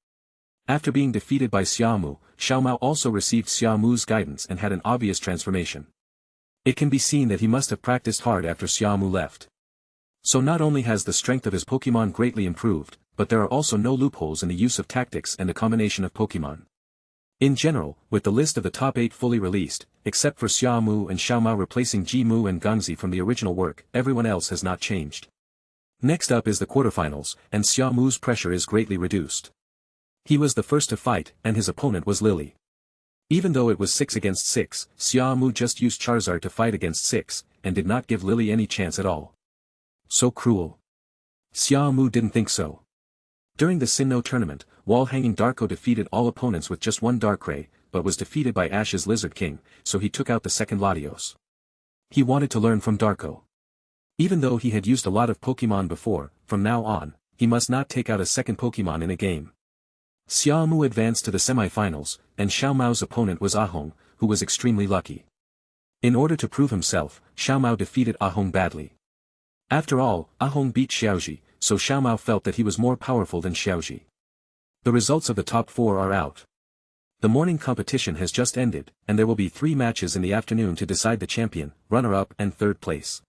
After being defeated by Xia Mu, Xiao Mao also received Xia Mu's guidance and had an obvious transformation. It can be seen that he must have practiced hard after Xia Mu left. So not only has the strength of his Pokémon greatly improved, but there are also no loopholes in the use of tactics and the combination of Pokémon. In general, with the list of the top 8 fully released, except for Xia Mu and Xiao Mao replacing Ji Mu and Gangzi from the original work, everyone else has not changed. Next up is the quarterfinals, and Xia Mu's pressure is greatly reduced. He was the first to fight, and his opponent was Lily. Even though it was 6 against 6, Xia Mu just used Charizard to fight against 6, and did not give Lily any chance at all. So cruel. Xia Mu didn't think so. During the Sinnoh tournament, wall-hanging Darko defeated all opponents with just one Darkrai, but was defeated by Ash's Lizard King, so he took out the second Latios. He wanted to learn from Darko. Even though he had used a lot of Pokémon before, from now on, he must not take out a second Pokémon in a game. Xia Mu advanced to the semi-finals, and Xiao Mao's opponent was Ahong, who was extremely lucky. In order to prove himself, Xiao Mao defeated Ahong badly. After all, Ahong beat Xiaoji, so Xiao Mao felt that he was more powerful than Xiaoji. The results of the top 4 are out. The morning competition has just ended, and there will be 3 matches in the afternoon to decide the champion, runner-up and third place.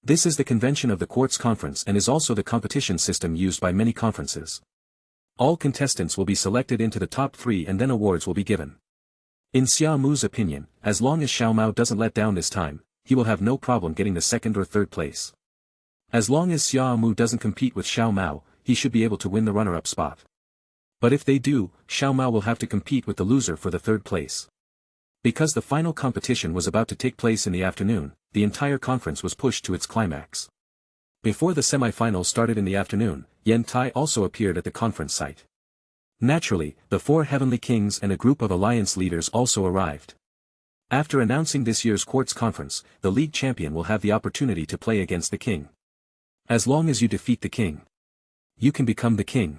This is the convention of the Quartz Conference and is also the competition system used by many conferences. All contestants will be selected into the top 3 and then awards will be given. In Xia Mu's opinion, as long as Xiao Mao doesn't let down this time, he will have no problem getting the 2nd or 3rd place. As long as Xia Mu doesn't compete with Xiao Mao, he should be able to win the runner-up spot. But if they do, Xiao Mao will have to compete with the loser for the 3rd place. Because the final competition was about to take place in the afternoon, the entire conference was pushed to its climax. Before the semi-finals started in the afternoon, Yen Tai also appeared at the conference site. Naturally, the 4 Heavenly Kings and a group of alliance leaders also arrived. After announcing this year's Quartz Conference, the league champion will have the opportunity to play against the king. As long as you defeat the king, you can become the king.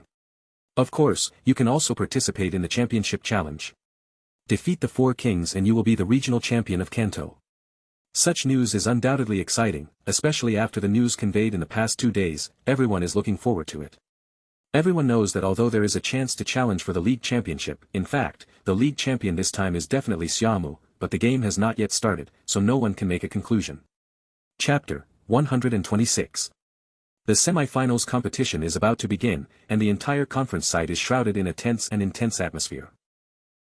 Of course, you can also participate in the championship challenge. Defeat the 4 kings and you will be the regional champion of Kanto. Such news is undoubtedly exciting, especially after the news conveyed in the past 2 days. Everyone is looking forward to it. Everyone knows that although there is a chance to challenge for the league championship, in fact, the league champion this time is definitely Xia Mu, but the game has not yet started, so no one can make a conclusion. Chapter 126. The semi-finals competition is about to begin, and the entire conference site is shrouded in a tense and intense atmosphere.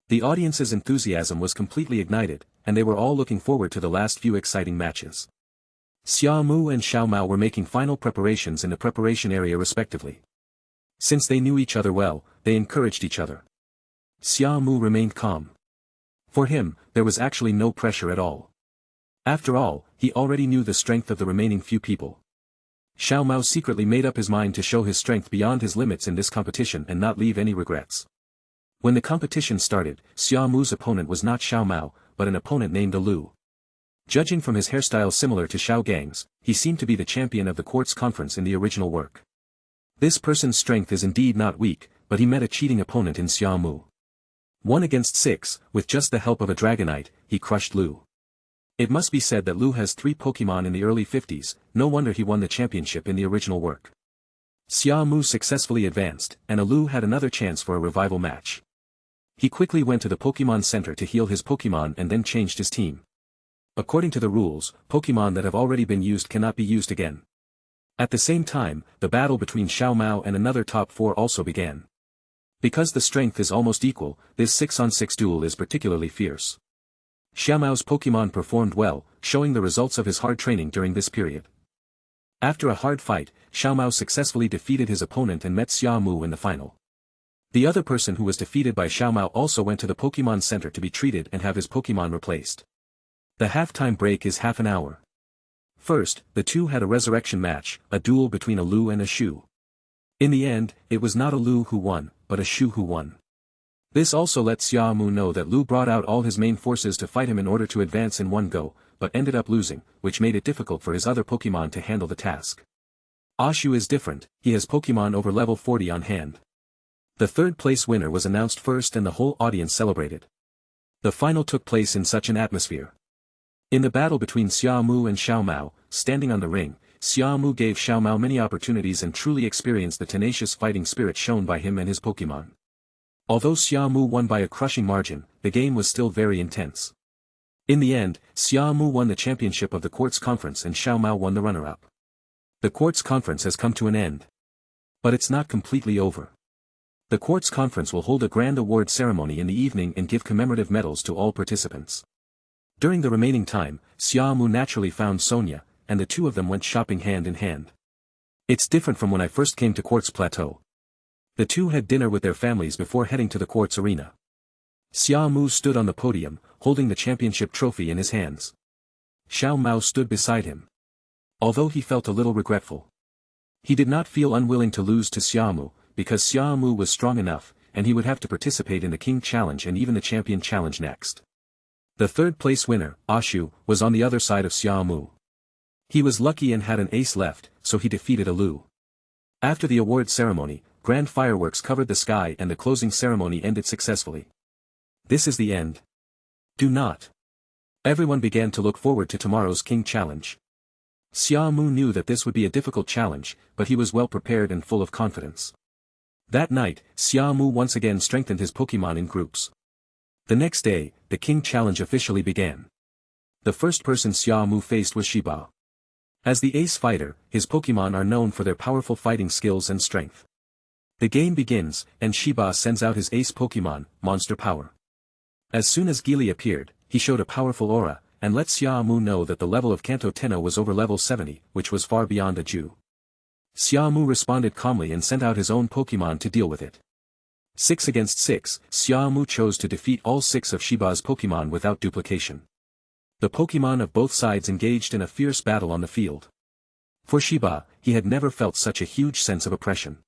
The audience's enthusiasm was completely ignited, and they were all looking forward to the last few exciting matches. Xia Mu and Xiao Mao were making final preparations in the preparation area respectively. Since they knew each other well, they encouraged each other. Xia Mu remained calm. For him, there was actually no pressure at all. After all, he already knew the strength of the remaining few people. Xiao Mao secretly made up his mind to show his strength beyond his limits in this competition and not leave any regrets. When the competition started, Xia Mu's opponent was not Xiao Mao, but an opponent named Lu. Judging from his hairstyle similar to Xiao Gang's, he seemed to be the champion of the Quartz Conference in the original work. This person's strength is indeed not weak, but he met a cheating opponent in Xia Mu. 1 against 6, with just the help of a Dragonite, he crushed Lu. It must be said that Lu has 3 Pokémon in the early 50s, no wonder he won the championship in the original work. Xia Mu successfully advanced, and Lu had another chance for a revival match. He quickly went to the Pokémon Center to heal his Pokémon and then changed his team. According to the rules, Pokémon that have already been used cannot be used again. At the same time, the battle between Xiao Mao and another top 4 also began. Because the strength is almost equal, this 6-on-6 duel is particularly fierce. Xiao Mao's Pokémon performed well, showing the results of his hard training during this period. After a hard fight, Xiao Mao successfully defeated his opponent and met Xia Mu in the final. The other person who was defeated by Xiao Mao also went to the Pokémon Center to be treated and have his Pokémon replaced. The halftime break is half an hour. First, the two had a resurrection match, a duel between a Lu and a Shu. In the end, it was not a Lu who won, but a Shu who won. This also let Xia Mu know that Lu brought out all his main forces to fight him in order to advance in one go, but ended up losing, which made it difficult for his other Pokémon to handle the task. Ashu is different, he has Pokémon over level 40 on hand. The 3rd place winner was announced first and the whole audience celebrated. The final took place in such an atmosphere. In the battle between Xia Mu and Xiao Mao, standing on the ring, Xia Mu gave Xiao Mao many opportunities and truly experienced the tenacious fighting spirit shown by him and his Pokémon. Although Xia Mu won by a crushing margin, the game was still very intense. In the end, Xia Mu won the championship of the Quartz Conference and Xiao Mao won the runner-up. The Quartz Conference has come to an end. But it's not completely over. The Quartz Conference will hold a grand award ceremony in the evening and give commemorative medals to all participants. During the remaining time, Xia Mu naturally found Sonia, and the two of them went shopping hand in hand. It's different from when I first came to Quartz Plateau. The two had dinner with their families before heading to the Quartz Arena. Xia Mu stood on the podium, holding the championship trophy in his hands. Xiao Mao stood beside him. Although he felt a little regretful. He did not feel unwilling to lose to Xia Mu, because Xia Mu was strong enough, and he would have to participate in the King Challenge and even the Champion Challenge next. The 3rd place winner, Ashu, was on the other side of Xia Mu. He was lucky and had an ace left, so he defeated a Lu. After the award ceremony, grand fireworks covered the sky and the closing ceremony ended successfully. This is the end. Do not. Everyone began to look forward to tomorrow's King Challenge. Xia Mu knew that this would be a difficult challenge, but he was well prepared and full of confidence. That night, Xia Mu once again strengthened his Pokémon in groups. The next day, the King Challenge officially began. The first person Xia Mu faced was Shiba. As the ace fighter, his Pokémon are known for their powerful fighting skills and strength. The game begins, and Shiba sends out his ace Pokémon, Monster Power. As soon as Gili appeared, he showed a powerful aura, and let Xia Mu know that the level of Kanto Tenno was over level 70, which was far beyond a Jew. Xia Mu responded calmly and sent out his own Pokémon to deal with it. 6 against 6, Xia Mu chose to defeat all 6 of Shiba's Pokémon without duplication. The Pokémon of both sides engaged in a fierce battle on the field. For Shiba, he had never felt such a huge sense of oppression.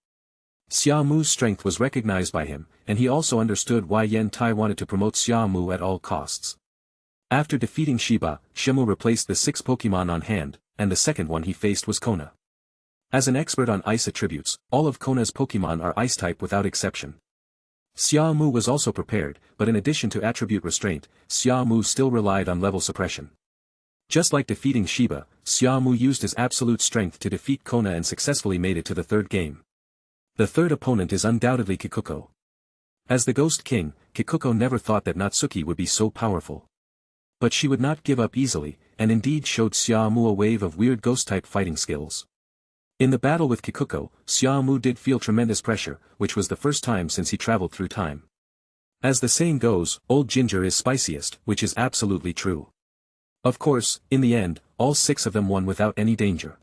Xia Mu's strength was recognized by him, and he also understood why Yen Tai wanted to promote Xia Mu at all costs. After defeating Shiba, Xia Mu replaced the 6 Pokémon on hand, and the second one he faced was Kona. As an expert on ice attributes, all of Kona's Pokémon are ice-type without exception. Xia Mu was also prepared, but in addition to attribute restraint, Xia Mu still relied on level suppression. Just like defeating Shiba, Xia Mu used his absolute strength to defeat Kona and successfully made it to the third game. The third opponent is undoubtedly Kikuko. As the Ghost King, Kikuko never thought that Natsuki would be so powerful. But she would not give up easily, and indeed showed Xia Mu a wave of weird ghost-type fighting skills. In the battle with Kikuko, Xia Mu did feel tremendous pressure, which was the first time since he traveled through time. As the saying goes, old ginger is spiciest, which is absolutely true. Of course, in the end, all 6 of them won without any danger.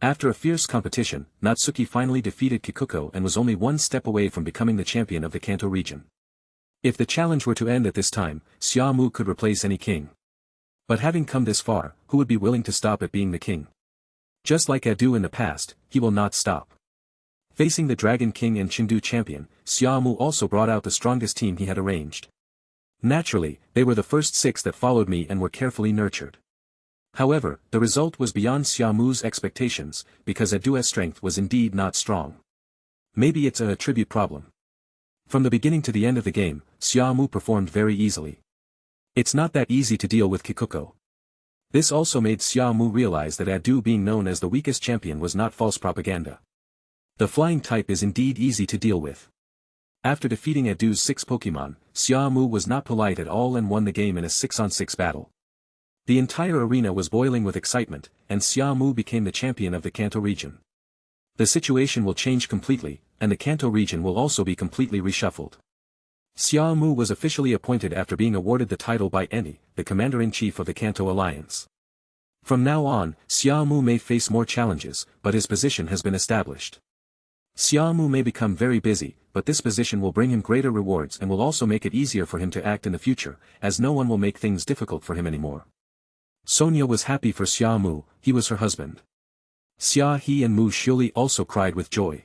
After a fierce competition, Natsuki finally defeated Kikuko and was only one step away from becoming the champion of the Kanto region. If the challenge were to end at this time, Xia Mu could replace any king. But having come this far, who would be willing to stop at being the king? Just like Adu in the past, he will not stop. Facing the Dragon King and Chengdu champion, Xia Mu also brought out the strongest team he had arranged. Naturally, they were the first 6 that followed me and were carefully nurtured. However, the result was beyond Xia Mu's expectations, because Adu's strength was indeed not strong. Maybe it's a attribute problem. From the beginning to the end of the game, Xia Mu performed very easily. It's not that easy to deal with Kikuko. This also made Xia Mu realize that Adu being known as the weakest champion was not false propaganda. The flying type is indeed easy to deal with. After defeating Adu's 6 Pokémon, Xia Mu was not polite at all and won the game in a 6-on-6 battle. The entire arena was boiling with excitement, and Xia Mu became the champion of the Kanto region. The situation will change completely, and the Kanto region will also be completely reshuffled. Xia Mu was officially appointed after being awarded the title by Eni, the commander-in-chief of the Kanto Alliance. From now on, Xia Mu may face more challenges, but his position has been established. Xia Mu may become very busy, but this position will bring him greater rewards and will also make it easier for him to act in the future, as no one will make things difficult for him anymore. Sonia was happy for Xia Mu, he was her husband. Xia He and Mu Xiuli also cried with joy.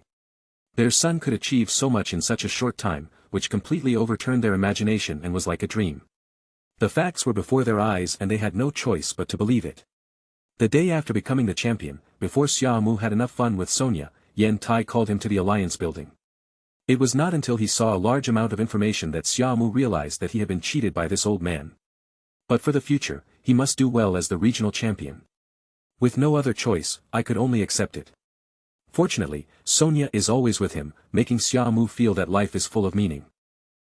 Their son could achieve so much in such a short time, which completely overturned their imagination and was like a dream. The facts were before their eyes and they had no choice but to believe it. The day after becoming the champion, before Xia Mu had enough fun with Sonia, Yen Tai called him to the alliance building. It was not until he saw a large amount of information that Xia Mu realized that he had been cheated by this old man. But for the future, he must do well as the regional champion. With no other choice, I could only accept it. Fortunately, Sonia is always with him, making Xia Mu feel that life is full of meaning.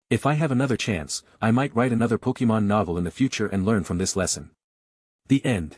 If I have another chance, I might write another Pokémon novel in the future and learn from this lesson. The end.